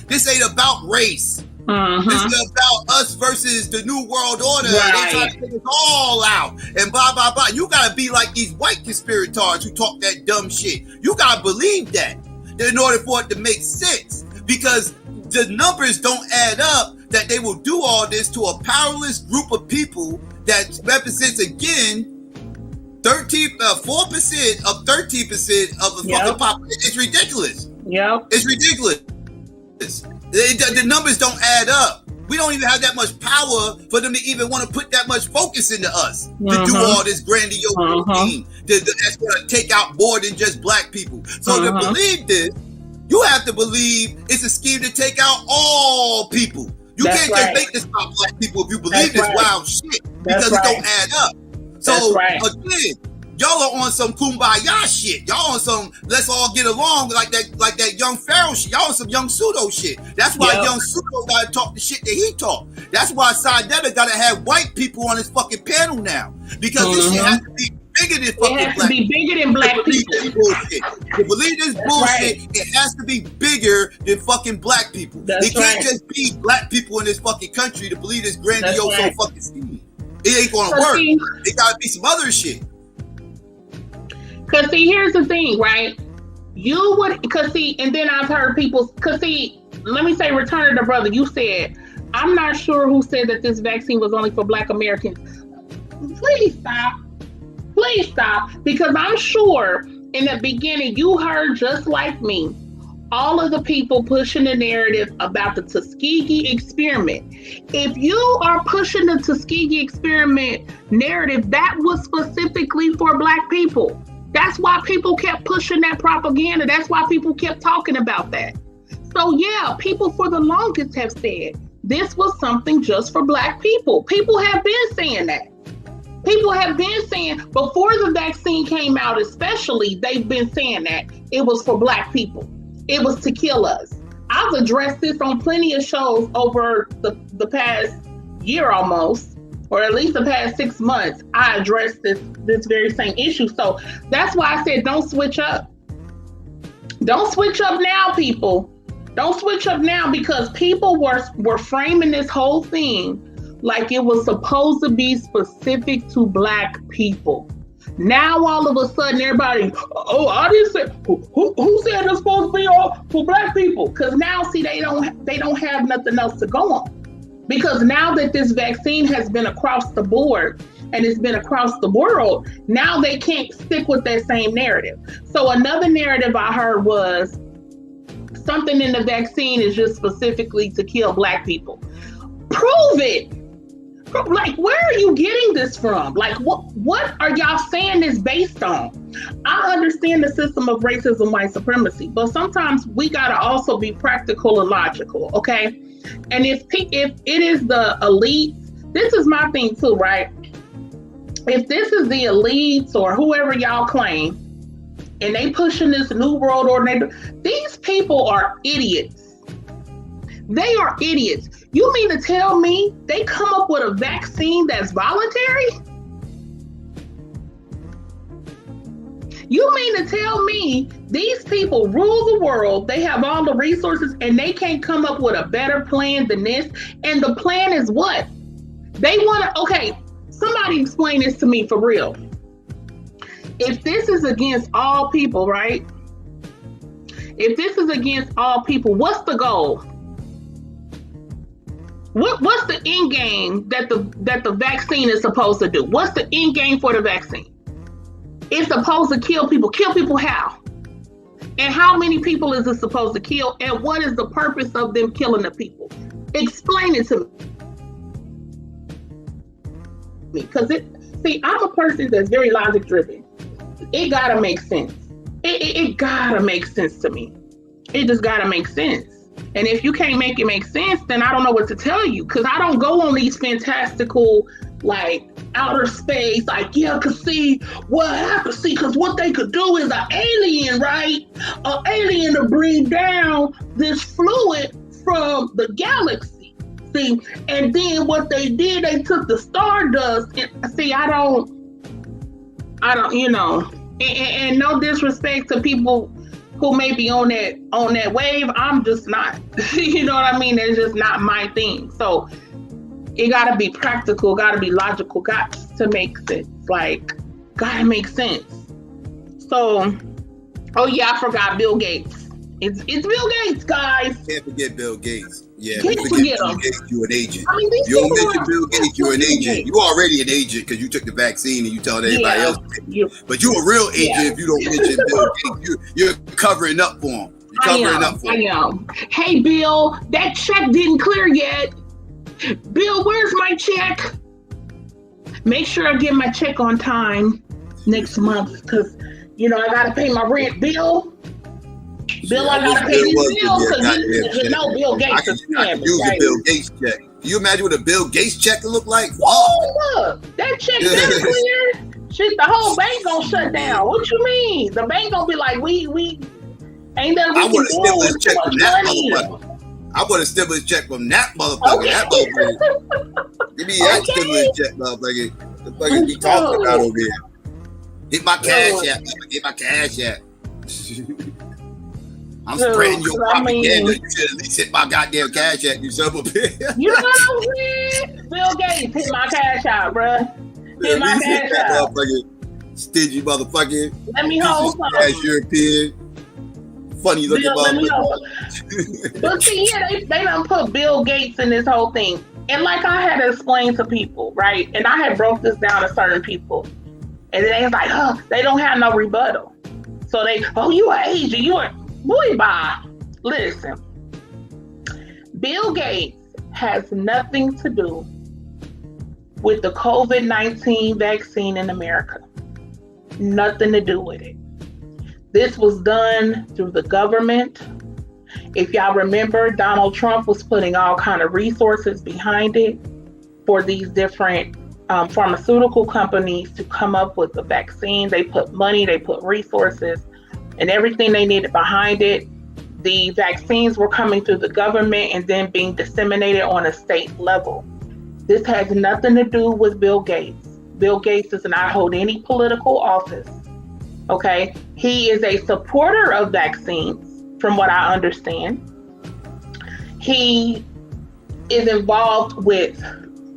[SPEAKER 2] this ain't about race. This is about us versus the new world order.
[SPEAKER 3] Right.
[SPEAKER 2] They try to take us all out and blah blah blah. You gotta be like these white conspirators who talk that dumb shit. You gotta believe that in order for it to make sense, because the numbers don't add up that they will do all this to a powerless group of people that represents again 4% of 13% of the fucking population. It's ridiculous.
[SPEAKER 3] Yep.
[SPEAKER 2] It's ridiculous. The numbers don't add up. We don't even have that much power for them to even want to put that much focus into us to do all this grandiose thing that's going to take out more than just black people. So to believe this, you have to believe it's a scheme to take out all people. You can't just make this about black people if you believe this wild shit, because it don't add up. So again, y'all are on some kumbaya shit. Y'all on some let's all get along like that young Pharaoh shit. Y'all on some young pseudo shit. That's why young pseudo gotta talk the shit that he talk. That's why Debba gotta have white people on his fucking panel now, because this shit has to be bigger than fucking black people. It has to be
[SPEAKER 3] bigger than black people.
[SPEAKER 2] To believe this bullshit, it has to be bigger than fucking black people. It can't just be black people in this fucking country to believe this grandiose fucking scheme. It ain't gonna work. It gotta be some other shit.
[SPEAKER 3] Cause see, here's the thing, right? You would, and then I've heard people, let me say, Return of the Brother, you said, I'm not sure who said that this vaccine was only for black Americans. Please stop, because I'm sure in the beginning you heard, just like me, all of the people pushing the narrative about the Tuskegee experiment. If you are pushing the Tuskegee experiment narrative, that was specifically for black people. That's why people kept pushing that propaganda. That's why people kept talking about that. So yeah, people for the longest have said this was something just for black people. People have been saying that. People have been saying, before the vaccine came out especially, they've been saying that it was for black people. It was to kill us. I've addressed this on plenty of shows over the past year almost, or at least the past 6 months. I addressed this very same issue. So that's why I said don't switch up. Don't switch up now, people. Don't switch up now, because people were framing this whole thing like it was supposed to be specific to black people. Now all of a sudden everybody, I didn't say, who said it's supposed to be all for black people? Because now see, they don't have nothing else to go on. Because now that this vaccine has been across the board, and it's been across the world, now they can't stick with that same narrative. So another narrative I heard was something in the vaccine is just specifically to kill Black people. Prove it. Like, where are you getting this from? Like, what are y'all saying this based on? I understand the system of racism, white supremacy, but sometimes we gotta also be practical and logical, okay? And if it is the elite, this is my thing too, right? If this is the elites or whoever y'all claim, and they pushing this new world order, these people are idiots. They are idiots. You mean to tell me they come up with a vaccine that's voluntary? You mean to tell me these people rule the world, they have all the resources, and they can't come up with a better plan than this? And the plan is what? They want to, okay, somebody explain this to me for real. If this is against all people, right? If this is against all people, what's the goal? What's the end game that the vaccine is supposed to do? What's the end game for the vaccine? It's supposed to kill people. Kill people how? And how many people is it supposed to kill? And what is the purpose of them killing the people? Explain it to me. Because I'm a person that's very logic driven. It gotta make sense. It gotta make sense to me. It just gotta make sense. And if you can't make it make sense, then I don't know what to tell you. Because I don't go on these fantastical, like, outer space, like, yeah, cause see what happens. See, cause what they could do is an alien, right? An alien to bring down this fluid from the galaxy. See, and then what they did, they took the stardust. And, see, I don't, you know, and no disrespect to people who may be on that wave. I'm just not. You know what I mean? It's just not my thing. So it gotta be practical, gotta be logical, got to make sense. Like, gotta make sense. So, oh yeah, I forgot Bill Gates. It's Bill Gates, guys.
[SPEAKER 2] Can't forget Bill Gates. Yeah,
[SPEAKER 3] Can't forget
[SPEAKER 2] Bill
[SPEAKER 3] him.
[SPEAKER 2] Gates, you an agent.
[SPEAKER 3] I mean,
[SPEAKER 2] You don't mention Bill Gates, you're an agent. You already an agent because you took the vaccine and you telling everybody else. But you're a real agent if you don't mention Bill Gates. You're covering up for him. You're covering up for him.
[SPEAKER 3] I am. Hey, Bill, that check didn't clear yet. Bill, where's my check? Make sure I get my check on time next month because, you know, I got to pay my rent. Bill, I got to pay these bills because you know Bill Gates is scamming.
[SPEAKER 2] Use a Bill Gates check. Can you imagine what a Bill Gates check look like?
[SPEAKER 3] Oh, look, that check didn't clear. Shit, the whole bank gonna shut down. What you mean? The bank gonna be like, we ain't nothing we
[SPEAKER 2] I want a
[SPEAKER 3] can do.
[SPEAKER 2] stimulus check from that motherfucker. I want a stimulus check from that motherfucker.
[SPEAKER 3] Okay.
[SPEAKER 2] That motherfucker. Give me that stimulus check, motherfucker. The fuck you talking about over here? Get my cash out. Get my cash out. I'm spreading your propaganda. You should at least hit my goddamn cash out, you son of a bitch.
[SPEAKER 3] You know what I'm saying? Bill Gates, hit my cash out, bruh. Hit my cash out.
[SPEAKER 2] Stingy motherfucker.
[SPEAKER 3] Let me hold something.
[SPEAKER 2] Ass European. Funny looking motherfucker.
[SPEAKER 3] But see, yeah, they done put Bill Gates in this whole thing. And like I had to explain to people, right? And I had broke this down to certain people. And they was like, they don't have no rebuttal. So they, you are Asian, you are, boy, bye. Listen, Bill Gates has nothing to do with the COVID-19 vaccine in America. Nothing to do with it. This was done through the government. If y'all remember, Donald Trump was putting all kind of resources behind it for these different pharmaceutical companies to come up with the vaccine. They put money, they put resources, and everything they needed behind it. The vaccines were coming through the government and then being disseminated on a state level. This has nothing to do with Bill Gates. Bill Gates does not hold any political office. Okay, he is a supporter of vaccines, from what I understand. He is involved with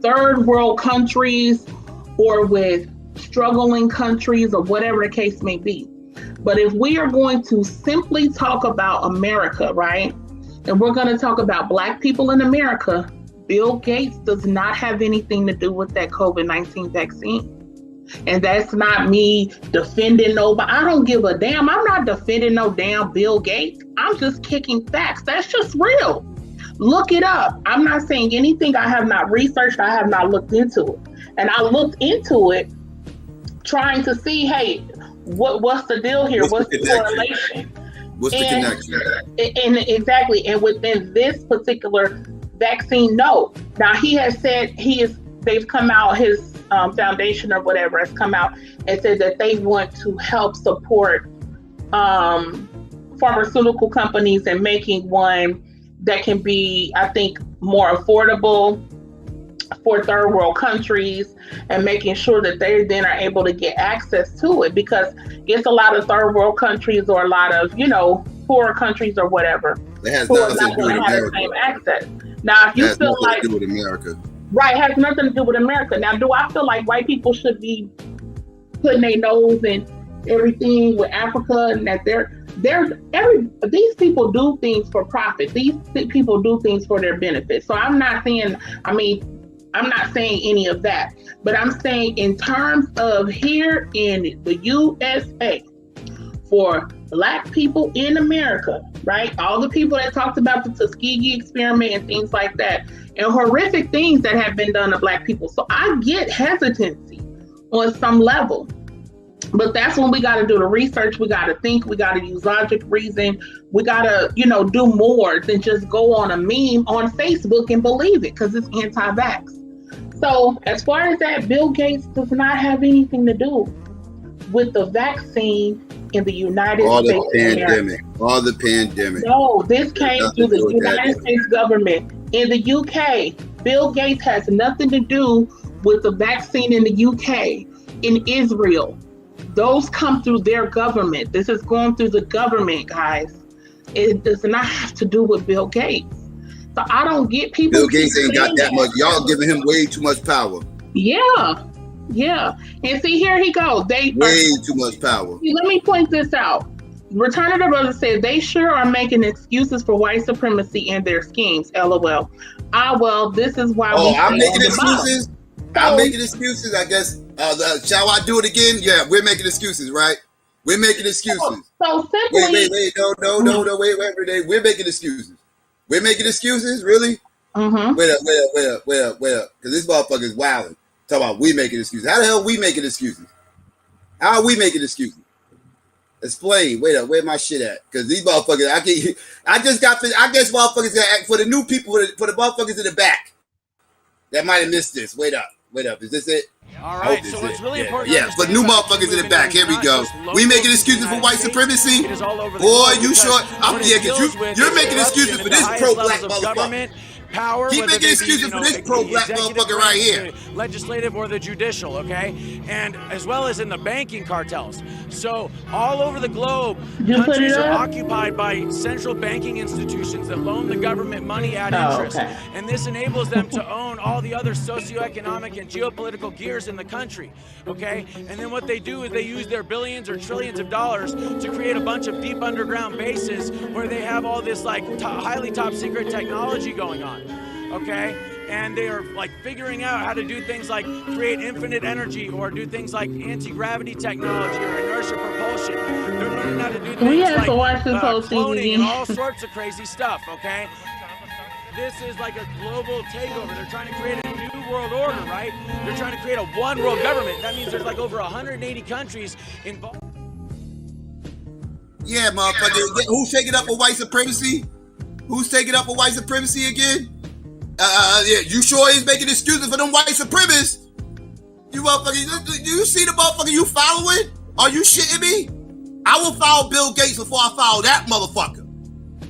[SPEAKER 3] third world countries or with struggling countries or whatever the case may be. But if we are going to simply talk about America, right, and we're going to talk about Black people in America, Bill Gates does not have anything to do with that COVID-19 vaccine. And that's not me defending nobody. I don't give a damn. I'm not defending no damn Bill Gates. I'm just kicking facts. That's just real. Look it up. I'm not saying anything I have not researched. I have not looked into it. And I looked into it trying to see, hey, what's the deal here? What's the correlation?
[SPEAKER 2] What's the connection?
[SPEAKER 3] And exactly. And within this particular vaccine, no. Now he has said they've come out, his foundation or whatever has come out and said that they want to help support pharmaceutical companies and making one that can be, I think, more affordable for third world countries and making sure that they then are able to get access to it, because it's a lot of third world countries or a lot of, poorer countries or whatever
[SPEAKER 2] It has
[SPEAKER 3] who are
[SPEAKER 2] nothing
[SPEAKER 3] not
[SPEAKER 2] to do
[SPEAKER 3] going
[SPEAKER 2] with
[SPEAKER 3] to have the
[SPEAKER 2] America.
[SPEAKER 3] same access. Now, if
[SPEAKER 2] It
[SPEAKER 3] you
[SPEAKER 2] has
[SPEAKER 3] feel
[SPEAKER 2] nothing
[SPEAKER 3] like
[SPEAKER 2] to do with America.
[SPEAKER 3] right, has nothing to do with America. Now, do I feel like white people should be putting their nose in everything with Africa and that these people do things for profit. These people do things for their benefit. So I'm not saying any of that, but I'm saying in terms of here in the USA, for Black people in America, right? All the people that talked about the Tuskegee experiment and things like that, and horrific things that have been done to Black people. So I get hesitancy on some level, but that's when we got to do the research. We got to think, we got to use logic, reason. We got to, do more than just go on a meme on Facebook and believe it because it's anti-vax. So as far as that, Bill Gates does not have anything to do with the vaccine in the United States.
[SPEAKER 2] All the pandemic.
[SPEAKER 3] No, this came through the United States government. In the UK, Bill Gates has nothing to do with the vaccine in the UK. In Israel, those come through their government. This is going through the government, guys. It does not have to do with Bill Gates. So I don't get people.
[SPEAKER 2] Bill Gates ain't got that much. Y'all giving him way too much power.
[SPEAKER 3] Yeah. And see, here he goes.
[SPEAKER 2] Way too much power.
[SPEAKER 3] Let me point this out. Return of the Brother said they sure are making excuses for white supremacy and their schemes. LOL. Well, this is why.
[SPEAKER 2] I'm making excuses. I'm making excuses. I guess. Shall I do it again? Yeah, we're making excuses, right? We're making excuses.
[SPEAKER 3] So simply.
[SPEAKER 2] Wait. No. Wait, Renee. We're making excuses. We're making excuses, really?
[SPEAKER 3] Mm-hmm.
[SPEAKER 2] Wait up. Because this motherfucker is wilding. Talking about we making excuses. How the hell we making excuses? How are we making excuses? Explain. Wait up. Where my shit at? Because these motherfuckers, I guess motherfuckers that for the new people, for the motherfuckers in the back that might have missed this. Wait up. Is this it?
[SPEAKER 4] All right, so it's really important.
[SPEAKER 2] Yeah, for new motherfuckers in the back. Here we go. We making excuses for white supremacy? Boy, you sure? You're making excuses for this pro-black motherfucker.
[SPEAKER 4] Power,
[SPEAKER 2] keep making excuses for this pro-black motherfucker right here.
[SPEAKER 4] Legislative or the judicial, okay? And as well as in the banking cartels. So all over the globe, countries are occupied by central banking institutions that loan the government money at interest.
[SPEAKER 3] Okay.
[SPEAKER 4] And this enables them to own all the other socioeconomic and geopolitical gears in the country, okay? And then what they do is they use their billions or trillions of dollars to create a bunch of deep underground bases where they have all this highly top secret technology going on. Okay, and they are figuring out how to do things like create infinite energy or do things like anti-gravity technology or inertia propulsion. They're learning how to do things like cloning and all sorts of crazy stuff. Okay, this is like a global takeover. They're trying to create a new world order, right? They're trying to create a one world government. That means there's over 180 countries involved.
[SPEAKER 2] Yeah, motherfucker. Who's taking up for white supremacy? Who's taking up for white supremacy again? Yeah, you sure is making excuses for them white supremacists. You motherfucker, do you see the motherfucker you following? Are you shitting me? I will follow Bill Gates before I follow that motherfucker.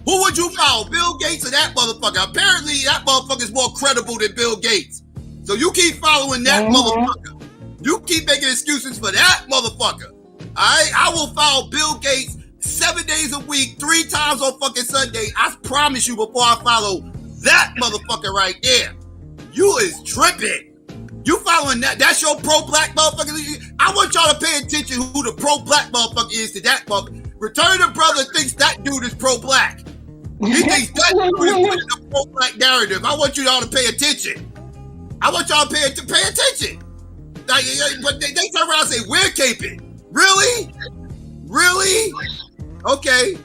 [SPEAKER 2] Who would you follow, Bill Gates or that motherfucker? Apparently, that motherfucker is more credible than Bill Gates. So you keep following that motherfucker. You keep making excuses for that motherfucker. All right? I will follow Bill Gates 7 days a week, 3 times on fucking Sunday. I promise you before I follow that motherfucker right there. You is tripping. You following that? That's your pro-black motherfucker. I want y'all to pay attention who the pro-black motherfucker is to that motherfucker. Return the Brother thinks that dude is pro-black. He thinks that dude is putting the pro-black narrative. I want you all to pay attention. I want y'all to pay attention. Like, but they turn around and say, we're caping. Really? Really? Okay.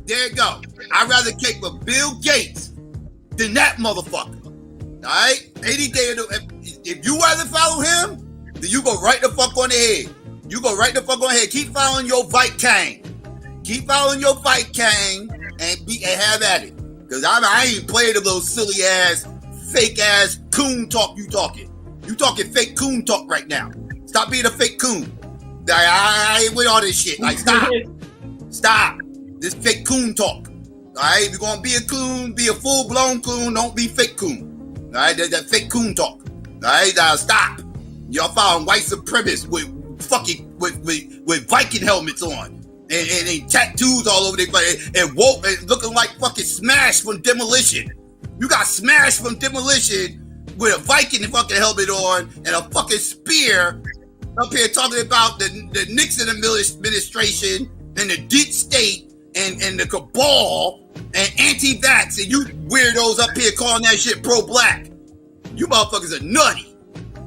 [SPEAKER 2] There you go. I'd rather cape with Bill Gates than that motherfucker. All right? Any day, if you rather follow him, then you go right the fuck on the head. You go right the fuck on the head. Keep following your Viking. Keep following your Viking and have at it. Because I ain't playing the little silly ass, fake ass coon talk you talking. You talking fake coon talk right now. Stop being a fake coon. I ain't with all this shit. Like, stop. Stop. This fake coon talk. All right? If you're going to be a coon, be a full-blown coon. Don't be fake coon. All right? That fake coon talk. All right? Stop. Y'all following white supremacists with fucking with Viking helmets on and tattoos all over their body and looking like fucking Smash from Demolition. You got Smash from Demolition with a Viking fucking helmet on and a fucking spear up here talking about the Nixon administration and the deep state and the cabal and anti-vax, and you weirdos up here calling that shit pro-black. You motherfuckers are nutty.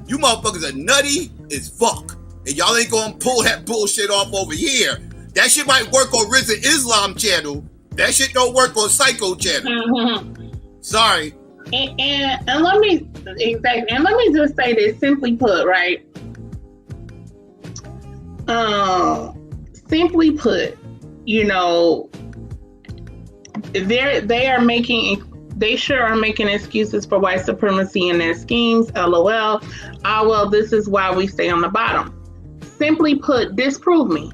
[SPEAKER 2] You motherfuckers are nutty as fuck. And y'all ain't gonna pull that bullshit off over here. That shit might work on Risen Islam channel. That shit don't work on Psycho channel. Mm-hmm. Sorry.
[SPEAKER 3] And let me just say this, simply put, right? Simply put, you know, they sure are making excuses for white supremacy in their schemes. LOL. Well, this is why we stay on the bottom. Simply put, disprove me.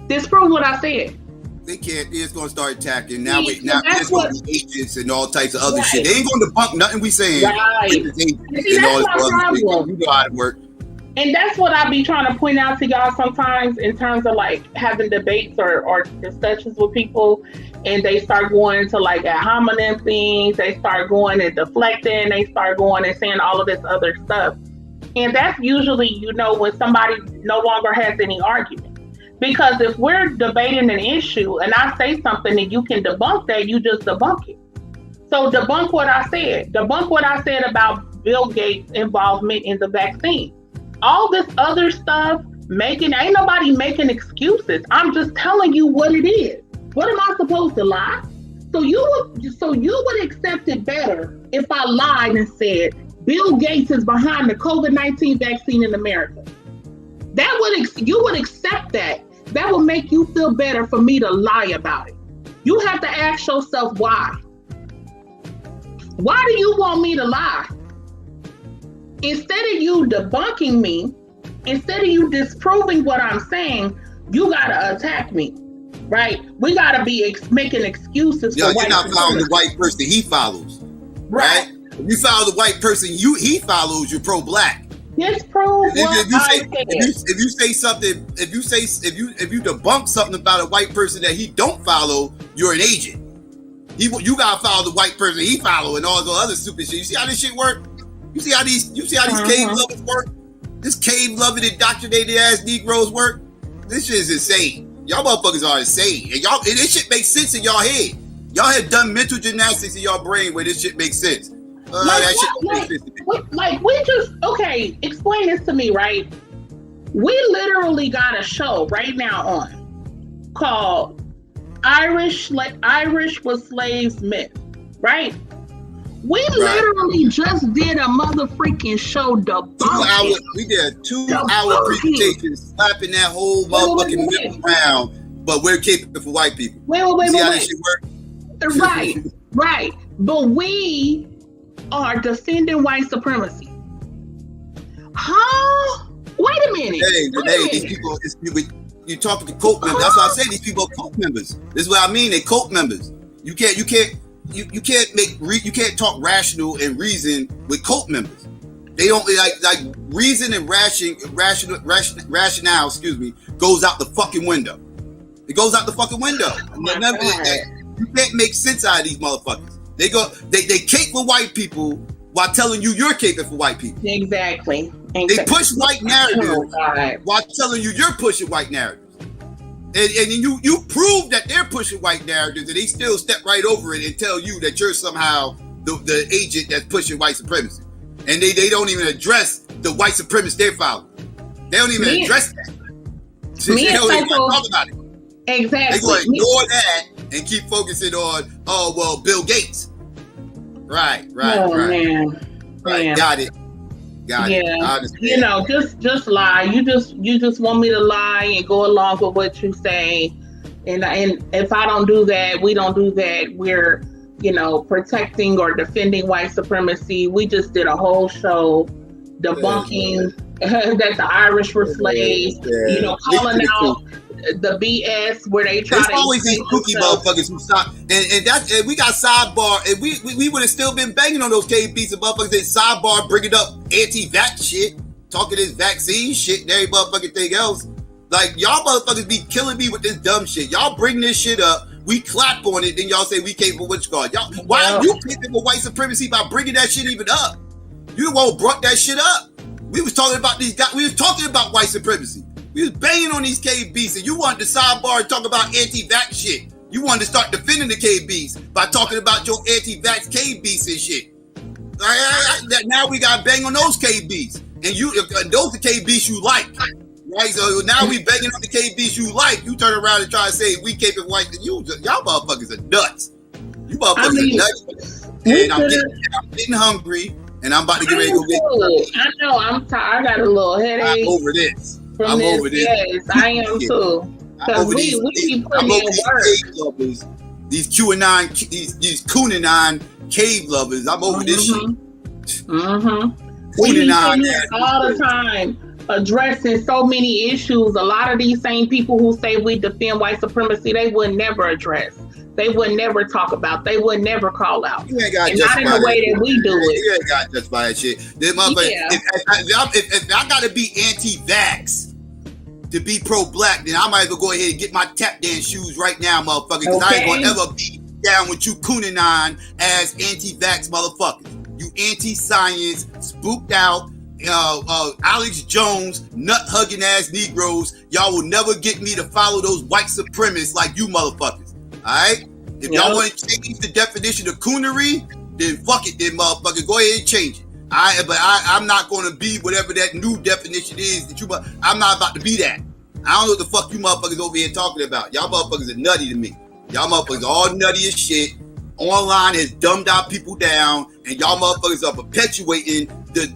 [SPEAKER 3] Disprove what I said.
[SPEAKER 2] They can't. They're just gonna start attacking. Now there's gonna be agents and all types of other shit. They ain't gonna debunk nothing we saying.
[SPEAKER 3] Right.
[SPEAKER 2] See, that's my problem. You know how it works.
[SPEAKER 3] And that's what I be trying to point out to y'all sometimes in terms of like having debates or discussions with people, and they start going into like ad hominem things. They start going and deflecting. They start going and saying all of this other stuff. And that's usually, you know, when somebody no longer has any argument. Because if we're debating an issue and I say something and you can debunk that, you just debunk it. So debunk what I said. Debunk what I said about Bill Gates' involvement in the vaccine. All this other stuff, ain't nobody making excuses. I'm just telling you what it is. What am I supposed to lie? So you would accept it better if I lied and said Bill Gates is behind the COVID-19 vaccine in America. You would accept that. That will make you feel better for me to lie about it. You have to ask yourself why. Why do you want me to lie? Instead of you debunking me, instead of you disproving what I'm saying, you gotta attack me, right? We gotta be making excuses for white people. You're not
[SPEAKER 2] following the white person he follows, right? If you follow the white person he follows, you're pro-black.
[SPEAKER 3] Disprove what I said.
[SPEAKER 2] If you say something, if you debunk something about a white person that he don't follow, you're an agent. You gotta follow the white person he follow and all the other stupid shit. You see how this shit work? You see how these cave lovers work? This cave loving indoctrinated ass Negroes work? This shit is insane. Y'all motherfuckers are insane. And this shit makes sense in y'all head. Y'all have done mental gymnastics in y'all brain where this shit makes sense. Explain this to me, right? We literally got a show right now on called Irish was Slaves Myth, right? We literally just did a motherfucking show debunking. We did a 2-hour presentation slapping that whole motherfucking myth around, but we're capable for white people. See how this shit works?
[SPEAKER 3] Right. But we are defending white supremacy. Huh? Wait a minute.
[SPEAKER 2] These people, you talking to cult members. That's why I say these people are cult members. This is what I mean. They cult members. You can't talk rational and reason with cult members. They don't like reason and rationale. Goes out the fucking window. It goes out the fucking window. You can't make sense out of these motherfuckers. They cape for white people while telling you you're caping for white people.
[SPEAKER 3] Exactly.
[SPEAKER 2] They push white narratives while telling you you're pushing white narratives. And you prove that they're pushing white narratives, and they still step right over it and tell you that you're somehow the agent that's pushing white supremacy. And they don't even address the white supremacists they're following. They don't even address that. They don't even talk about it.
[SPEAKER 3] Exactly.
[SPEAKER 2] They're going to ignore that and keep focusing on, Bill Gates. Right.
[SPEAKER 3] Man.
[SPEAKER 2] Got it.
[SPEAKER 3] Yeah. You know, just lie. You just want me to lie and go along with what you say. And if I don't do that, we don't do that. We're, protecting or defending white supremacy. We just did a whole show debunking that the Irish were slaves, calling out the BS where they try to.
[SPEAKER 2] There's always these kooky motherfuckers who stop, and we got sidebar, and we would have still been banging on those KBs and motherfuckers that sidebar bringing up anti-vax shit, talking this vaccine shit and every motherfucking thing else. Like, y'all motherfuckers be killing me with this dumb shit. Y'all bring this shit up, we clap on it, then y'all say we capable what you call it. Y'all, why are you capable of white supremacy by bringing that shit even up? You the one who brought that shit up. We was talking about these guys. We was talking about white supremacy. We was banging on these KBs, and you wanted to sidebar and talk about anti-vax shit. You wanted to start defending the KBs by talking about your anti-vax KBs and shit. Now we got to bang on those KBs, and those are KBs you like, right? So now we banging on the KBs you like. You turn around and try to say we capable white. Y'all motherfuckers are nuts. You motherfuckers are nuts. And I'm getting hungry. And I'm about to get ready to go get.
[SPEAKER 3] I know. I'm tired. I got a little headache.
[SPEAKER 2] I'm over this.
[SPEAKER 3] Over this. Yes, I am too. Because we keep putting in work.
[SPEAKER 2] These QAnon, these QAnon cave lovers. I'm over this shit.
[SPEAKER 3] We be all the time addressing so many issues. A lot of these same people who say we defend white supremacy, they would never address. They would never talk about. They would never call out.
[SPEAKER 2] You ain't got
[SPEAKER 3] and not in the way that we do it.
[SPEAKER 2] You ain't got to justify that shit. If I got to be anti-vax to be pro-black, then I might as well go ahead and get my tap dance shoes right now, motherfucker. Because I ain't gonna ever be down with you Kunanon as anti-vax motherfuckers. You anti-science, spooked out, Alex Jones, nut-hugging ass Negroes. Y'all will never get me to follow those white supremacists like you motherfuckers. Alright? If y'all want to change the definition of coonery, then fuck it, then motherfucker. Go ahead and change it. I'm not going to be whatever that new definition is that I'm not about to be that. I don't know what the fuck you motherfuckers over here talking about. Y'all motherfuckers are nutty to me. Y'all motherfuckers are all nutty as shit. Online has dumbed out people down, and y'all motherfuckers are perpetuating the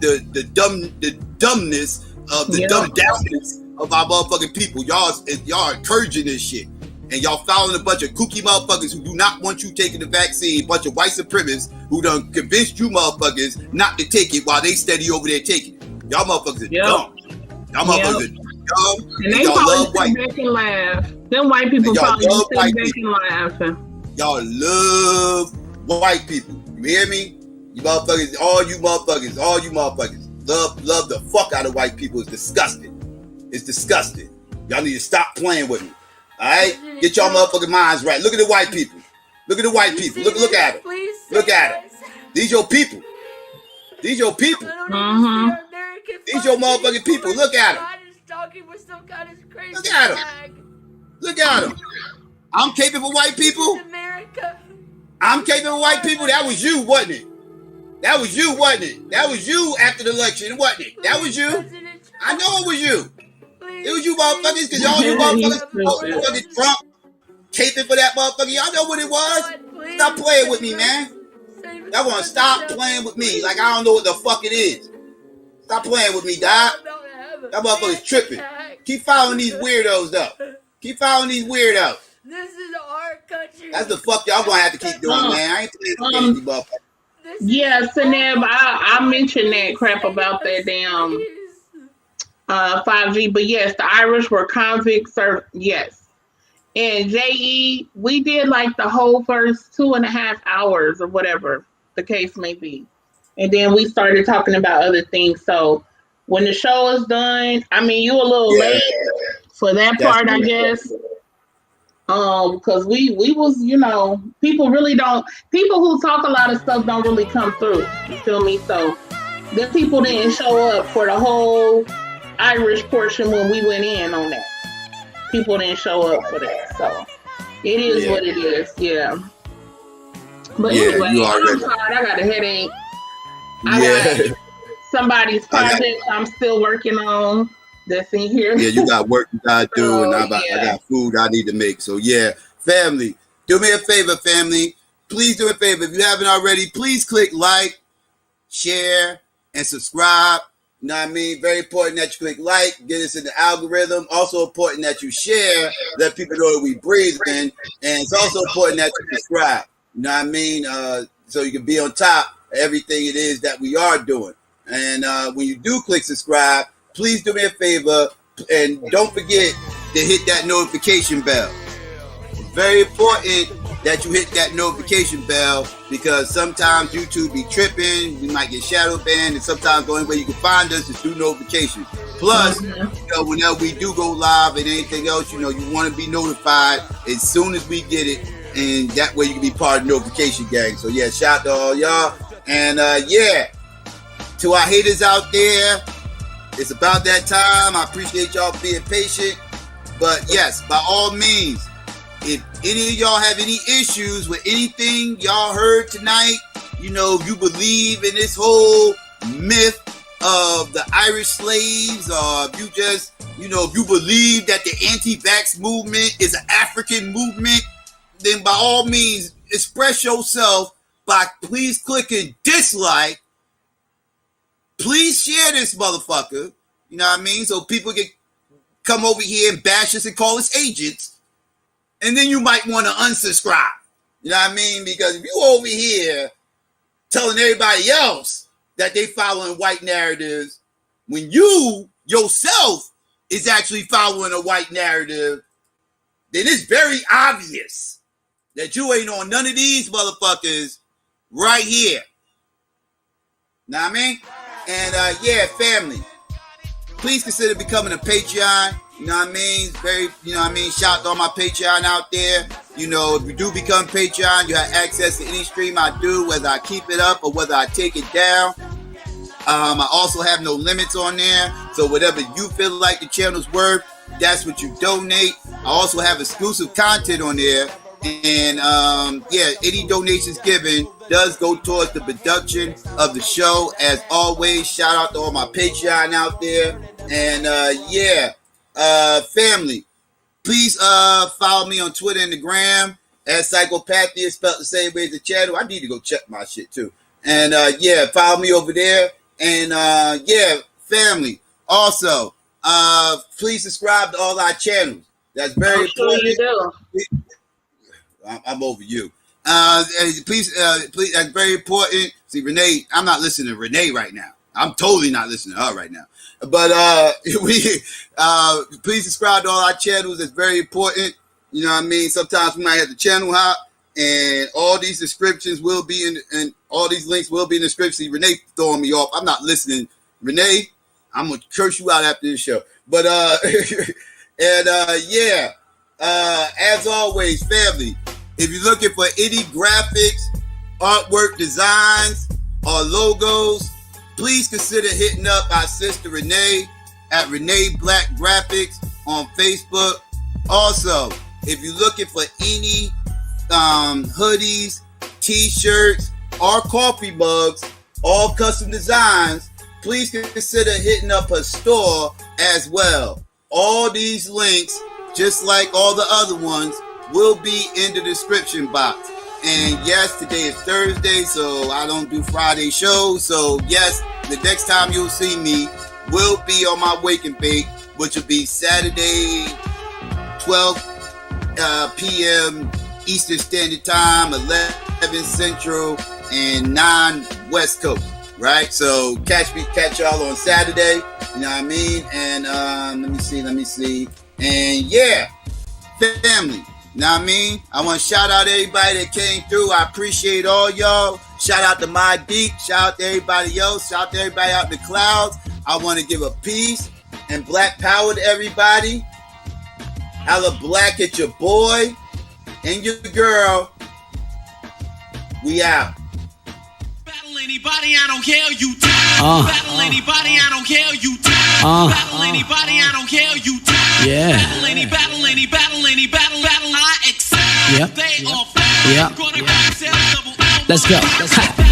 [SPEAKER 2] dumbness of the dumb downness of our motherfucking people. Y'all encouraging this shit. And y'all following a bunch of kooky motherfuckers who do not want you taking the vaccine, bunch of white supremacists who done convinced you motherfuckers not to take it while they steady over there taking it. Y'all motherfuckers are dumb. Y'all motherfuckers are dumb.
[SPEAKER 3] And they probably sit back and laugh. Them white people probably sit back and laughing.
[SPEAKER 2] Y'all love white people. You hear me? You motherfuckers, all you motherfuckers, love the fuck out of white people. It's disgusting. It's disgusting. Y'all need to stop playing with me. All right, get y'all motherfucking minds right. Look at the white people. Look at the white people. Look at them. Look at them. These your people. These your people. These your motherfucking people. Look at them. Look at them. Look at them. I'm capable of white people. I'm capable of white people. That was you, wasn't it? That was you, wasn't it? That was you after the election, wasn't it? That was you. I know it was you. It was you motherfuckers, because y'all you motherfuckers Trump caping for that motherfucker. Y'all know what it was. Stop playing with me, man. Y'all want to stop playing with me like I don't know what the fuck it is. Stop playing with me, dog. That motherfucker's tripping. Keep following these weirdos, though. Keep following these weirdos.
[SPEAKER 6] This is our country.
[SPEAKER 2] That's the fuck y'all gonna have to keep doing, man. I ain't playing with these motherfuckers.
[SPEAKER 3] Yeah, Seneb, I mentioned that crap about that damn 5G, but yes, the Irish were convicts, yes. And JE, we did like the whole first 2.5 hours or whatever the case may be. And then we started talking about other things. So when the show is done, I mean, you a little late for that part, I guess. Because we was, people really don't, people who talk a lot of stuff don't really come through. You feel me? So the people didn't show up for the whole Irish portion when we went in on that. people didn't show up for that. So it is what it is. Yeah. But anyway, I'm tired. I got a headache. I got somebody's project I'm still working on that's in here.
[SPEAKER 2] Yeah, you got work you gotta do, and I got food I need to make. So yeah, family, do me a favor, family. Please do me a favor. If you haven't already, please click like, share, and subscribe. You know what I mean? Very important that you click like, get us in the algorithm. Also important that you share, let people know that we breathing. And it's also important that you subscribe. You know what I mean? So you can be on top of everything it is that we are doing. And when you do click subscribe, please do me a favor and don't forget to hit that notification bell. It's very important that you hit that notification bell because sometimes YouTube be tripping, you might get shadow banned, and sometimes the only way you can find us is through notifications. Plus, you know, whenever we do go live and anything else, you know, you want to be notified as soon as we get it, and that way you can be part of the notification gang. So yeah, shout out to all y'all. And yeah, to our haters out there, it's about that time. I appreciate y'all being patient. But yes, by all means, if any of y'all have any issues with anything y'all heard tonight, you know, you believe in this whole myth of the Irish slaves, or if you just, you know, if you believe that the anti-vax movement is an African movement, then by all means, express yourself by please clicking dislike. Please share this motherfucker. You know what I mean? So people can come over here and bash us and call us agents. And then you might want to unsubscribe. You know what I mean? Because if you over here telling everybody else that they following white narratives, when you yourself is actually following a white narrative, then it's very obvious that you ain't on none of these motherfuckers right here. Know what I mean? And yeah, family, please consider becoming a Patreon. You know what I mean? Very, you know what I mean? Shout out to all my Patreon out there. You know, if you do become Patreon, you have access to any stream I do, whether I keep it up or whether I take it down. I also have no limits on there. So whatever you feel like the channel's worth, that's what you donate. I also have exclusive content on there. And yeah, any donations given does go towards the production of the show. As always, shout out to all my Patreon out there. And yeah. Family, please follow me on Twitter and the gram at SYKOPATHeist, spelled the same way as the channel. I need to go check my shit too. And yeah, follow me over there. And yeah, family. Also, please subscribe to all our channels. That's very important.
[SPEAKER 3] You do.
[SPEAKER 2] I'm over you. Please, that's very important. See, Renee, I'm not listening to Renee right now. I'm totally not listening to her right now. But please subscribe to all our channels. It's very important. You know what I mean? Sometimes we might have to channel hop, and all these descriptions will be in, and all these links will be in the description. See, Renee throwing me off. I'm not listening. Renee, I'm gonna curse you out after this show. But and yeah, as always, family, if you're looking for any graphics, artwork designs, or logos, please consider hitting up our sister Renee at Renee Black Graphics on Facebook. Also, if you're looking for any hoodies, t-shirts, or coffee mugs, all custom designs, please consider hitting up her store as well. All these links, just like all the other ones, will be in the description box. And yes, today is Thursday, so I don't do Friday shows. So yes, the next time you'll see me will be on my Wake and Bake, which will be Saturday, 12 p.m. Eastern Standard Time, 11 Central, and 9 West Coast. Right? So catch y'all on Saturday. You know what I mean? And let me see. And yeah, family. You know what I mean? I want to shout out everybody that came through. I appreciate all y'all. Shout out to My Deep. Shout out to everybody else. Shout out to everybody out in the clouds. I want to give a peace and black power to everybody. Holla black at your boy and your girl. We out.
[SPEAKER 1] Battle anybody, I don't care, you die.
[SPEAKER 7] Battle anybody, I don't care, you battle anybody, I don't care, you
[SPEAKER 8] Yeah.
[SPEAKER 7] battle any, battle any, battle any, battle, I accept.
[SPEAKER 8] Yep.
[SPEAKER 7] They all
[SPEAKER 8] Yep.
[SPEAKER 7] gonna grab sales double.
[SPEAKER 8] Let's go.